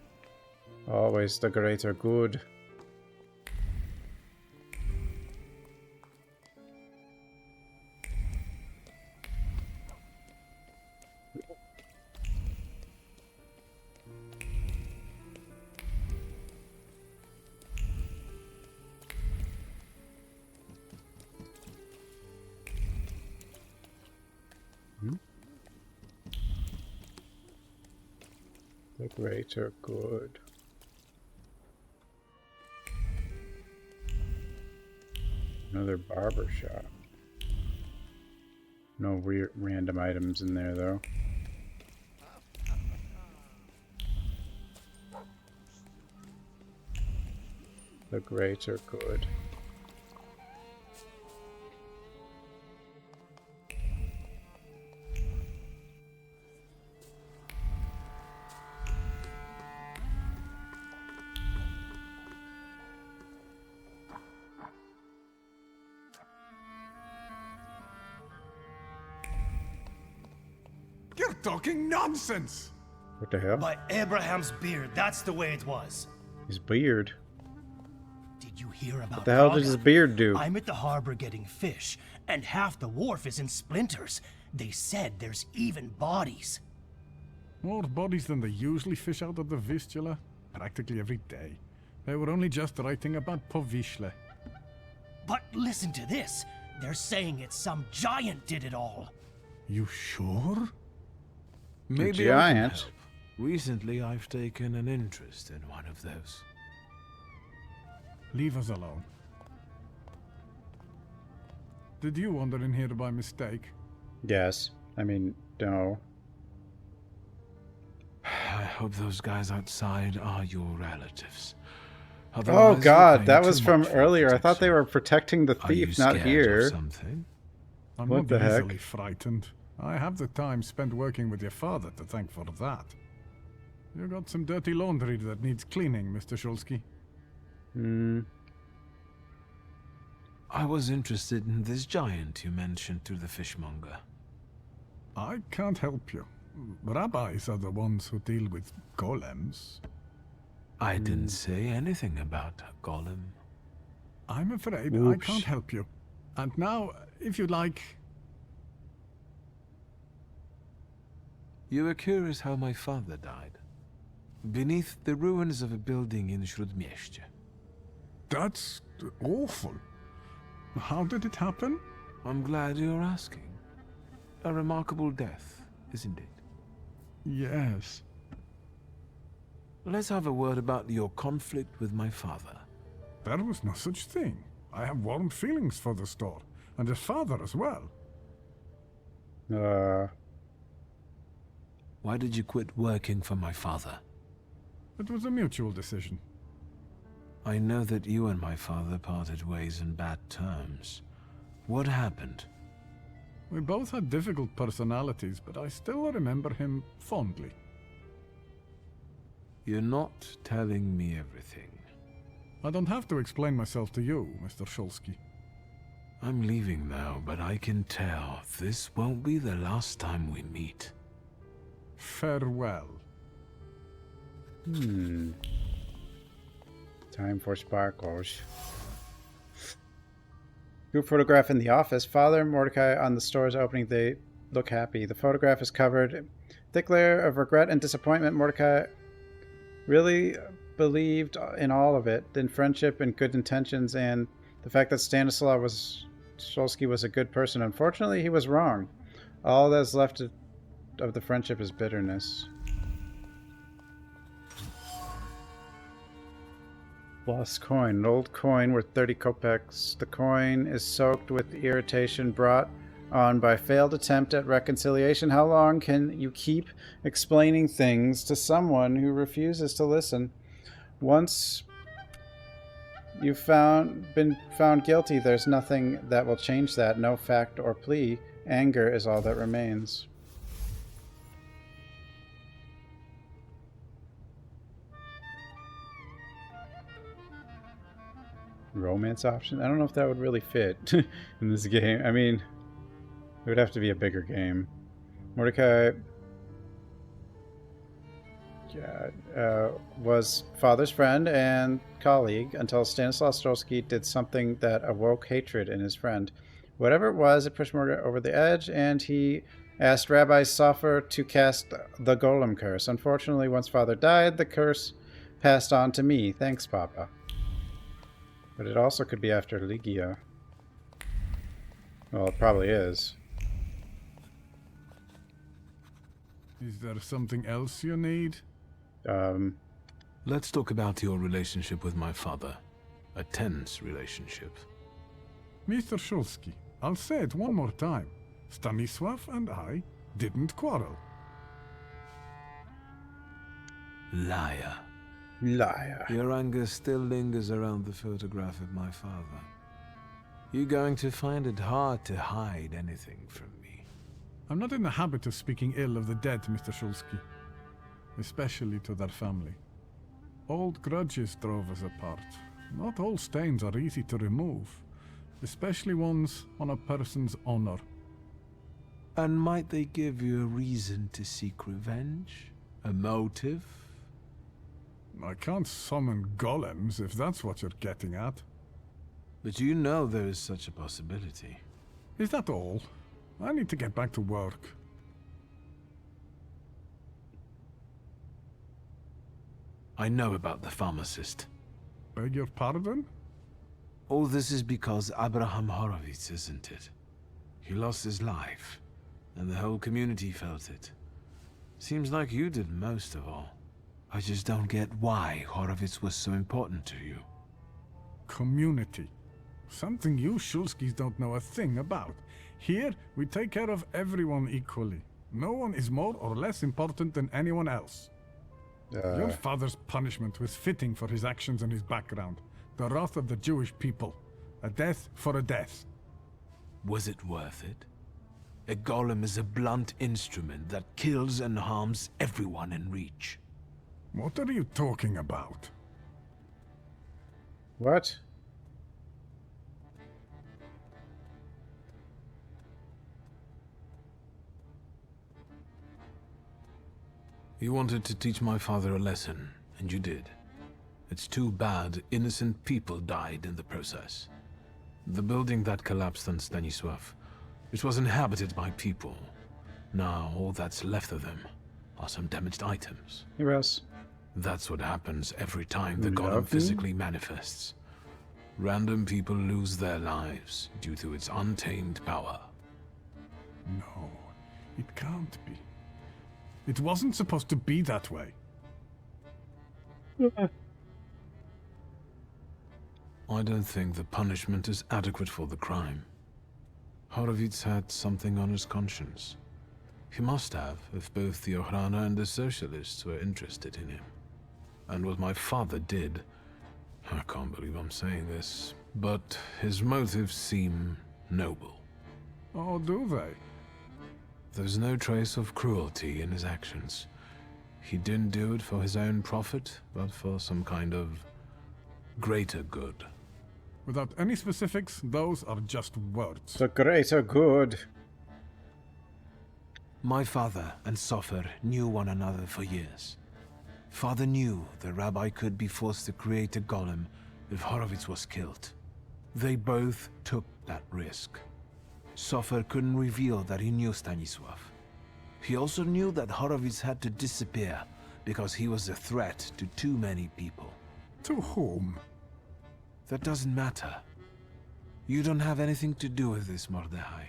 Always the greater good. The greater good. Another barber shop. No random items in there, though. The greater good. You're talking nonsense! What the hell? By Abraham's beard, that's the way it was. His beard. Did you hear about What the hell Praga? does his beard do? I'm at the harbor getting fish, and half the wharf is in splinters. They said there's even bodies. More bodies than they usually fish out of the Vistula, practically every day. They were only just writing about Povishle. But listen to this. They're saying it's some giant did it all. You sure? Maybe I can help. Recently, I've taken an interest in one of those. Leave us alone. Did you wander in here by mistake? Yes. I mean, no. I hope those guys outside are your relatives. Oh Otherwise, god, you're that paying was too from much for earlier. I protection. thought they were protecting the Are you thief, not scared here. of something? I'm What not the heck? easily frightened. I have the time spent working with your father to thank for that. You got some dirty laundry that needs cleaning, Mr. Shulsky. I was interested in this giant you mentioned to the fishmonger. I can't help you. Rabbis are the ones who deal with golems. I didn't say anything about a golem. I'm afraid I Oops. can't help you. And now, if you'd like... You were curious how my father died. Beneath the ruins of a building in Śródmieście. That's awful. How did it happen? I'm glad you're asking. A remarkable death, isn't it? Yes. Let's have a word about your conflict with my father. There was no such thing. I have warm feelings for the store, and his father as well. Why did you quit working for my father? It was a mutual decision. I know that you and my father parted ways in bad terms. What happened? We both had difficult personalities, but I still remember him fondly. You're not telling me everything. I don't have to explain myself to you, Mr. Shulsky. I'm leaving now, but I can tell this won't be the last time we meet. Farewell. Time for sparkles. Group photograph in the office. Father and Mordecai on the store's opening. They look happy. The photograph is covered. Thick layer of regret and disappointment. Mordecai really believed in all of it. In friendship and good intentions and the fact that Stanislaw Shulsky was a good person. Unfortunately, he was wrong. All that's left of the friendship is bitterness. Lost coin. An old coin worth 30 kopecks. The coin is soaked with irritation brought on by failed attempt at reconciliation. How long can you keep explaining things to someone who refuses to listen? Once you've been found guilty, there's nothing that will change that. No fact or plea. Anger is all that remains. Romance option? I don't know if that would really fit in this game. I mean, it would have to be a bigger game. Mordecai was father's friend and colleague until Stanislaw Strolski did something that awoke hatred in his friend. Whatever it was, it pushed Mordecai over the edge, and he asked Rabbi Sofer to cast the Golem curse. Unfortunately, once father died, the curse passed on to me. Thanks, Papa. But it also could be after Ligia. Well, it probably is. Is there something else you need? Let's talk about your relationship with my father. A tense relationship. Mr. Shulsky, I'll say it one more time. Stanisław and I didn't quarrel. Liar. Liar. Your anger still lingers around the photograph of my father. You're going to find it hard to hide anything from me. I'm not in the habit of speaking ill of the dead, Mr. Shulsky. Especially to their family. Old grudges drove us apart. Not all stains are easy to remove. Especially ones on a person's honor. And might they give you a reason to seek revenge? A motive? I can't summon golems if that's what you're getting at. But you know there is such a possibility. Is that all? I need to get back to work. I know about the pharmacist. Beg your pardon? All this is because Abraham Horowitz, isn't it? He lost his life, and the whole community felt it. Seems like you did most of all. I just don't get why Horowitz was so important to you. Community. Something you Shulskis don't know a thing about. Here, we take care of everyone equally. No one is more or less important than anyone else. Your father's punishment was fitting for his actions and his background. The wrath of the Jewish people. A death for a death. Was it worth it? A golem is a blunt instrument that kills and harms everyone in reach. What are you talking about? What? You wanted to teach my father a lesson, and you did. It's too bad innocent people died in the process. The building that collapsed on Stanisław, it was inhabited by people. Now all that's left of them are some damaged items. Yes. That's what happens every time the golem physically manifests. Random people lose their lives due to its untamed power. No, it can't be. It wasn't supposed to be that way. I don't think the punishment is adequate for the crime. Horowitz had something on his conscience. He must have, if both the Ochrana and the Socialists were interested in him. And what my father did, I can't believe I'm saying this, but his motives seem noble. Oh, do they? There's no trace of cruelty in his actions. He didn't do it for his own profit, but for some kind of greater good. Without any specifics, those are just words. The greater good. My father and Sofer knew one another for years. Father knew the rabbi could be forced to create a golem if Horowitz was killed. They both took that risk. Sofer couldn't reveal that he knew Stanisław. He also knew that Horowitz had to disappear because he was a threat to too many people. To whom? That doesn't matter. You don't have anything to do with this, Mordechai.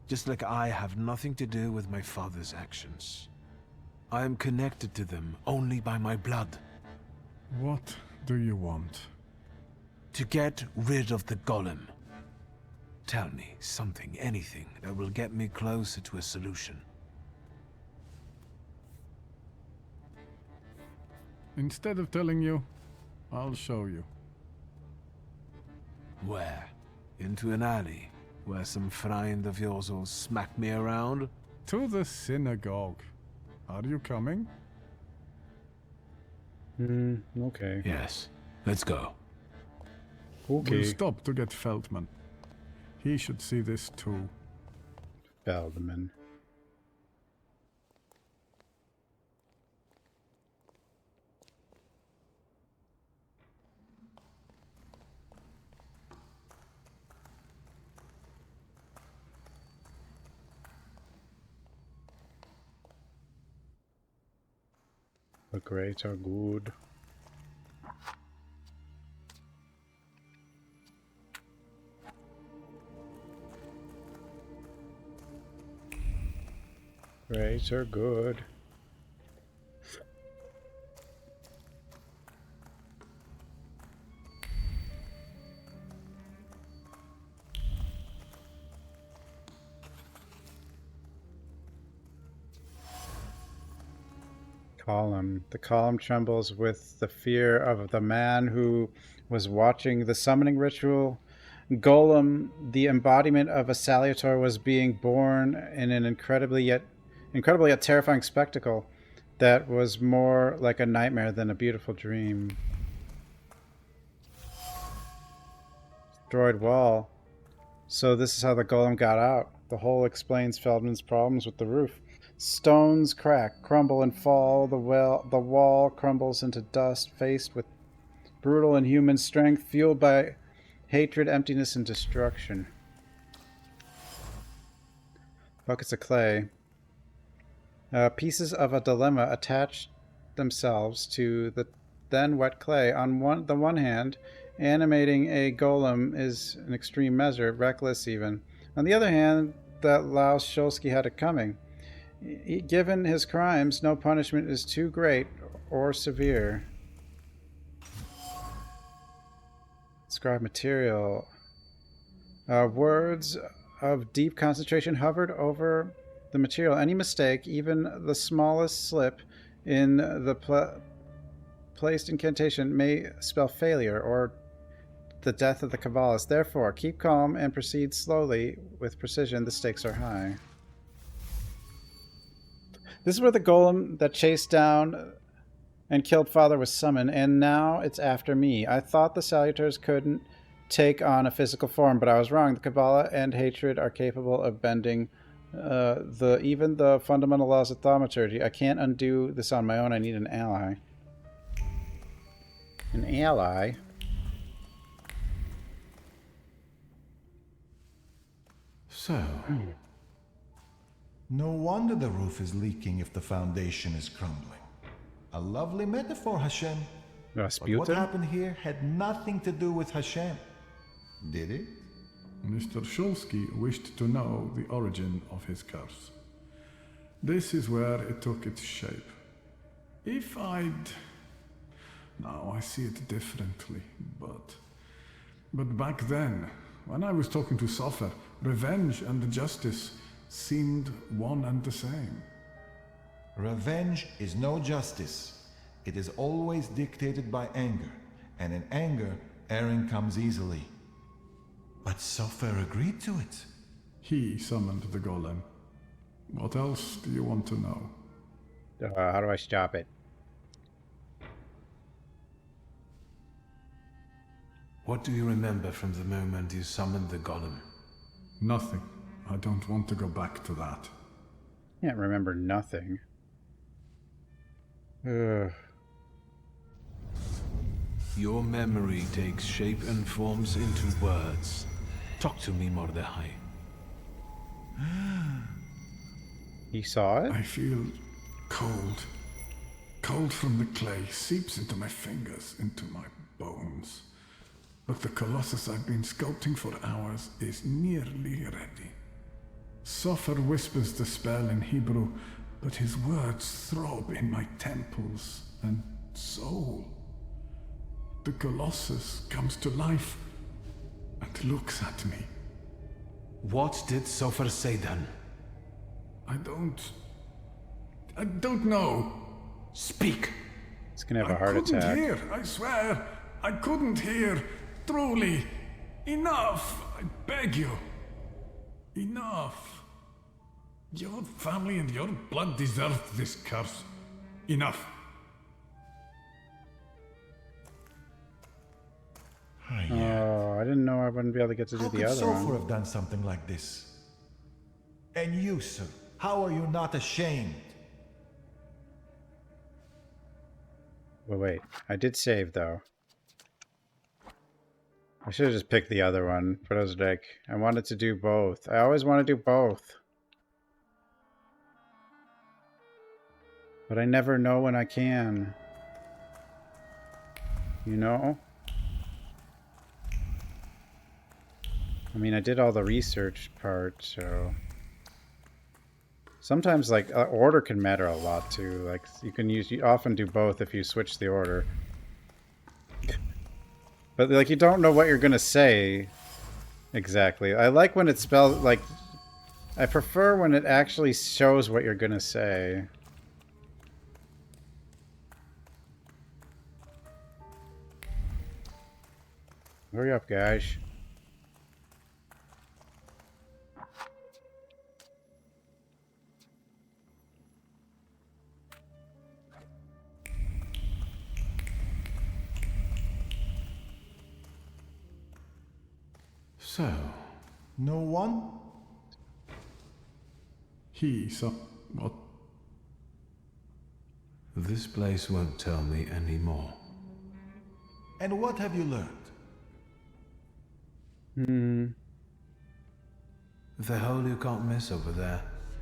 Just like I have nothing to do with my father's actions. I am connected to them only by my blood. What do you want? To get rid of the golem. Tell me something, anything, that will get me closer to a solution. Instead of telling you, I'll show you. Where? Into an alley, where some friend of yours will smack me around? To the synagogue. Are you coming? Okay. Yes. Let's go. Okay. We'll stop to get Feldman. He should see this too. Feldman. The greater good. Greater good. Column. The column trembles with the fear of the man who was watching the summoning ritual. Golem, the embodiment of a salutor, was being born in an incredibly yet terrifying spectacle that was more like a nightmare than a beautiful dream. Destroyed wall. So this is how the golem got out. The hole explains Feldman's problems with the roof. Stones crack, crumble, and fall. The wall crumbles into dust, faced with brutal inhuman strength, fueled by hatred, emptiness, and destruction. Buckets of clay. Pieces of a dilemma attach themselves to the then wet clay. On the one hand, animating a golem is an extreme measure, reckless even. On the other hand, that Laos Shulsky had it coming. Given his crimes, no punishment is too great or severe. Scribe material. Words of deep concentration hovered over the material. Any mistake, even the smallest slip in the placed incantation, may spell failure or the death of the Kabbalist. Therefore, keep calm and proceed slowly with precision. The stakes are high. This is where the golem that chased down and killed Father was summoned, and now it's after me. I thought the salutors couldn't take on a physical form, but I was wrong. The Kabbalah and hatred are capable of bending even the fundamental laws of thaumaturgy. I can't undo this on my own. I need an ally. An ally? So... No wonder the roof is leaking if the foundation is crumbling. A lovely metaphor, Hashem. But what happened here had nothing to do with Hashem. Did it? Mr. Shulsky wished to know the origin of his curse. This is where it took its shape. If I'd... Now I see it differently, but back then, when I was talking to Sofer, revenge and justice seemed one and the same. Revenge is no justice. It is always dictated by anger, and in anger, erring comes easily. But Sofer agreed to it. He summoned the golem. What else do you want to know? How do I stop it? What do you remember from the moment you summoned the golem? Nothing. I don't want to go back to that. Can't remember nothing. Ugh. Your memory takes shape and forms into words. Talk to me, Mordechai. You saw it? I feel cold. Cold from the clay seeps into my fingers, into my bones. But the colossus I've been sculpting for hours is nearly ready. Sofer whispers the spell in Hebrew, but his words throb in my temples and soul. The colossus comes to life and looks at me. What did Sofer say then? I don't know. Speak! He's gonna have a heart attack. I couldn't hear, I swear. I couldn't hear. Truly. Enough. I beg you. Enough. Your family and your blood deserved this curse. Enough. Oh, I didn't know I wouldn't be able to get to do the other one. How could Sofer have done something like this? And you, sir, how are you not ashamed? Well, wait. I did save, though. I should have just picked the other one, but I was like, I wanted to do both. I always want to do both. But I never know when I can. You know? I mean, I did all the research part, so... Sometimes, like, order can matter a lot, too. Like, you often do both if you switch the order. But, like, you don't know what you're gonna say exactly. I like when it spells, like... I prefer when it actually shows what you're gonna say. Hurry up, guys. So, no one? What? This place won't tell me any more. And what have you learned? The hole you can't miss over there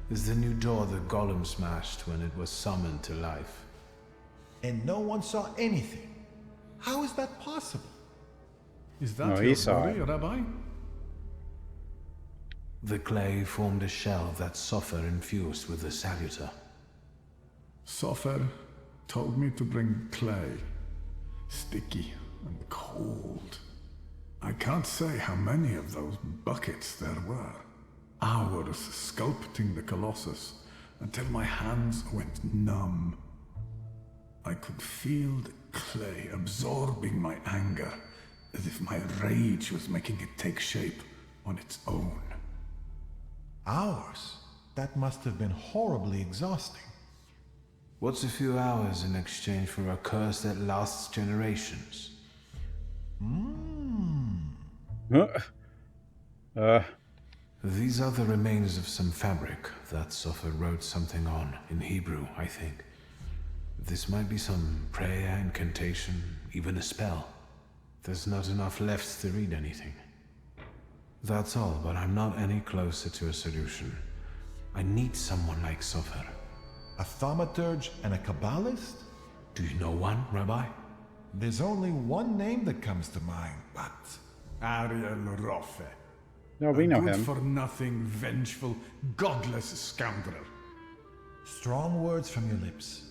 is the new door the golem smashed when it was summoned to life. And no one saw anything. How is that possible? Is that No, your he saw body, it. Rabbi? The clay formed a shell that Sopher infused with the salutor. Sofer told me to bring clay. Sticky and cold. I can't say how many of those buckets there were. Hours sculpting the Colossus until my hands went numb. I could feel the clay absorbing my anger, as if my rage was making it take shape on its own. Hours? That must have been horribly exhausting. What's a few hours in exchange for a curse that lasts generations? These are the remains of some fabric that Sopher wrote something on, in Hebrew, I think. This might be some prayer, incantation, even a spell. There's not enough left to read anything. That's all, but I'm not any closer to a solution. I need someone like Sopher. A thaumaturge and a kabbalist? Do you know one, Rabbi? There's only one name that comes to mind, but... Ariel Roffe. No, we know good him. for nothing, vengeful, godless scoundrel. Strong words from your lips.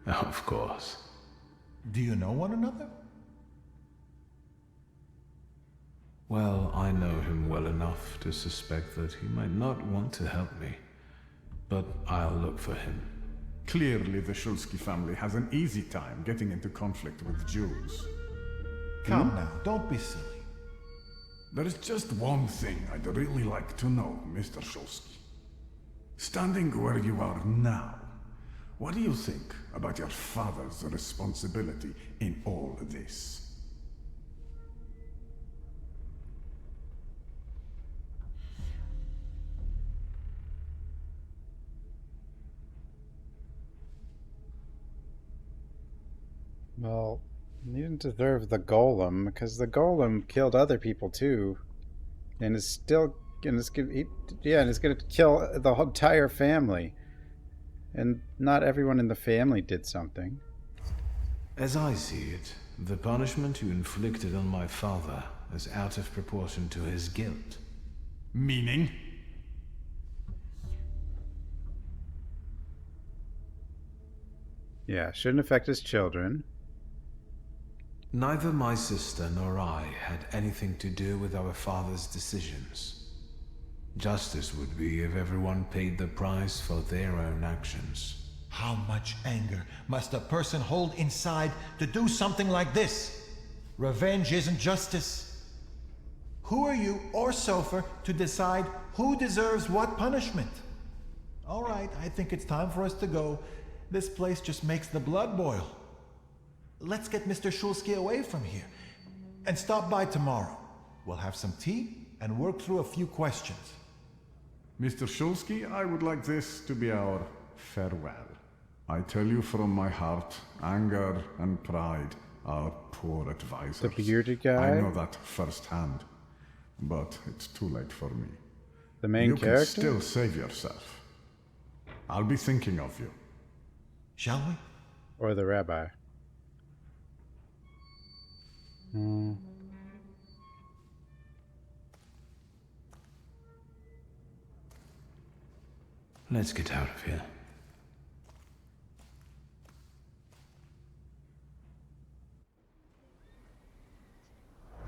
Of course. Do you know one another? Well, I know him well enough to suspect that he might not want to help me. But I'll look for him. Clearly, the Shulsky family has an easy time getting into conflict with Jews. Come now, don't be silly. There's just one thing I'd really like to know, Mr. Shulsky. Standing where you are now, what do you think about your father's responsibility in all this? Well, he didn't deserve the golem because the golem killed other people too, and is still and is gonna and is gonna kill the whole entire family. And not everyone in the family did something. As I see it, the punishment you inflicted on my father is out of proportion to his guilt. Meaning? Yeah, shouldn't affect his children. Neither my sister nor I had anything to do with our father's decisions. Justice would be if everyone paid the price for their own actions. How much anger must a person hold inside to do something like this? Revenge isn't justice. Who are you or Sopher to decide who deserves what punishment? All right, I think it's time for us to go. This place just makes the blood boil. Let's get Mr. Shulsky away from here. And stop by tomorrow. We'll have some tea and work through a few questions. Mr. Shulsky, I would like this to be our farewell. I tell you from my heart, anger and pride are poor advisors. The bearded guy? I know that firsthand, but it's too late for me. The main you character? can still save yourself. I'll be thinking of you. Shall we? Or the rabbi. Let's get out of here.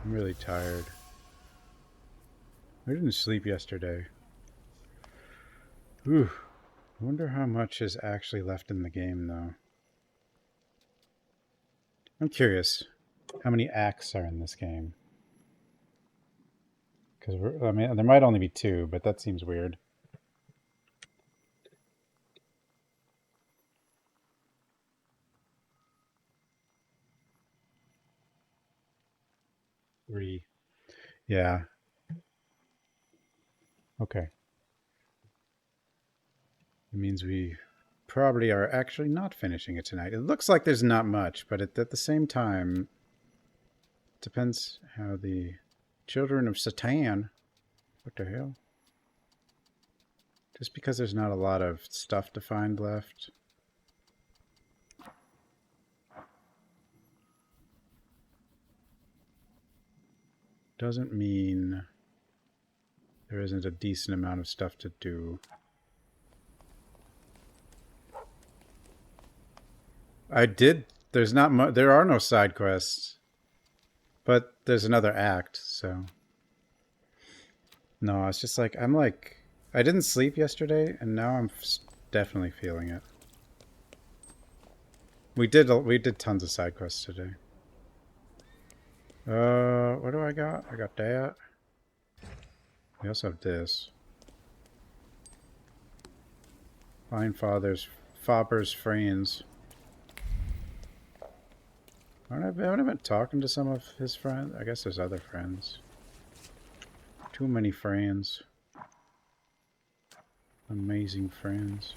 I'm really tired. I didn't sleep yesterday. Ooh. I wonder how much is actually left in the game, though. I'm curious how many acts are in this game. Because, I mean, there might only be 2, but that seems weird. Three. Yeah. Okay. It means we probably are actually not finishing it tonight. It looks like there's not much, but at the same time, it depends how the children of Satan... What the hell? Just because there's not a lot of stuff to find left. Doesn't mean there isn't a decent amount of stuff to do. There's not there are no side quests. But there's another act, so. No, it's just like, I didn't sleep yesterday, and now I'm definitely feeling it. We did tons of side quests today. What do I got? I got that. We also have this. Find Faber's friends. Haven't I been talking to some of his friends? I guess there's other friends. Too many friends. Amazing friends.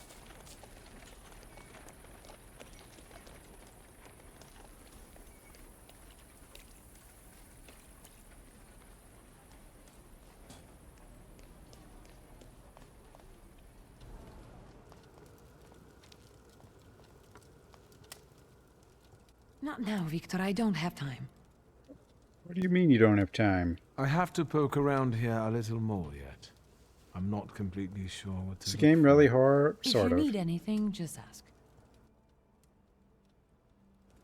Not now, Victor. I don't have time. What do you mean you don't have time? I have to poke around here a little more yet. I'm not completely sure what to Is the look game for. really horror? If Sort you of. need anything, just ask.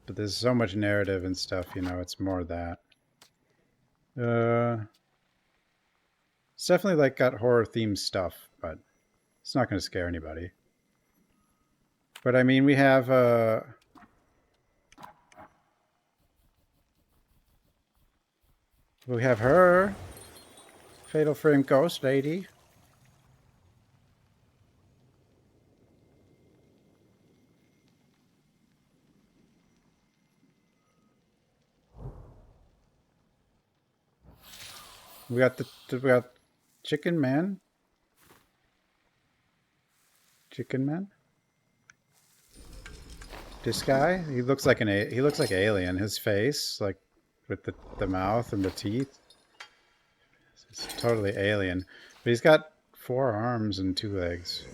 But there's so much narrative and stuff, you know, it's more that. It's definitely like got horror themed stuff, but it's not going to scare anybody. But I mean, we have her, Fatal Frame Ghost Lady. We got we got Chicken Man. Chicken Man. This guy, he looks like Alien. His face, like with the mouth and the teeth, it's totally Alien. But he's got 4 arms and 2 legs.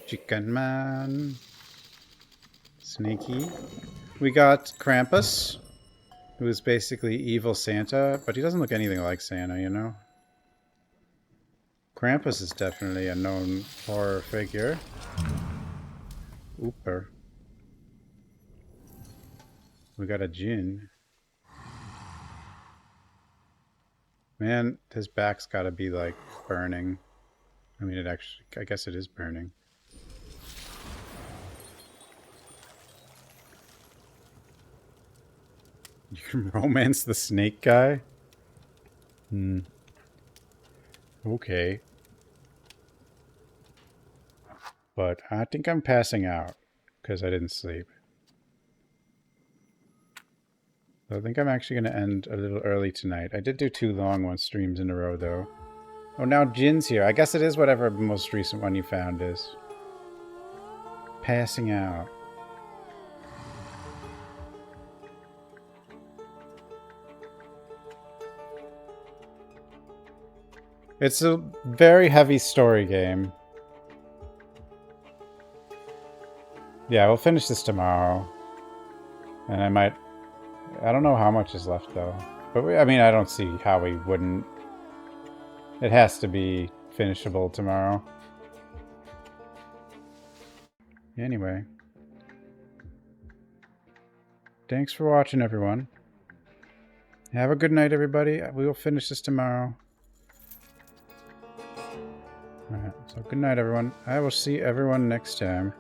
Chicken Man. Sneaky. We got Krampus, who is basically evil Santa, but he doesn't look anything like Santa, you know? Krampus is definitely a known horror figure. Ooper. We got a Djinn. Man, his back's gotta be like burning. I mean, I guess it is burning. You can romance the snake guy? Okay. But I think I'm passing out because I didn't sleep. So I think I'm actually going to end a little early tonight. I did do 2 long streams in a row, though. Oh, now Jin's here. I guess it is whatever the most recent one you found is. Passing out. It's a very heavy story game. Yeah, we'll finish this tomorrow. And I don't know how much is left though. But I mean, I don't see how we wouldn't. It has to be finishable tomorrow. Anyway. Thanks for watching, everyone. Have a good night, everybody. We will finish this tomorrow. Alright, so good night, everyone. I will see everyone next time.